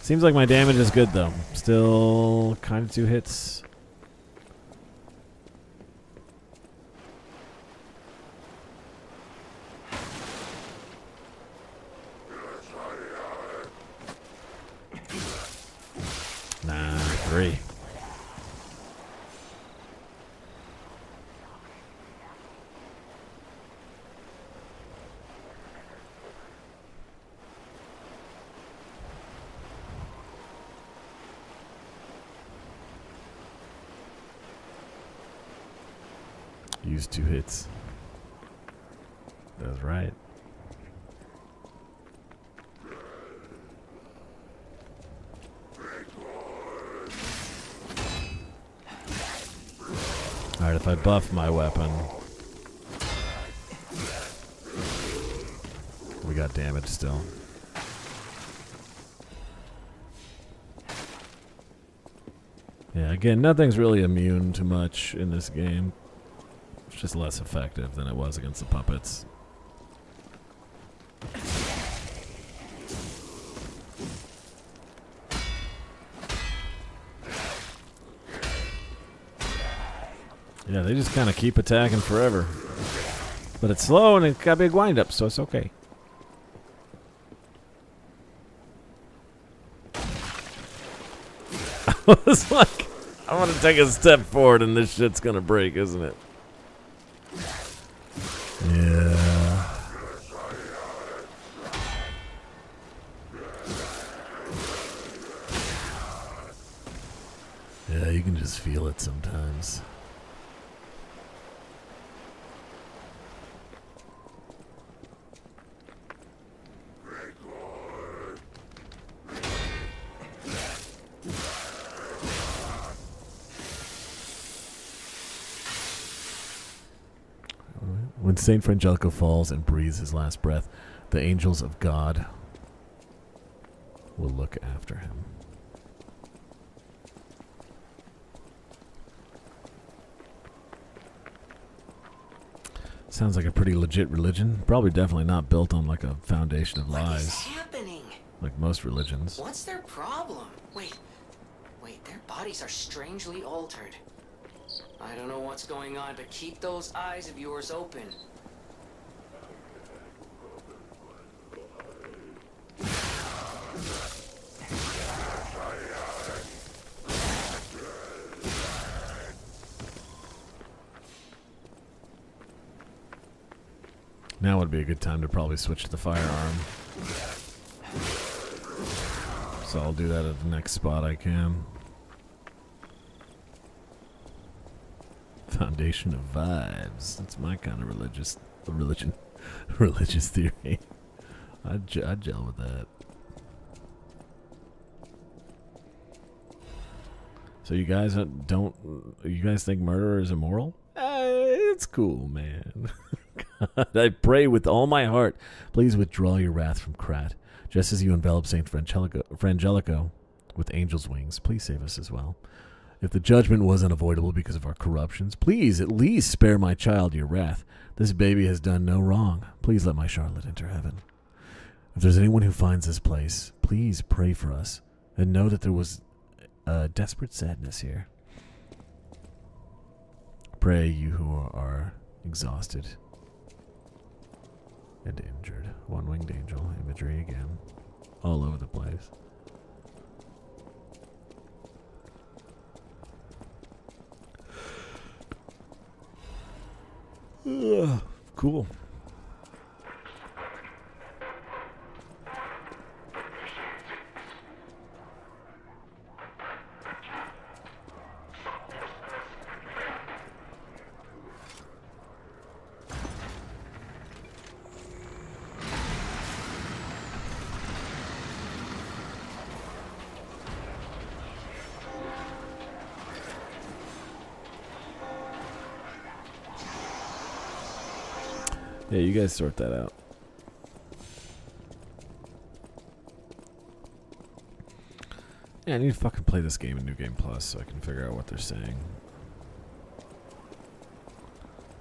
Seems like my damage is good, though. Still kind of 2 hits. Nah, 3. Use 2 hits. That's right. Alright, if I buff my weapon, we got damage still. Yeah, again, nothing's really immune to much in this game. It's just less effective than it was against the puppets. Yeah, they just kind of keep attacking forever. But it's slow and it's got a big wind-up, so it's okay. I was like, I want to take a step forward and this shit's gonna break, isn't it? Yeah. Yeah, you can just feel it sometimes. When Saint Frangelico falls and breathes his last breath, the angels of God will look after him. Sounds like a pretty legit religion. Probably definitely not built on like a foundation of lies. What is happening? Like most religions. What's their problem? Wait, their bodies are strangely altered. I don't know what's going on, but keep those eyes of yours open. Now would be a good time to probably switch to the firearm. So I'll do that at the next spot I can. Foundation of vibes. That's my kind of religious theory. I'd gel with that. So you guys you guys think murder is immoral? It's cool, man. God, I pray with all my heart. Please withdraw your wrath from Krat. Just as you envelop Saint Frangelico with angel's wings, please save us as well. If the judgment was unavoidable because of our corruptions, please at least spare my child your wrath. This baby has done no wrong. Please let my Charlotte enter heaven. If there's anyone who finds this place, please pray for us and know that there was a desperate sadness here. Pray, you who are exhausted and injured. One-winged angel imagery again. All over the place. Cool. Yeah, you guys sort that out. Yeah, I need to fucking play this game in New Game Plus so I can figure out what they're saying.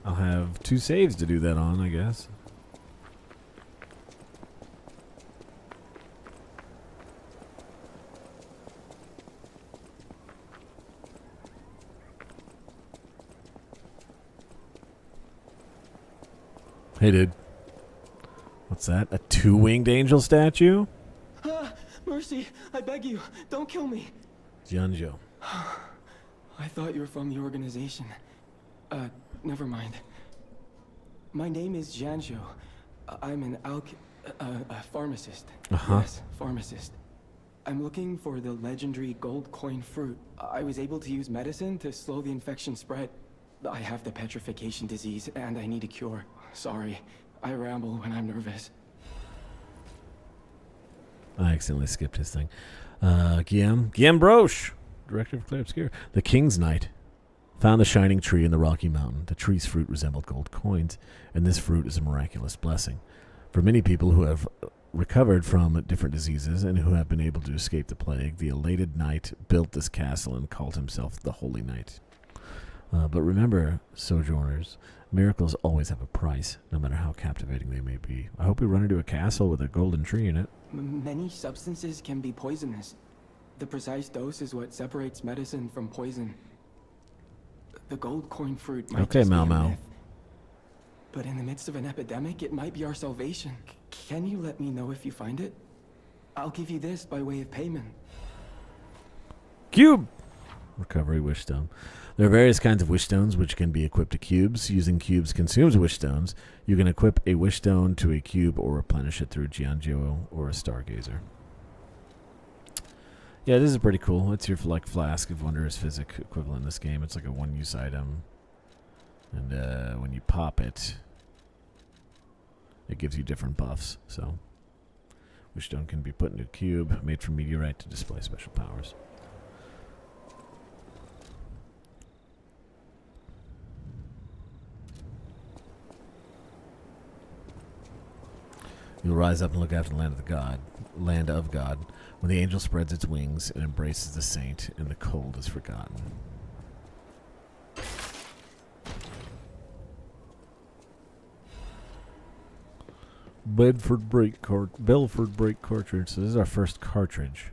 I'll have 2 saves to do that on, I guess. Hey, dude. What's that? A 2-winged angel statue? Mercy, I beg you, don't kill me. Jianzhou. I thought you were from the organization. Never mind. My name is Jianzhou. I'm an pharmacist. Yes, pharmacist. I'm looking for the legendary gold coin fruit. I was able to use medicine to slow the infection spread. I have the petrification disease, and I need a cure. Sorry, I ramble when I'm nervous. I accidentally skipped his thing. Guillaume Broche, director of Claire Obscure. The King's Knight found the shining tree in the Rocky Mountain. The tree's fruit resembled gold coins, and this fruit is a miraculous blessing. For many people who have recovered from different diseases and who have been able to escape the plague, the elated knight built this castle and called himself the Holy Knight. But remember, sojourners, miracles always have a price, no matter how captivating they may be. I hope we run into a castle with a golden tree in it. Many substances can be poisonous. The precise dose is what separates medicine from poison. The gold coin fruit might just be a myth. But in the midst of an epidemic, it might be our salvation. Can you let me know if you find it? I'll give you this by way of payment. Cube! Recovery wish stone. There are various kinds of wish stones which can be equipped to cubes. Using cubes consumes wish stones. You can equip a wish stone to a cube or replenish it through Jianzhou or a stargazer. Yeah, this is pretty cool. It's your like flask of wondrous physic equivalent in this game. It's like a one-use item. And when you pop it, it gives you different buffs. So, wish stone can be put into a cube made from meteorite to display special powers. You'll rise up and look after the land of God. When the angel spreads its wings and embraces the saint, and the cold is forgotten. Belford break cartridge. So this is our first cartridge.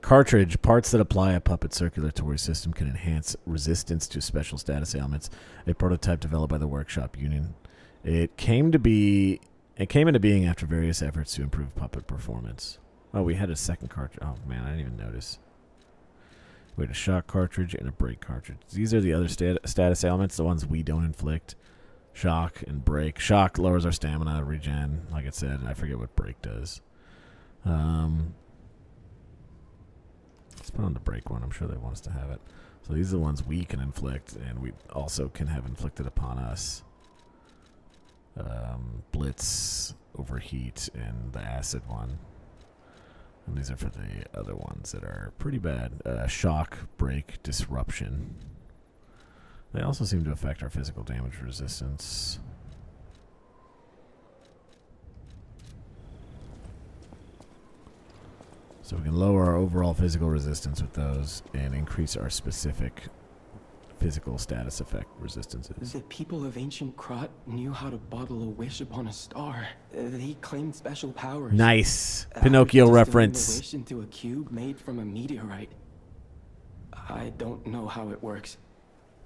Cartridge. Parts that apply a puppet circulatory system can enhance resistance to special status ailments. A prototype developed by the Workshop Union. It came into being after various efforts to improve puppet performance. Oh, we had a second cartridge. Oh man, I didn't even notice. We had a shock cartridge and a break cartridge. These are the other status ailments, the ones we don't inflict. Shock and break. Shock lowers our stamina, regen. Like I said, I forget what break does. Let's put on the break one. I'm sure they want us to have it. So these are the ones we can inflict, and we also can have inflicted upon us. Blitz, overheat, and the acid one. And these are for the other ones that are pretty bad. Shock, break, disruption. They also seem to affect our physical damage resistance. So we can lower our overall physical resistance with those and increase our specific physical status effect resistances. The people of ancient Krot knew how to bottle a wish upon a star. They claimed special powers. Nice. Pinocchio reference. A wish into a cube made from a meteorite. I don't know how it works,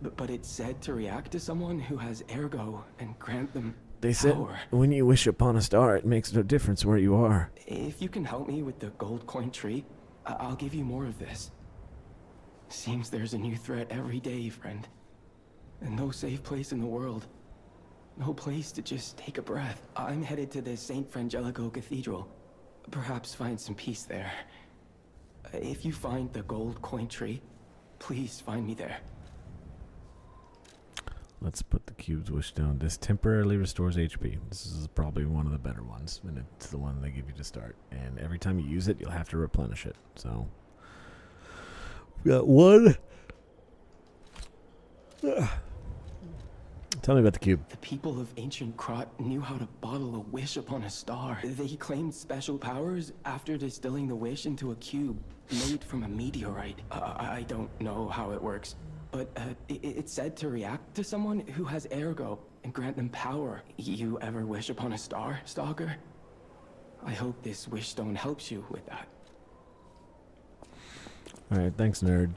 but it's said to react to someone who has ergo and grant them They said power. when you wish upon a star, it makes no difference where you are. If you can help me with the gold coin tree, I'll give you more of this. Seems there's a new threat every day, friend. And no safe place in the world. No place to just take a breath. I'm headed to the St. Frangelico Cathedral. Perhaps find some peace there. If you find the gold coin tree, please find me there. Let's put the cube's wish down. This temporarily restores HP. This is probably one of the better ones, and it's the one they give you to start. And every time you use it, you'll have to replenish it. So we got one. Tell me about the cube. The people of ancient Krot knew how to bottle a wish upon a star. They claimed special powers after distilling the wish into a cube made from a meteorite. I don't know how it works, but it's said to react to someone who has ergo and grant them power. You ever wish upon a star, Stalker? I hope this wish stone helps you with that. Alright, thanks, nerd.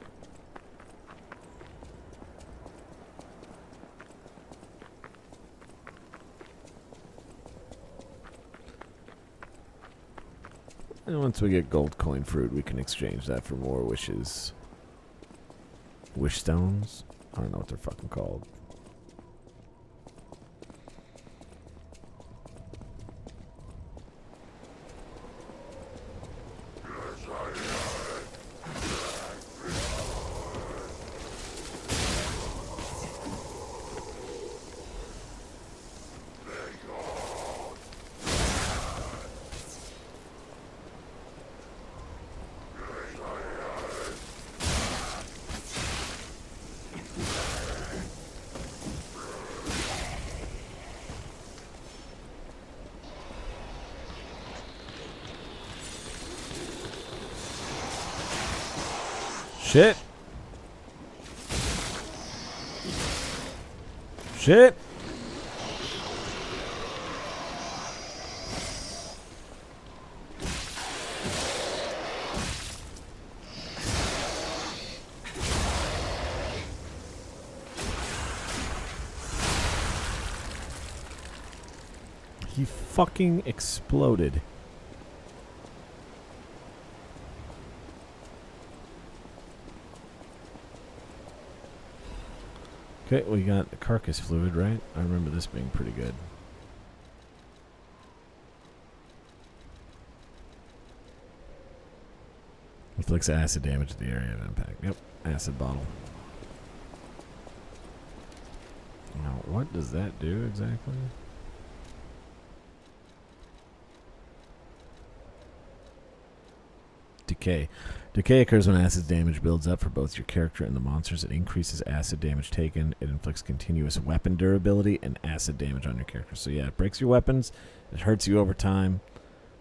And once we get gold coin fruit, we can exchange that for more wishes. Wish stones? I don't know what they're fucking called. Shit. Shit. He fucking exploded. Okay, we got the carcass fluid, right? I remember this being pretty good. Inflicts acid damage to the area of impact. Yep, acid bottle. Now, what does that do exactly? Decay. Decay occurs when acid damage builds up for both your character and the monsters. It increases acid damage taken. It inflicts continuous weapon durability and acid damage on your character. So yeah, it breaks your weapons. It hurts you over time,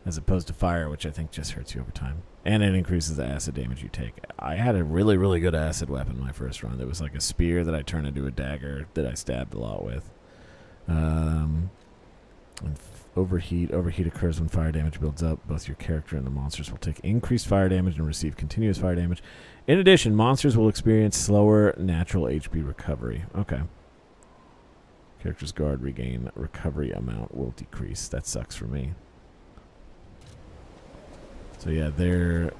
as opposed to fire, which I think just hurts you over time. And it increases the acid damage you take. I had a really, really good acid weapon my first run. It was like a spear that I turned into a dagger that I stabbed a lot with. And overheat. Overheat occurs when fire damage builds up. Both your character and the monsters will take increased fire damage and receive continuous fire damage. In addition, monsters will experience slower natural HP recovery. Okay. Character's guard regain recovery amount will decrease. That sucks for me. So yeah, their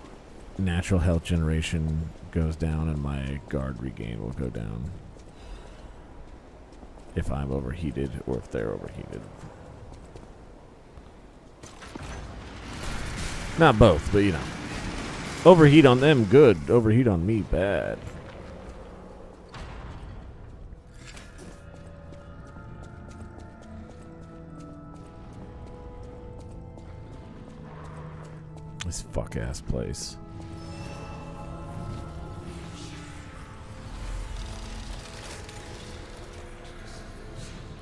natural health generation goes down and my guard regain will go down if I'm overheated or if they're overheated. Not both, but you know. Overheat on them, good. Overheat on me, bad. This fuck-ass place.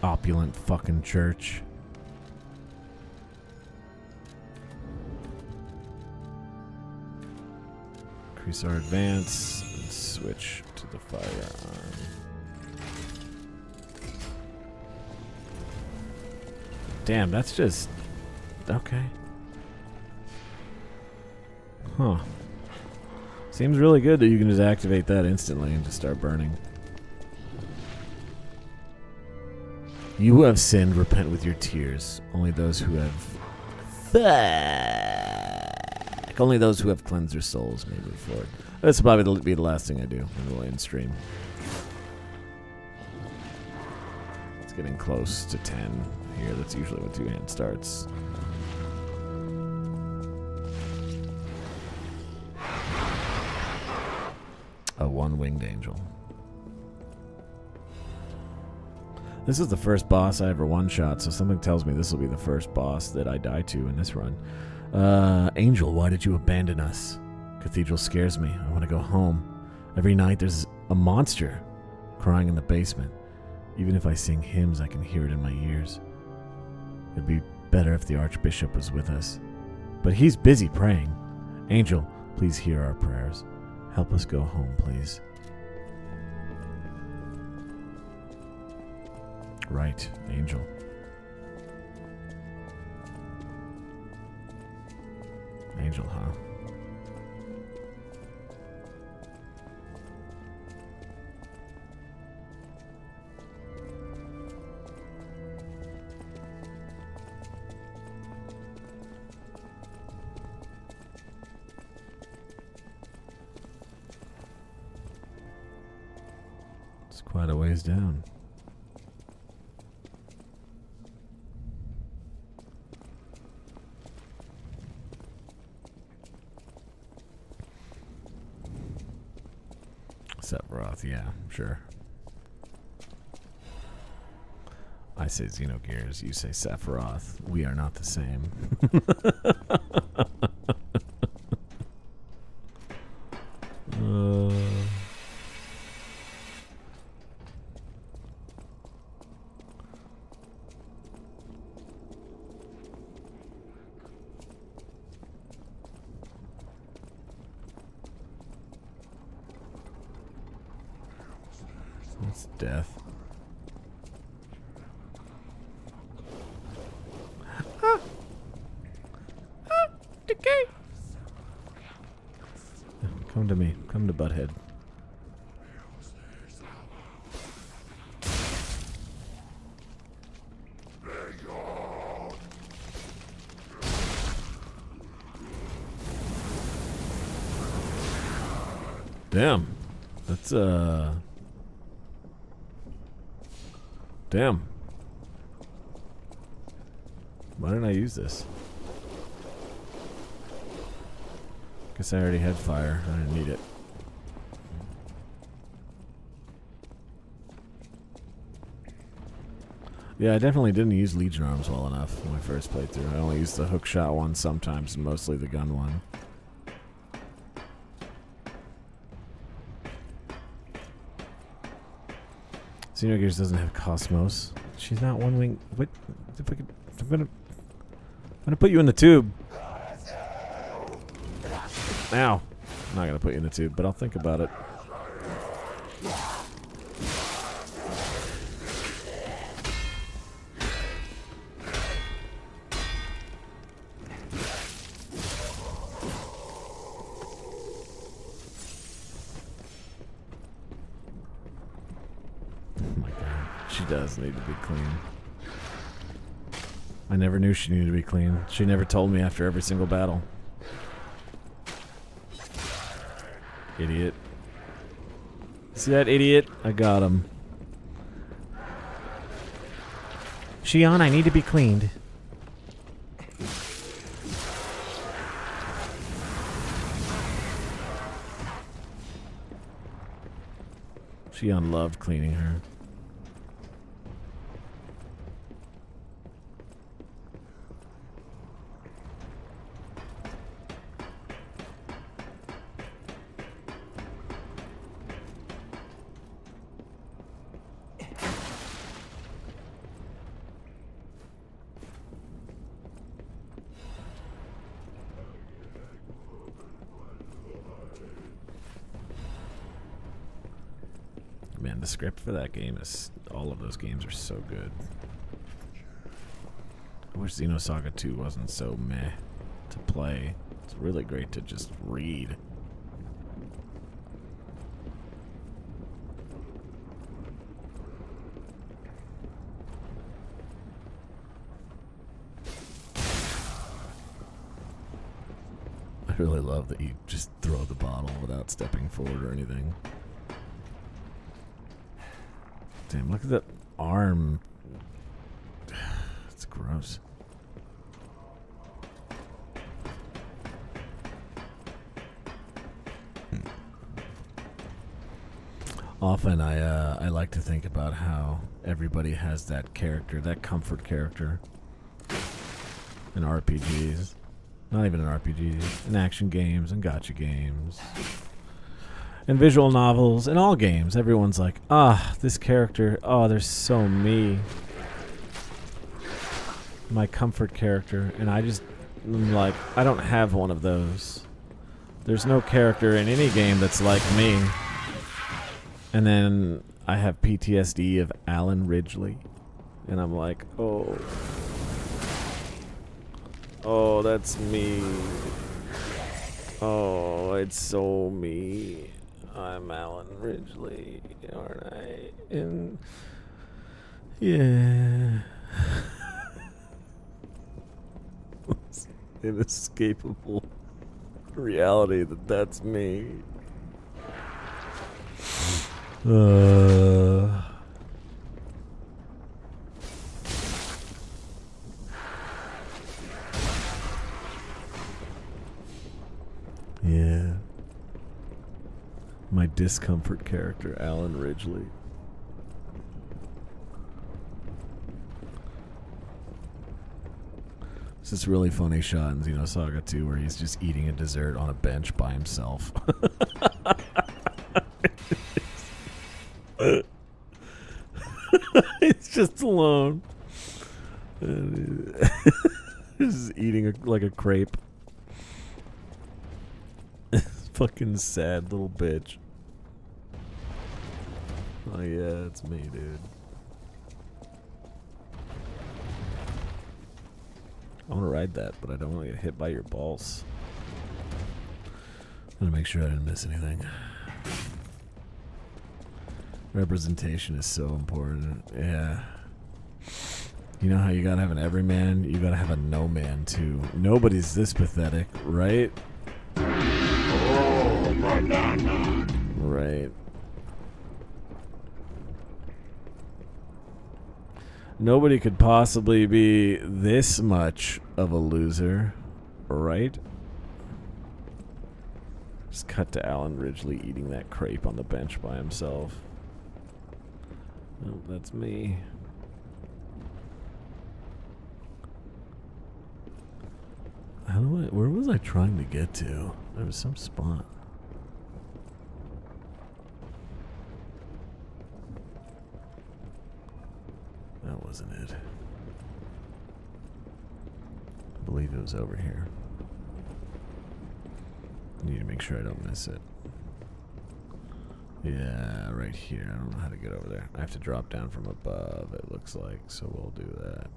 Opulent fucking church. Increase our advance and switch to the firearm. Damn, that's just okay. Huh. Seems really good that you can just activate that instantly and just start burning. You who have sinned, repent with your tears. Only those who have only those who have cleansed their souls may move forward. This will probably be the last thing I do in the end stream. It's getting close to 10 here. That's usually when 2-hand starts. A one-winged angel. This is the first boss I ever one-shot, so something tells me this will be the first boss that I die to in this run. Angel, why did you abandon us? Cathedral scares me. I want to go home. Every night there's a monster crying in the basement. Even if I sing hymns, I can hear it in my ears. It'd be better if the Archbishop was with us. But he's busy praying. Angel, please hear our prayers. Help us go home, please. Right, Angel. Angel, huh? It's quite a ways down. Sephiroth, yeah, sure. I say Xenogears, you say Sephiroth. We are not the same. That's death. Decay. Come to me. Come to Butthead. Damn. That's damn. Why didn't I use this? Guess I already had fire. I didn't need it. Yeah, I definitely didn't use Legion arms well enough in my first playthrough. I only used the hook shot one sometimes, and mostly the gun one. Xenogears doesn't have Cosmos. She's not one wing. What? If I could, I'm gonna put you in the tube. Ow. I'm not gonna put you in the tube, but I'll think about it. She does need to be clean. I never knew she needed to be clean. She never told me after every single battle. Idiot. See that idiot? I got him. Shion, I need to be cleaned. Shion loved cleaning her. Man, the script for that game is... all of those games are so good. I wish Xenosaga 2 wasn't so meh to play. It's really great to just read. I really love that you just throw the bottle without stepping forward or anything. Damn, look at that arm. It's gross. Often I like to think about how everybody has that character, that comfort character in RPGs. Not even in RPGs, in action games and gacha games. In visual novels, in all games, everyone's like, this character, they're so me. My comfort character. And I just, I'm like, I don't have one of those. There's no character in any game that's like me. And then I have PTSD of Alan Ridgely. And I'm like, oh, that's me. Oh, it's so me. I'm Alan Ridgely, aren't I? And yeah. It's inescapable reality that's me. Yeah. My discomfort character, Alan Ridgely. It's this really funny shot in Xenosaga 2 where he's just eating a dessert on a bench by himself. He's just alone. Just eating like a crepe. Fucking sad little bitch. Oh yeah, it's me, dude. I want to ride that, but I don't want to get hit by your balls. I'm gonna make sure I didn't miss anything. Representation is so important. Yeah. You know how you gotta have an everyman? You gotta have a no man too. Nobody's this pathetic, right? Oh, banana. Right. Nobody could possibly be this much of a loser, right? Just cut to Alan Ridgely eating that crepe on the bench by himself. Oh, that's me. Where was I trying to get to? There was some spot. That wasn't it. I believe it was over here. Need to make sure I don't miss it. Yeah, right here. I don't know how to get over there. I have to drop down from above, it looks like, so we'll do that.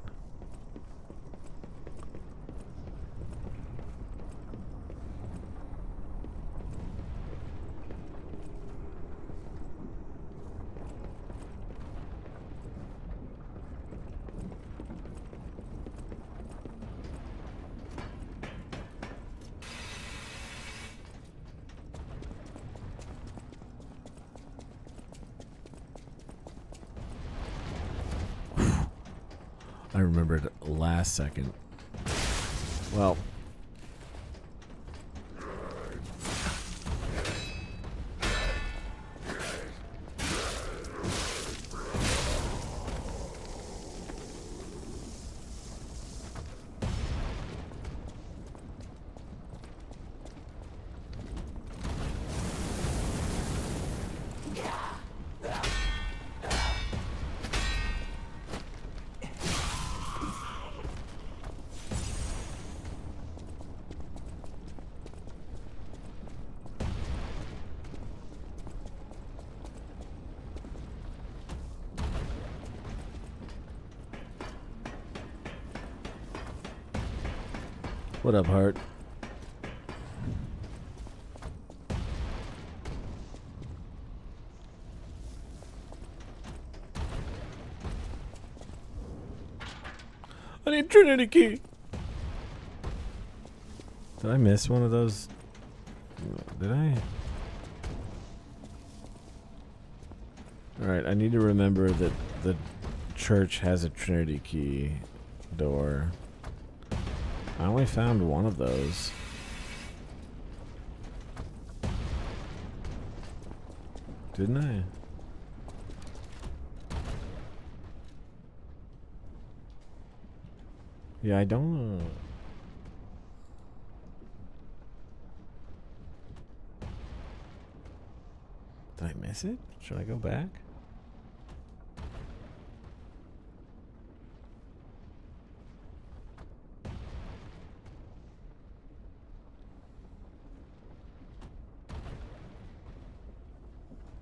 I remembered last second. Well. What up, Hart? I need Trinity Key. Did I miss one of those? Did I? Alright, I need to remember that the church has a Trinity Key door. I only found one of those. Didn't I? Yeah, I don't know. miss it? Should I go back?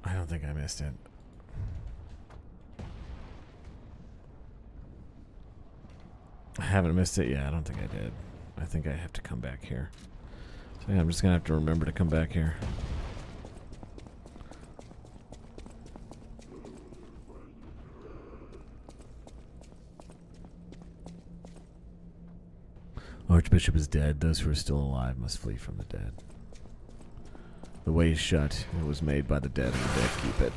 I don't think I missed it. I haven't missed it yet. I don't think I did. I think I have to come back here. So yeah, I'm just gonna have to remember to come back here. Archbishop is dead. Those who are still alive must flee from the dead. The way is shut. It was made by the dead, and the dead keep it.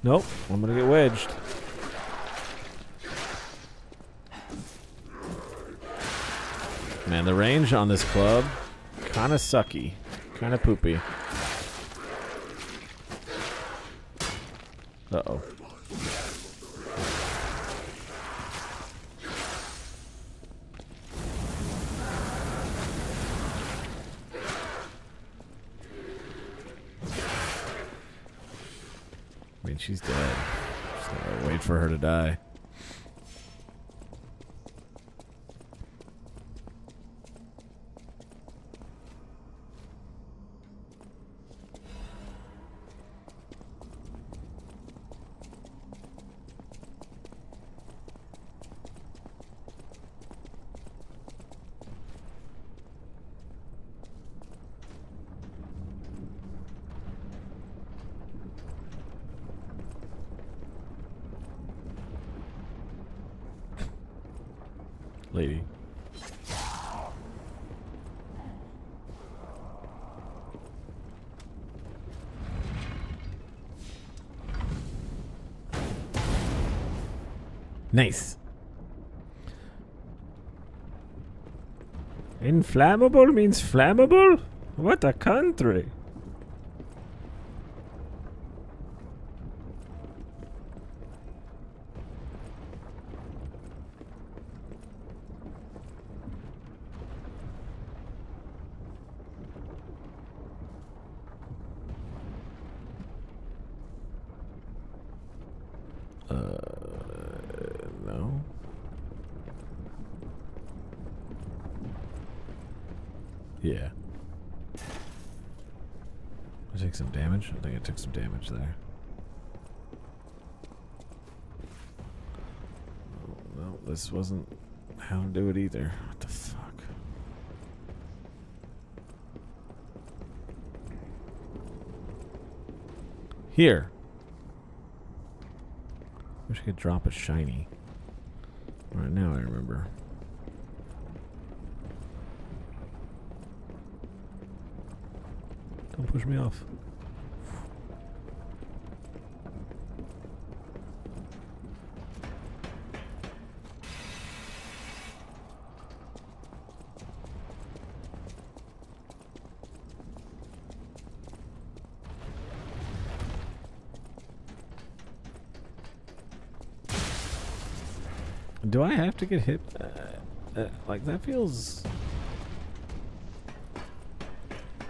Nope, I'm gonna get wedged. Man, the range on this club, kinda sucky. Kinda poopy. Uh-oh. I mean, she's dead. Just gotta wait for her to die. Lady. Nice. Inflammable means flammable? What a country. No. Yeah. I take some damage? I think I took some damage there. Oh, no, this wasn't how to do it either. What the fuck? Here. Wish I could drop a shiny. Right now I remember. Don't push me off. Do I have to get hit? Like, that feels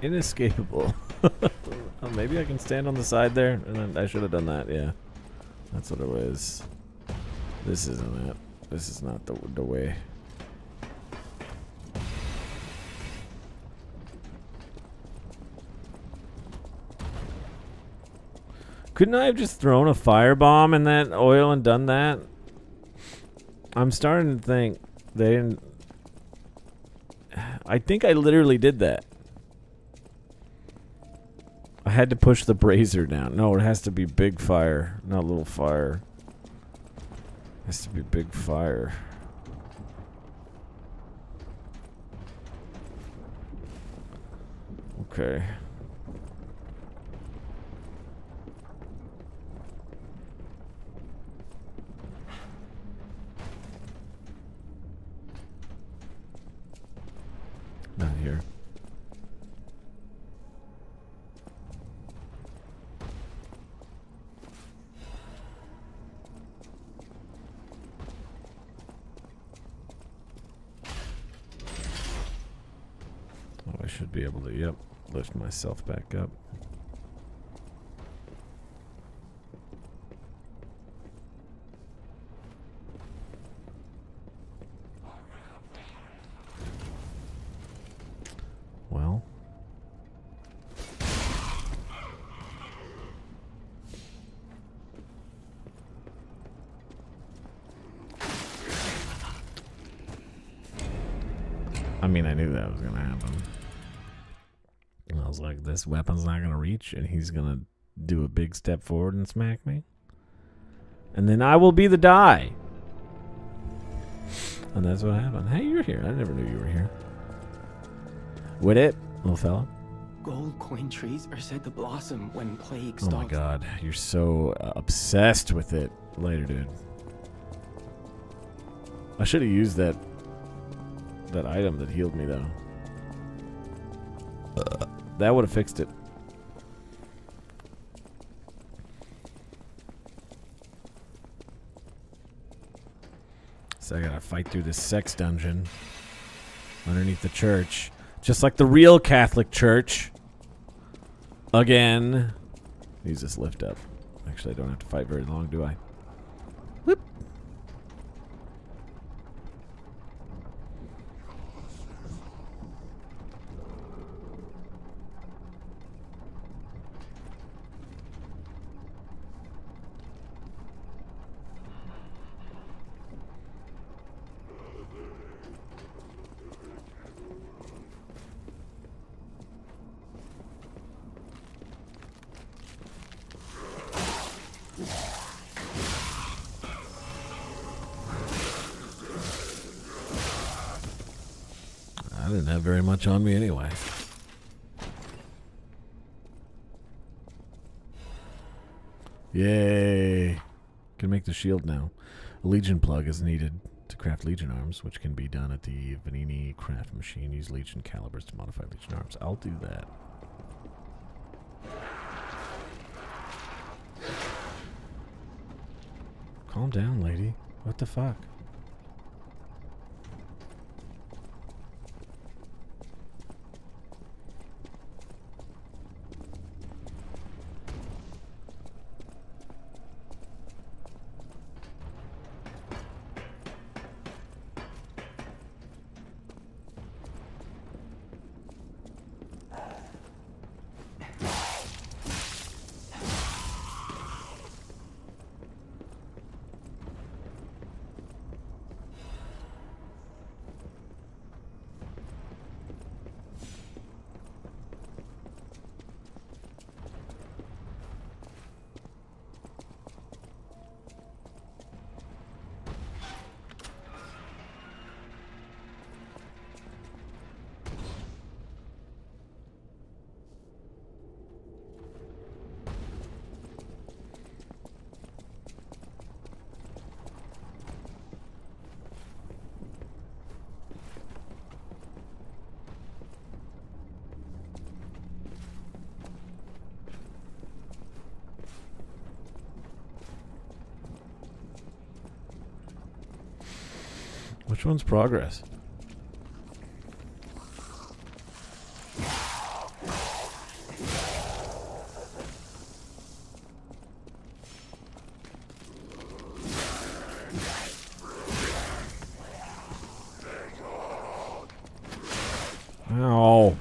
inescapable. Oh, maybe I can stand on the side there, and then I should have done that. Yeah, that's what it was. This isn't it. This is not the way. Couldn't I have just thrown a firebomb in that oil and done that? I'm starting to think they didn't. I think I literally did that. I had to push the brazier down. No, it has to be big fire, not little fire. It has to be big fire. Okay. Not here. should be able to, yep, lift myself back up. Well. I mean, I knew that was going to happen. I was like, this weapon's not going to reach, and he's going to do a big step forward and smack me. And then I will be the die. And that's what happened. Hey, you're here. I never knew you were here. With it, little fella? Gold coin trees are said to blossom when plague Oh stalks. my god, you're so obsessed with it. Later, dude. I should have used that item that healed me, though. That would have fixed it. So I gotta fight through this sex dungeon underneath the church. Just like the real Catholic Church. Again. Use this lift up. Actually, I don't have to fight very long, do I? Whoop. I didn't have very much on me anyway. Yay. Can make the shield now. A Legion plug is needed to craft Legion arms, which can be done at the Vanini craft machine. Use Legion calibers to modify Legion arms. I'll do that. Calm down, lady. What the fuck? Which one's progress? Ow.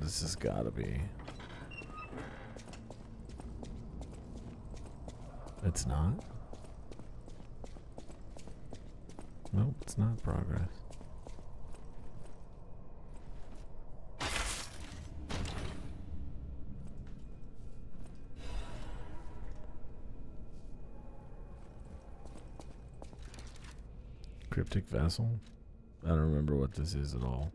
This has gotta be. It's not? Nope, it's not progress. Cryptic vessel? I don't remember what this is at all.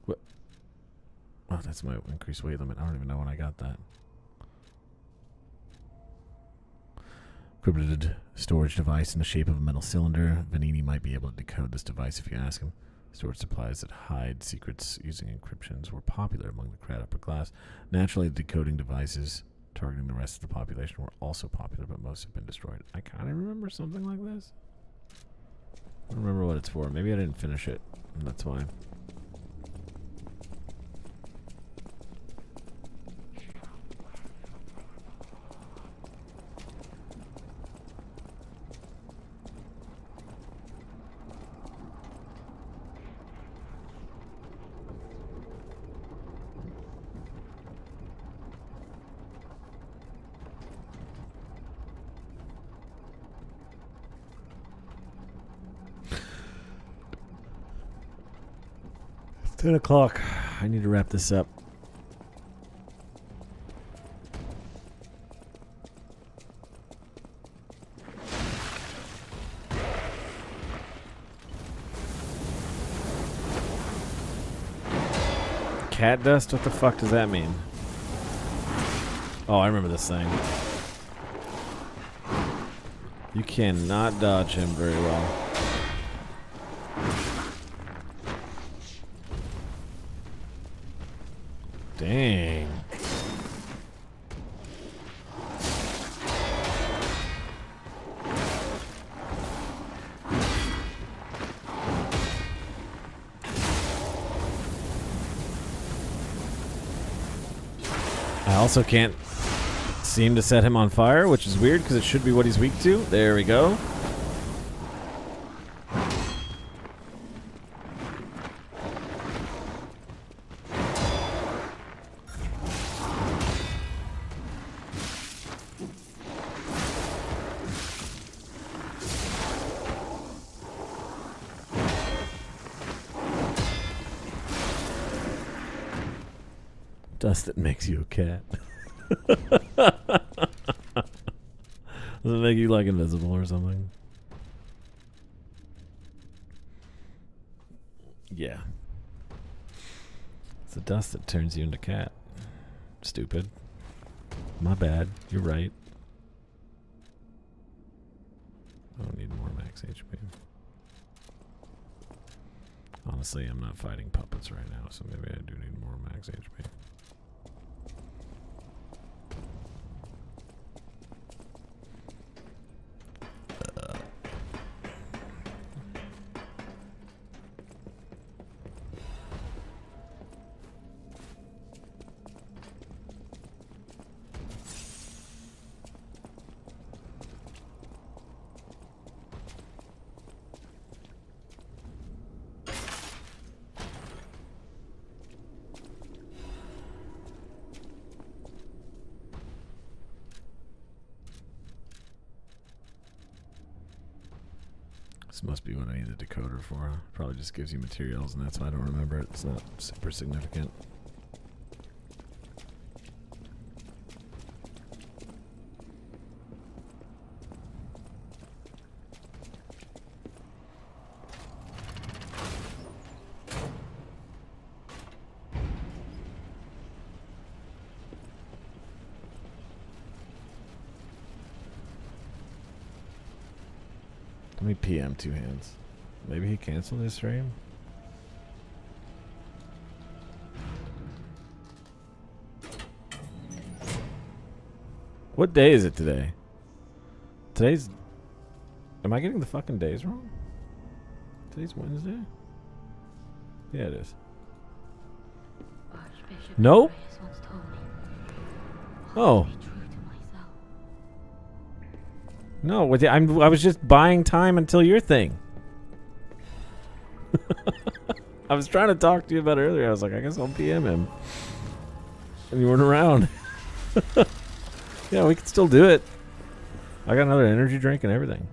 What? that's my increased weight limit. I don't even know when I got that. Encrypted storage device in the shape of a metal cylinder. Vanini might be able to decode this device if you ask him. Storage supplies that hide secrets using encryptions were popular among the Krat upper class. Naturally, decoding devices targeting the rest of the population were also popular, but most have been destroyed. I kind of remember something like this. I don't remember what it's for. Maybe I didn't finish it, and that's why. It's 10 o'clock. I need to wrap this up. Cat dust? What the fuck does that mean? Oh, I remember this thing. You cannot dodge him very well. Dang. I also can't seem to set him on fire, which is weird because it should be what he's weak to. There we go. Dust that makes you a cat. Does it make you like invisible or something? Yeah. It's the dust that turns you into cat. Stupid. My bad. You're right. I don't need more max HP. Honestly, I'm not fighting puppets right now, so maybe I do need more max HP. This must be what I need the decoder for. Probably just gives you materials, and that's why I don't remember it. It's not super significant. Let me PM two hands. Maybe he canceled his stream? What day is it today? Today's... Am I getting the fucking days wrong? Today's Wednesday? Yeah, it is. No? Oh. No, I was just buying time until your thing. I was trying to talk to you about it earlier. I was like, I guess I'll PM him. And you weren't around. Yeah, we can still do it. I got another energy drink and everything.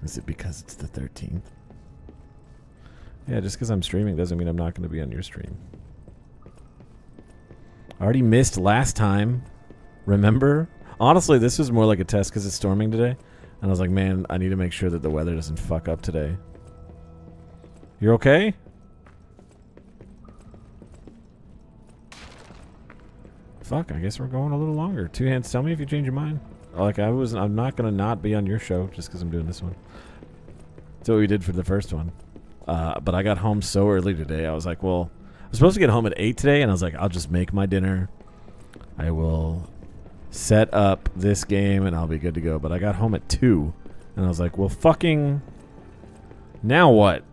Is it because it's the 13th? Yeah, just because I'm streaming doesn't mean I'm not going to be on your stream. I already missed last time. Remember? Honestly, this was more like a test because it's storming today. And I was like, man, I need to make sure that the weather doesn't fuck up today. You're okay? fuck, I guess we're going a little longer. Two hands, tell me if you change your mind. Like, I'm not gonna not be on your show just because I'm doing this one. That's what we did for the first one. But I got home so early today. I was like, well, I was supposed to get home at 8 today, and I was like, I'll just make my dinner. I will set up this game, and I'll be good to go. But I got home at 2, and I was like, well, fucking, now what?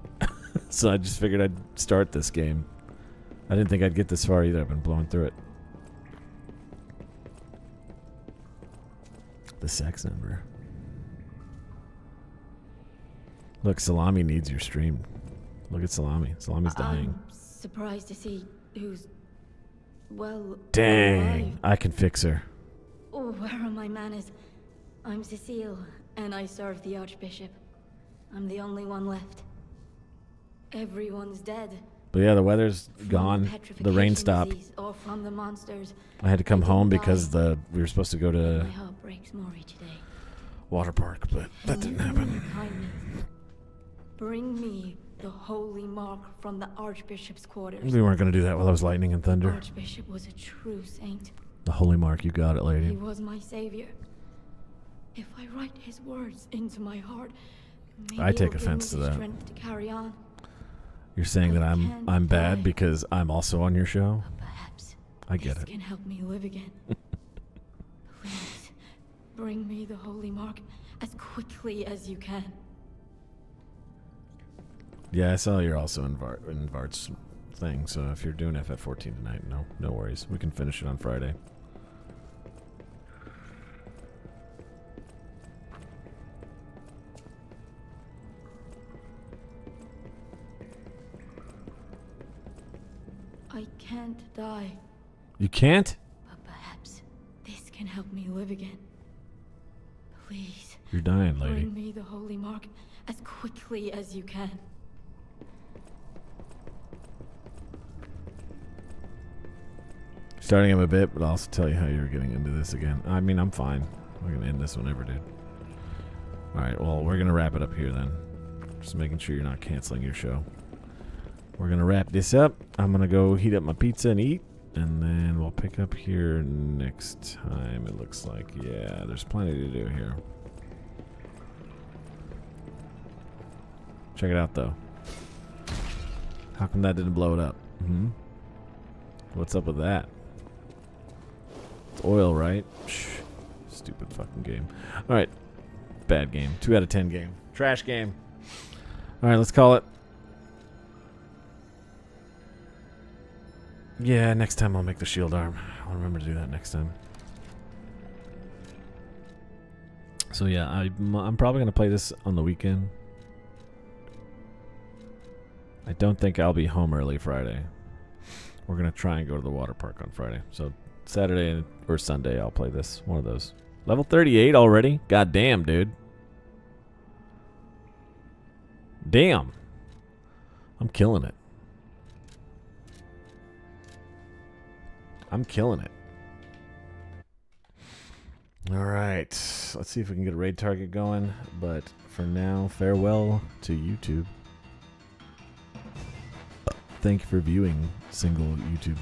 So I just figured I'd start this game. I didn't think I'd get this far either. I've been blowing through it. The sex number. Look, Salami needs your stream. Look at Salami. Salami's dying. I'm surprised to see who's, well, Dang, alive. I can fix her. Oh, where are my manners? I'm Cecile, and I serve the Archbishop. I'm the only one left. Everyone's dead. But yeah, the weather's From gone. The petrification rain stopped. disease or from the monsters. I had to come I home didn't because die. we were supposed to go to My heart breaks more each day. water park, but that didn't happen. Kindness. Bring me the holy mark from the Archbishop's quarters. We weren't going to do that while I was lightning and thunder. Archbishop was a true saint. The holy mark, you got it, He lady. was my savior. If I write his words into my heart, maybe I take it'll give offense me to the that. strength to carry on. You're saying that I'm bad because I'm also on your show? Perhaps I get this it. can help me live again. Please, bring me the holy mark as quickly as you can. Yeah, I saw you're also in Vart's thing, so if you're doing FF14 tonight, no worries. We can finish it on Friday. I can't die, You can't? but perhaps this can help me live again. Please, You're dying, lady. bring me the holy mark as quickly as you can. Starting him a bit, but I'll also tell you how you're getting into this again. I mean, I'm fine. We're going to end this whenever, dude. Alright, well, we're going to wrap it up here then. Just making sure you're not canceling your show. We're going to wrap this up. I'm going to go heat up my pizza and eat. And then we'll pick up here next time, it looks like. Yeah, there's plenty to do here. Check it out, though. How come that didn't blow it up? What's up with that? It's oil, right? Shh. Stupid fucking game. Alright. Bad game. 2 out of 10 game. Trash game. Alright, let's call it. Yeah, next time I'll make the shield arm. I'll remember to do that next time. So yeah, I'm probably going to play this on the weekend. I don't think I'll be home early Friday. We're going to try and go to the water park on Friday. So Saturday or Sunday I'll play this. One of those. Level 38 already? God damn, dude. Damn. I'm killing it. I'm killing it. Alright. Let's see if we can get a raid target going. But for now, farewell to YouTube. Thank you for viewing single YouTube